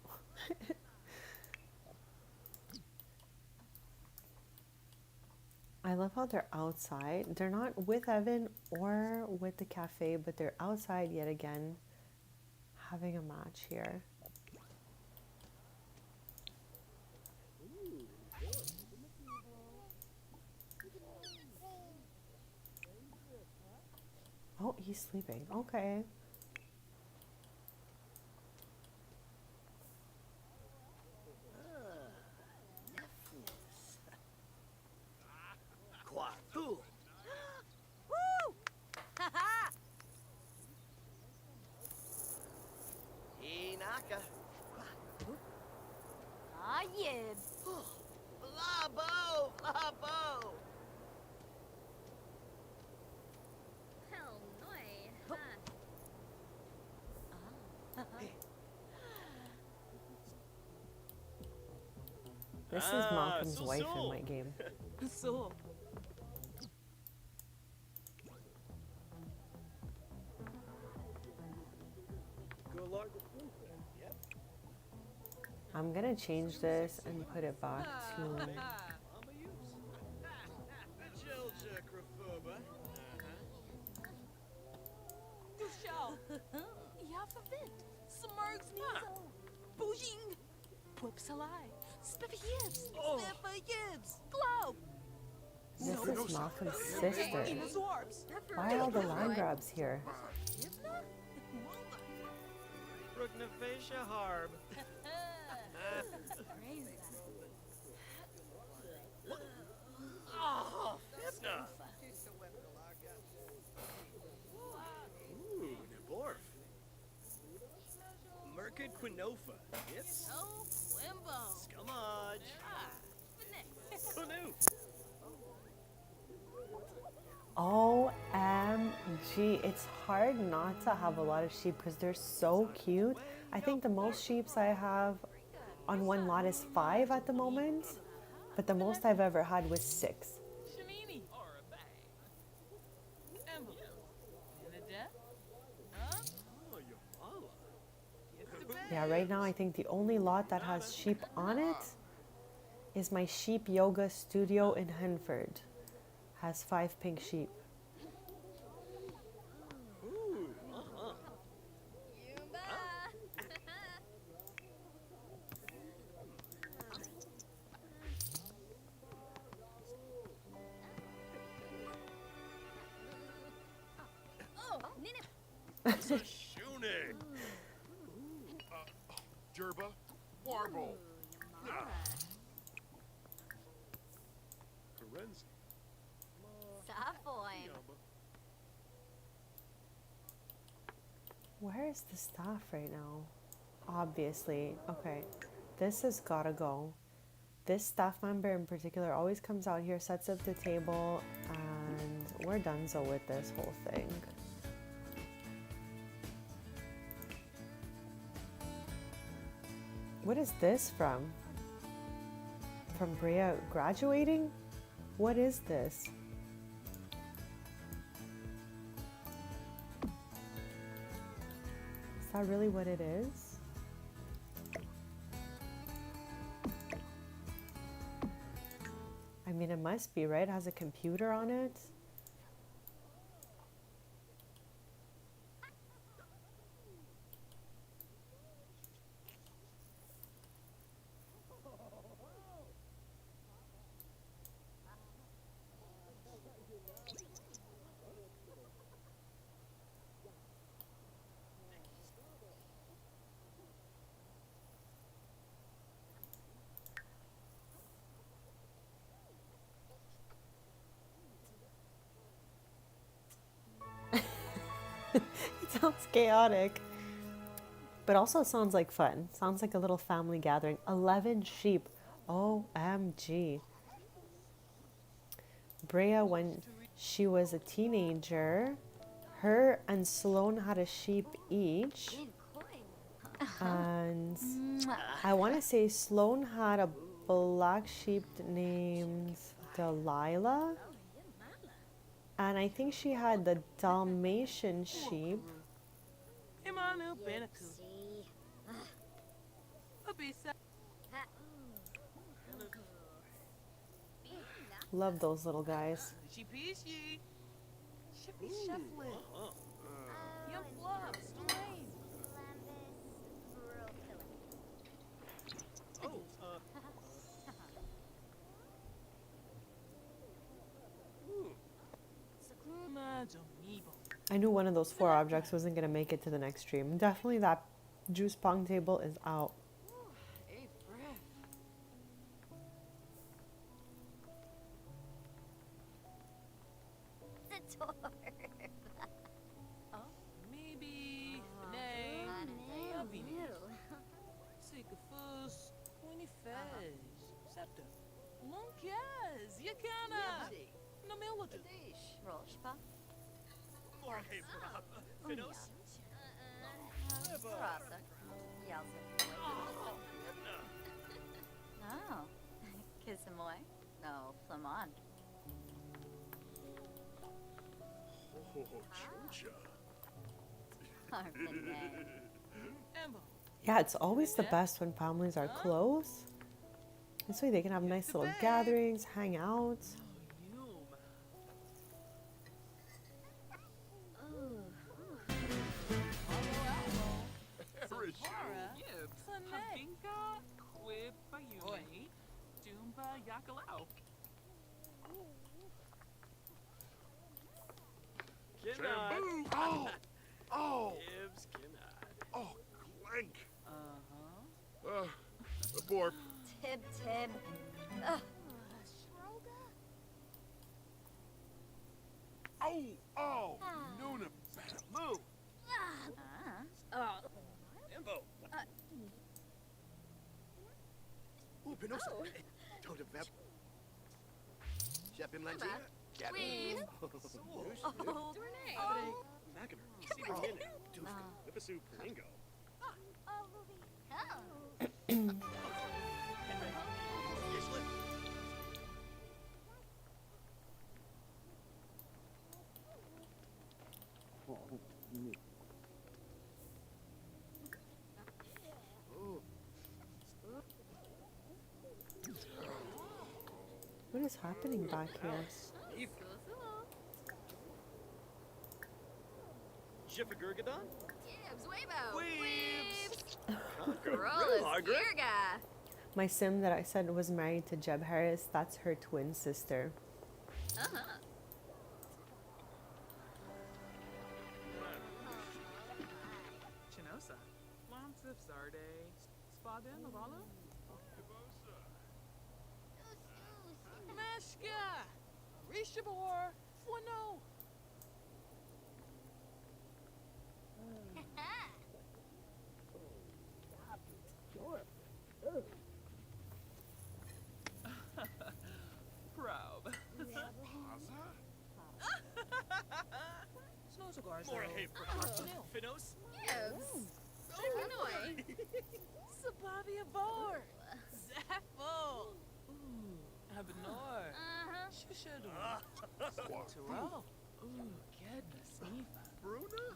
Speaker 4: I love how they're outside. They're not with Evan or with the cafe, but they're outside yet again, having a match here. Oh, he's sleeping. Okay.
Speaker 3: Quatu.
Speaker 2: Woo! Ha-ha!
Speaker 3: Inaka.
Speaker 2: Ah, yibs.
Speaker 3: Flabo. Flabo.
Speaker 7: Hell noi. Huh.
Speaker 4: This is Malcolm's wife in my game.
Speaker 6: So.
Speaker 11: Go log. Yep.
Speaker 4: I'm gonna change this and put it back to...
Speaker 11: Mama use. Jilja Krafuba.
Speaker 6: Du schau. Ja, verwirrt. Smurgs Niso. Boojing. Pupsalai. Spiffy Yibs. Spiffy Yibs. Glow.
Speaker 4: This is Malcolm's sister.
Speaker 6: Zorbs.
Speaker 4: Why are all the land grabs here?
Speaker 11: Rugnafasha Harb.
Speaker 6: Oh,
Speaker 11: Fipna. Ooh, Naborf. Merkid Quinofa. It's
Speaker 6: no Wimbo.
Speaker 11: Scumage. Canoe.
Speaker 4: OMG, it's hard not to have a lot of sheep because they're so cute. I think the most sheeps I have on one lot is 5 at the moment, but the most I've ever had was 6.
Speaker 6: Shamini. Emma. Benedette. Huh?
Speaker 11: Oh, Yamala.
Speaker 4: Yeah, right now I think the only lot that has sheep on it is my sheep yoga studio in Henford. Has 5 pink sheep.
Speaker 11: Ooh,
Speaker 10: It's a shooning. Gerba, Warble. Karenzi.
Speaker 2: Safoin.
Speaker 4: Where is the staff right now? Obviously. Okay. This has gotta go. This staff member in particular always comes out here, sets up the table, and we're donezo with this whole thing. What is this from? From Brea graduating? What is this? Is that really what it is? I mean, it must be, right? It has a computer on it. It sounds chaotic, but also sounds like fun. Sounds like a little family gathering. 11 sheep. OMG. Brea, when she was a teenager, her and Sloane had a sheep each. And I want to say Sloane had a black sheep named Delilah. And I think she had the Dalmatian sheep. Love those little guys. I knew one of those 4 objects wasn't going to make it to the next stream. Definitely that juice pong table is out.
Speaker 2: Oh, Kissamoy? No, Flamand.
Speaker 10: Oh, Chuncha.
Speaker 4: Yeah, it's always the best when families are close. This way they can have nice little gatherings, hang out.
Speaker 10: Bamboo! Oh! Oh! Oh, clank! Borp.
Speaker 2: Tib.
Speaker 10: Oh! Oh! Nuna! Move! Embo! Ooh, Pinosa! Totem Vep. Shepim Lanchi?
Speaker 7: Weave.
Speaker 10: Oh!
Speaker 11: Macabre. Cedar Minute. Nipisu Palingo.
Speaker 4: What is happening back here?
Speaker 11: Jiffagurgadon?
Speaker 7: Gibbs, Weibo.
Speaker 11: Weebs!
Speaker 7: Rolla
Speaker 11: Margaret?
Speaker 7: Skirga.
Speaker 4: My sim that I said was married to Jeb Harris, that's her twin sister.
Speaker 6: Sarde. Spaden, Lavala? Meshka! Rishabor! Fuano! Proud.
Speaker 1: Snow cigars,
Speaker 11: More
Speaker 1: though.
Speaker 11: hey for
Speaker 1: Chanel.
Speaker 11: Finos.
Speaker 7: Gibbs. Illinois.
Speaker 6: Sabavia Bar! Zaffo! Ooh, Abnor!
Speaker 7: Uh-huh.
Speaker 6: Shushadu! Terrell! Ooh, goodness, Eva!
Speaker 11: Bruna?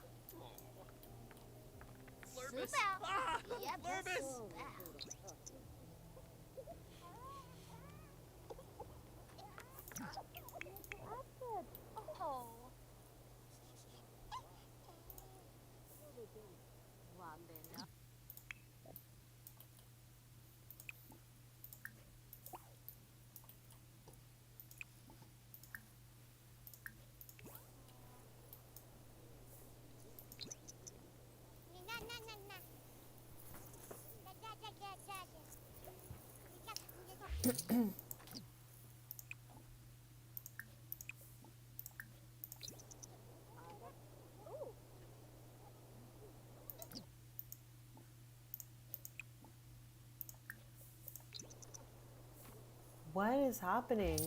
Speaker 2: Soup out.
Speaker 11: Ah!
Speaker 2: Yep,
Speaker 11: Lurbus!
Speaker 2: soup out. Oh. Wabena.
Speaker 4: What is happening?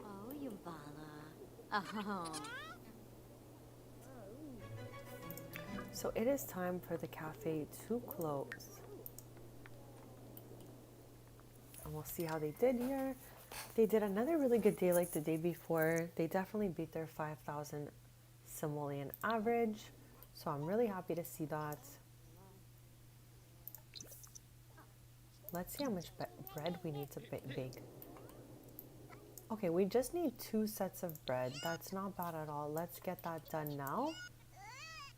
Speaker 2: Oh, Yuvala. Oh.
Speaker 4: So it is time for the cafe to close. And we'll see how they did here. They did another really good day like the day before. They definitely beat their 5,000 simoleon average. So I'm really happy to see that. Let's see how much bread we need to bake. Okay, we just need 2 sets of bread. That's not bad at all. Let's get that done now.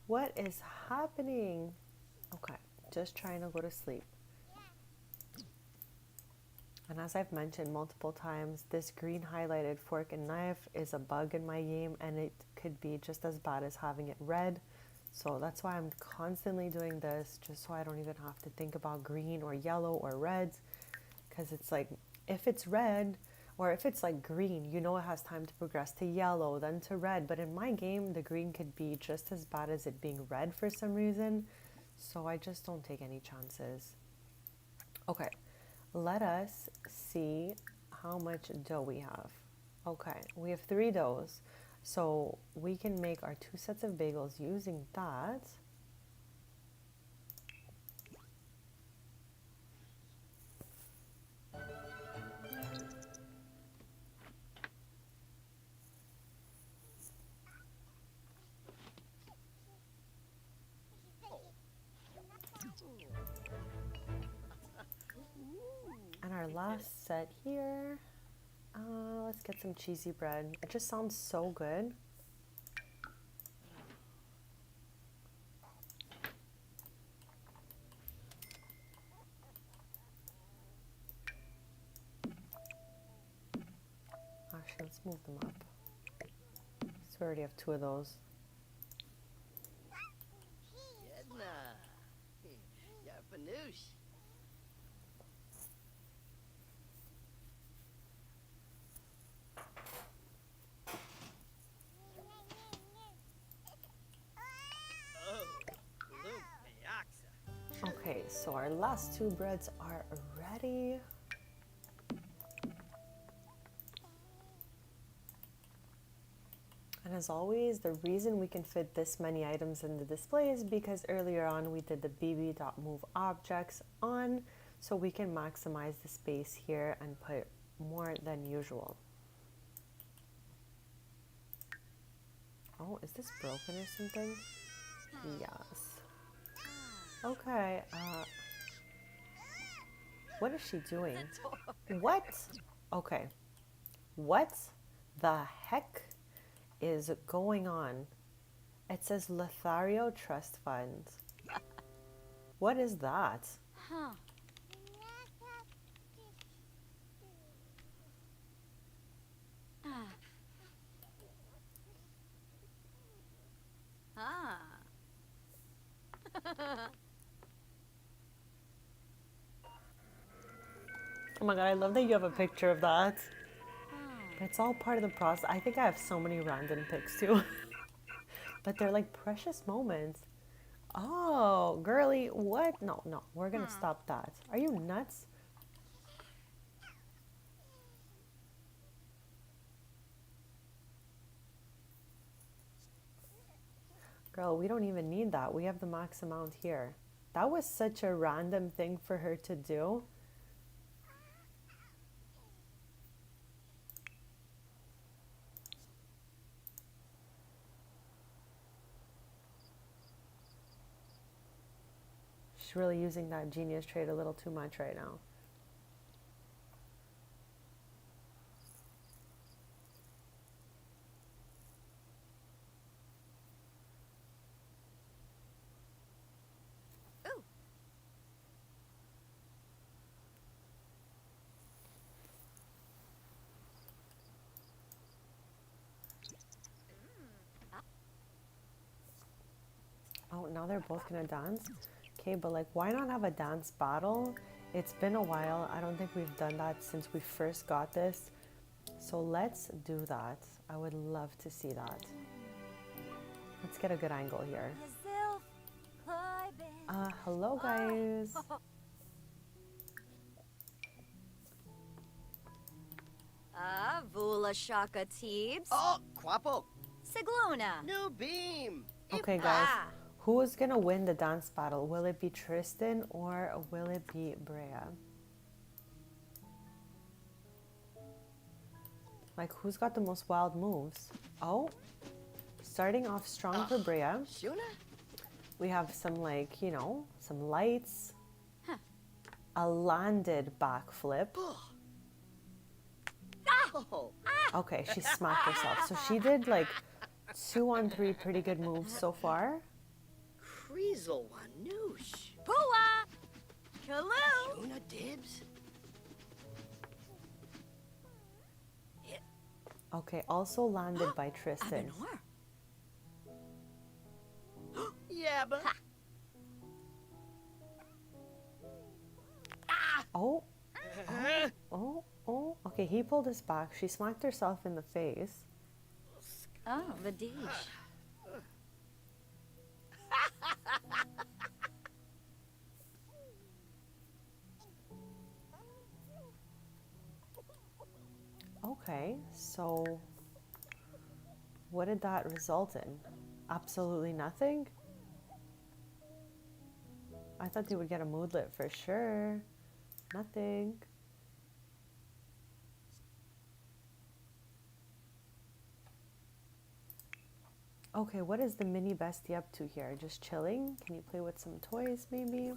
Speaker 4: What is happening? Okay, just trying to go to sleep. And as I've mentioned multiple times, this green highlighted fork and knife is a bug in my game, and it could be just as bad as having it red. So that's why I'm constantly doing this, just so I don't even have to think about green or yellow or reds. Because it's like, if it's red, or if it's like green, you know it has time to progress to yellow, then to red. But in my game, the green could be just as bad as it being red for some reason. So I just don't take any chances. Okay, let us see how much dough we have. Okay, we have 3 doughs. So we can make our 2 sets of bagels using that. And our last set here, let's get some cheesy bread. It just sounds so good. Actually, let's move them up. So we already have 2 of those.
Speaker 3: Jedna. Yarpanoosh.
Speaker 4: Okay, so our last 2 breads are ready. And as always, the reason we can fit this many items in the display is because earlier on we did the bb.move objects on, so we can maximize the space here and put more than usual. Oh, is this broken or something? Yes. Okay, what is she doing? What? Okay. What the heck is going on? It says Lothario Trust Fund. What is that?
Speaker 2: Huh. Ah.
Speaker 4: Oh my god, I love that you have a picture of that. It's all part of the process. I think I have so many random pics too. But they're like precious moments. Oh, girly, what? No, no, we're gonna stop that. Are you nuts? Girl, we don't even need that. We have the max amount here. That was such a random thing for her to do. She's really using that genius trait a little too much right now. Oh, now they're both gonna dance? Okay, but like, why not have a dance battle? It's been a while. I don't think we've done that since we first got this. So let's do that. I would love to see that. Let's get a good angle here. Hello guys.
Speaker 2: Vula Shaka Teebs.
Speaker 3: Oh, Quapo.
Speaker 2: Siglona.
Speaker 3: New beam.
Speaker 4: Okay guys, who is gonna win the dance battle? Will it be Tristan or will it be Brea? Like, who's got the most wild moves? Oh, starting off strong for Brea.
Speaker 3: Shuna?
Speaker 4: We have some, like, you know, some lights. A landed backflip.
Speaker 3: Oh.
Speaker 4: Okay, she smacked herself. So she did like 2 on 3 pretty good moves so far.
Speaker 3: Creasel Wanoosh.
Speaker 2: Pua! Kaloo!
Speaker 3: Shuna Dibs.
Speaker 4: Okay, also landed by Tristan.
Speaker 3: Yeah, but.
Speaker 4: Oh. Oh. Okay, he pulled us back. She smacked herself in the face.
Speaker 2: Oh, Vadish.
Speaker 4: Okay, so what did that result in? Absolutely nothing? I thought they would get a moodlet for sure. Nothing. Okay, what is the mini bestie up to here? Just chilling? Can you play with some toys maybe?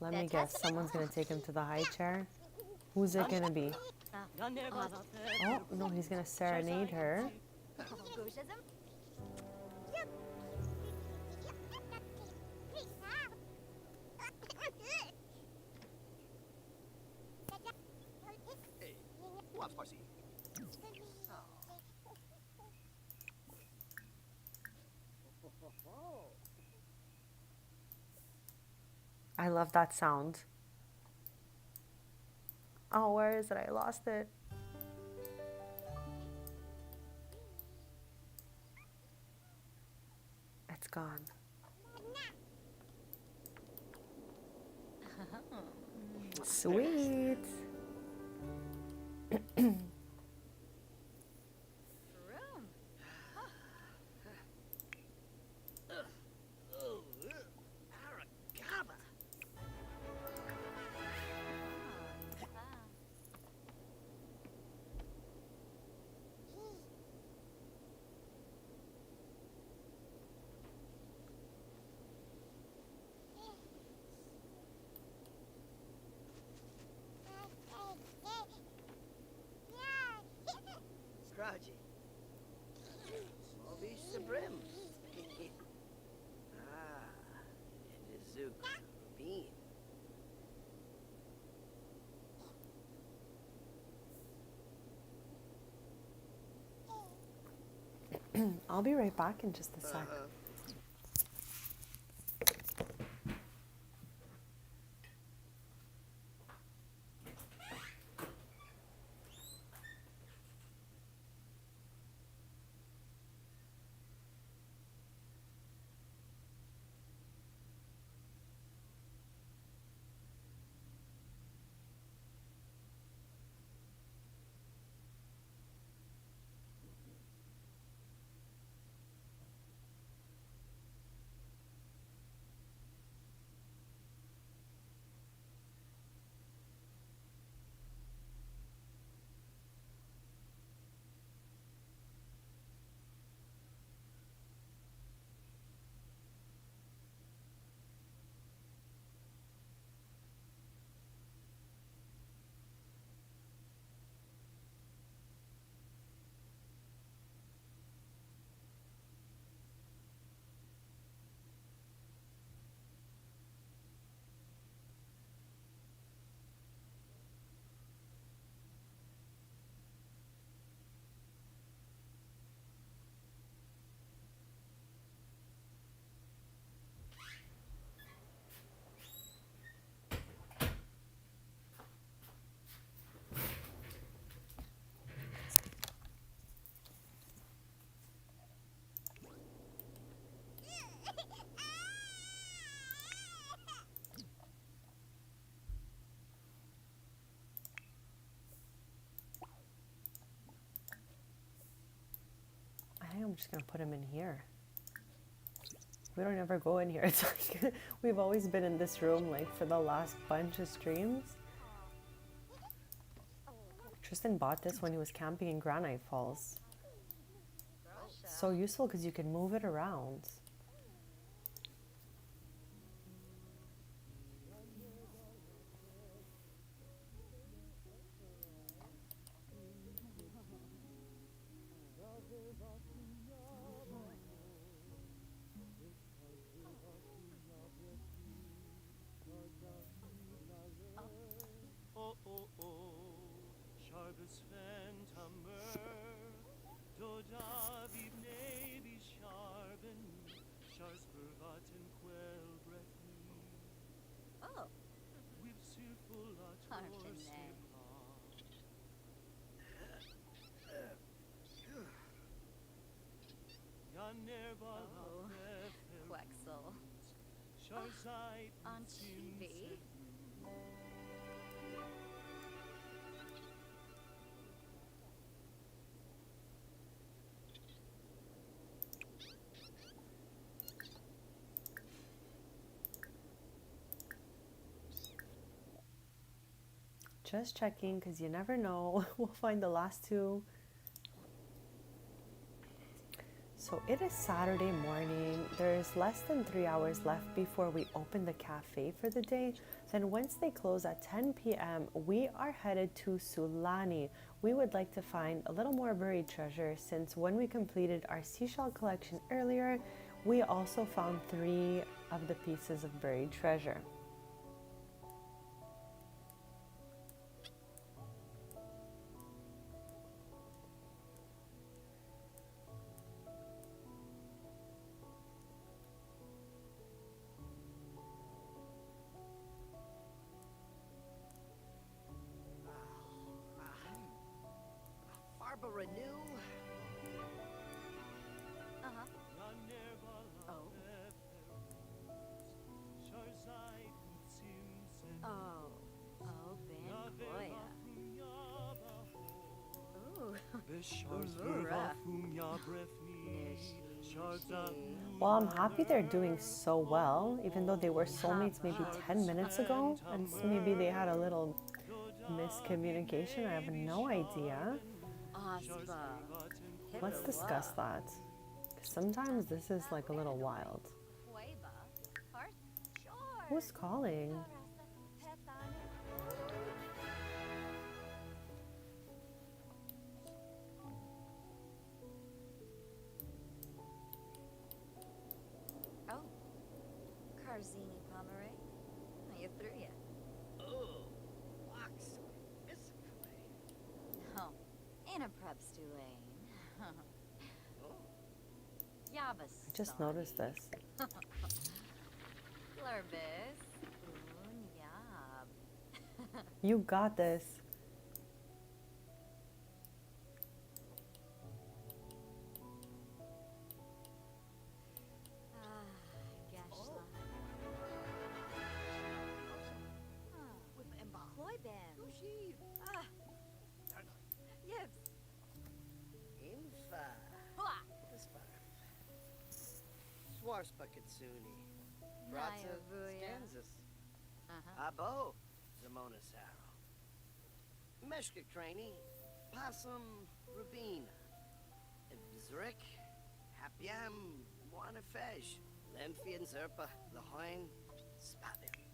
Speaker 4: Let me guess, someone's gonna take him to the high chair. Who's it gonna be? Oh, no, he's gonna serenade her. I love that sound. Oh, where is it? I lost it. It's gone. Sweet.
Speaker 2: Room.
Speaker 3: Aragaba. Scrouchy. Hobbies Sabrim. It is Zook. Bean.
Speaker 4: I'll be right back in just a sec. I think I'm just gonna put him in here. We don't ever go in here. It's like we've always been in this room like for the last bunch of streams. Tristan bought this when he was camping in Granite Falls. So useful because you can move it around.
Speaker 2: Oh. Oh, Quexel. On TV?
Speaker 4: Just checking because you never know. We'll find the last two. So it is Saturday morning. There's less than 3 hours left before we open the cafe for the day. Then once they close at 10 p.m., we are headed to Sulani. We would like to find a little more buried treasure since when we completed our seashell collection earlier, we also found 3 of the pieces of buried treasure.
Speaker 3: Renew.
Speaker 2: Uh-huh. Oh.
Speaker 4: Well, I'm happy they're doing so well, even though they were soulmates maybe 10 minutes ago, and maybe they had a little miscommunication. I have no idea. Let's discuss that. 'Cause sometimes this is like a little wild. Who's calling?
Speaker 2: Oh, Carzini Pomeray. Are you through yet?
Speaker 3: Oh, wax physically.
Speaker 2: Oh, in a preps Tulane.
Speaker 4: I just noticed this.
Speaker 2: Lurbis. Yab.
Speaker 4: You got this.
Speaker 2: Gashla. Kloiben. Yibs.
Speaker 3: Infa. Swarspa Katsuni. Brata Stanzas. Abo. Zamona Saro. Meshka Craney. Possum Rabina. Zrik. Hapiam. Wanafej. Lenfian Zerpa. Lahoin. Spabim.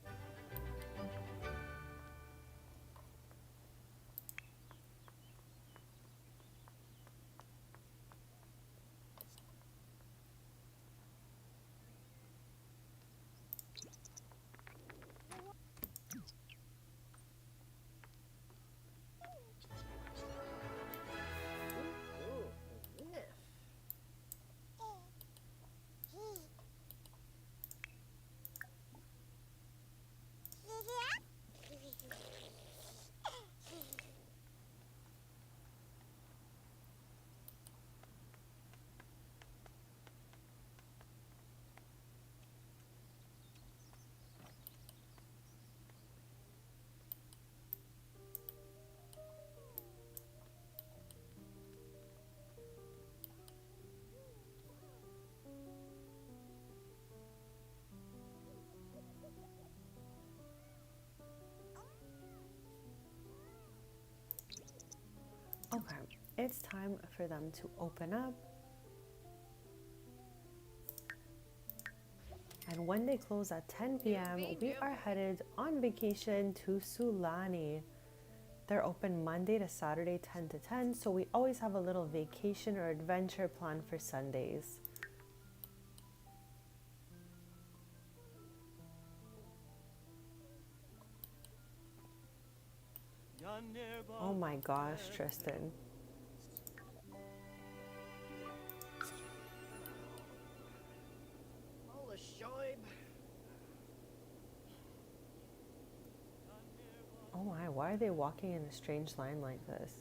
Speaker 4: Okay, it's time for them to open up. And when they close at 10 p.m., we are headed on vacation to Sulani. They're open Monday to Saturday 10 to 10, so we always have a little vacation or adventure planned for Sundays. Oh my gosh, Tristan. Oh my, why are they walking in a strange line like this?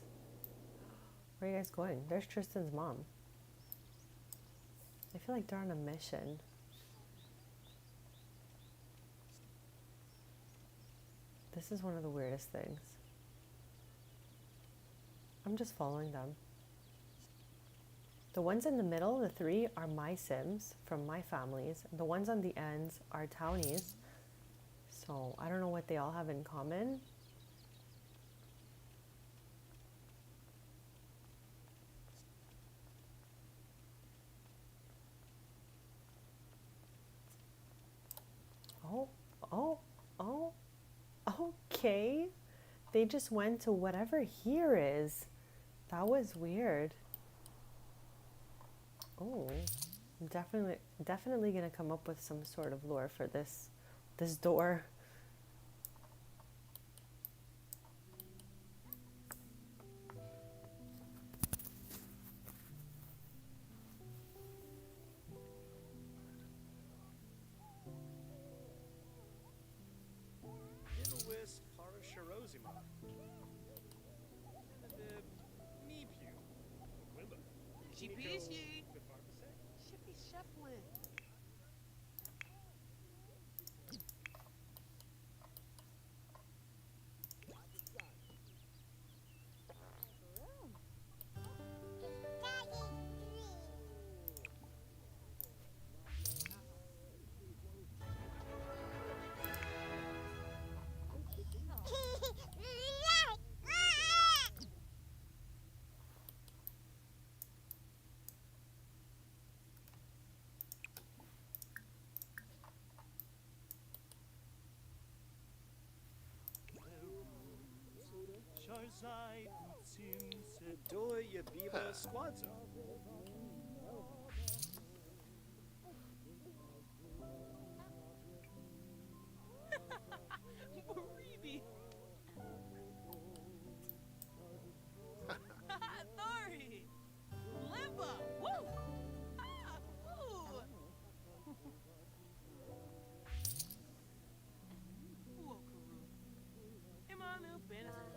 Speaker 4: Where are you guys going? There's Tristan's mom. I feel like they're on a mission. This is one of the weirdest things. I'm just following them. The ones in the middle, the three, are my Sims from my families. The ones on the ends are townies. So I don't know what they all have in common. Okay. They just went to whatever here is. That was weird. Oh, I'm definitely gonna come up with some sort of lore for this door.
Speaker 6: Shippy shuffling.
Speaker 11: Doy Yabiba Squadza.
Speaker 5: Baribi. Thori. Limba. Woo. Ah, woo. Wokaru. Imanu Benefit.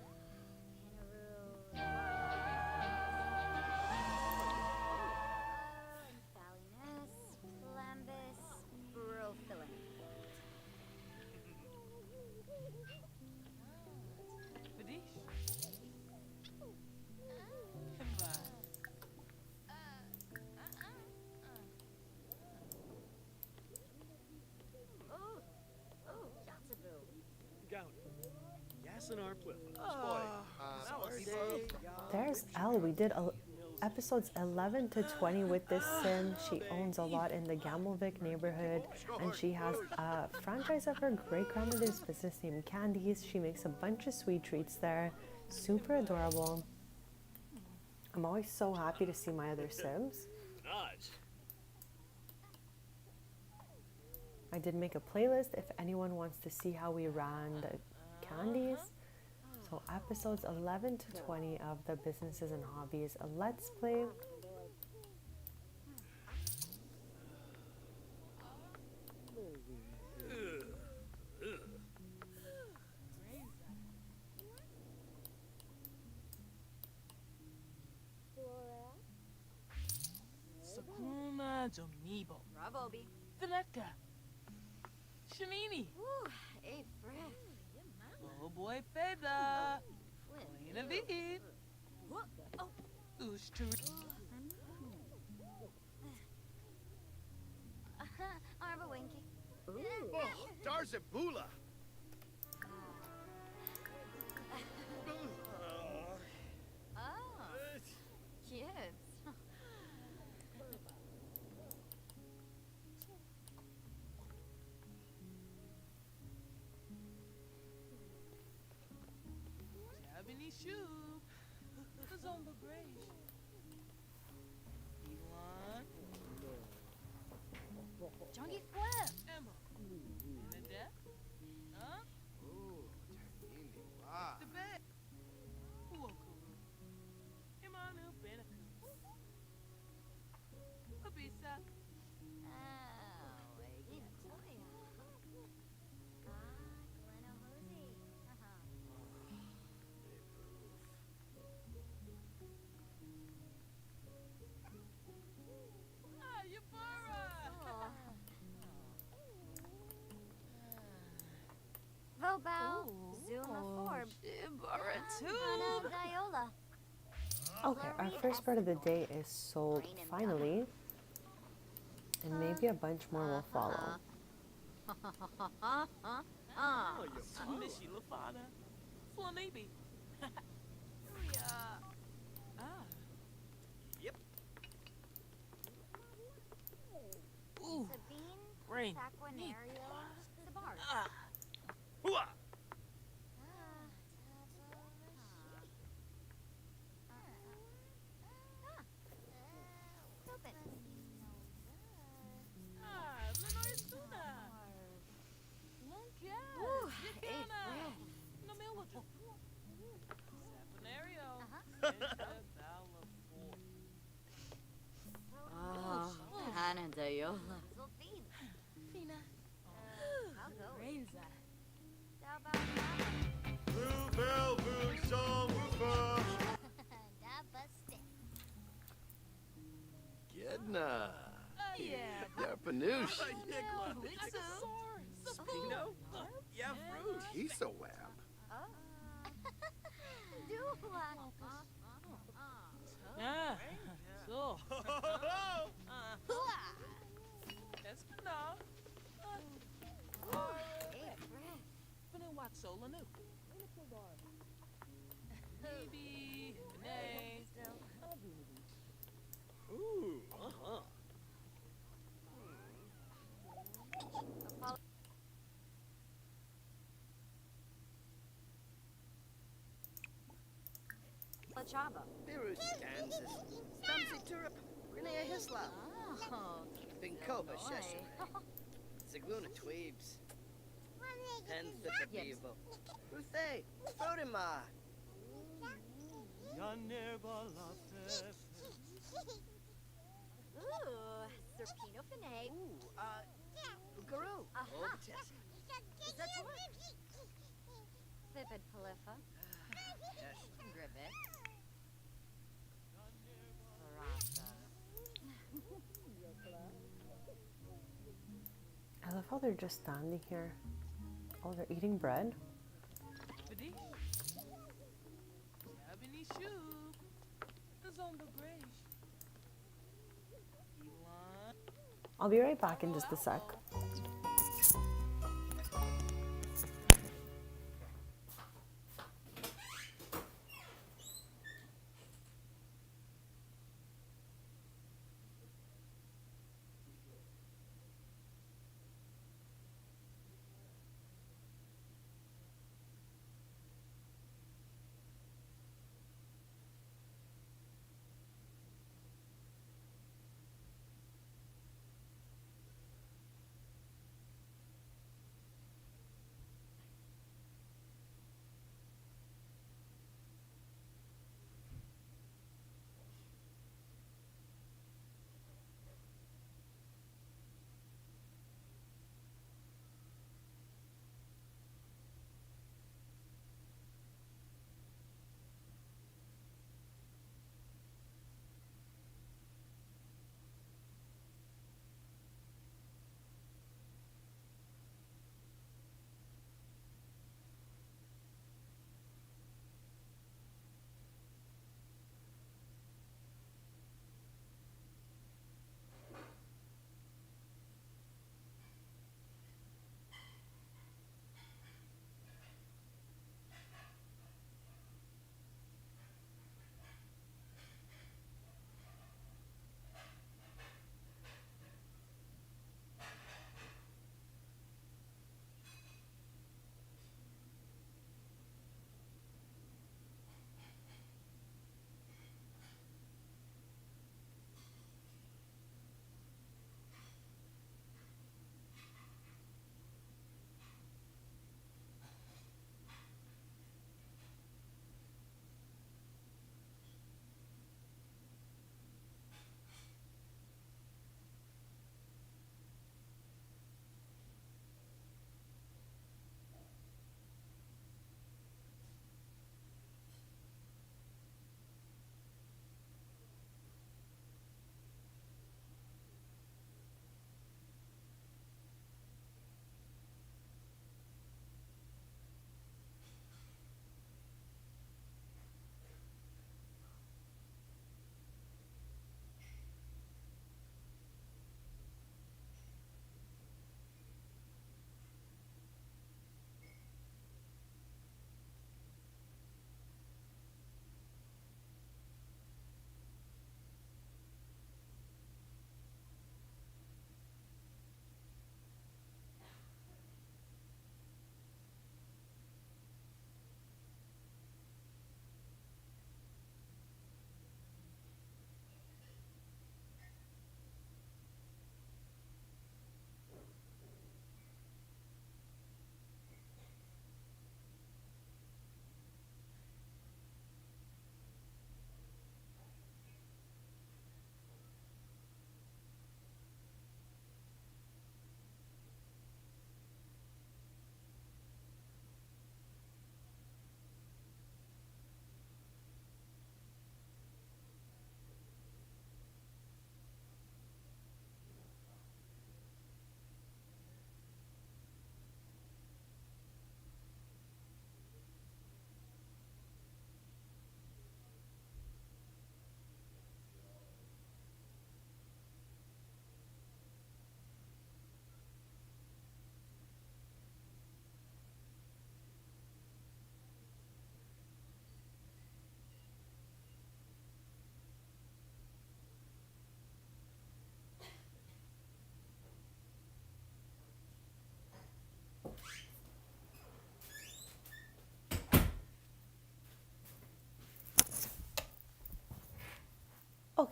Speaker 2: Baliness, Lambus, Brofilin.
Speaker 5: Fadish. Kimba.
Speaker 11: Gown. Yassinar Plith.
Speaker 4: There's Elle. We did episodes 11 to 20 with this sim. She owns a lot in the Gamelvik neighborhood, and she has a franchise of her great grandmother's business named Candies. She makes a bunch of sweet treats there. Super adorable. I'm always so happy to see my other sims.
Speaker 8: Naj.
Speaker 4: I did make a playlist if anyone wants to see how we ran the Candies. So episodes 11 to 20 of the Businesses and Hobbies, a Let's Play.
Speaker 5: Sakuna Jomibo.
Speaker 2: Ravobi.
Speaker 5: Vaneka. Shamini.
Speaker 2: Woo, a friend.
Speaker 5: Oh boy, Feda.
Speaker 2: Flynn.
Speaker 5: Lena Vid.
Speaker 2: Oh.
Speaker 5: Ushturi.
Speaker 2: Arba Winky.
Speaker 10: Oh, Darzabula.
Speaker 2: Oh. Yes.
Speaker 5: Jabini Shoe. Zomba Grace. Elon.
Speaker 2: Jungie Flip.
Speaker 5: Emma. Benedette. Huh?
Speaker 10: Oh, Ternini. Wow.
Speaker 5: The bed. Uokaru. Imanu Benaku. Abisa.
Speaker 2: Oh, Eggy Toya. Glenna Hosey.
Speaker 5: Ah, Yabara.
Speaker 2: Vobel. Zuma Forbes.
Speaker 5: Yabara
Speaker 2: Anna
Speaker 5: too.
Speaker 2: Diola.
Speaker 4: Okay, our first bird of the day is sold finally, and maybe a bunch more will follow.
Speaker 5: Oh, you Mishi Lafana. Flanibi. Ah.
Speaker 11: Yep.
Speaker 5: Ooh.
Speaker 2: Sabine.
Speaker 5: Rain.
Speaker 2: Saquinario. Sabar.
Speaker 5: Ah.
Speaker 11: Hooah!
Speaker 5: Ah, Lenore Suna. Lunkia. Yakana. Namilaju. Saponario.
Speaker 2: Oh, Hannah Diola. Zulfine.
Speaker 5: Fina.
Speaker 2: Rainza.
Speaker 10: Blue bell, blue song, woofa. Gedna.
Speaker 5: Yeah.
Speaker 10: Yarpanoosh.
Speaker 11: Spino? Yeah, fruit.
Speaker 10: He's a wab.
Speaker 5: Ah. So. That's enough. Watso Lanu. Maybe. Nay.
Speaker 11: Ooh, uh-huh.
Speaker 2: Chapa Chaba.
Speaker 3: Beirut, Kansas. Stamsi Turip. Renee Hisla.
Speaker 2: Oh,
Speaker 3: Binkoba
Speaker 2: Illinois.
Speaker 3: Shesha. Zagluna Tweebs. Penthippa
Speaker 2: Yes.
Speaker 3: Bevo. Ruthe. Frodima.
Speaker 2: Ooh, Serpino Finet.
Speaker 3: Ukaru.
Speaker 2: Aha.
Speaker 3: Tessa.
Speaker 2: Zator. Thipid Palifa.
Speaker 3: Yes.
Speaker 2: Gribbit. Rasa.
Speaker 4: I love how they're just standing here. Oh, they're eating bread?
Speaker 5: Badi. Yabini shoe. Is on the grace. Elon.
Speaker 4: I'll be right back in just a sec.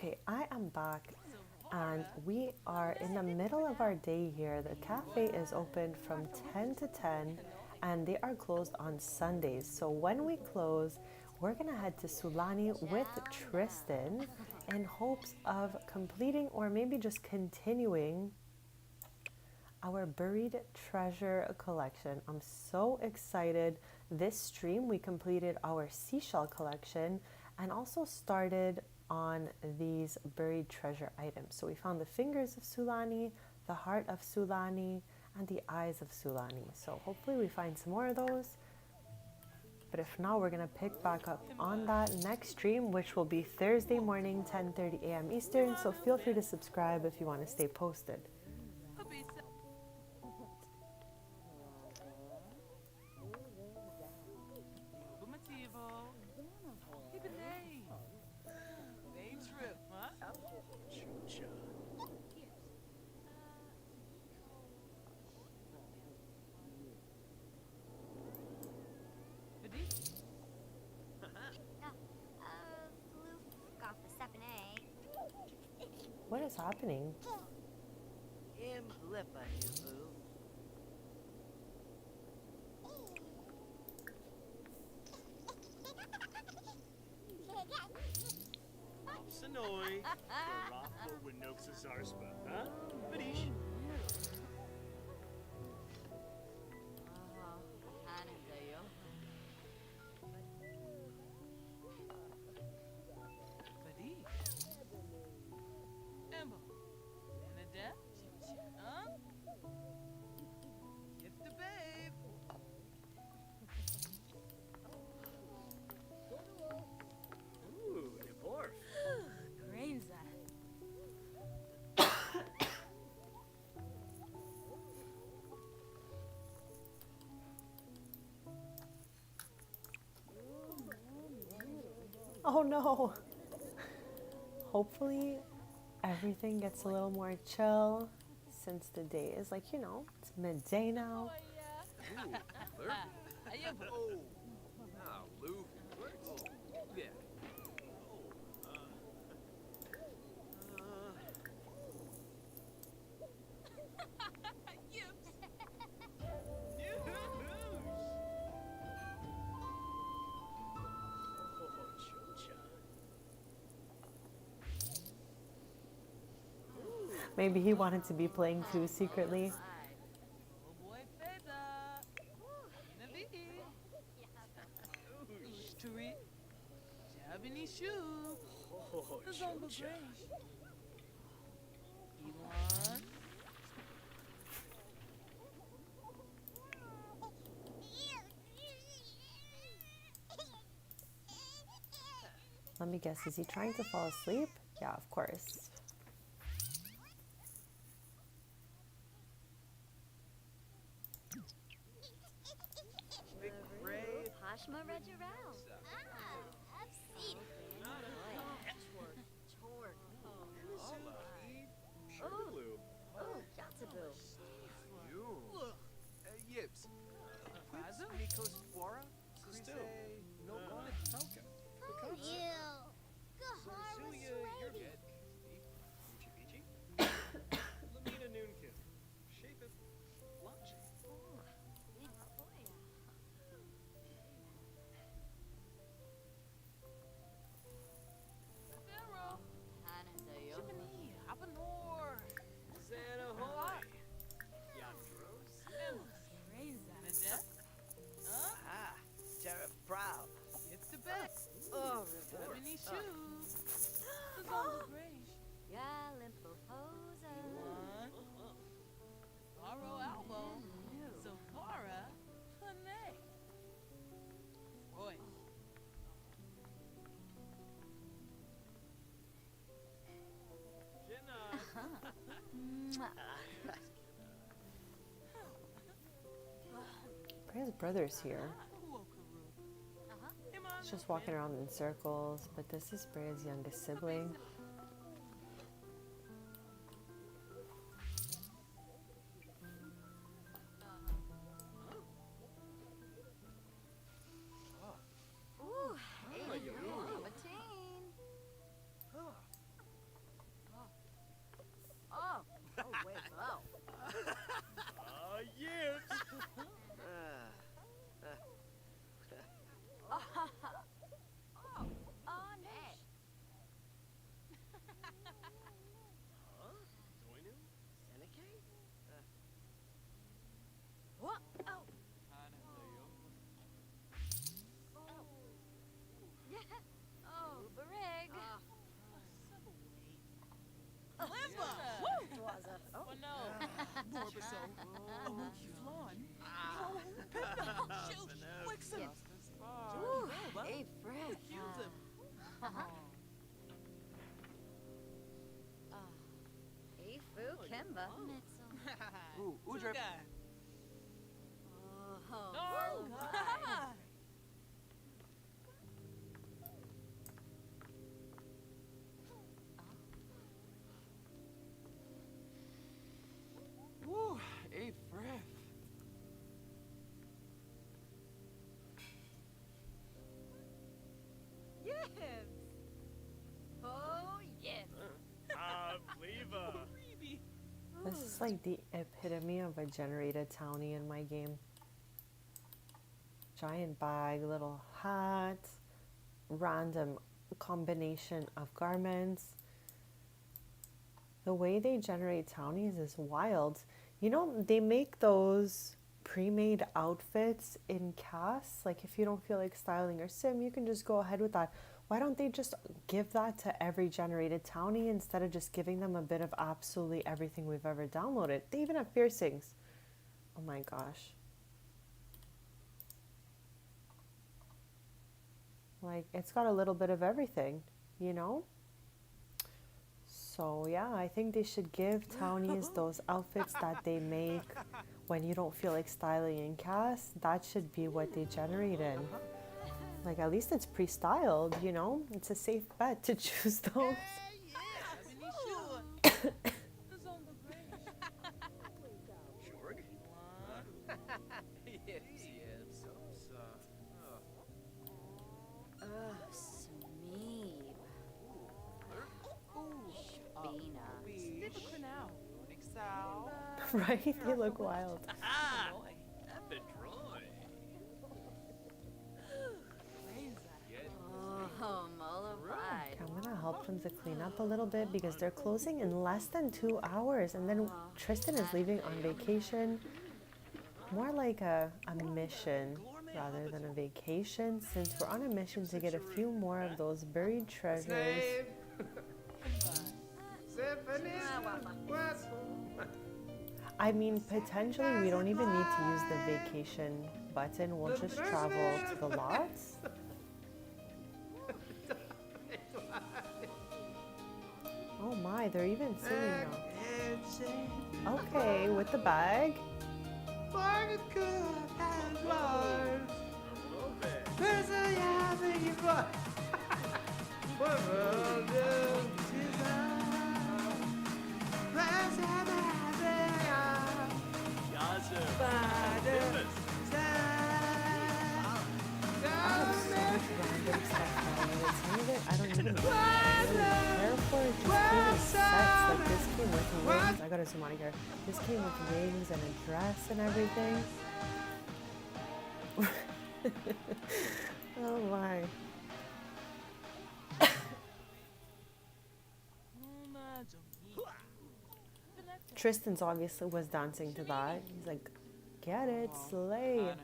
Speaker 4: Okay, I am back and we are in the middle of our day here. The cafe is open from 10 to 10 and they are closed on Sundays. So when we close, we're gonna head to Sulani with Tristan in hopes of completing or maybe just continuing our buried treasure collection. I'm so excited. This stream we completed our seashell collection and also started on these buried treasure items. So we found the fingers of Sulani, the heart of Sulani, and the eyes of Sulani. So hopefully we find some more of those. But if not, we're gonna pick back up on that next stream, which will be Thursday morning, 10:30 a.m. Eastern. So feel free to subscribe if you want to stay posted. What is happening?
Speaker 8: Sonoy. Rafa Winoxa Zarspa. Huh? Badish.
Speaker 4: Oh no! Hopefully everything gets a little more chill since the day is like, it's midday now. Maybe he wanted to be playing too secretly. Let me guess, is he trying to fall asleep? Yeah, of course.
Speaker 2: Hashma read you around. I've seen it. Oh, Yatabu.
Speaker 10: Yibs. Nikos Dwara? Still. No bonnet Toka.
Speaker 2: Oh, you. Gahara Sweaty.
Speaker 8: Lamina Noonkin. Shape it. Lunch.
Speaker 4: His brother's here. He's just walking around in circles, but this is Brea's youngest sibling.
Speaker 11: Nixon.
Speaker 2: Ooh, hey, Fred. Hey, Fu, Kemba.
Speaker 11: Ooh, Udrip.
Speaker 2: Oh,
Speaker 11: Woo, hey, Fred.
Speaker 2: yes. Oh, yes.
Speaker 8: Flavor.
Speaker 4: This is like the epitome of a generated townie in my game. Giant bag, little hat, random combination of garments. The way they generate townies is wild. You know, they make those pre-made outfits in casts. Like if you don't feel like styling your sim, you can just go ahead with that. Why don't they just give that to every generated townie instead of just giving them a bit of absolutely everything we've ever downloaded? They even have piercings. Oh my gosh. Like, it's got a little bit of everything, you know? So, yeah, I think they should give townies those outfits that they make when you don't feel like styling in cast. That should be what they generate in. Like, at least it's pre-styled, you know? It's a safe bet to choose those.
Speaker 10: Jorg?
Speaker 11: Yes.
Speaker 2: Smeeb. Shbina.
Speaker 4: Right? They look wild.
Speaker 11: Ah, Epitroy.
Speaker 2: Oh, mollified.
Speaker 4: Okay, I'm gonna help them to clean up a little bit because they're closing in less than 2 hours, and then Tristan is leaving on vacation. More like a mission rather than a vacation, since we're on a mission to get a few more of those buried treasures. I mean, potentially we don't even need to use the vacation button. We'll just travel to the lots. Oh my, they're even singing now. Okay, with the bag. Random stuff downloaded. Some of it I don't even really care for. It just came in sets. Like this came with wings. I gotta zoom out of here. This came with wings and a dress and everything. Oh my. Tristan's obviously was dancing to that. He's like, get it, slay.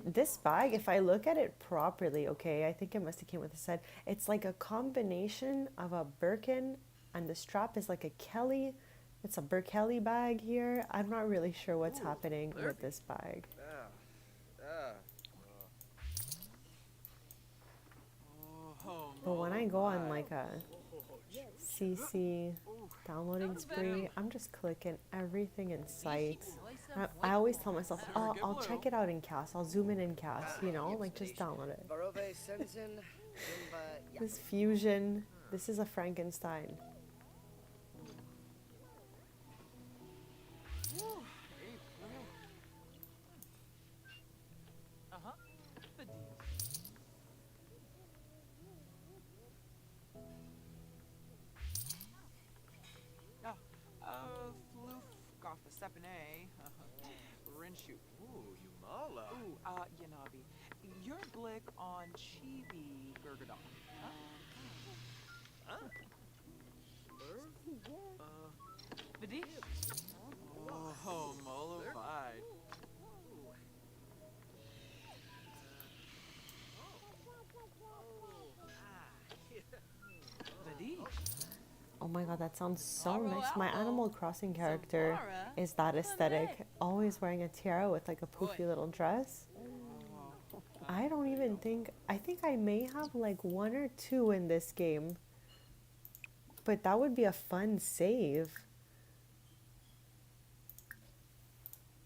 Speaker 4: This bag, if I look at it properly, okay, I think it must have came with a set. It's like a combination of a Birkin, and the strap is like a Kelly. It's a Berkeley bag here. I'm not really sure what's happening with this bag. But when I go on like a CC downloading spree, I'm just clicking everything in sight. I always tell myself, oh, I'll check it out in cast. I'll zoom in cast, you know, like just download it. This fusion, this is a Frankenstein.
Speaker 5: Rinshu. Ooh, Yumala. Ooh, Yanabi. Your blick on Chibi Gurgadon. Vidi? Oh, mollified. Vidi?
Speaker 4: Oh my god, that sounds so nice. My Animal Crossing character is that aesthetic. Always wearing a tiara with like a poofy little dress. I don't even think, I think I may have like 1 or 2 in this game. But that would be a fun save.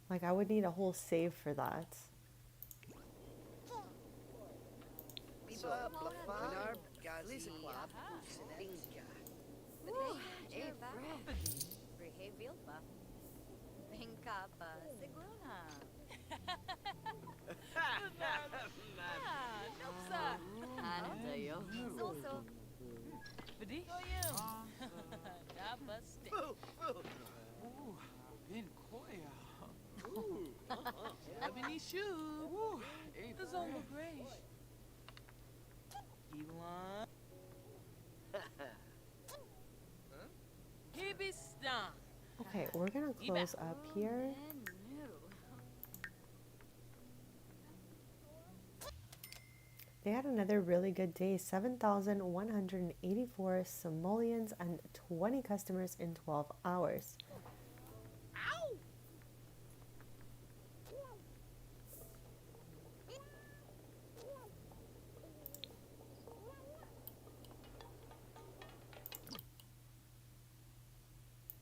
Speaker 4: Like I would need a whole save for that.
Speaker 5: Ebony shoe. The zone of grace. Elon. Hobbies.
Speaker 4: Okay, we're gonna close up here. They had another really good day. 7,184 simoleons and 20 customers in 12 hours.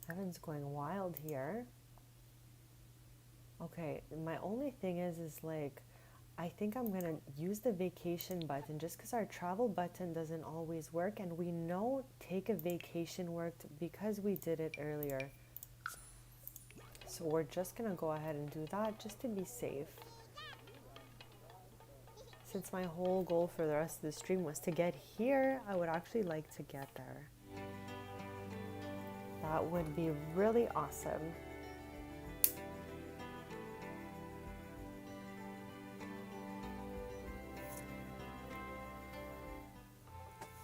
Speaker 4: Evan's going wild here. Okay, my only thing is like, I think I'm gonna use the vacation button just because our travel button doesn't always work, and we know take a vacation worked because we did it earlier. So we're just gonna go ahead and do that just to be safe. Since my whole goal for the rest of the stream was to get here, I would actually like to get there. That would be really awesome.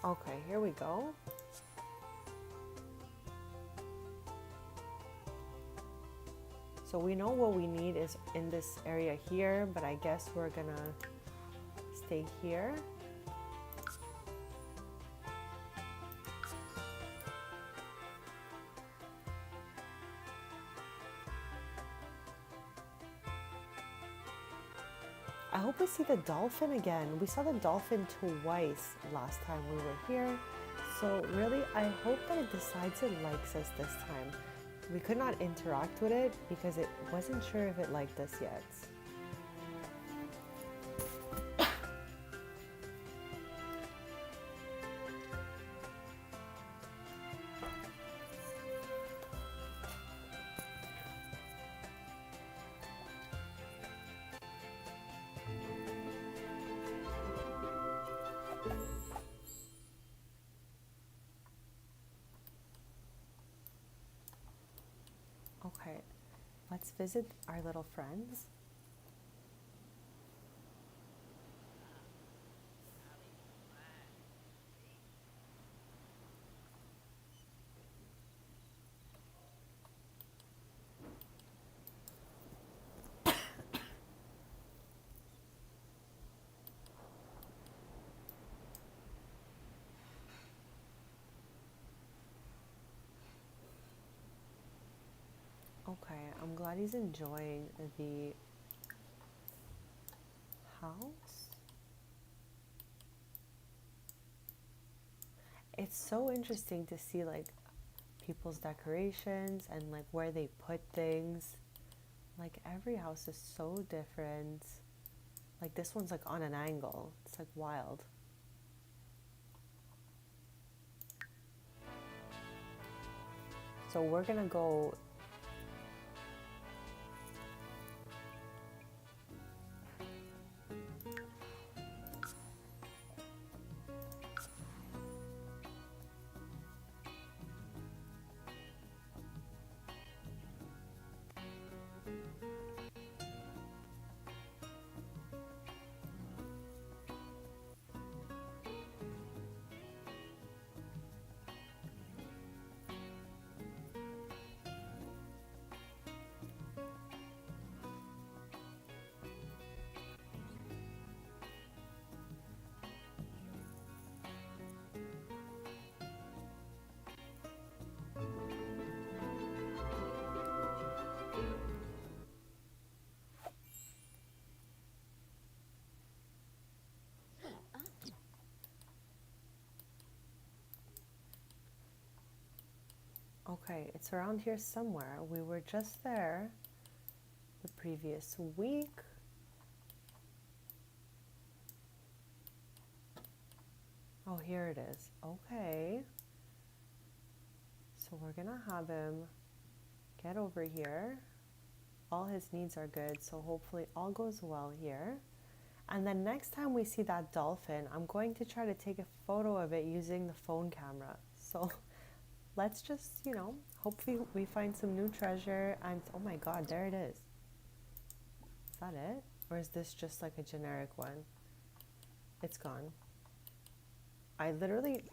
Speaker 4: Okay, here we go. So we know what we need is in this area here, but I guess we're gonna stay here. I hope we see the dolphin again. We saw the dolphin twice last time we were here. So really, I hope that it decides it likes us this time. We could not interact with it because it wasn't sure if it liked us yet. Okay, let's visit our little friends. Okay, I'm glad he's enjoying the house. It's so interesting to see like people's decorations and like where they put things. Like every house is so different. Like this one's like on an angle. It's like wild. So we're gonna go Okay, it's around here somewhere. We were just there the previous week. Oh, here it is. Okay. So we're gonna have him get over here. All his needs are good, so hopefully all goes well here. And then next time we see that dolphin, I'm going to try to take a photo of it using the phone camera. So let's just, you know, hopefully we find some new treasure. And oh my god, there it is. Is that it? Or is this just like a generic one? It's gone. I literally...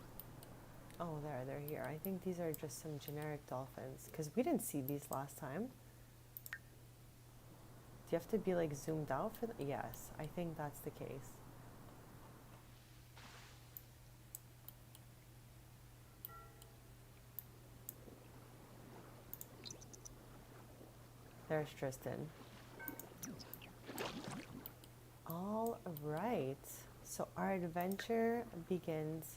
Speaker 4: Oh, there, they're here. I think these are just some generic dolphins because we didn't see these last time. Do you have to be like zoomed out for them? Yes, I think that's the case. There's Tristan. All right, so our adventure begins.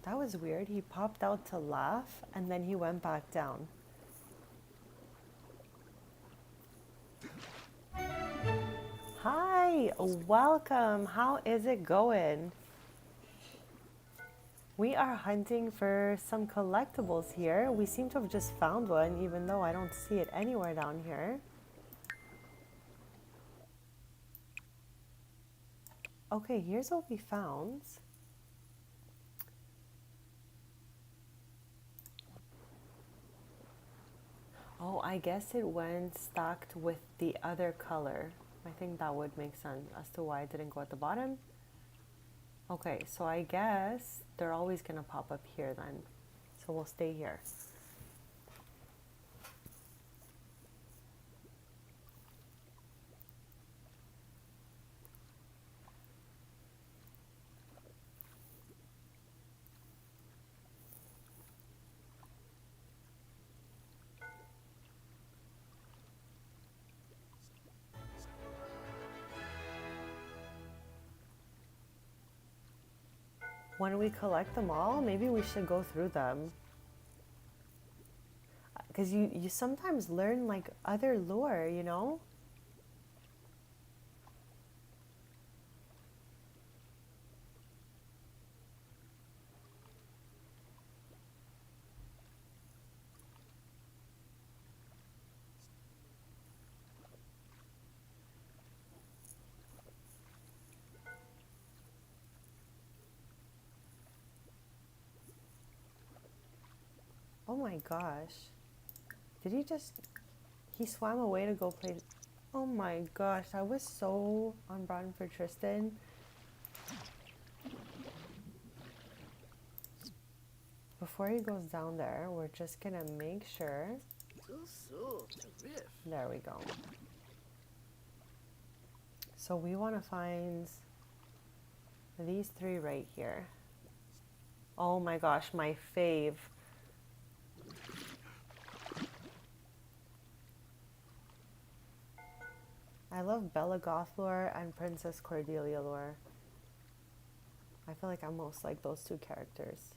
Speaker 4: That was weird. He popped out to laugh and then he went back down. Hi, welcome. How is it going? We are hunting for some collectibles here. We seem to have just found one, even though I don't see it anywhere down here. Okay, here's what we found. Oh, I guess it went stacked with the other color. I think that would make sense as to why it didn't go at the bottom. Okay, so I guess they're always gonna pop up here then. So we'll stay here. When we collect them all, maybe we should go through them. Because you sometimes learn like other lore, you know? Oh my gosh. Did he swam away to go play? Oh my gosh, I was so on brand for Tristan. Before he goes down there, we're just gonna make sure. There we go. So we want to find these three right here. Oh my gosh, my fave. I love Bella Goth lore and Princess Cordelia lore. I feel like I'm most like those two characters.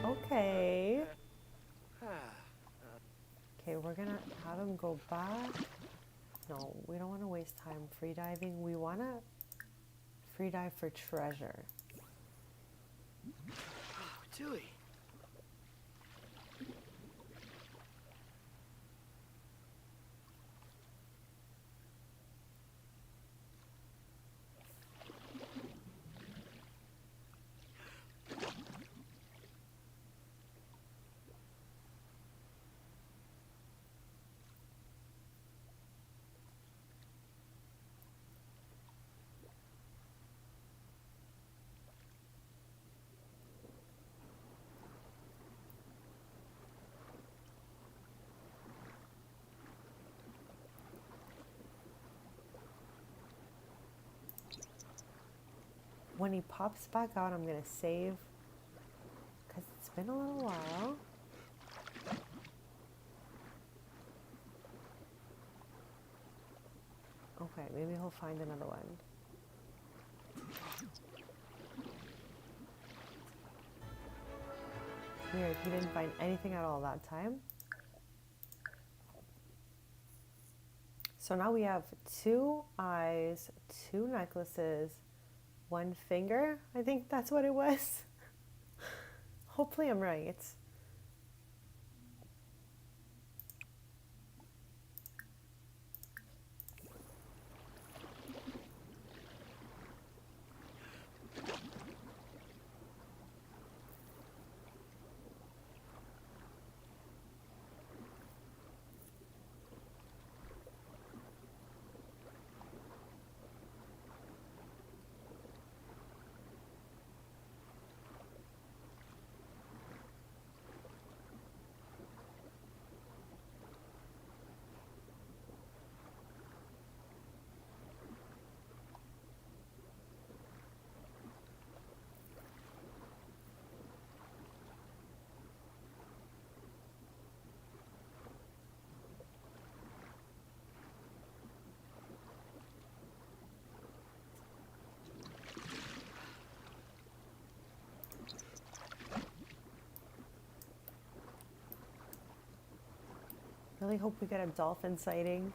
Speaker 4: Okay. Okay, we're gonna have him go back. No, we don't want to waste time free diving. We want to free dive for treasure.
Speaker 10: Tui.
Speaker 4: when he pops back out, I'm gonna save because it's been a little while. Okay, maybe he'll find another one. Weird, he didn't find anything at all that time. So now we have 2 eyes, 2 necklaces, 1 finger. I think that's what it was. Hopefully I'm right. Really hope we get a dolphin sighting.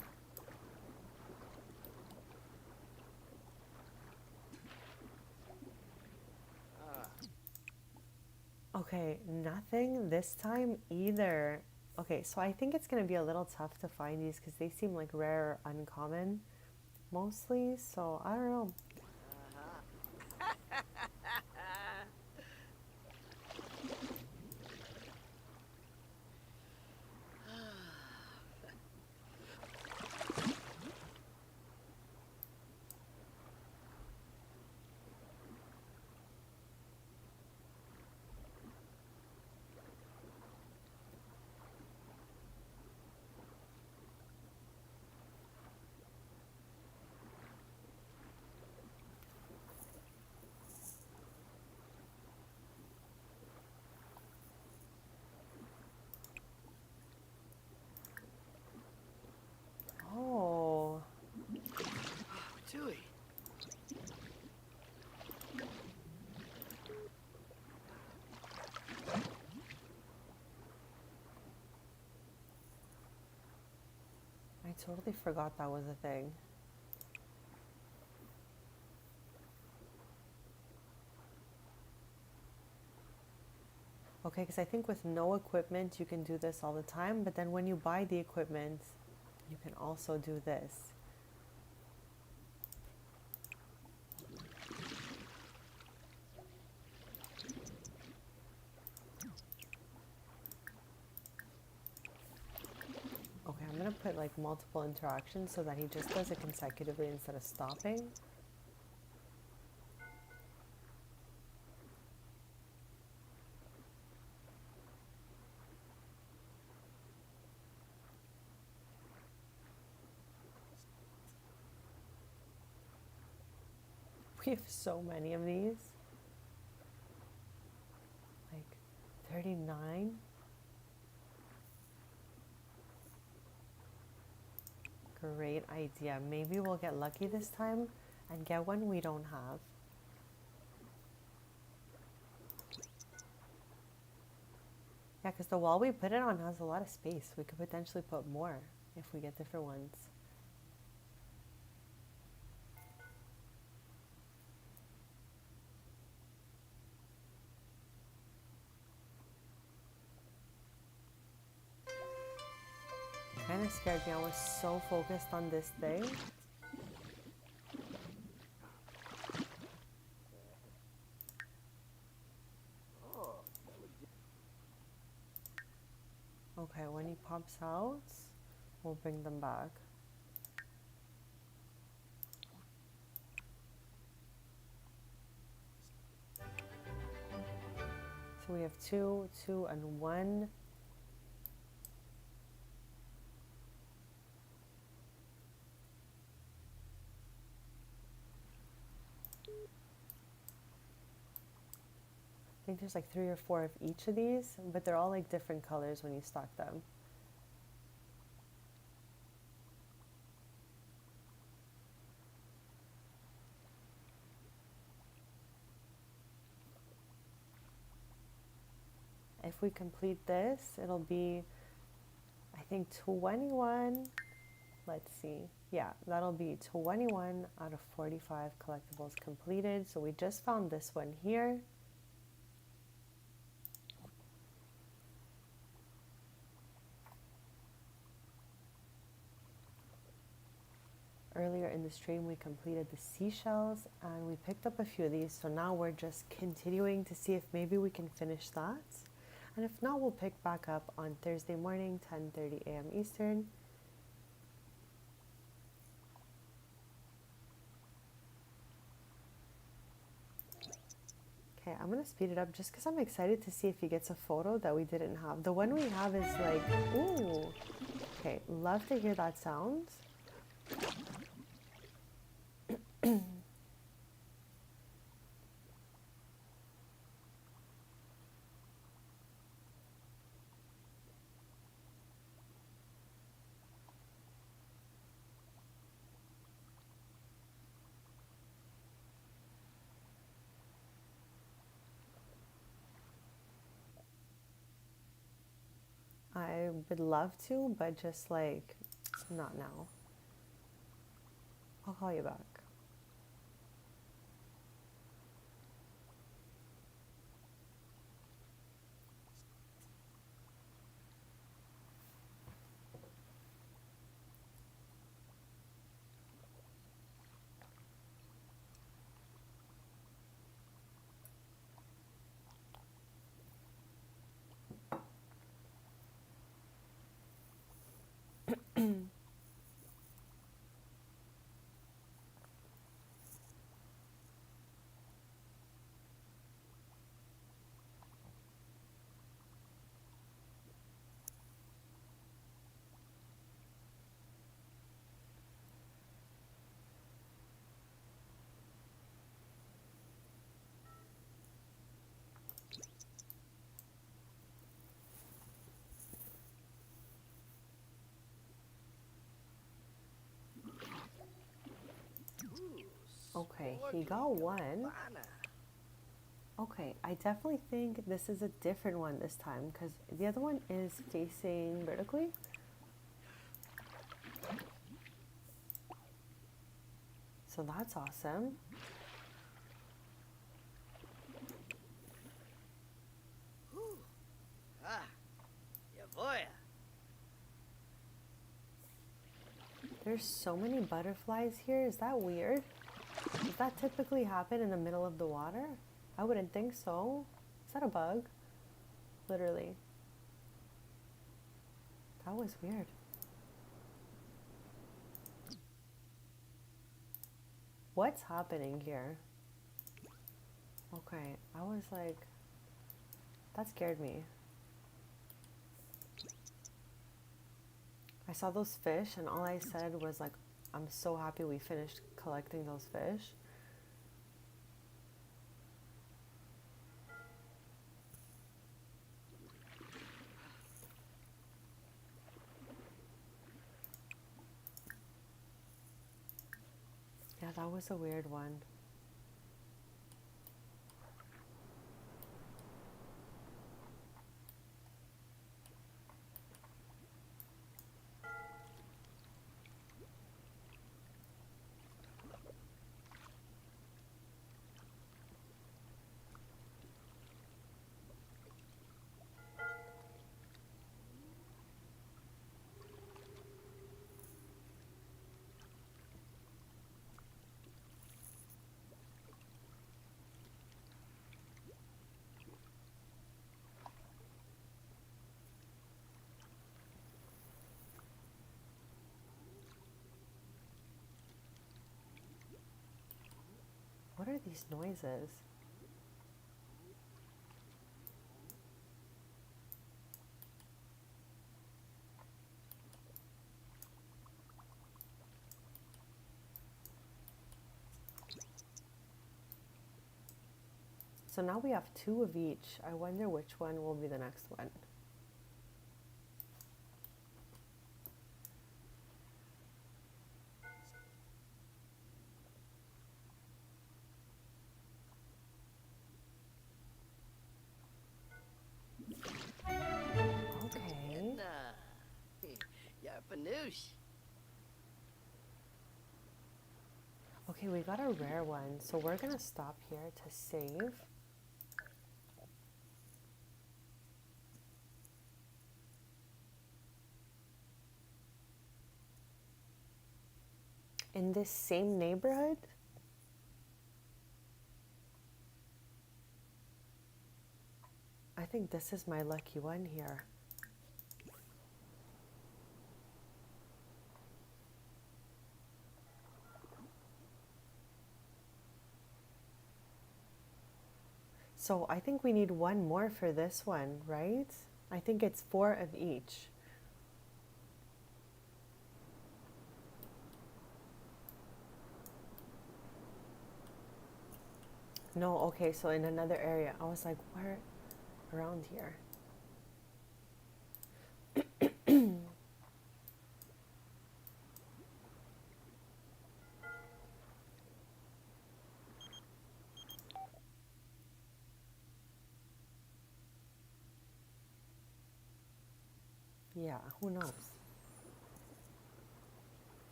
Speaker 4: Okay, nothing this time either. Okay, so I think it's gonna be a little tough to find these because they seem like rare or uncommon mostly, so I don't know. Oh.
Speaker 3: Chewy.
Speaker 4: I totally forgot that was a thing. Okay, because I think with no equipment you can do this all the time, but then when you buy the equipment, you can also do this. Okay, I'm gonna put like multiple interactions so that he just does it consecutively instead of stopping. We have so many of these. Like 39. Great idea. Maybe we'll get lucky this time and get one we don't have. Yeah, because the wall we put it on has a lot of space. We could potentially put more if we get different ones. Kind of scared me. I was so focused on this thing. Okay, when he pops out, we'll bring them back. So we have 2, 2, and 1. think there's like 3 or 4 of each of these, but they're all like different colors when you stock them. If we complete this, it'll be, I think, 21. Let's see. Yeah, that'll be 21 out of 45 collectibles completed. So we just found this one here. Earlier in the stream, we completed the seashells and we picked up a few of these. So now we're just continuing to see if maybe we can finish that. And if not, we'll pick back up on Thursday morning, 10:30 a.m. Eastern. Okay, I'm gonna speed it up just because I'm excited to see if he gets a photo that we didn't have. The one we have is like, ooh. Okay, love to hear that sound. I would love to, but just like, not now. I'll call you back. Okay, he got one. Okay, I definitely think this is a different one this time because the other one is facing vertically. So that's awesome.
Speaker 3: Ah, yeah, boy.
Speaker 4: There's so many butterflies here. Is that weird? Does that typically happen in the middle of the water? I wouldn't think so. Is that a bug? Literally. That was weird. What's happening here? Okay, I was like, that scared me. I saw those fish and all I said was like, I'm so happy we finished collecting those fish. Yeah, that was a weird one. What are these noises? So now we have 2 of each. I wonder which one will be the next one. Okay. Okay, we got a rare one. So we're gonna stop here to save. In this same neighborhood? I think this is my lucky one here. So I think we need one more for this one, right? I think it's 4 of each. No, okay, so in another area. I was like, where? Around here. Yeah, who knows?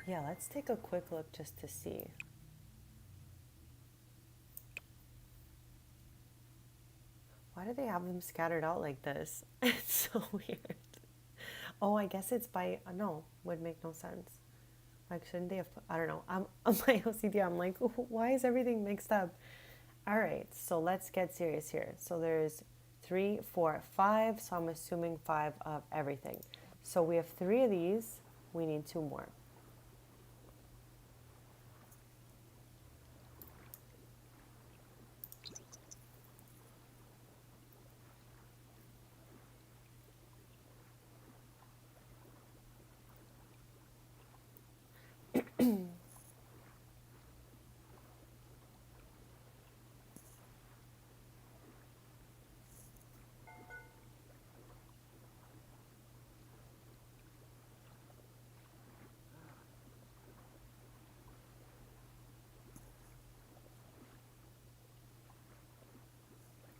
Speaker 4: Yeah, let's take a quick look just to see. Why do they have them scattered out like this? It's so weird. Oh, I guess it's by, no, would make no sense. Like, shouldn't they have, I don't know. I'm on my OCD, I'm like, why is everything mixed up? All right, so let's get serious here. So there's 3, 4, 5, so I'm assuming 5 of everything. So we have 3 of these, we need 2 more.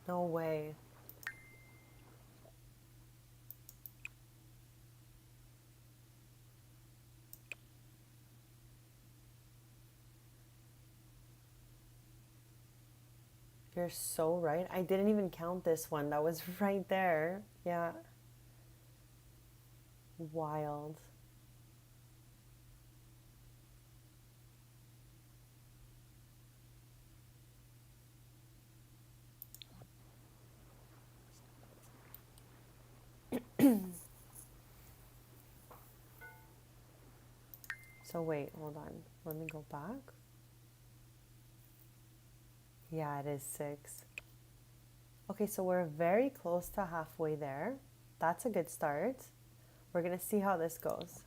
Speaker 4: No way. You're so right. I didn't even count this one. That was right there. Yeah. Wild. So wait, hold on. Let me go back. Yeah, it is 6. Okay, so we're very close to halfway there. That's a good start. We're gonna see how this goes.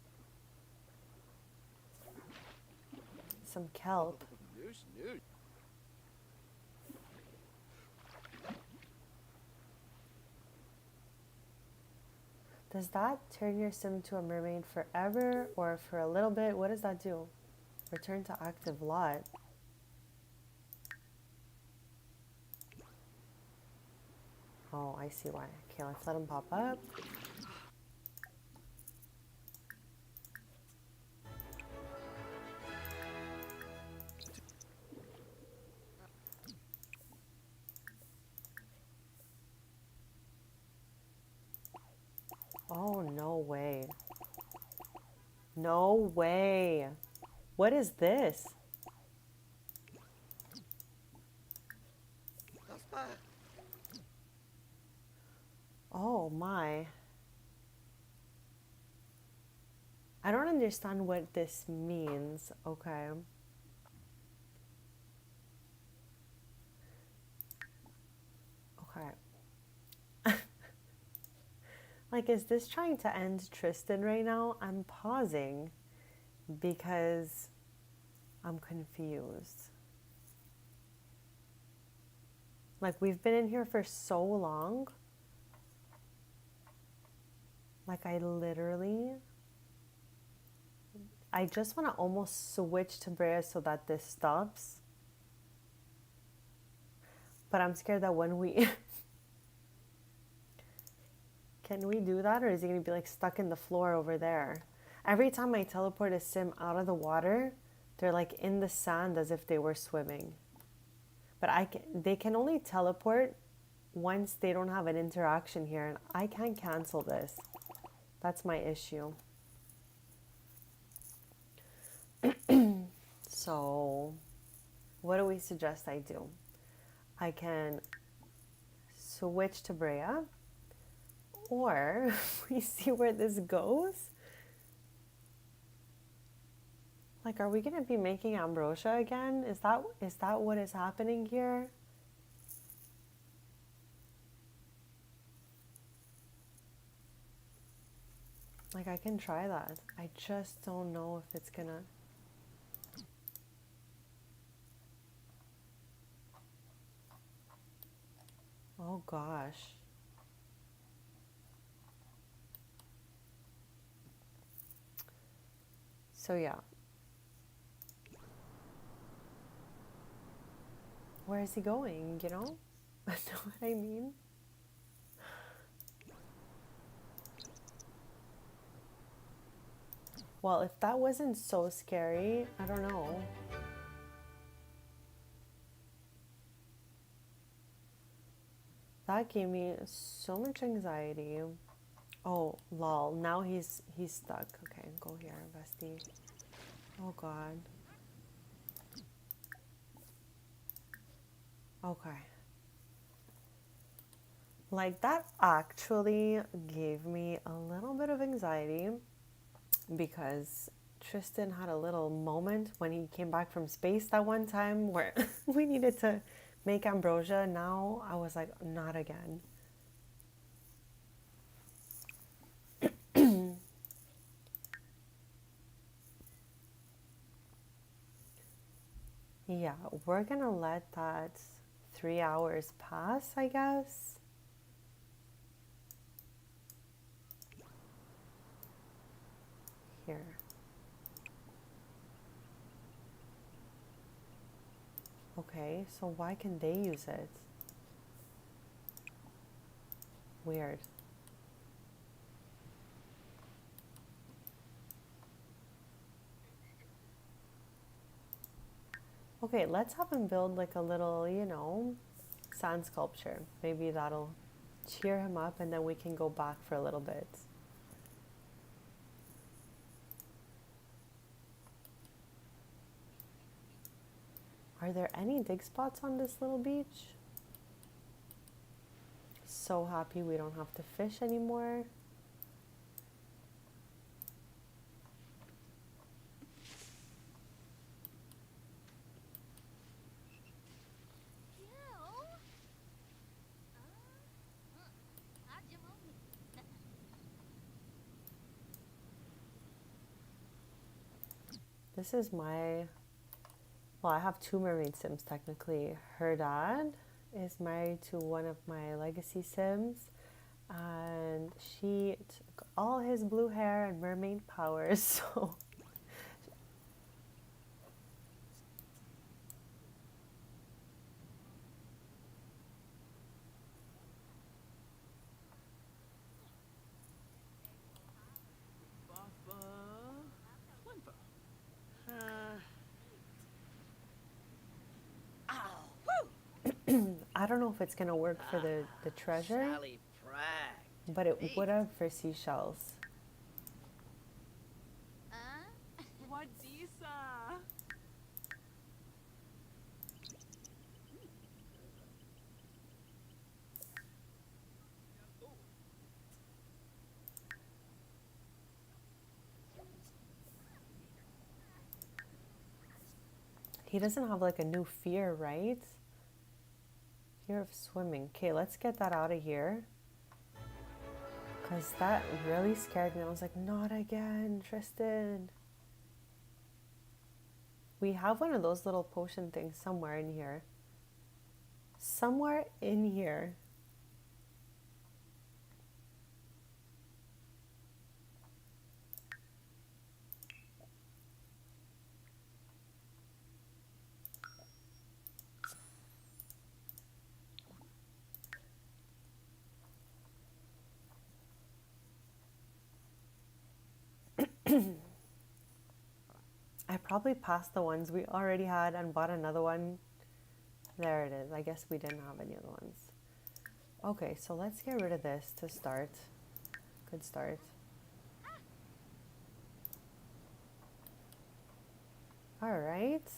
Speaker 4: Some kelp. Does that turn your sim to a mermaid forever or for a little bit? What does that do? Return to active lot. Oh, I see why. Okay, let's let him pop up. Oh, no way. No way. What is this? Oh my. I don't understand what this means. Okay. Okay. like, is this trying to end Tristan right now? I'm pausing because I'm confused. Like, we've been in here for so long. Like, I just want to almost switch to Brea so that this stops. But I'm scared that when we... Can we do that? Or is he going to be like stuck in the floor over there? Every time I teleport a sim out of the water, they're like in the sand as if they were swimming. But they can only teleport once they don't have an interaction here. And I can't cancel this. That's my issue. So, what do we suggest I do? I can switch to Brea, or we see where this goes. Like, are we gonna be making ambrosia again? Is that what is happening here? Like, I can try that. I just don't know if it's gonna... Oh gosh. So yeah. Where is he going, you know? Know what I mean? Well, if that wasn't so scary, I don't know. That gave me so much anxiety. Oh, lol. Now he's stuck. Okay, go here, bestie. Oh, God. Okay. Like, that actually gave me a little bit of anxiety because Tristan had a little moment when he came back from space that one time where we needed to make ambrosia. Now I was like, not again. Yeah, we're gonna let that 3 hours pass, I guess. Here. Okay, so why can they use it? Weird. Okay, let's have him build like a little, you know, sand sculpture. Maybe that'll cheer him up and then we can go back for a little bit. Are there any dig spots on this little beach? So happy we don't have to fish anymore. This is my... Well, I have 2 mermaid sims technically. Her dad is married to one of my legacy sims, and she took all his blue hair and mermaid powers, so... I don't know if it's gonna work for the treasure, but it would have for seashells. He doesn't have like a new fear, right? Fear of swimming. Okay, let's get that out of here. Because that really scared me. I was like, not again, Tristan. We have one of those little potion things somewhere in here. Somewhere in here. I probably passed the ones we already had and bought another one. There it is. I guess we didn't have any other ones. Okay, so let's get rid of this to start. Good start. All right.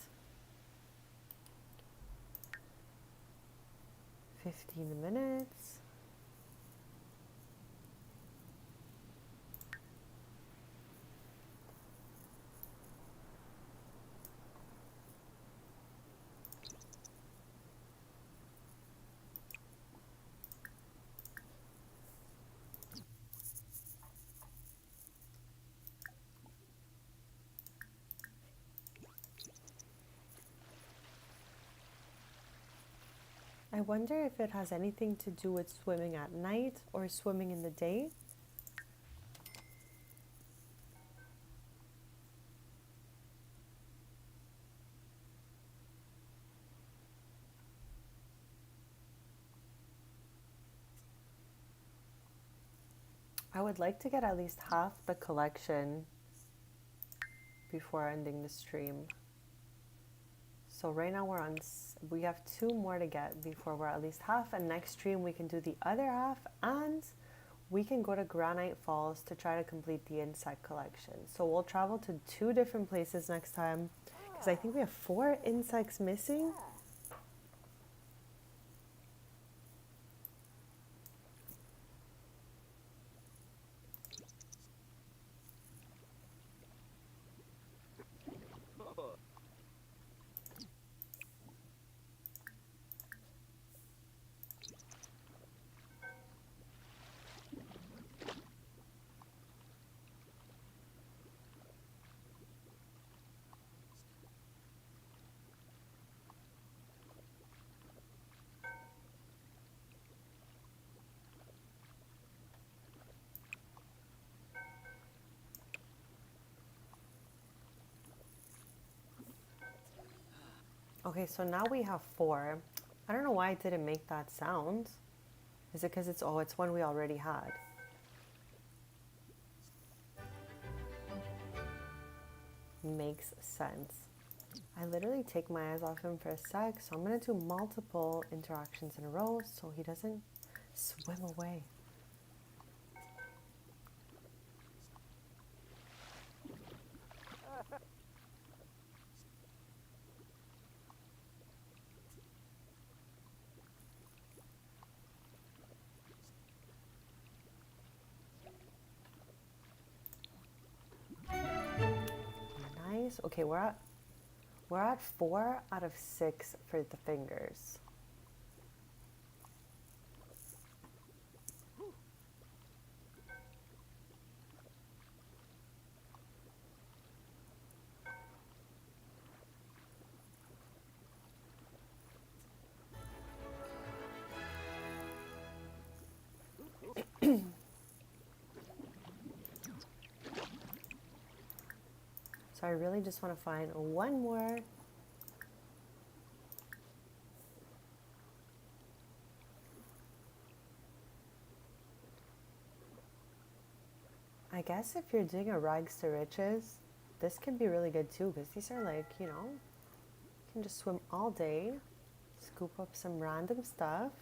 Speaker 4: 15 minutes. I wonder if it has anything to do with swimming at night or swimming in the day. I would like to get at least half the collection before ending the stream. So right now we have 2 more to get before we're at least half, and next stream we can do the other half, and we can go to Granite Falls to try to complete the insect collection. So we'll travel to 2 different places next time, because I think we have 4 insects missing. Okay, so now we have 4. I don't know why it didn't make that sound. Is it because it's one we already had? Makes sense. I literally take my eyes off him for a sec, so I'm going to do multiple interactions in a row so he doesn't swim away. Nice. Okay, we're at 4 out of 6 for the fingers. So I really just want to find one more. I guess if you're doing a rags to riches, this can be really good too, because these are like, you can just swim all day, scoop up some random stuff.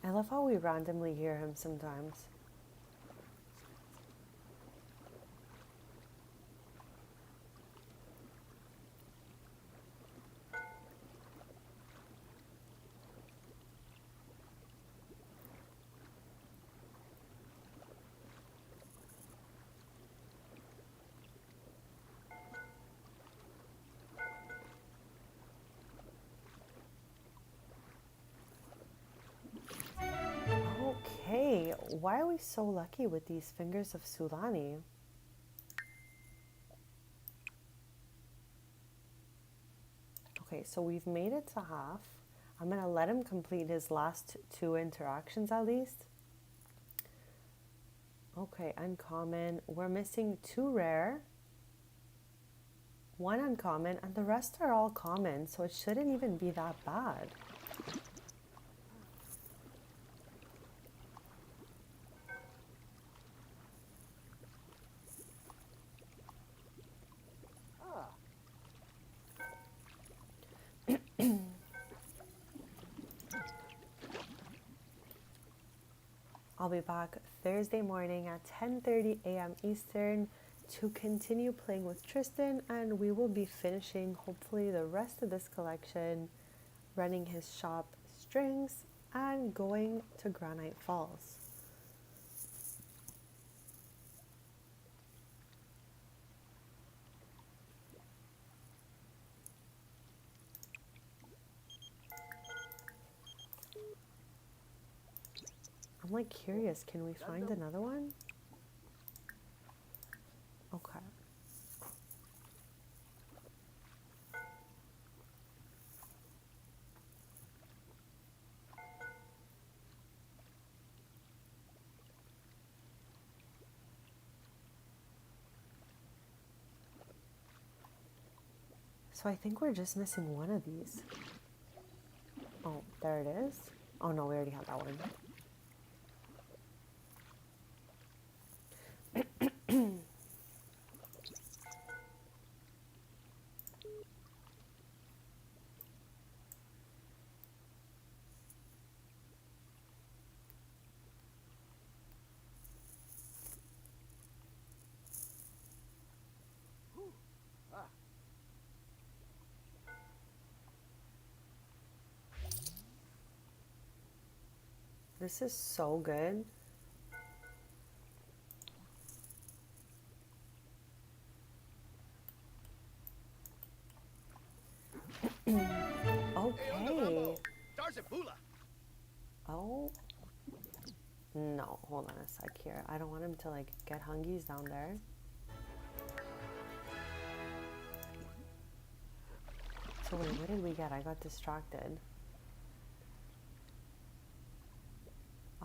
Speaker 4: I love how we randomly hear him sometimes. Okay, why are we so lucky with these fingers of Sulani? Okay, so we've made it to half. I'm gonna let him complete his last 2 interactions at least. Okay, uncommon. We're missing 2 rare, 1 uncommon, and the rest are all common, so it shouldn't even be that bad. I'll be back Thursday morning at 10:30 a.m. Eastern to continue playing with Tristan, and we will be finishing hopefully the rest of this collection, running his shop strings, and going to Granite Falls. I'm like curious, can we find another one? Okay. So I think we're just missing one of these. Oh, there it is. Oh no, we already have that one. This is so good. Okay. Oh. No, hold on a sec here. I don't want him to like get hungies down there. So wait, what did we get? I got distracted.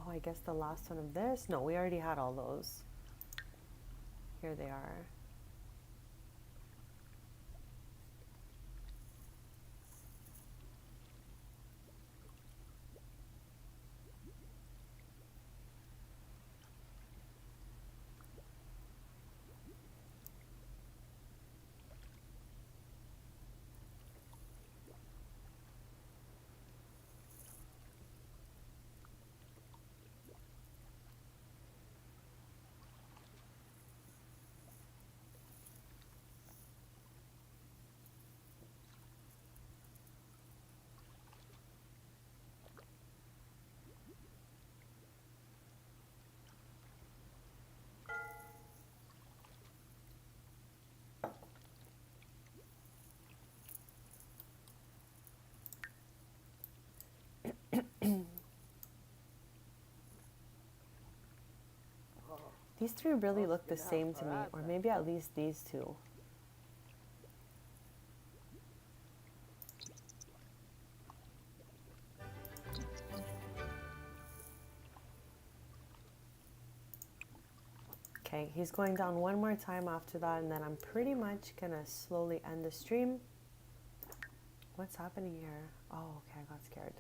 Speaker 4: Oh, I guess the last one of this? No, we already had all those. Here they are. These 3 really look the same to me, or maybe at least these 2. Okay, he's going down one more time after that, and then I'm pretty much gonna slowly end the stream. What's happening here? Oh, okay, I got scared.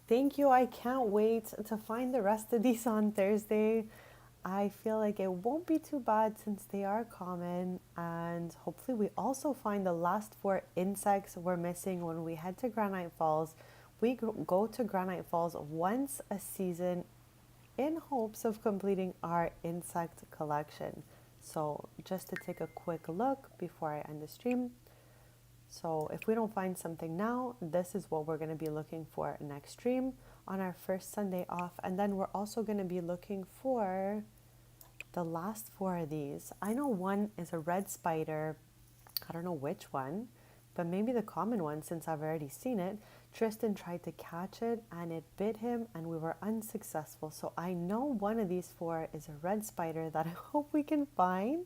Speaker 4: Thank you. I can't wait to find the rest of these on Thursday. I feel like it won't be too bad since they are common, and hopefully we also find the last 4 insects we're missing when we head to Granite Falls. We go to Granite Falls once a season in hopes of completing our insect collection. So just to take a quick look before I end the stream. So if we don't find something now, this is what we're going to be looking for next stream on our first Sunday off. And then we're also going to be looking for the last 4 of these. I know one is a red spider. I don't know which one, but maybe the common one since I've already seen it. Tristan tried to catch it and it bit him and we were unsuccessful. So I know one of these 4 is a red spider that I hope we can find.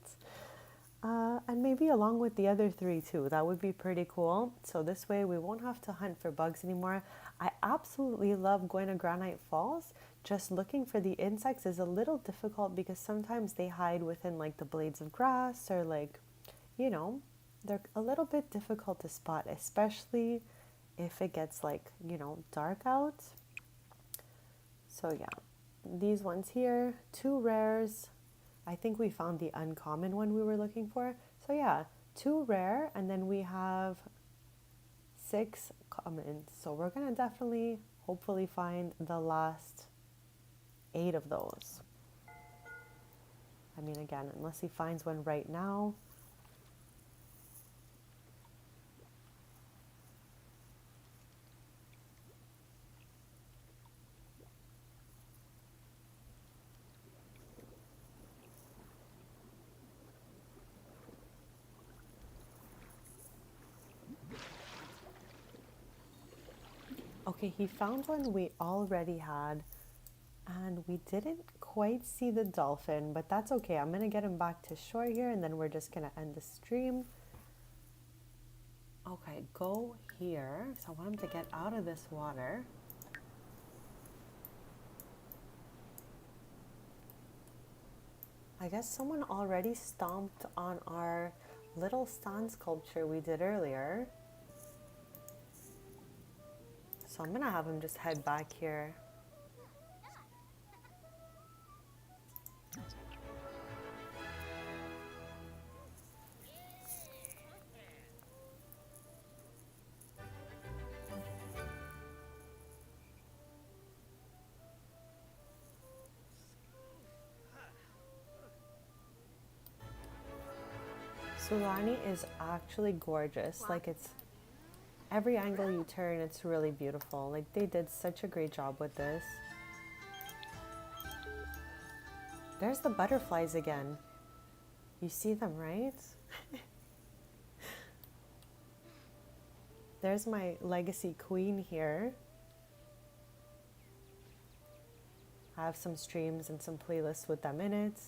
Speaker 4: And maybe along with the other 3 too. That would be pretty cool. So this way we won't have to hunt for bugs anymore. I absolutely love going to Granite Falls. Just looking for the insects is a little difficult because sometimes they hide within like the blades of grass or like, you know, they're a little bit difficult to spot, especially if it gets like, you know, dark out. So yeah, these ones here, 2 rares. I think we found the uncommon one we were looking for. So yeah, 2 rare, and then we have 6 commons. So we're gonna definitely, hopefully find the last 8 of those. I mean, again, unless he finds one right now. Okay, he found one we already had, and we didn't quite see the dolphin, but that's okay. I'm gonna get him back to shore here, and then we're just gonna end the stream. Okay, go here. So I want him to get out of this water. I guess someone already stomped on our little sand sculpture we did earlier. So I'm gonna have him just head back here. Sulani is actually gorgeous. Like, it's every angle you turn, it's really beautiful. Like, they did such a great job with this. There's the butterflies again. You see them, right? There's my legacy queen here. I have some streams and some playlists with them in it.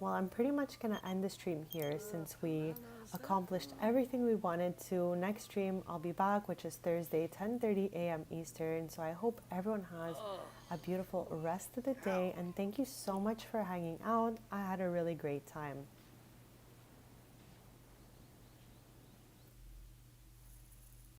Speaker 4: Well, I'm pretty much going to end the stream here since we accomplished everything we wanted to. Next stream, I'll be back, which is Thursday, 10:30 a.m. Eastern. So I hope everyone has a beautiful rest of the day. And thank you so much for hanging out. I had a really great time.